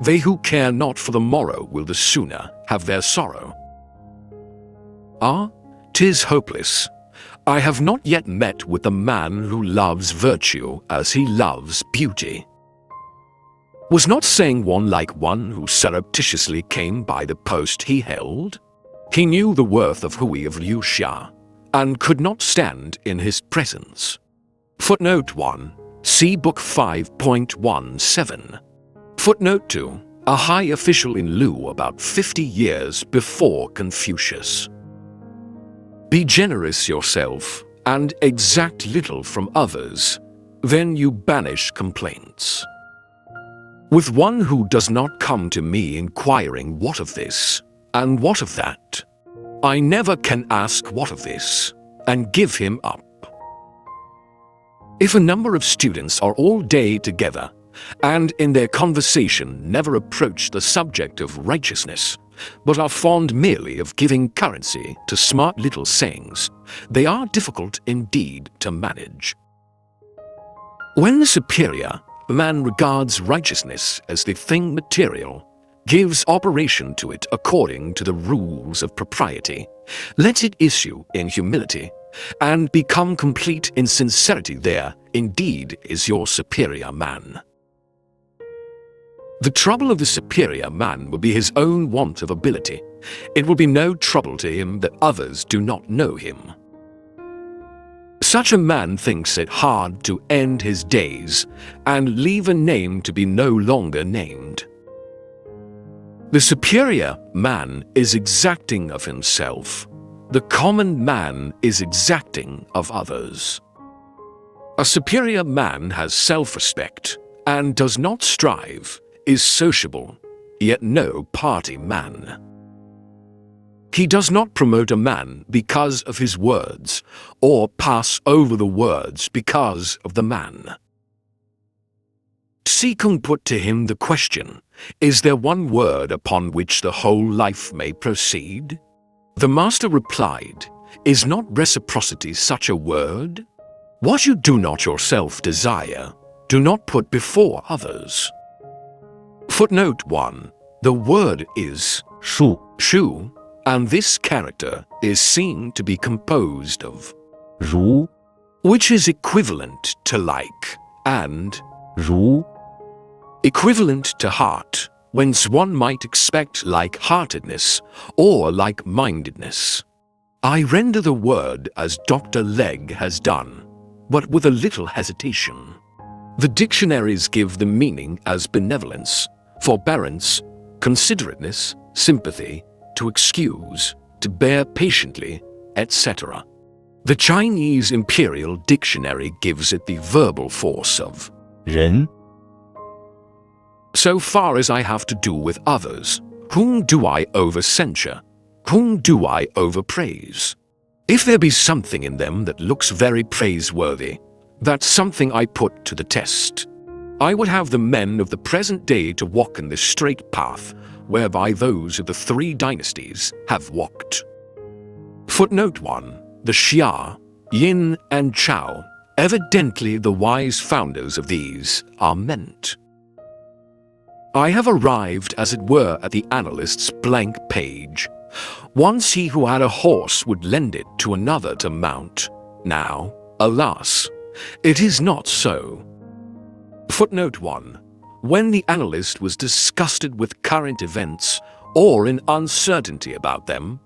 B: "They who care not for the morrow will the sooner have their sorrow." Ah, 'tis hopeless. I have not yet met with the man who loves virtue as he loves beauty. Was not saying one like one who surreptitiously came by the post he held? He knew the worth of Hui of Liu Xia, and could not stand in his presence. Footnote 1. See Book 5.17. Footnote 2. A high official in Lu about 50 years before Confucius. Be generous yourself, and exact little from others, then you banish complaints. with one who does not come to me inquiring what of this and what of that. I never can ask what of this and give him up. If a number of students are all day together and in their conversation never approach the subject of righteousness, but are fond merely of giving currency to smart little sayings, they are difficult indeed to manage. When the superior man regards righteousness as the thing material, gives operation to it according to the rules of propriety, lets it issue in humility, and become complete in sincerity, there indeed is your superior man. The trouble of the superior man will be his own want of ability. It will be no trouble to him that others do not know him. Such a man thinks it hard to end his days and leave a name to be no longer named. The superior man is exacting of himself. The common man is exacting of others. A superior man has self-respect and does not strive, is sociable, yet no party man. He does not promote a man because of his words, or pass over the words because of the man. Si Kung put to him the question, "Is there one word upon which the whole life may proceed?" The master replied, "Is not reciprocity such a word? What you do not yourself desire, do not put before others." Footnote 1. The word is
C: 树
B: shu, and this character is seen to be composed of
C: 如
B: which is equivalent to like, and
C: 如
B: equivalent to heart, whence one might expect like-heartedness or like-mindedness. I render the word as Dr. Legg has done, but with a little hesitation. The dictionaries give the meaning as benevolence, forbearance, considerateness, sympathy, to excuse, to bear patiently, etc. The Chinese Imperial Dictionary gives it the verbal force of
C: 人
B: so far as I have to do with others, whom do I over-censure? Whom do I over-praise? If there be something in them that looks very praiseworthy, that's something I put to the test. I would have the men of the present day to walk in the straight path whereby those of the 3 dynasties have walked. Footnote 1. The Xia, Yin, and Chao, evidently the wise founders of these, are meant. I have arrived, as it were, at the analyst's blank page. Once he who had a horse would lend it to another to mount. Now, alas, it is not so. Footnote 1. When the analyst was disgusted with current events or in uncertainty about them,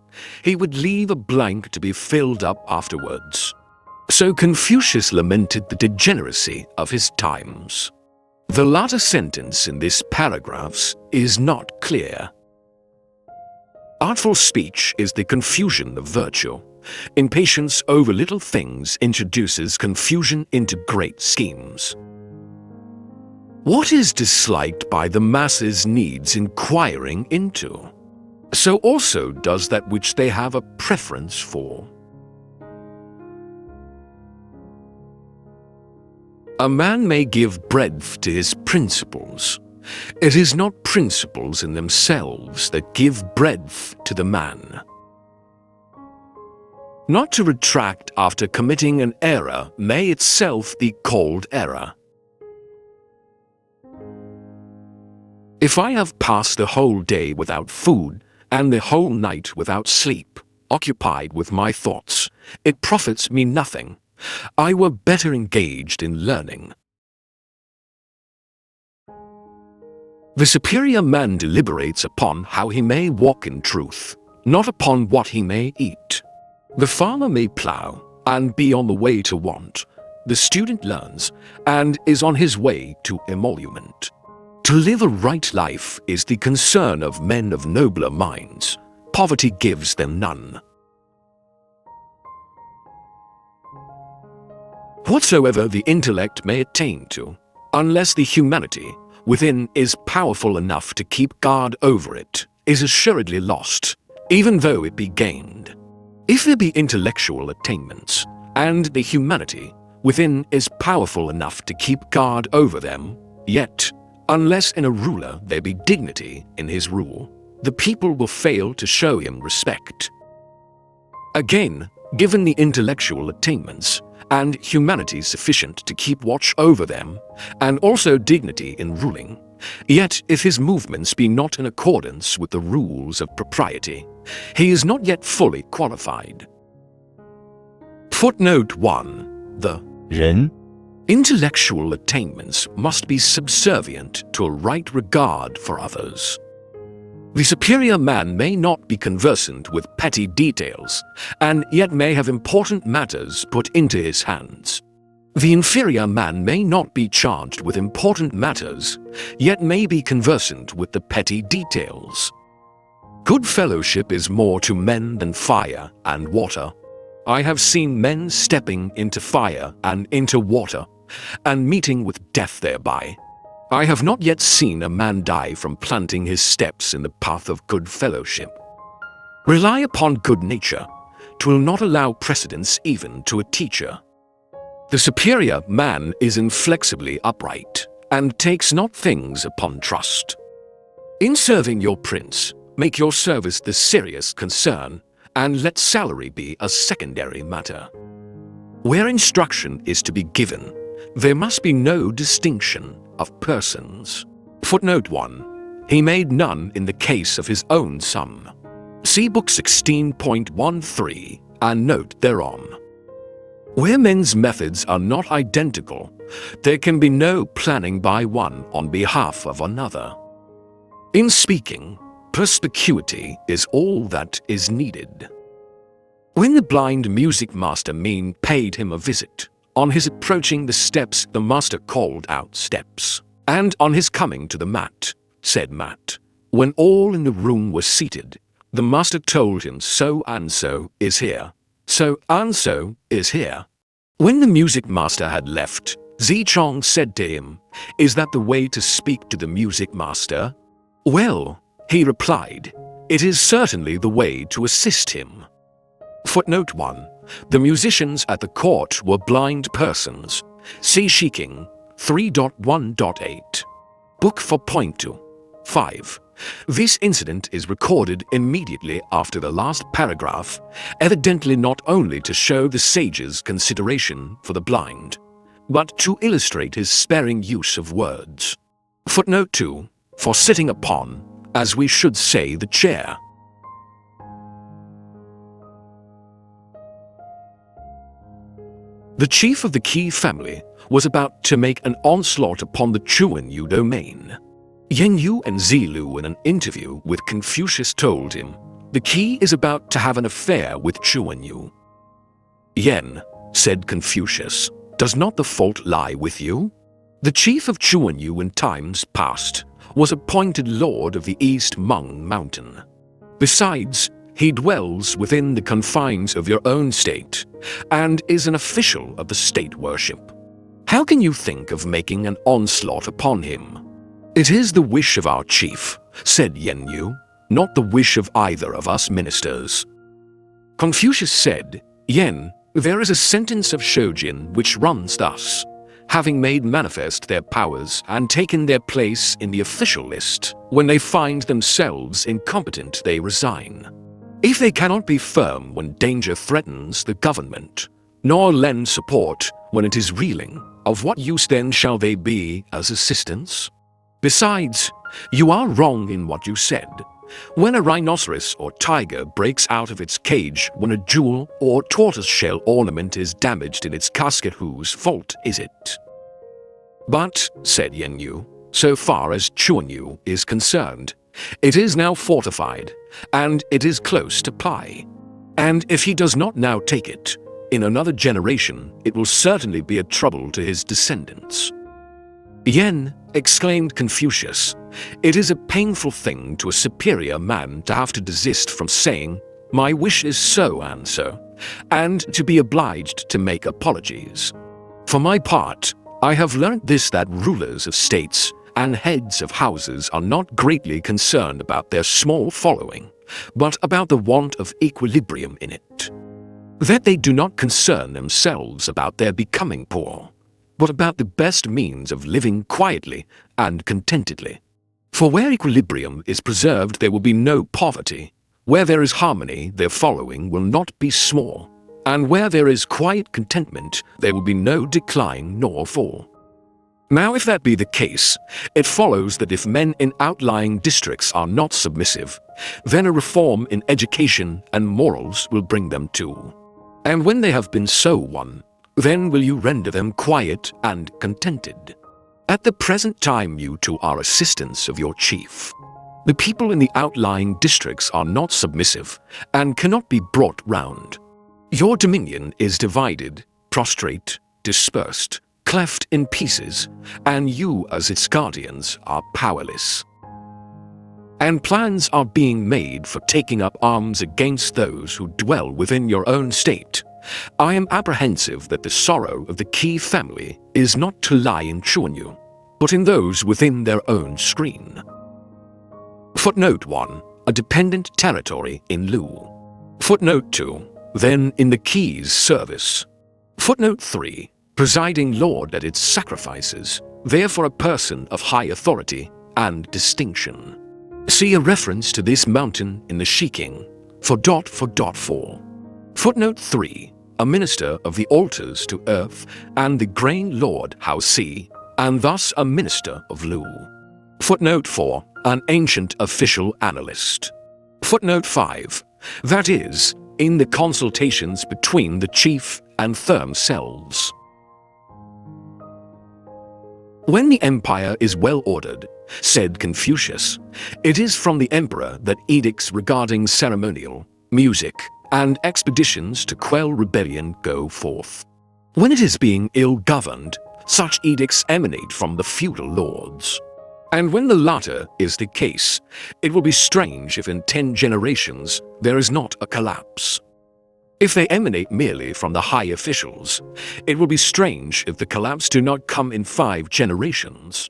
B: he would leave a blank to be filled up afterwards. So Confucius lamented the degeneracy of his times. The latter sentence in this paragraph is not clear. Artful speech is the confusion of virtue. Impatience over little things introduces confusion into great schemes. What is disliked by the masses needs inquiring into. So also does that which they have a preference for. A man may give breadth to his principles. It is not principles in themselves that give breadth to the man. Not to retract after committing an error may itself be called error. If I have passed the whole day without food and the whole night without sleep, occupied with my thoughts, it profits me nothing. I were better engaged in learning. The superior man deliberates upon how he may walk in truth, not upon what he may eat. The farmer may plough and be on the way to want. The student learns and is on his way to emolument. To live a right life is the concern of men of nobler minds. Poverty gives them none. Whatsoever the intellect may attain to, unless the humanity within is powerful enough to keep guard over it is assuredly lost, even though it be gained. If there be intellectual attainments, and the humanity within is powerful enough to keep guard over them, yet, unless in a ruler there be dignity in his rule, the people will fail to show him respect. Again, given the intellectual attainments, and humanity sufficient to keep watch over them, and also dignity in ruling, yet if his movements be not in accordance with the rules of propriety, he is not yet fully qualified. Footnote 1. The
C: 人
B: intellectual attainments must be subservient to a right regard for others. The superior man may not be conversant with petty details, and yet may have important matters put into his hands. The inferior man may not be charged with important matters, yet may be conversant with the petty details. Good fellowship is more to men than fire and water. I have seen men stepping into fire and into water, and meeting with death thereby. I have not yet seen a man die from planting his steps in the path of good fellowship. Rely upon good nature. 'Twill not allow precedence even to a teacher. The superior man is inflexibly upright, and takes not things upon trust. In serving your prince, make your service the serious concern, and let salary be a secondary matter. Where instruction is to be given, there must be no distinction of persons. Footnote 1. He made none in the case of his own son. See Book 16.13 and note thereon. Where men's methods are not identical, there can be no planning by one on behalf of another. In speaking, perspicuity is all that is needed. When the blind music master Mean paid him a visit, on his approaching the steps the master called out steps, and on his coming to the mat, said mat. When all in the room were seated, the master told him so and so is here, so and so is here. When the music master had left, Zichong said to him, "Is that the way to speak to the music master?" "Well," he replied, "it is certainly the way to assist him." Footnote 1. The musicians at the court were blind persons. See Shiking 3.1.8. Book 4.2. 5. This incident is recorded immediately after the last paragraph, evidently not only to show the sage's consideration for the blind, but to illustrate his sparing use of words. Footnote 2. For sitting upon, as we should say, the chair. The chief of the Qi family was about to make an onslaught upon the Chuanyu domain. Yen Yu and Zilu in an interview with Confucius told him, "The Qi is about to have an affair with Chuanyu." "Yen," said Confucius, "does not the fault lie with you?" The chief of Chuanyu in times past was appointed lord of the East Meng Mountain. Besides, he dwells within the confines of your own state, and is an official of the state worship. How can you think of making an onslaught upon him? "It is the wish of our chief," said Yen Yu, "not the wish of either of us ministers." Confucius said, "Yen, there is a sentence of Shojin which runs thus: having made manifest their powers and taken their place in the official list, when they find themselves incompetent they resign. If they cannot be firm when danger threatens the government, nor lend support when it is reeling, of what use then shall they be as assistants? Besides, you are wrong in what you said. When a rhinoceros or tiger breaks out of its cage when a jewel or tortoiseshell ornament is damaged in its casket, whose fault is it?" "But," said Yen Yu, "so far as Chuanyu is concerned, it is now fortified, and it is close to Pai. And if he does not now take it, in another generation it will certainly be a trouble to his descendants." "Yen," exclaimed Confucius, "it is a painful thing to a superior man to have to desist from saying, 'My wish is so and so,' and to be obliged to make apologies. For my part, I have learnt this, that rulers of states and heads of houses are not greatly concerned about their small following, but about the want of equilibrium in it. That they do not concern themselves about their becoming poor, but about the best means of living quietly and contentedly. For where equilibrium is preserved, there will be no poverty. Where there is harmony, their following will not be small. And where there is quiet contentment, there will be no decline nor fall. Now, if that be the case, it follows that if men in outlying districts are not submissive, then a reform in education and morals will bring them too. And when they have been so won, then will you render them quiet and contented. At the present time you two are assistants of your chief. The people in the outlying districts are not submissive and cannot be brought round. Your dominion is divided, prostrate, dispersed, cleft in pieces, and you as its guardians are powerless. And plans are being made for taking up arms against those who dwell within your own state. I am apprehensive that the sorrow of the key family is not to lie in Chuanyu, but in those within their own screen. Footnote 1. A dependent territory in Lu. Footnote 2. Then in the key's service. Footnote 3. Presiding lord at its sacrifices, therefore a person of high authority and distinction. See a reference to this mountain in the Shiking for. Footnote 3. A minister of the altars to earth and the grain lord Hao Si, and thus a minister of Lu. Footnote 4. An ancient official analyst. Footnote 5. That is, in the consultations between the chief and themselves. When the empire is well ordered, said Confucius, it is from the emperor that edicts regarding ceremonial, music, and expeditions to quell rebellion go forth. When it is being ill-governed, such edicts emanate from the feudal lords. And when the latter is the case, it will be strange if in 10 generations there is not a collapse. If they emanate merely from the high officials, it will be strange if the collapse do not come in 5 generations.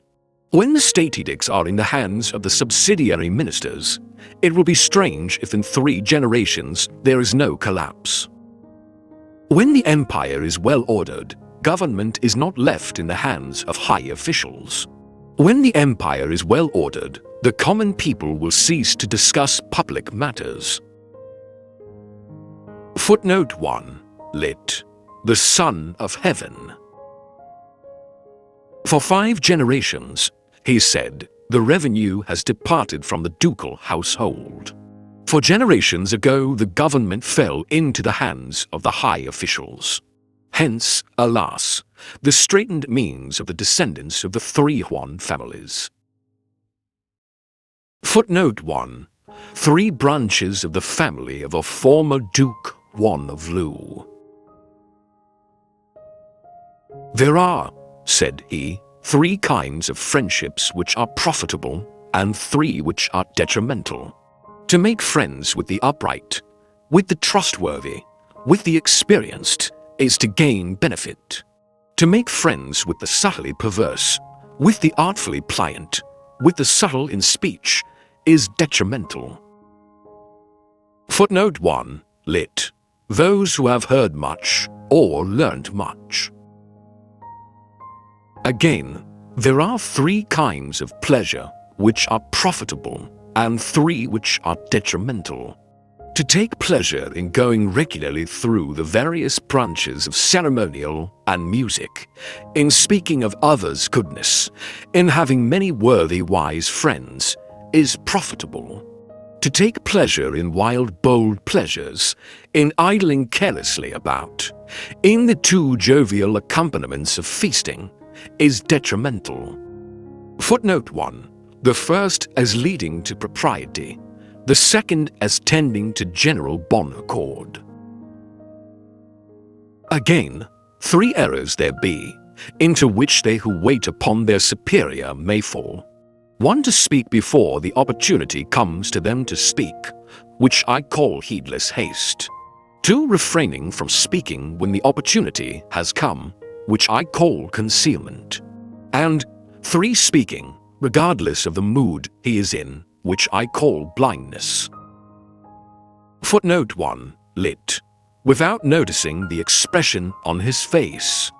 B: When the state edicts are in the hands of the subsidiary ministers, it will be strange if in 3 generations there is no collapse. When the empire is well ordered, government is not left in the hands of high officials. When the empire is well ordered, the common people will cease to discuss public matters. Footnote 1. Lit. The Son of Heaven. For 5 generations, he said, the revenue has departed from the ducal household. For generations ago, the government fell into the hands of the high officials. Hence, alas, the straitened means of the descendants of the 3 Huan families. Footnote 1. 3 branches of the family of a former Duke Huan of Lu. There are, said he, 3 kinds of friendships which are profitable and 3 which are detrimental. To make friends with the upright, with the trustworthy, with the experienced, is to gain benefit. To make friends with the subtly perverse, with the artfully pliant, with the subtle in speech, is detrimental. Footnote 1. Lit. Those who have heard much or learned much. Again, there are 3 kinds of pleasure which are profitable and 3 which are detrimental. To take pleasure in going regularly through the various branches of ceremonial and music, in speaking of others' goodness, in having many worthy wise friends, is profitable. To take pleasure in wild bold pleasures, in idling carelessly about, in the 2 jovial accompaniments of feasting, is detrimental. Footnote 1. The first as leading to propriety, the second as tending to general bon accord. Again, 3 errors there be, into which they who wait upon their superior may fall. 1, to speak before the opportunity comes to them to speak, which I call heedless haste. 2, refraining from speaking when the opportunity has come, which I call concealment. And 3, speaking regardless of the mood he is in, which I call blindness. Footnote 1, lit. Without noticing the expression on his face.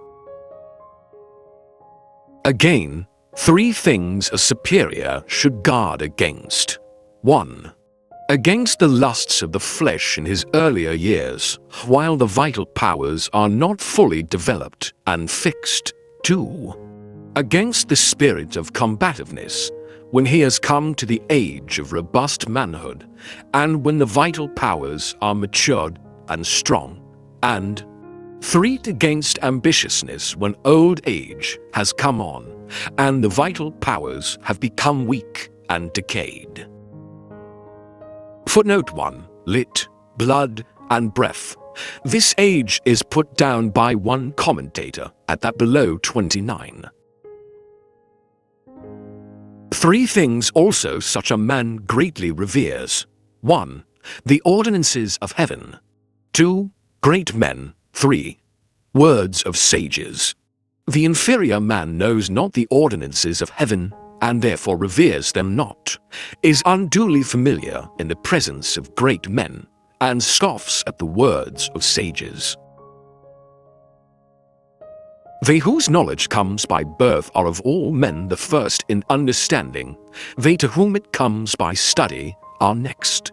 B: Again, 3 things a superior should guard against. 1. Against the lusts of the flesh in his earlier years, while the vital powers are not fully developed and fixed. 2. Against the spirit of combativeness, when he has come to the age of robust manhood, and when the vital powers are matured and strong. And 3. Against ambitiousness, when old age has come on, and the vital powers have become weak and decayed. Footnote 1, lit. Blood and breath. This age is put down by one commentator at that below 29. 3 things also such a man greatly reveres. 1. The ordinances of heaven. 2. Great men. 3. Words of sages. The inferior man knows not the ordinances of heaven, and therefore reveres them not, is unduly familiar in the presence of great men, and scoffs at the words of sages. They whose knowledge comes by birth are of all men the first in understanding, they to whom it comes by study are next.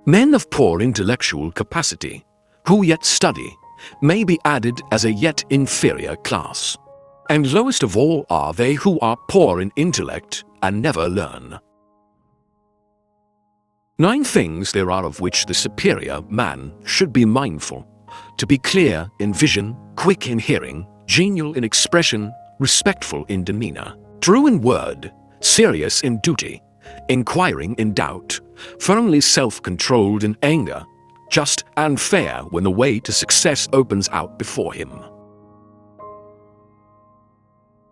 B: Men of poor intellectual capacity, who yet study, may be added as a yet inferior class. And lowest of all are they who are poor in intellect and never learn. 9 things there are of which the superior man should be mindful: to be clear in vision, quick in hearing, genial in expression, respectful in demeanor, true in word, serious in duty, inquiring in doubt, firmly self-controlled in anger, just and fair when the way to success opens out before him.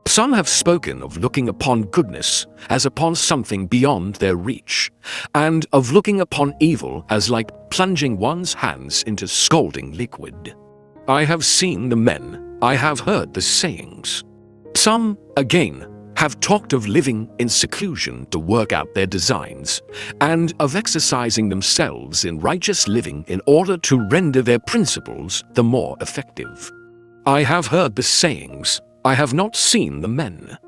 B: Some have spoken of looking upon goodness as upon something beyond their reach, and of looking upon evil as like plunging one's hands into scalding liquid. I have seen the men, I have heard the sayings. Some, again, have talked of living in seclusion to work out their designs, and of exercising themselves in righteous living in order to render their principles the more effective. I have heard the sayings, I have not seen the men.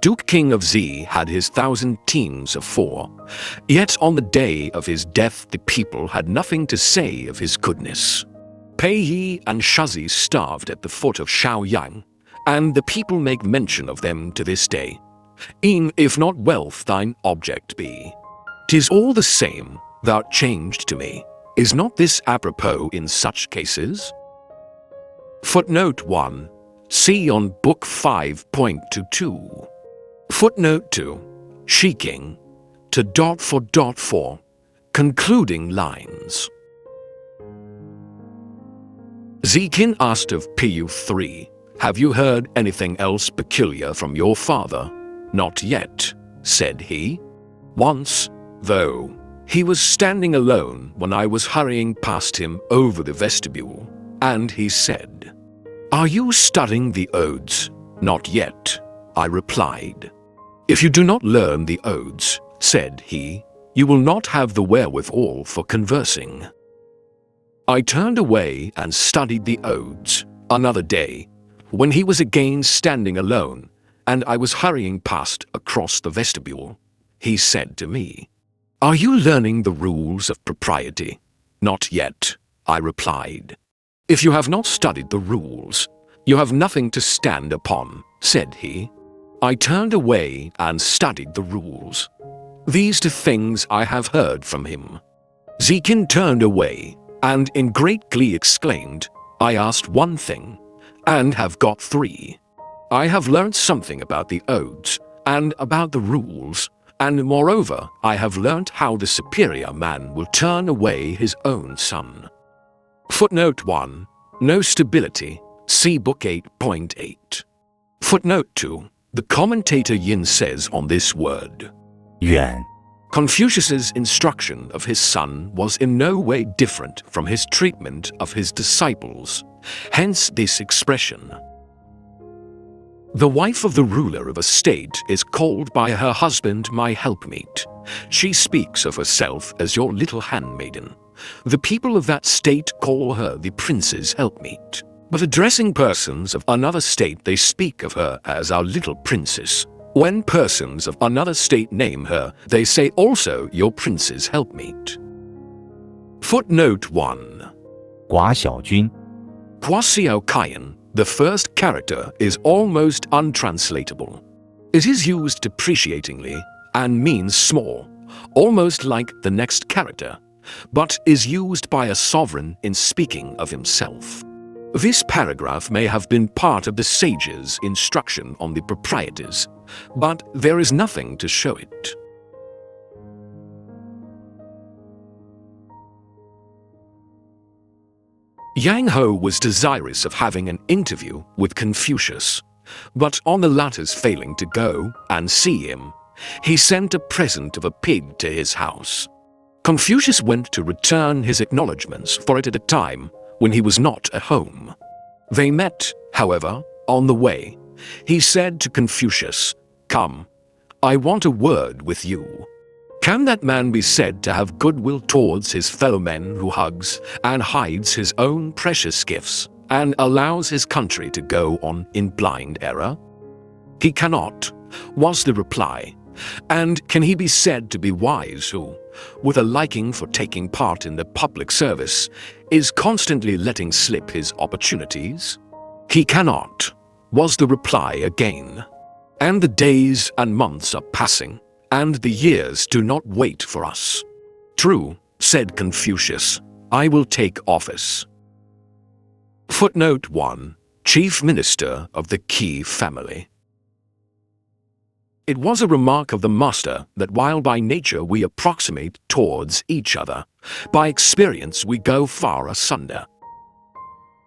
B: Duke King of Z had his 1,000 teams of 4, yet on the day of his death the people had nothing to say of his goodness. Pei Yi and Shazi starved at the foot of Shaoyang, and the people make mention of them to this day. E'en if not wealth thine object be, 'tis all the same, thou'rt changed to me. Is not this apropos in such cases? Footnote 1. See on Book 5.22. Footnote 2. Shiking to .4.4. Concluding lines. Zikin asked of Pu 3, "Have you heard anything else peculiar from your father?" "Not yet," said he. "Once, though, he was standing alone when I was hurrying past him over the vestibule, and he said, 'Are you studying the Odes?' 'Not yet,' I replied. 'If you do not learn the Odes,' said he, 'you will not have the wherewithal for conversing.' I turned away and studied the Odes. Another day, when he was again standing alone, and I was hurrying past across the vestibule, he said to me, 'Are you learning the rules of propriety?' 'Not yet,' I replied. 'If you have not studied the rules, you have nothing to stand upon,' said he. I turned away and studied the rules. These 2 things I have heard from him." Zikin turned away, and in great glee exclaimed, "I asked 1 thing, and have got 3. I have learnt something about the Odes, and about the rules, and moreover I have learnt how the superior man will turn away his own son." Footnote 1. No stability. See Book 8.8. Footnote 2. The commentator Yin says on this word,
C: 远
B: Confucius's instruction of his son was in no way different from his treatment of his disciples, hence this expression. The wife of the ruler of a state is called by her husband my helpmeet. She speaks of herself as your little handmaiden. The people of that state call her the prince's helpmeet. But addressing persons of another state, they speak of her as our little princess. When persons of another state name her, they say also your prince's helpmeet. Footnote 1.
C: 寡小君
B: Xiao Kayan, the first character, is almost untranslatable. It is used depreciatingly and means small, almost like the next character, but is used by a sovereign in speaking of himself. This paragraph may have been part of the sage's instruction on the proprieties, but there is nothing to show it. Yang Ho was desirous of having an interview with Confucius, but on the latter's failing to go and see him, he sent a present of a pig to his house. Confucius went to return his acknowledgments for it at a time when he was not at home. They met, however, on the way. He said to Confucius, "Come, I want a word with you." Can that man be said to have goodwill towards his fellow men who hugs and hides his own precious gifts and allows his country to go on in blind error? He cannot, was the reply. And can he be said to be wise who, with a liking for taking part in the public service, is constantly letting slip his opportunities? He cannot, was the reply again. And the days and months are passing, and the years do not wait for us. True, said Confucius, I will take office. Footnote 1. Chief Minister of the Qi family. It was a remark of the master that while by nature we approximate towards each other, by experience we go far asunder.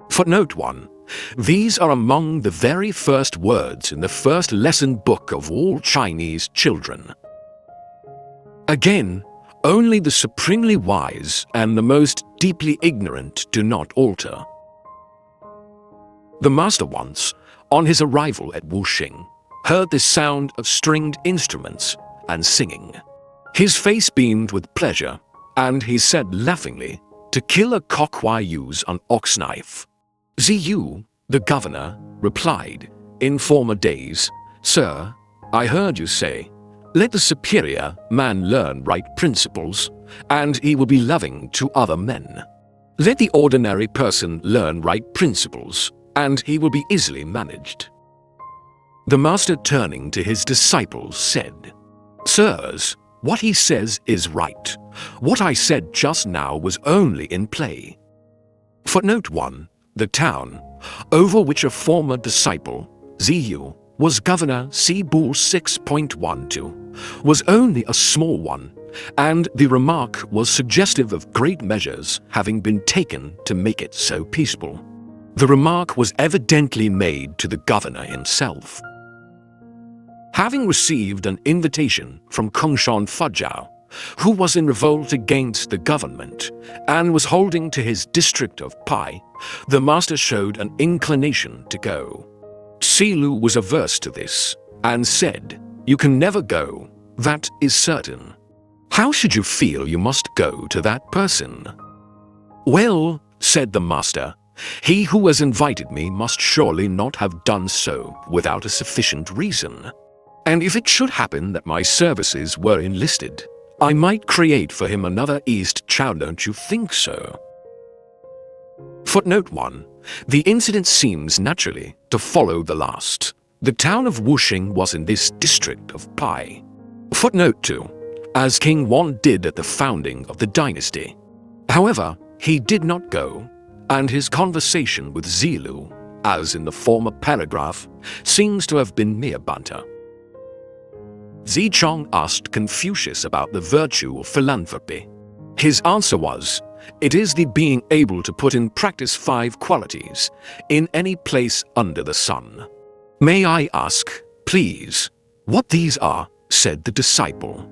B: Footnote 1. These are among the very first words in the first lesson book of all Chinese children. Again, only the supremely wise and the most deeply ignorant do not alter. The master once, on his arrival at Wuxing, heard the sound of stringed instruments and singing. His face beamed with pleasure, and he said laughingly, "To kill a cock why use an ox knife?" Ziyu, the governor, replied, "In former days, sir, I heard you say, let the superior man learn right principles, and he will be loving to other men. Let the ordinary person learn right principles, and he will be easily managed." The master, turning to his disciples, said, "Sirs, what he says is right. What I said just now was only in play." Footnote 1. The town, over which a former disciple, Ziyu, was governor Sibu 6.12, was only a small one, and the remark was suggestive of great measures having been taken to make it so peaceful. The remark was evidently made to the governor himself. Having received an invitation from Kongshan Fujiao, who was in revolt against the government and was holding to his district of Pai, the master showed an inclination to go. Silu was averse to this and said, "You can never go, that is certain. How should you feel you must go to that person?" "Well," said the master, "he who has invited me must surely not have done so without a sufficient reason. And if it should happen that my services were enlisted, I might create for him another East Chow, don't you think so?" Footnote 1. The incident seems naturally to follow the last. The town of Wuxing was in this district of Pai. Footnote 2. As King Wan did at the founding of the dynasty. However, he did not go, and his conversation with Zilu, as in the former paragraph, seems to have been mere banter. Zichong asked Confucius about the virtue of philanthropy. His answer was, "It is the being able to put in practice 5 qualities in any place under the sun." "May I ask, please, what these are?" said the disciple.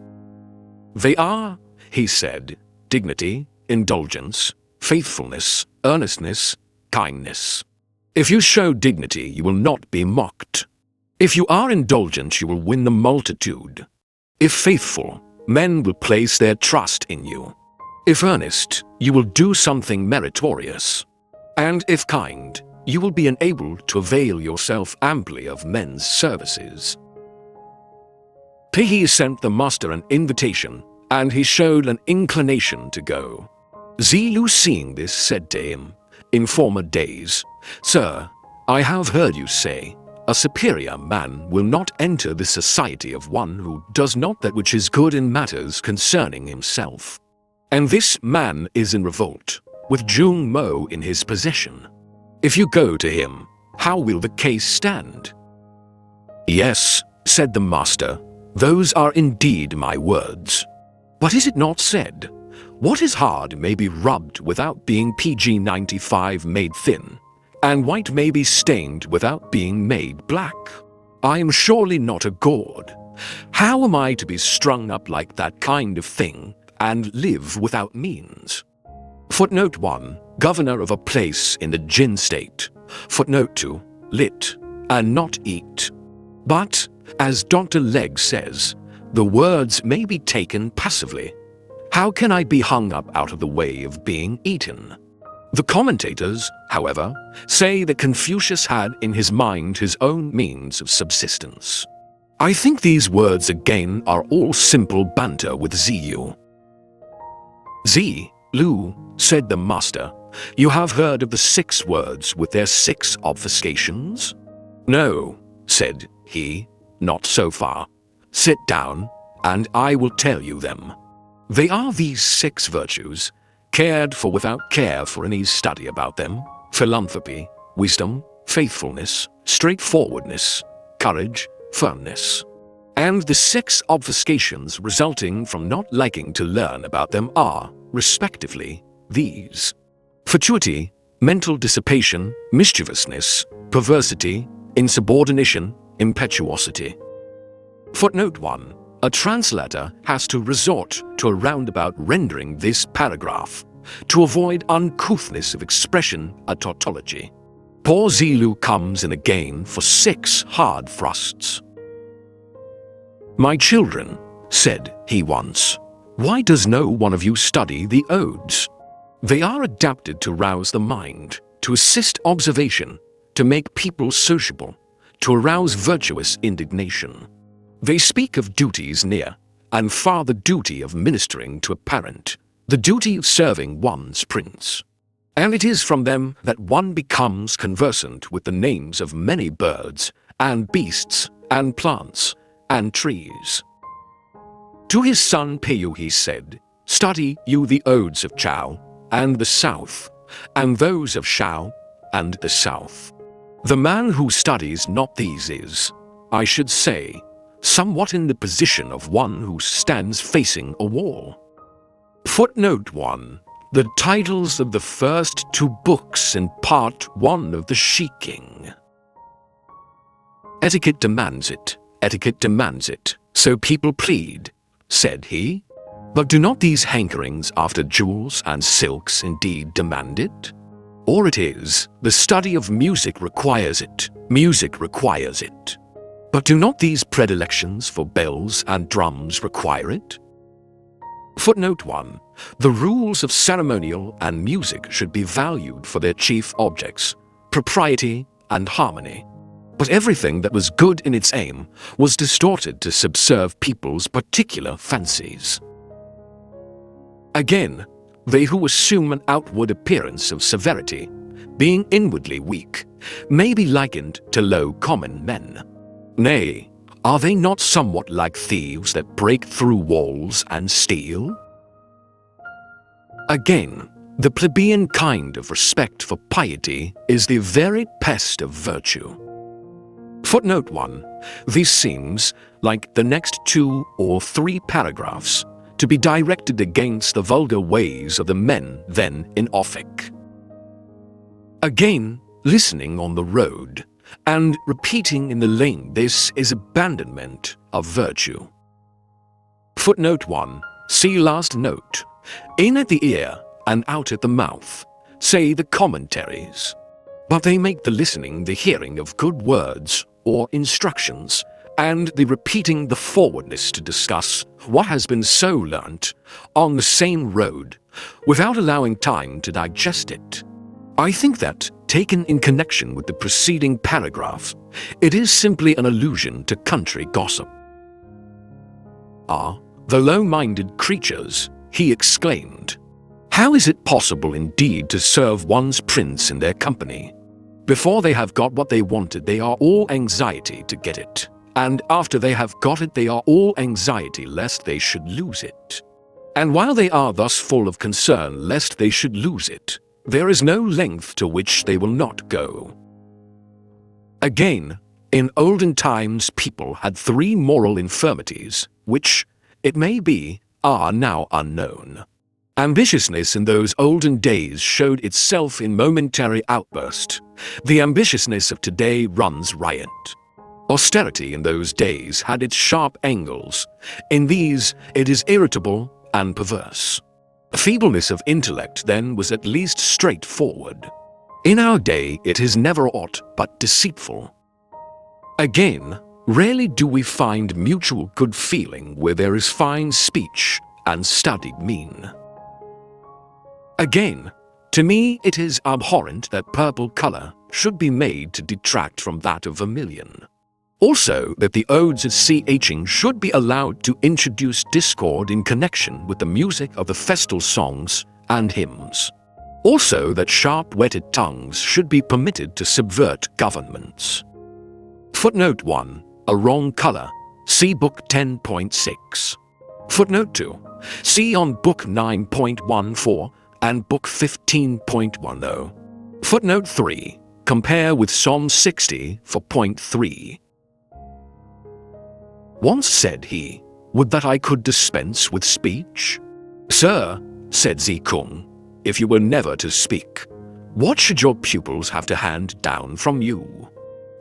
B: "They are," he said, "dignity, indulgence, faithfulness, earnestness, kindness. If you show dignity, you will not be mocked. If you are indulgent, you will win the multitude. If faithful, men will place their trust in you. If earnest, you will do something meritorious. And if kind, you will be enabled to avail yourself amply of men's services. Pehi sent the master an invitation, and he showed an inclination to go. Zilu, seeing this, said to him, in former days, "Sir, I have heard you say, a superior man will not enter the society of one who does not that which is good in matters concerning himself. And this man is in revolt, with Jung Mo in his possession. If you go to him, how will the case stand?" "Yes," said the master, "those are indeed my words. But is it not said, what is hard may be rubbed without being PG-95 made thin, and white may be stained without being made black? I am surely not a god. How am I to be strung up like that kind of thing and live without means?" Footnote 1. Governor of a place in the Jin state. Footnote 2. Lit. And not eat. But, as Dr. Legg says, the words may be taken passively. How can I be hung up out of the way of being eaten? The commentators, however, say that Confucius had in his mind his own means of subsistence. I think these words again are all simple banter with Ziyu. "Lu," said the master, "you have heard of the 6 words with their 6 obfuscations?" "No," said he, "not so far. Sit down, and I will tell you them. They are these 6 virtues, cared for without care for any study about them: philanthropy, wisdom, faithfulness, straightforwardness, courage, firmness. And the 6 obfuscations resulting from not liking to learn about them are, respectively, these: fatuity, mental dissipation, mischievousness, perversity, insubordination, impetuosity." Footnote 1. A translator has to resort to a roundabout rendering this paragraph to avoid uncouthness of expression and tautology. Poor Zilu comes in again for 6 hard thrusts. "My children," said he once, "why does no one of you study the odes? They are adapted to rouse the mind, to assist observation, to make people sociable, to arouse virtuous indignation. They speak of duties near, and far the duty of ministering to a parent, the duty of serving one's prince. And it is from them that one becomes conversant with the names of many birds, and beasts, and plants, and trees." To his son Peyu he said, "Study you the odes of Chao, and the South, and those of Shao, and the South. The man who studies not these is, I should say, somewhat in the position of one who stands facing a wall." Footnote 1. The titles of the first 2 books in Part 1 of the Shiking. "Etiquette demands it, so people plead," said he. "But do not these hankerings after jewels and silks indeed demand it? Or it is, the study of music requires it. But do not these predilections for bells and drums require it?" Footnote 1. The rules of ceremonial and music should be valued for their chief objects, propriety and harmony. But everything that was good in its aim was distorted to subserve people's particular fancies. Again, they who assume an outward appearance of severity, being inwardly weak, may be likened to low common men. Nay, are they not somewhat like thieves that break through walls and steal? Again, the plebeian kind of respect for piety is the very pest of virtue. Footnote 1. This seems, like the next 2 or 3 paragraphs, to be directed against the vulgar ways of the men then in office. Again, listening on the road, and repeating in the lane, this is abandonment of virtue. Footnote 1. See last note. In at the ear and out at the mouth, say the commentaries. But they make the listening the hearing of good words or instructions, and the repeating the forwardness to discuss what has been so learnt on the same road without allowing time to digest it. I think that, taken in connection with the preceding paragraph, it is simply an allusion to country gossip. "Ah, the low-minded creatures," he exclaimed. "How is it possible indeed to serve one's prince in their company? Before they have got what they wanted, they are all anxiety to get it. And after they have got it, they are all anxiety lest they should lose it. And while they are thus full of concern lest they should lose it, there is no length to which they will not go." Again, in olden times people had 3 moral infirmities, which, it may be, are now unknown. Ambitiousness in those olden days showed itself in momentary outburst. The ambitiousness of today runs riot. Austerity in those days had its sharp angles. In these, it is irritable and perverse. Feebleness of intellect then was at least straightforward. In our day, it is never aught but deceitful. Again, rarely do we find mutual good feeling where there is fine speech and studied mien. Again, to me it is abhorrent that purple color should be made to detract from that of vermilion. Also, that the odes of ching should be allowed to introduce discord in connection with the music of the festal songs and hymns. Also, that sharp-whetted tongues should be permitted to subvert governments. Footnote 1. A wrong color. See Book 10.6. Footnote 2. See on Book 9.14 and Book 15.10. Footnote 3. Compare with Psalm 60 for point 3. Once said he, "Would that I could dispense with speech?" "Sir," said Zikung, "if you were never to speak, what should your pupils have to hand down from you?"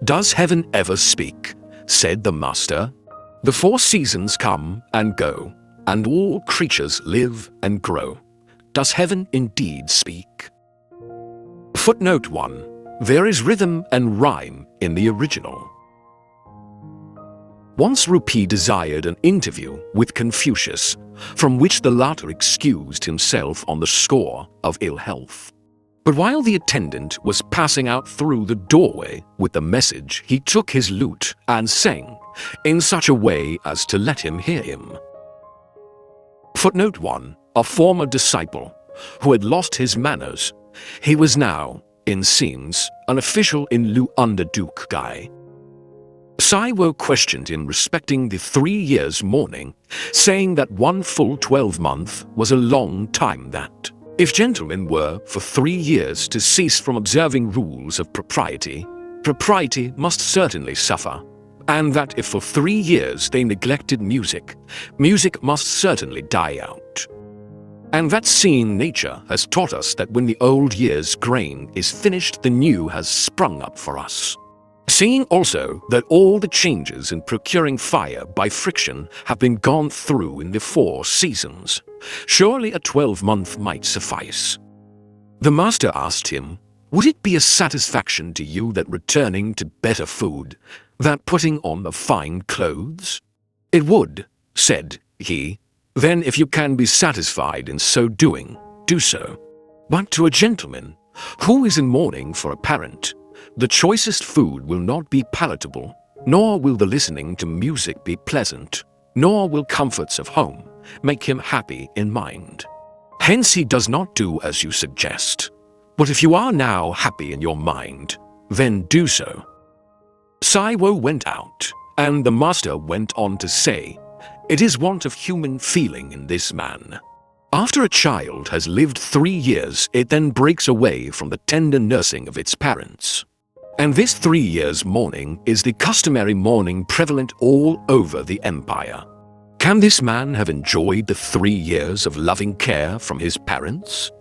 B: "Does heaven ever speak?" said the master. "The 4 seasons come and go, and all creatures live and grow. Does heaven indeed speak?" Footnote 1. There is rhythm and rhyme in the original. Once Rupi desired an interview with Confucius, from which the latter excused himself on the score of ill health. But while the attendant was passing out through the doorway with the message, he took his lute and sang, in such a way as to let him hear him. Footnote 1. A former disciple, who had lost his manners, he was now, in scenes, an official in Lu under Duke Gai. Saiwo questioned him respecting the 3 years' mourning, saying that 1 full 12-month was a long time, that, if gentlemen were for 3 years to cease from observing rules of propriety, propriety must certainly suffer, and that if for 3 years they neglected music, music must certainly die out. And that seeing nature has taught us that when the old year's grain is finished, the new has sprung up for us. Seeing also that all the changes in procuring fire by friction have been gone through in the 4 seasons, surely a 12-month might suffice. The master asked him, "Would it be a satisfaction to you that returning to better food, that putting on the fine clothes?" "It would," said he. "Then if you can be satisfied in so doing, do so. But to a gentleman, who is in mourning for a parent, the choicest food will not be palatable, nor will the listening to music be pleasant, nor will comforts of home make him happy in mind. Hence he does not do as you suggest. But if you are now happy in your mind, then do so." Saiwo went out, and the master went on to say, "It is want of human feeling in this man. After a child has lived 3 years, it then breaks away from the tender nursing of its parents. And this 3 years' mourning is the customary mourning prevalent all over the empire. Can this man have enjoyed the 3 years of loving care from his parents?"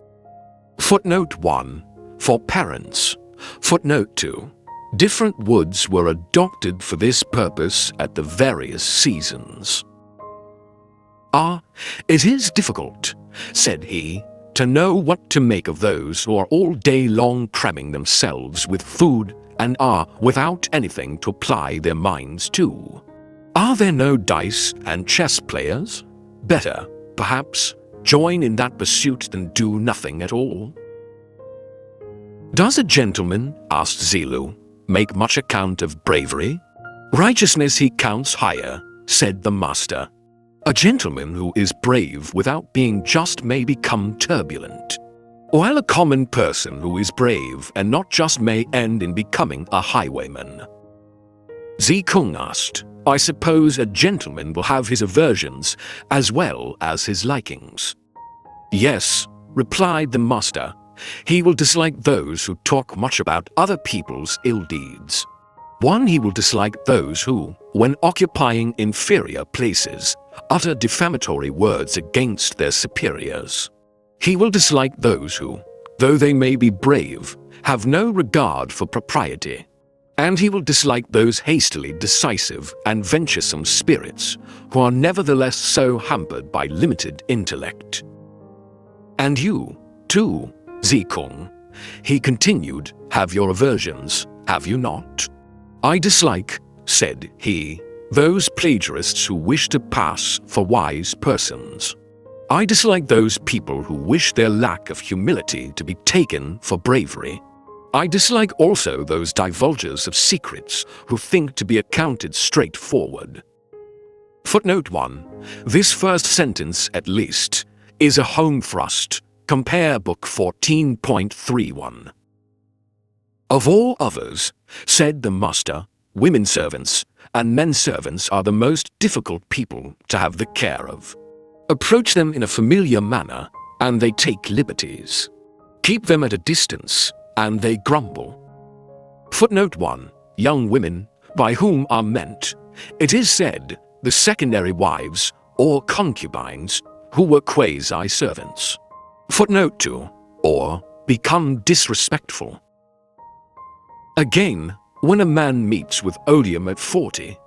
B: Footnote 1. For parents. Footnote 2. Different woods were adopted for this purpose at the various seasons. "Ah, it is difficult," said he, "to know what to make of those who are all day long cramming themselves with food and are without anything to apply their minds to? Are there no dice and chess players? Better, perhaps, join in that pursuit than do nothing at all. Does a gentleman, asked Zilu, make much account of bravery? Righteousness he counts higher, said the master. A gentleman who is brave without being just may become turbulent, while a common person who is brave and not just may end in becoming a highwayman. Zikung asked, I suppose a gentleman will have his aversions as well as his likings. Yes, replied the master, he will dislike those who talk much about other people's ill deeds. One, he will dislike those who, when occupying inferior places, utter defamatory words against their superiors. He will dislike those who, though they may be brave, have no regard for propriety. And he will dislike those hastily decisive and venturesome spirits who are nevertheless so hampered by limited intellect. And you, too, Zikung, he continued, have your aversions, have you not? I dislike, said he, those plagiarists who wish to pass for wise persons. I dislike those people who wish their lack of humility to be taken for bravery. I dislike also those divulgers of secrets who think to be accounted straightforward. Footnote 1. This first sentence, at least, is a home thrust. Compare Book 14.31. Of all others, said the master, women servants and men servants are the most difficult people to have the care of. Approach them in a familiar manner, and they take liberties. Keep them at a distance, and they grumble. Footnote 1. Young women, by whom are meant, it is said, the secondary wives or concubines who were quasi-servants. Footnote 2. Or become disrespectful. Again, when a man meets with odium at 40,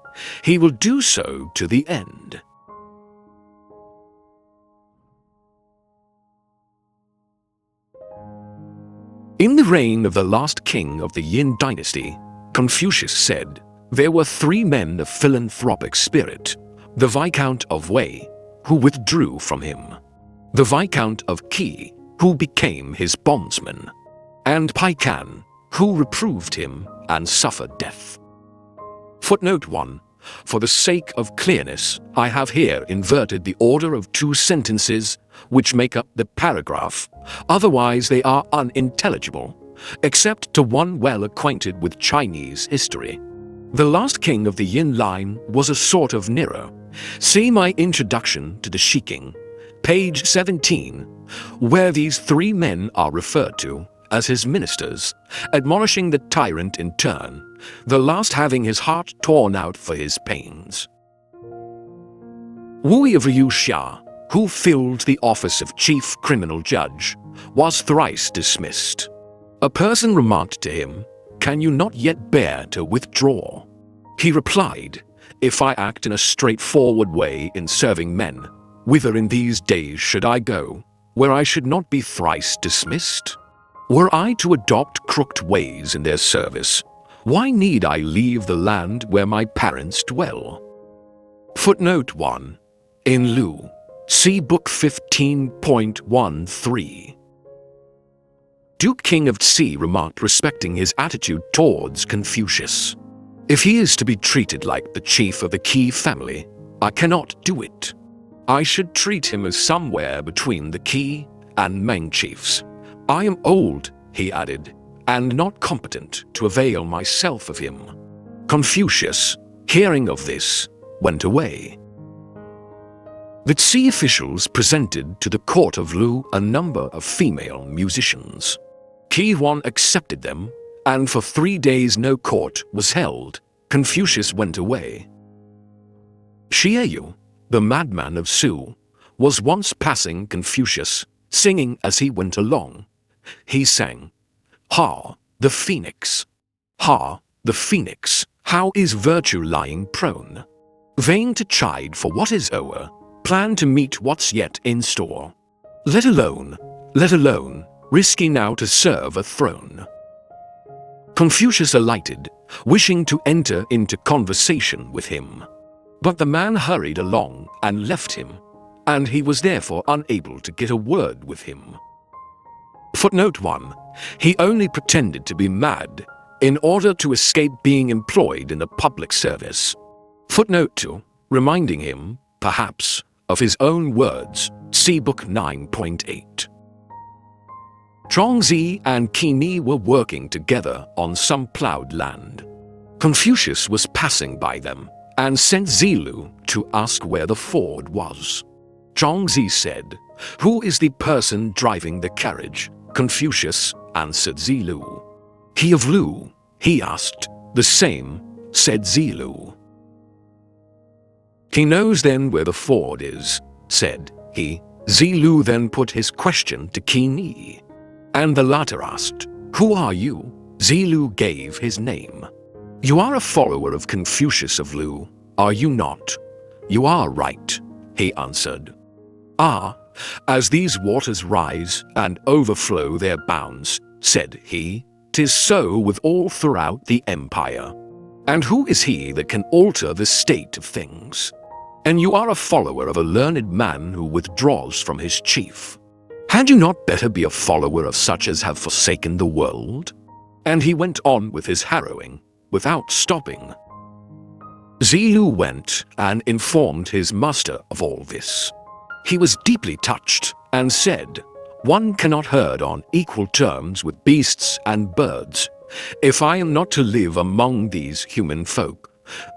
B: he will do so to the end. In the reign of the last king of the Yin dynasty, Confucius said, there were 3 men of philanthropic spirit, the Viscount of Wei, who withdrew from him, the Viscount of Qi, who became his bondsman, and Paikan, who reproved him and suffered death. Footnote 1. For the sake of clearness, I have here inverted the order of 2 sentences which make up the paragraph, otherwise they are unintelligible, except to one well acquainted with Chinese history. The last king of the Yin line was a sort of Nero. See my introduction to the Shiking, page 17, where these 3 men are referred to as his ministers, admonishing the tyrant in turn, the last having his heart torn out for his pains. Wu of Ryuxia, who filled the office of chief criminal judge, was thrice dismissed. A person remarked to him, "Can you not yet bear to withdraw?" He replied, "If I act in a straightforward way in serving men, whither in these days should I go, where I should not be thrice dismissed? Were I to adopt crooked ways in their service, why need I leave the land where my parents dwell?" Footnote 1. In lieu, see Book 15.13. Duke King of Tsi remarked respecting his attitude towards Confucius, "If he is to be treated like the chief of the Qi family, I cannot do it. I should treat him as somewhere between the Qi and Meng chiefs. I am old," he added, "and not competent to avail myself of him." Confucius, hearing of this, went away. The Tsi officials presented to the court of Lu a number of female musicians. Qi Huan accepted them, and for 3 days no court was held. Confucius went away. Xieyu, the madman of Su, was once passing Confucius, singing as he went along. He sang, "Ha, the phoenix! Ha, the phoenix! How is virtue lying prone? Vain to chide for what is o'er, plan to meet what's yet in store. Let alone, risky now to serve a throne." Confucius alighted, wishing to enter into conversation with him. But the man hurried along and left him, and he was therefore unable to get a word with him. Footnote 1. He only pretended to be mad in order to escape being employed in the public service. Footnote 2. Reminding him, perhaps, of his own words, see Book 9.8. Zhuangzi and Qi Ni were working together on some plowed land. Confucius was passing by them and sent Zilu to ask where the ford was. Zhuangzi said, "Who is the person driving the carriage?" Confucius answered Zilu. "He of Lu?" he asked. "The same," said Zilu. "He knows then where the ford is," said he. Zilu then put his question to Qi Ni, and the latter asked, "Who are you?" Zilu gave his name. "You are a follower of Confucius of Lu, are you not?" "You are right," he answered. "Ah, as these waters rise and overflow their bounds," said he, "'tis so with all throughout the empire. And who is he that can alter the state of things? And you are a follower of a learned man who withdraws from his chief. Had you not better be a follower of such as have forsaken the world?" And he went on with his harrowing, without stopping. Zilu went and informed his master of all this. He was deeply touched and said, "One cannot herd on equal terms with beasts and birds. If I am not to live among these human folk,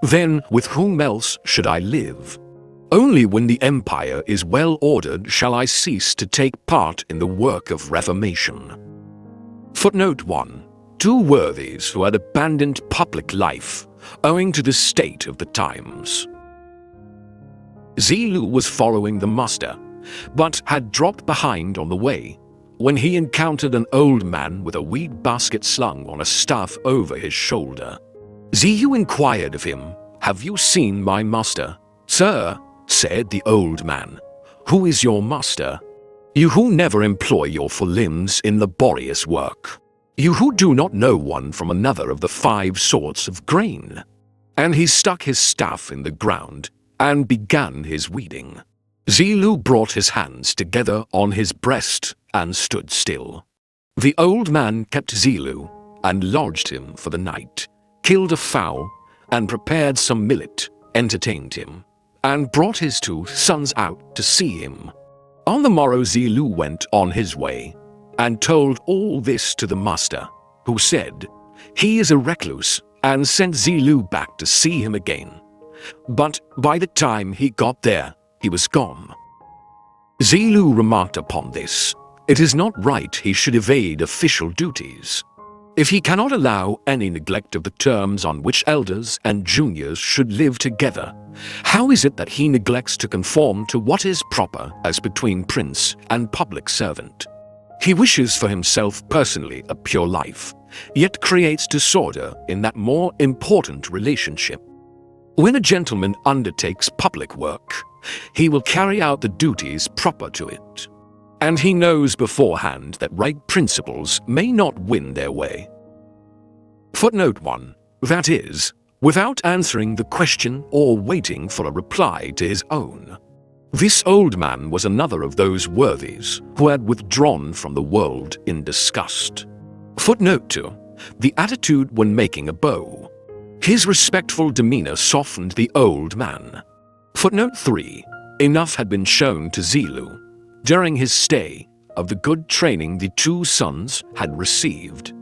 B: then with whom else should I live? Only when the empire is well ordered shall I cease to take part in the work of reformation." Footnote 1. Two worthies who had abandoned public life owing to the state of the times. Zilu was following the master, but had dropped behind on the way when he encountered an old man with a weed basket slung on a staff over his shoulder. Zilu inquired of him, "Have you seen my master?" "Sir," said the old man, "who is your master?" "You who never employ your limbs in laborious work. You who do not know one from another of the 5 sorts of grain." And he stuck his staff in the ground and began his weeding. Zilu brought his hands together on his breast and stood still. The old man kept Zilu and lodged him for the night, killed a fowl, and prepared some millet, entertained him, and brought his 2 sons out to see him. On the morrow Zilu went on his way, and told all this to the master, who said, "He is a recluse," and sent Zilu back to see him again. But by the time he got there, he was gone. Zilu remarked upon this, "It is not right he should evade official duties. If he cannot allow any neglect of the terms on which elders and juniors should live together, how is it that he neglects to conform to what is proper as between prince and public servant? He wishes for himself personally a pure life, yet creates disorder in that more important relationship. When a gentleman undertakes public work, he will carry out the duties proper to it, and he knows beforehand that right principles may not win their way." Footnote 1. That is, without answering the question or waiting for a reply to his own. This old man was another of those worthies who had withdrawn from the world in disgust. Footnote 2. The attitude when making a bow. His respectful demeanor softened the old man. Footnote 3. Enough had been shown to Zilu, during his stay, of the good training the 2 sons had received.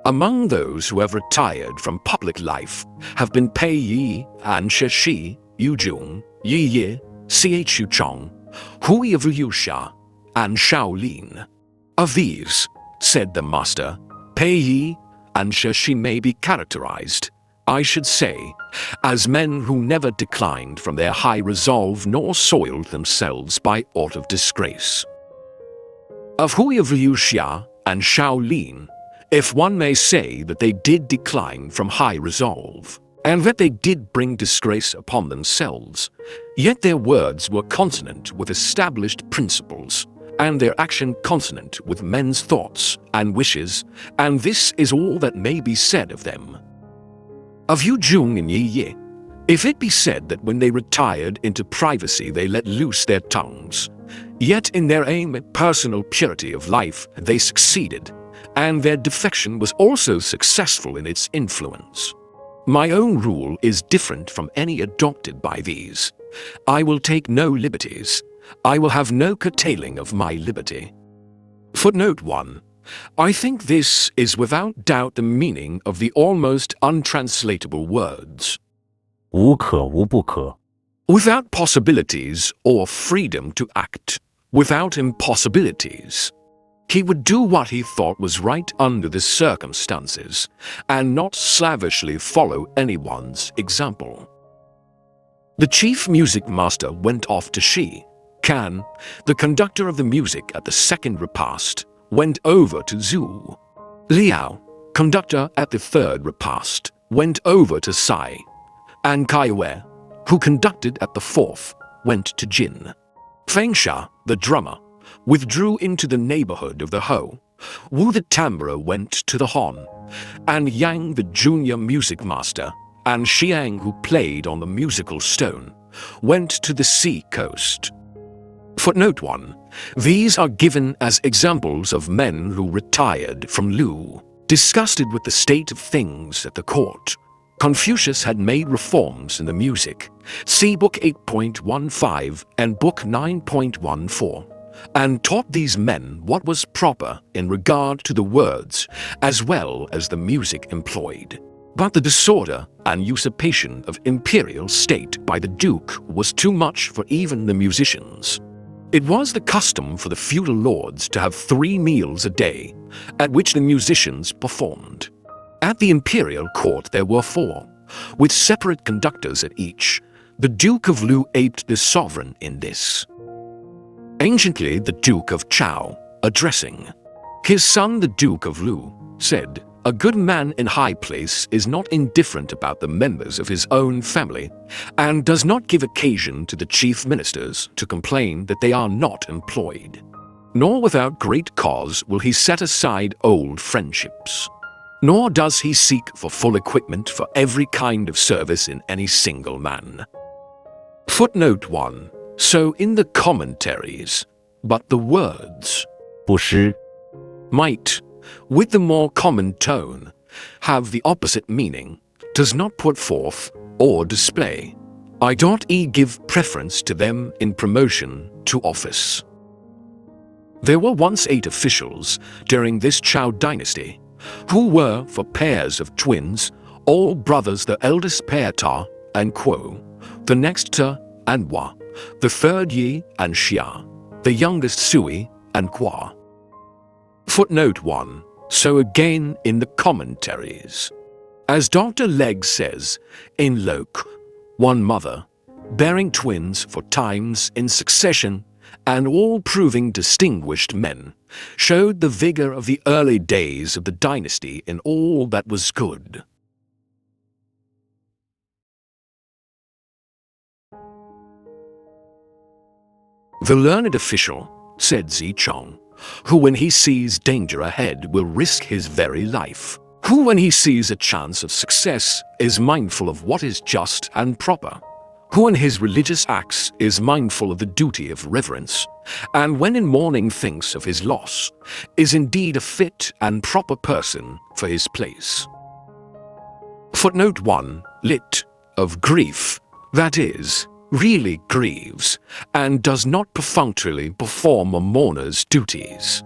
B: Among those who have retired from public life have been Pei Yi and Shi, Yu Jung, Yi Ye, Chu Chong, Hui of Liu Xia, and Shao Lin. Of these, said the master, Pei Yi and Shi may be characterized, I should say, as men who never declined from their high resolve nor soiled themselves by aught of disgrace. Of Hui of Liu Xia and Shao Lin, if one may say that they did decline from high resolve, and that they did bring disgrace upon themselves, yet their words were consonant with established principles, and their action consonant with men's thoughts and wishes, and this is all that may be said of them. Of Yu Jung in Yi Ye, if it be said that when they retired into privacy they let loose their tongues, yet in their aim at personal purity of life they succeeded, and their defection was also successful in its influence. My own rule is different from any adopted by these. I will take no liberties. I will have no curtailing of my liberty. Footnote 1. I think this is without doubt the meaning of the almost untranslatable words.
C: 无可无不可.
B: Without possibilities or freedom to act, without impossibilities. He would do what he thought was right under the circumstances, and not slavishly follow anyone's example. The chief music master went off to Shi. Kan, the conductor of the music at the second repast, went over to Zhu. Liao, conductor at the third repast, went over to Sai. And Kaiwe, who conducted at the fourth, went to Jin. Fengsha, the drummer, withdrew into the neighborhood of the Ho. Wu the tambour went to the Hon, and Yang the junior music master, and Xiang who played on the musical stone, went to the sea coast. Footnote 1. These are given as examples of men who retired from Lu, disgusted with the state of things at the court. Confucius had made reforms in the music, see Book 8.15 and Book 9.14, and taught these men what was proper in regard to the words as well as the music employed. But the disorder and usurpation of imperial state by the duke was too much for even the musicians. It was the custom for the feudal lords to have 3 meals a day, at which the musicians performed. At the imperial court there were 4, with separate conductors at each. The Duke of Lu aped the sovereign in this. Anciently the Duke of Chao, addressing his son the Duke of Lu, said, "A good man in high place is not indifferent about the members of his own family, and does not give occasion to the chief ministers to complain that they are not employed. Nor without great cause will he set aside old friendships. Nor does he seek for full equipment for every kind of service in any single man." Footnote 1. So in the commentaries, but the words
C: 不失,
B: might, with the more common tone, have the opposite meaning, does not put forth or display. I.e. give preference to them in promotion to office. There were once 8 officials during this Chao dynasty, who were for pairs of twins, all brothers, the eldest pair Ta and Quo, the next Ta and Wa, the third Yi and Xia, the youngest Sui and Qua. Footnote 1. So again in the commentaries. As Dr. Legg says, in Locke, one mother, bearing twins for times in succession, and all proving distinguished men, showed the vigor of the early days of the dynasty in all that was good. The learned official, said Zichong, who when he sees danger ahead will risk his very life, who when he sees a chance of success is mindful of what is just and proper, who in his religious acts is mindful of the duty of reverence, and when in mourning thinks of his loss, is indeed a fit and proper person for his place. Footnote 1. Lit. Of grief, that is, really grieves, and does not perfunctorily perform a mourner's duties.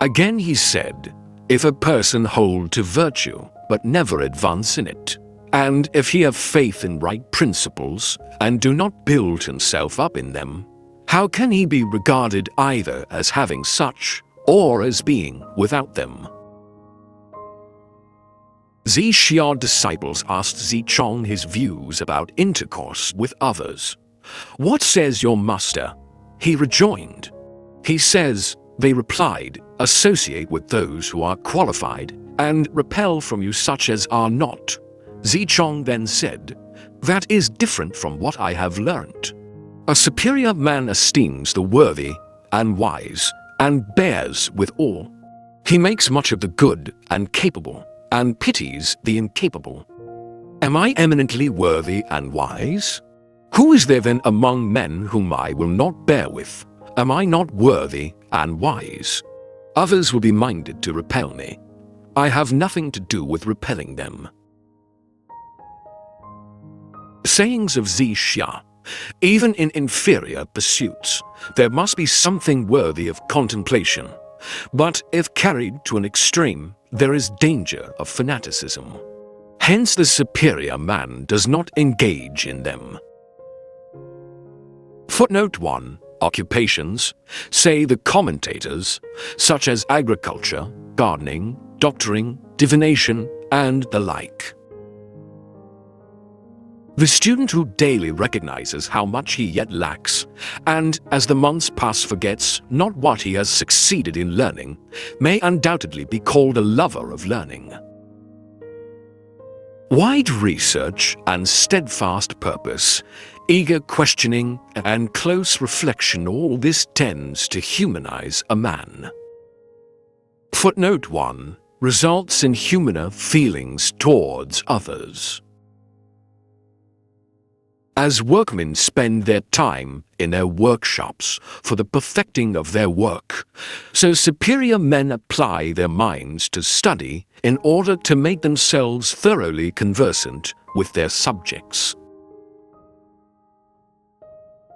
B: Again he said, if a person hold to virtue, but never advance in it, and if he have faith in right principles, and do not build himself up in them, how can he be regarded either as having such, or as being without them? Zixiao disciples asked Zichong his views about intercourse with others. What says your master? He rejoined. He says, they replied, associate with those who are qualified, and repel from you such as are not. Zichong then said, that is different from what I have learnt. A superior man esteems the worthy and wise, and bears with all. He makes much of the good and capable, and pities the incapable. Am I eminently worthy and wise? Who is there then among men whom I will not bear with? Am I not worthy and wise? Others will be minded to repel me. I have nothing to do with repelling them. Sayings of Xia. Even in inferior pursuits, there must be something worthy of contemplation. But if carried to an extreme, there is danger of fanaticism. Hence the superior man does not engage in them. Footnote 1. Occupations, say the commentators, such as agriculture, gardening, doctoring, divination, and the like. The student who daily recognizes how much he yet lacks, and as the months pass forgets not what he has succeeded in learning, may undoubtedly be called a lover of learning. Wide research and steadfast purpose, eager questioning and close reflection, all this tends to humanize a man. Footnote 1. Results in humaner feelings towards others. As workmen spend their time in their workshops for the perfecting of their work, so superior men apply their minds to study in order to make themselves thoroughly conversant with their subjects.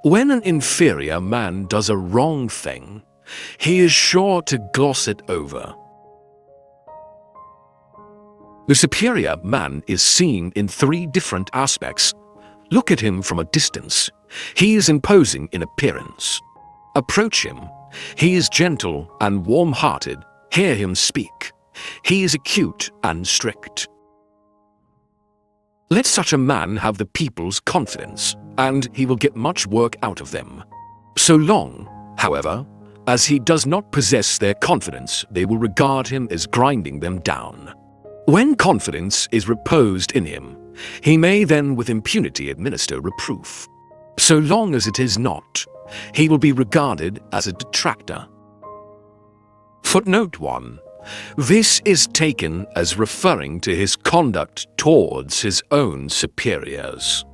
B: When an inferior man does a wrong thing, he is sure to gloss it over. The superior man is seen in three different aspects. Look at him from a distance. He is imposing in appearance. Approach him. He is gentle and warm-hearted. Hear him speak. He is acute and strict. Let such a man have the people's confidence, and he will get much work out of them. So long, however, as he does not possess their confidence, they will regard him as grinding them down. When confidence is reposed in him, he may then with impunity administer reproof. So long as it is not, he will be regarded as a detractor. Footnote 1. This is taken as referring to his conduct towards his own superiors.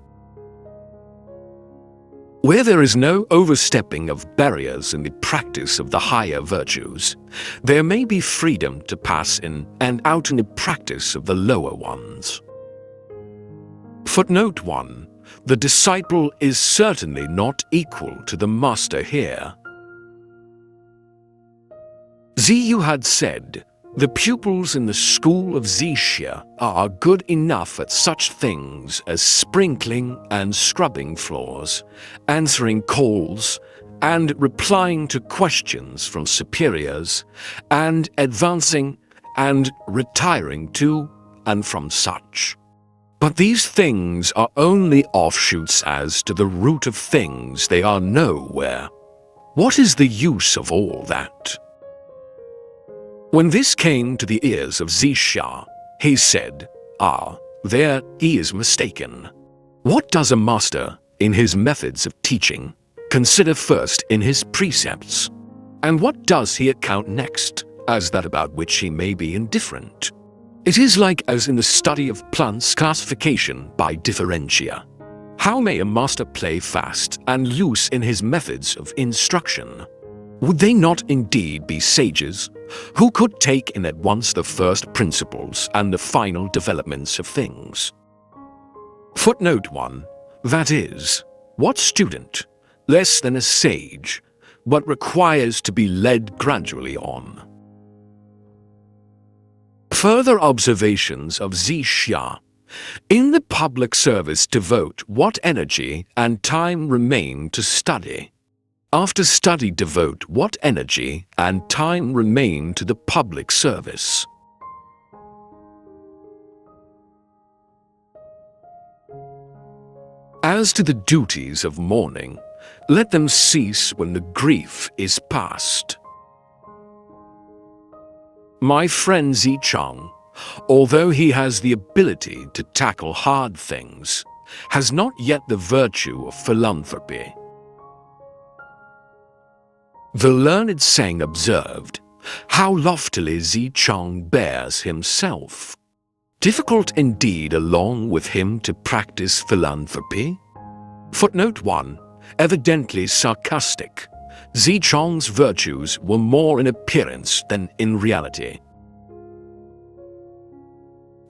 B: Where there is no overstepping of barriers in the practice of the higher virtues, there may be freedom to pass in and out in the practice of the lower ones. Footnote 1. The disciple is certainly not equal to the master here. Ziyu had said, the pupils in the school of Xia are good enough at such things as sprinkling and scrubbing floors, answering calls, and replying to questions from superiors, and advancing and retiring to and from such. But these things are only offshoots as to the root of things, they are nowhere. What is the use of all that? When this came to the ears of Xia, he said, there he is mistaken. What does a master, in his methods of teaching, consider first in his precepts? And what does he account next, as that about which he may be indifferent? It is like as in the study of plants' classification by differentia. How may a master play fast and loose in his methods of instruction? Would they not indeed be sages, who could take in at once the first principles and the final developments of things? Footnote 1. That is, what student, less than a sage, but requires to be led gradually on? Further observations of Xia. In the public service devote what energy and time remain to study. After study devote what energy and time remain to the public service. As to the duties of mourning, let them cease when the grief is past. My friend Zichang, although he has the ability to tackle hard things, has not yet the virtue of philanthropy. The learned saying observed, "How loftily Zi Chong bears himself. Difficult indeed along with him to practice philanthropy." Footnote 1. Evidently sarcastic. Zi Chong's virtues were more in appearance than in reality.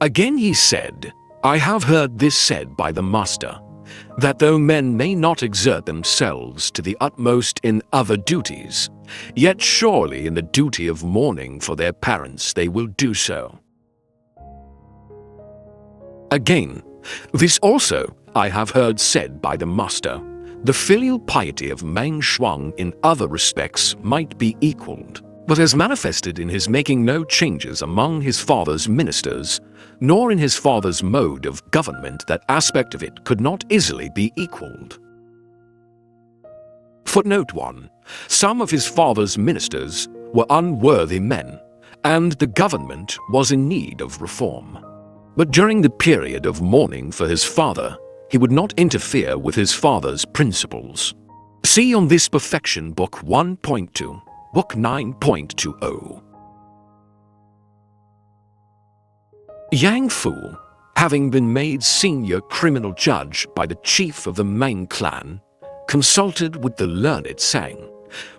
B: Again he said, "I have heard this said by the master, that though men may not exert themselves to the utmost in other duties, yet surely in the duty of mourning for their parents they will do so." Again, "This also I have heard said by the master, the filial piety of Mang Shuang in other respects might be equaled, but as manifested in his making no changes among his father's ministers, nor in his father's mode of government, that aspect of it could not easily be equaled." Footnote 1. Some of his father's ministers were unworthy men, and the government was in need of reform. But during the period of mourning for his father, he would not interfere with his father's principles. See on this perfection Book 1.2, Book 9.20. Yang Fu, having been made senior criminal judge by the chief of the Mang clan, consulted with the learned Sang.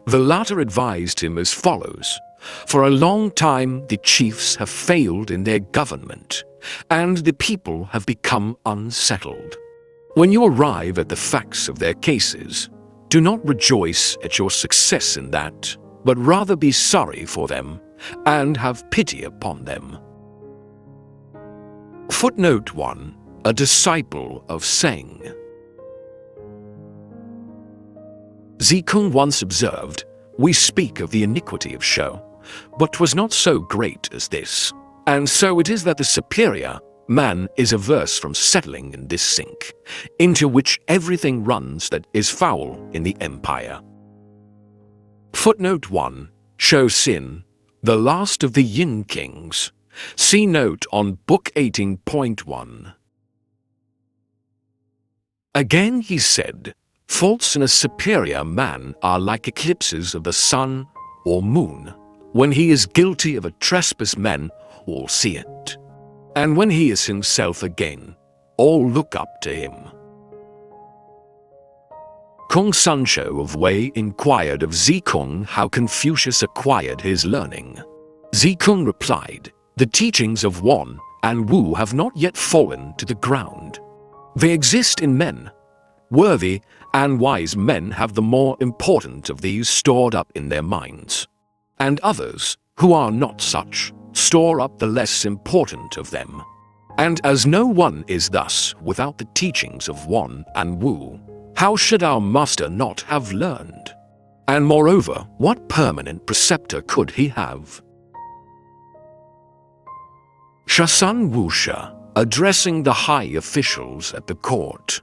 B: The latter advised him as follows: "For a long time the chiefs have failed in their government, and the people have become unsettled. When you arrive at the facts of their cases, do not rejoice at your success in that, but rather be sorry for them and have pity upon them." Footnote 1. A disciple of Seng. Zikung once observed, "We speak of the iniquity of show, but 'twas not so great as this. And so it is that the superior man is averse from settling in this sink, into which everything runs that is foul in the empire." Footnote 1. Shou Xin, the last of the Yin kings. See note on Book 18.1. Again he said, "Faults in a superior man are like eclipses of the sun or moon. When he is guilty of a trespass, men all see it. And when he is himself again, all look up to him." Kung Sancho of Wei inquired of Zikung how Confucius acquired his learning. Zikung replied, "The teachings of Wan and Wu have not yet fallen to the ground. They exist in men. Worthy and wise men have the more important of these stored up in their minds, and others, who are not such, store up the less important of them. And as no one is thus without the teachings of Wan and Wu, how should our master not have learned? And moreover, what permanent preceptor could he have?" Shasun Wusha, addressing the high officials at the court,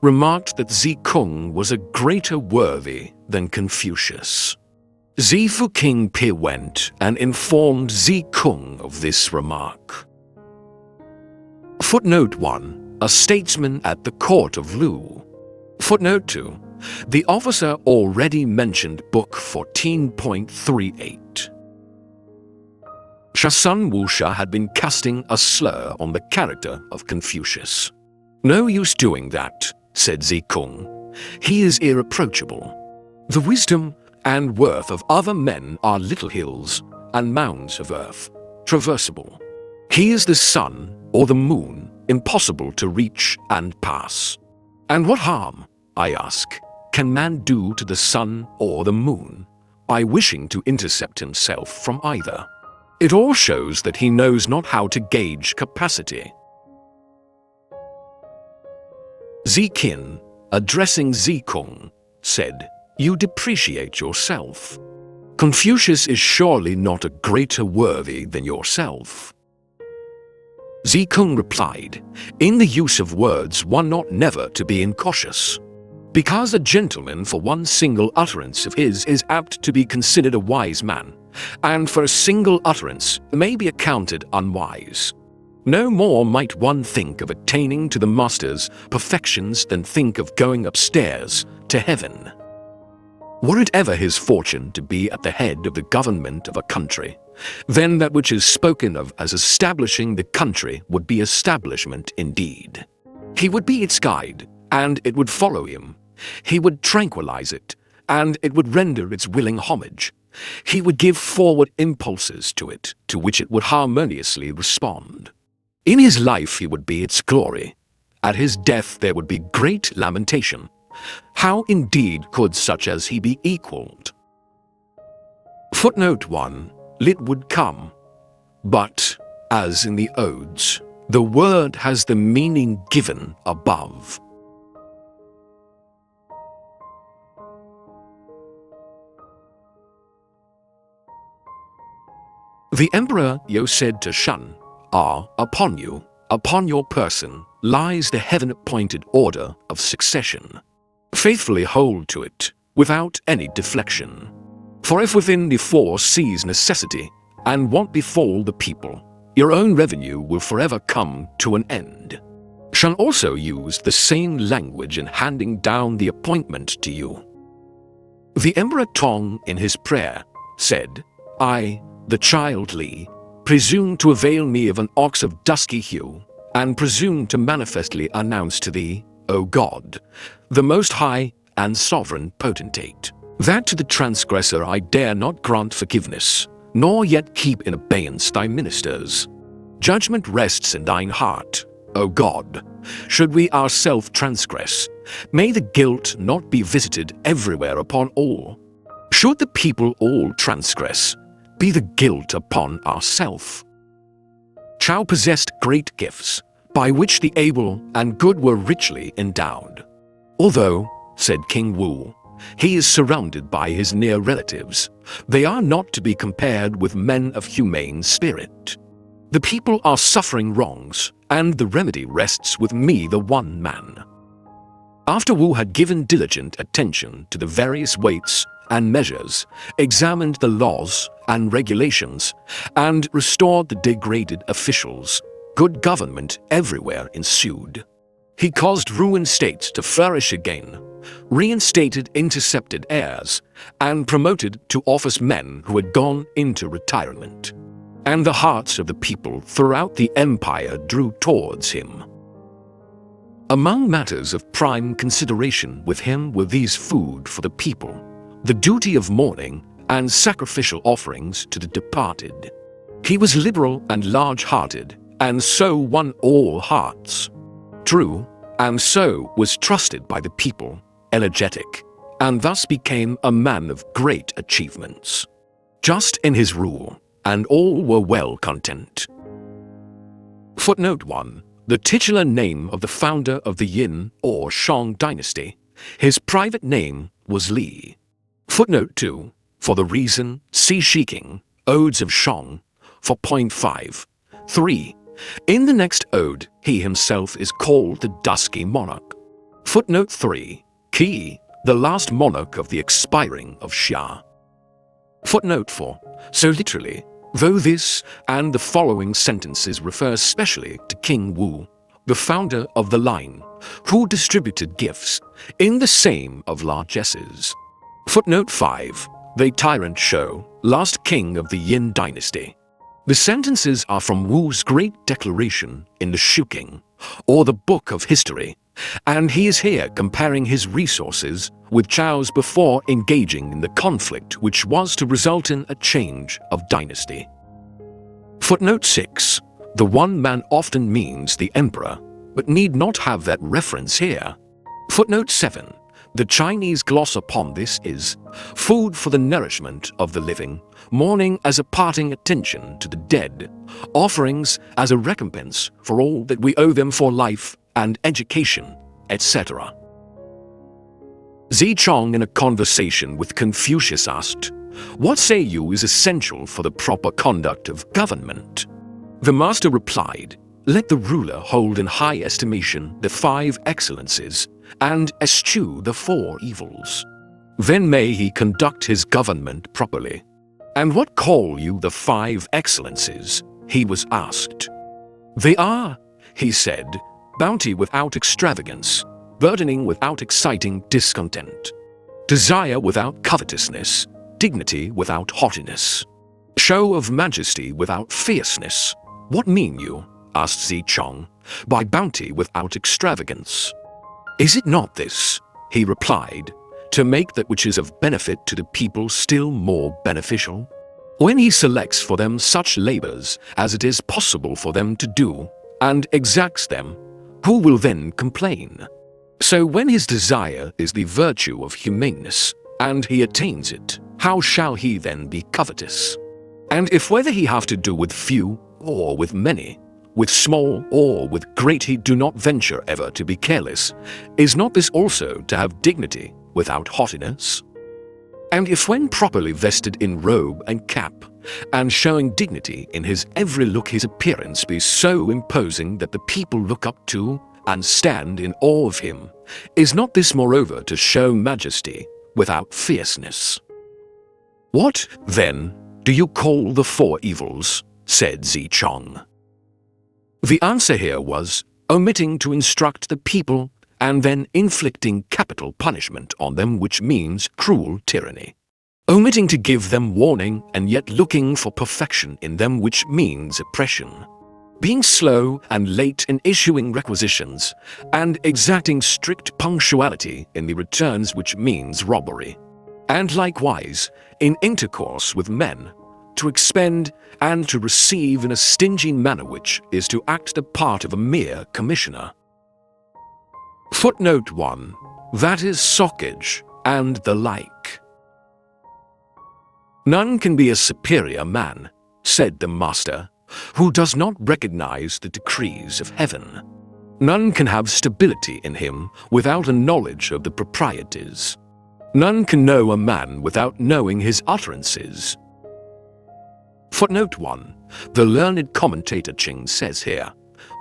B: remarked that Zikung was a greater worthy than Confucius. Zifu King Pi went and informed Zikung of this remark. Footnote 1. A statesman at the court of Lu. Footnote 2. The officer already mentioned Book 14.38. Shasun Wusha had been casting a slur on the character of Confucius. "No use doing that," said Zikung. "He is irreproachable. The wisdom and worth of other men are little hills and mounds of earth, traversable. He is the sun or the moon, impossible to reach and pass. And what harm, I ask, can man do to the sun or the moon by wishing to intercept himself from either? It all shows that he knows not how to gauge capacity." Zikin, addressing Zikung, said, "You depreciate yourself. Confucius is surely not a greater worthy than yourself." Zikung replied, "In the use of words one ought never to be incautious. Because a gentleman for one single utterance of his is apt to be considered a wise man, and for a single utterance may be accounted unwise. No more might one think of attaining to the master's perfections than think of going upstairs to heaven." Were it ever his fortune to be at the head of the government of a country, then that which is spoken of as establishing the country would be establishment indeed. He would be its guide, and it would follow him. He would tranquilize it, and it would render its willing homage. He would give forward impulses to it, to which it would harmoniously respond. In his life he would be its glory. At his death there would be great lamentation. How indeed could such as he be equaled? Footnote 1. Lit would come. But, as in the Odes, the word has the meaning given above. The Emperor Yo said to Shun, upon you, upon your person, lies the heaven-appointed order of succession. Faithfully hold to it, without any deflection. For if within the four seas necessity, and want befall the people, your own revenue will forever come to an end. Shun also used the same language in handing down the appointment to you. The Emperor Tong, in his prayer, said, I, the child Li, presume to avail me of an ox of dusky hue, and presume to manifestly announce to thee, O God, the Most High and Sovereign Potentate, that to the transgressor I dare not grant forgiveness, nor yet keep in abeyance thy ministers. Judgment rests in thine heart, O God. Should we ourselves transgress, may the guilt not be visited everywhere upon all. Should the people all transgress, be the guilt upon ourself. Chao possessed great gifts, by which the able and good were richly endowed. Although, said King Wu, he is surrounded by his near relatives, they are not to be compared with men of humane spirit. The people are suffering wrongs, and the remedy rests with me, the one man. After Wu had given diligent attention to the various weights and measures, examined the laws and regulations, and restored the degraded officials, good government everywhere ensued. He caused ruined states to flourish again, reinstated intercepted heirs, and promoted to office men who had gone into retirement. And the hearts of the people throughout the empire drew towards him. Among matters of prime consideration with him were these: food for the people, the duty of mourning, and sacrificial offerings to the departed. He was liberal and large-hearted, and so won all hearts. True, and so was trusted by the people, elegetic, and thus became a man of great achievements. Just in his rule, and all were well content. Footnote 1. The titular name of the founder of the Yin or Shang dynasty. His private name was Li. Footnote 2. For the reason, see Shiking, Odes of Shang, for point 5. 3. In the next ode, he himself is called the Dusky Monarch. Footnote 3. Qi, the last monarch of the expiring of Xia. Footnote 4. So literally, though this and the following sentences refer specially to King Wu, the founder of the line, who distributed gifts in the same of largesses. Footnote 5. The tyrant Shou, last king of the Yin dynasty. The sentences are from Wu's great declaration in the Shuking, or the Book of History, and he is here comparing his resources with Chao's before engaging in the conflict which was to result in a change of dynasty. Footnote 6. The one man often means the emperor, but need not have that reference here. Footnote 7. The Chinese gloss upon this is food for the nourishment of the living, mourning as a parting attention to the dead, offerings as a recompense for all that we owe them for life and education, etc. Zichong, in a conversation with Confucius, asked, "What say you is essential for the proper conduct of government?" The master replied, "Let the ruler hold in high estimation the 5 excellences, and eschew the 4 evils. Then may he conduct his government properly." "And what call you the 5 excellences?" he was asked. "They are," he said, "bounty without extravagance, burdening without exciting discontent, desire without covetousness, dignity without haughtiness, show of majesty without fierceness. What mean you, asked Zi-chong, by bounty without extravagance? Is it not this, he replied, to make that which is of benefit to the people still more beneficial? When he selects for them such labors as it is possible for them to do, and exacts them, who will then complain? So when his desire is the virtue of humaneness, and he attains it, how shall he then be covetous? And if whether he have to do with few or with many, with small or with great, he do not venture ever to be careless, is not this also to have dignity without haughtiness? And if when properly vested in robe and cap, and showing dignity in his every look, his appearance be so imposing that the people look up to and stand in awe of him, is not this moreover to show majesty without fierceness? What, then, do you call the four evils? Said Zi-chong. The answer here was omitting to instruct the people and then inflicting capital punishment on them, which means cruel tyranny. Omitting to give them warning and yet looking for perfection in them, which means oppression. Being slow and late in issuing requisitions, and exacting strict punctuality in the returns, which means robbery. And likewise, in intercourse with men, to expend and to receive in a stingy manner, which is to act the part of a mere commissioner. Footnote 1. That is sockage and the like. None can be a superior man, said the master, who does not recognize the decrees of heaven. None can have stability in him without a knowledge of the proprieties. None can know a man without knowing his utterances. Footnote 1. The learned commentator Ching says here,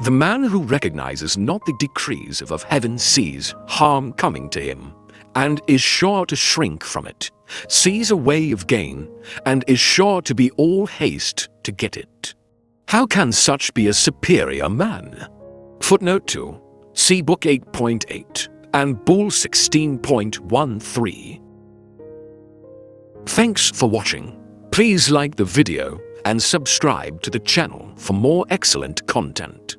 B: the man who recognizes not the decrees of heaven sees harm coming to him, and is sure to shrink from it, sees a way of gain, and is sure to be all haste to get it. How can such be a superior man? Footnote 2. See Book 8.8 and Bull 16.13. Thanks for watching. Please like the video and subscribe to the channel for more excellent content.